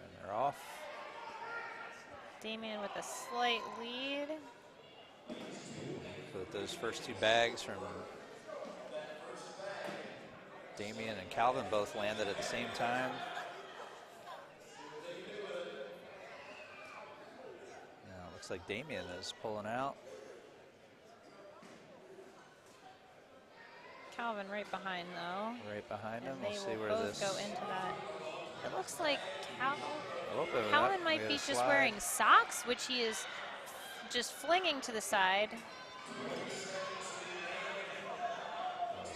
and they're off. Damien with a slight lead. So with those first 2 bags from Damien and Calvin both landed at the same time. Now it looks like Damien is pulling out. Calvin right behind though. Right behind him. And We'll they see will where both this go into that. It looks like Oh, Calvin might be just wearing socks, which he is just flinging to the side.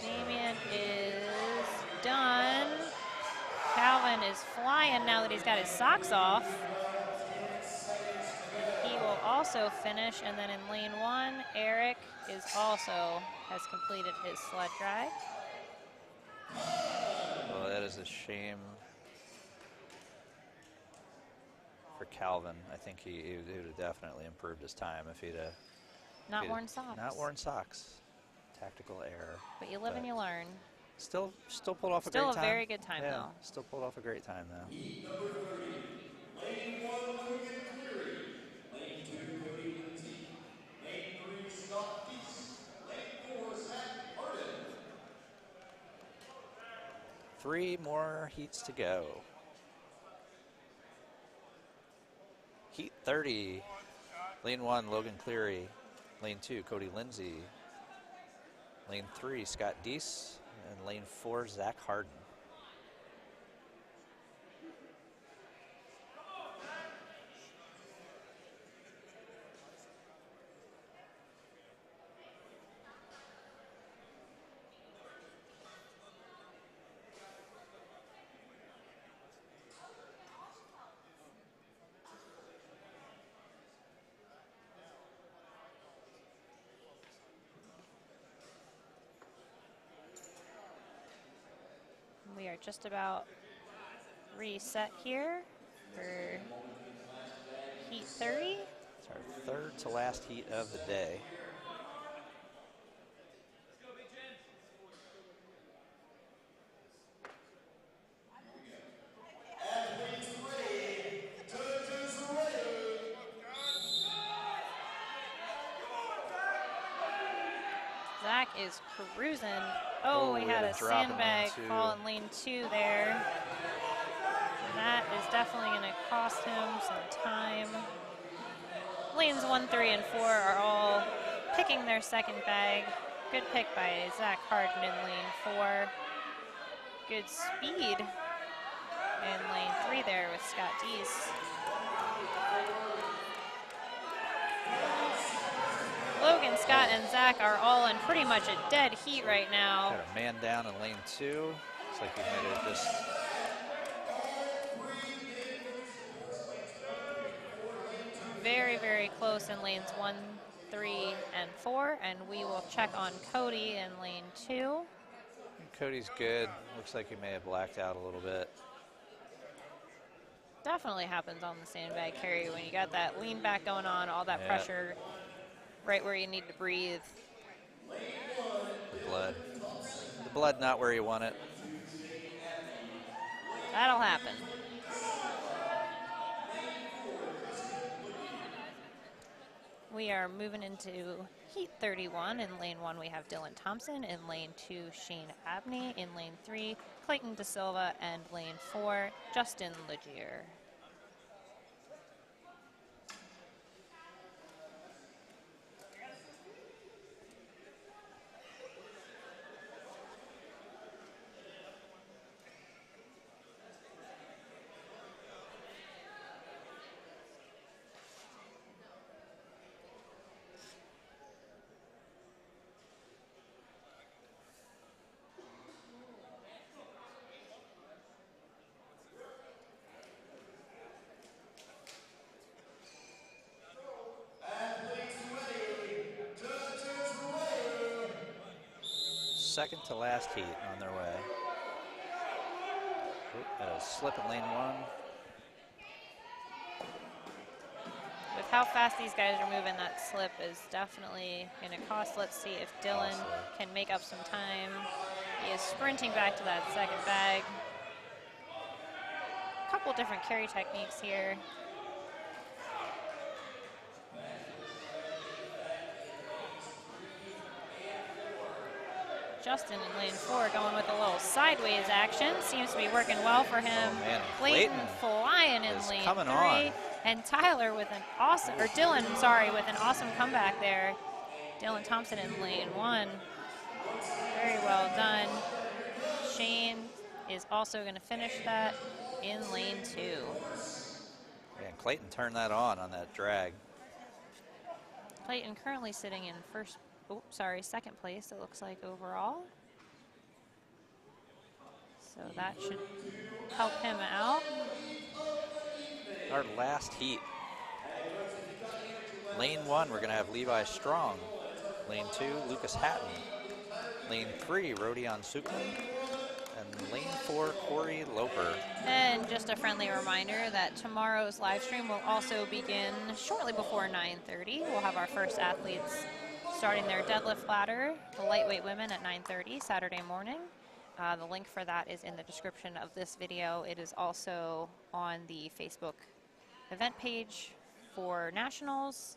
Damien is done. Calvin is flying now that he's got his socks off. He will also finish, and then in lane 1, Eric has completed his sled drag. Well, that is a shame for Calvin. I think he would have definitely improved his time if he'd have Not worn socks. Not worn socks. Tactical error. But you live and you learn. Still pulled off a great Still time. a very good time, though. Still pulled off a great time, though. Heat number 30. Lane 1, Logan Cleary. Lane 2, Cody Lindsay. Lane 3, Scott Deese. Lane 4, Zach Harden. 3 more heats to go. Heat 30. Lane 1, Logan Cleary. Lane 2, Cody Lindsay. Lane 3, Scott Deese. in lane 4, Zach Harden. We are just about reset here for heat 30. It's our third to last heat of the day. Zach is cruising. Oh, we had a drop in lane sandbag 2. fall in lane 2 there. That is definitely going to cost him some time. Lanes 1, 3, and 4 are all picking their second bag. Good pick by Zach Harden in lane 4. Good speed in lane 3 there with Scott Deese. Logan, Scott, and Zach are all in pretty much a dead heat right now. Got a man down in lane 2. Looks like he might have just... Very, very close in lanes 1, 3, and 4, and we will check on Cody in lane 2. Cody's good. Looks like he may have blacked out a little bit. Definitely happens on the sandbag carry when you got that lean back going on, all that pressure right where you need to breathe. The blood not where you want it. That'll happen. We are moving into heat 31. In lane 1, we have Dylan Thompson. In lane 2, Shane Abney. In lane 3, Clayton De Silva. And lane 4, Justin Legier. Second to last heat on their way. A slip in lane 1. With how fast these guys are moving, that slip is definitely going to cost. Let's see if Dylan can make up some time. He is sprinting back to that second bag. A couple different carry techniques here. Justin in lane 4 going with a little sideways action. Seems to be working well for him. Oh, man. Clayton flying in lane 3. And Tyler with an awesome, or Dylan, sorry, with an awesome comeback there. Dylan Thompson in lane 1. Very well done. Shane is also going to finish that in lane 2. Yeah, and Clayton turned that on that drag. Clayton currently sitting in second place, it looks like, overall. So that should help him out. Our last heat. Lane 1, we're going to have Levi Strong. Lane 2, Lucas Hatton. Lane 3, Rodion Sukman. And lane 4, Corey Loper. And just a friendly reminder that tomorrow's live stream will also begin shortly before 9:30. We'll have our first athletes starting their deadlift ladder, the lightweight women, at 9:30 Saturday morning. The link for that is in the description of this video. It is also on the Facebook event page for Nationals,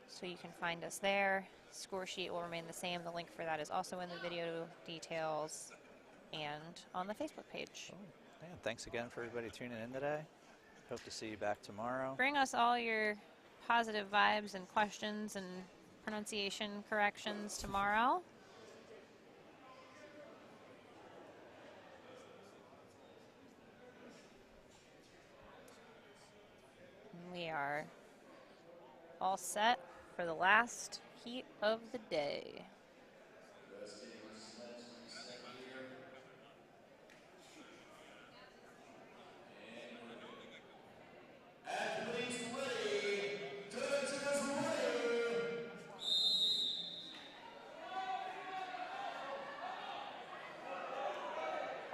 so you can find us there. Score sheet will remain the same. The link for that is also in the video details and on the Facebook page. Oh, yeah, thanks again for everybody tuning in today. Hope to see you back tomorrow. Bring us all your positive vibes and questions and pronunciation corrections tomorrow. all set for the last heat of the day. Just getting our sleds reset here. And we're good. Athletes ready. Judges ready.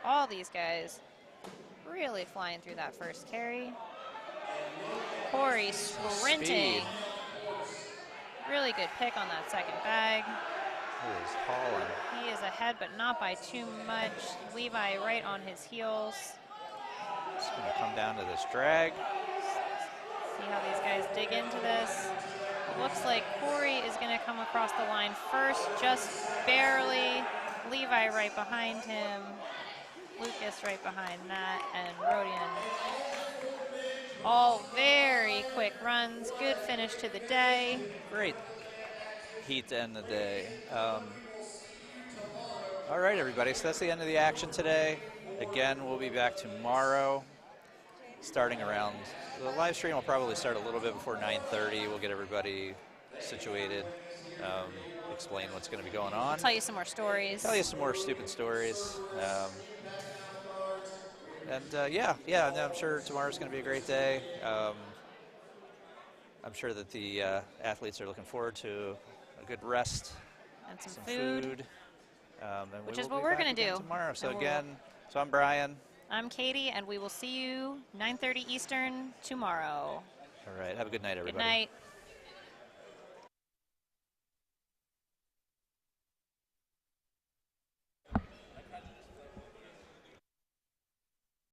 All these guys really flying through that first carry. Corey sprinting. Speed. Really good pick on that second bag. He is hauling. He is ahead, but not by too much. Levi right on his heels. It's going to come down to this drag. See how these guys dig into this. It looks like Corey is going to come across the line first, just barely. Levi right behind him. Lucas right behind that, and Rodian. All very quick runs. Good finish to the day. Great heat to end the day. All right, everybody, so that's the end of the action today. Again, we'll be back tomorrow, starting around, the live stream will probably start a little bit before 9:30. We'll get everybody situated, explain what's going to be going on. Tell you some more stories. Tell you some more stupid stories. Yeah, and I'm sure tomorrow's going to be a great day. I'm sure that the athletes are looking forward to a good rest. And some food. And Which we is will what be we're back gonna again do. tomorrow. So And again, so I'm Brian. I'm Katie, and we will see you 9:30 Eastern tomorrow. All right, have a good night, everybody. Good night.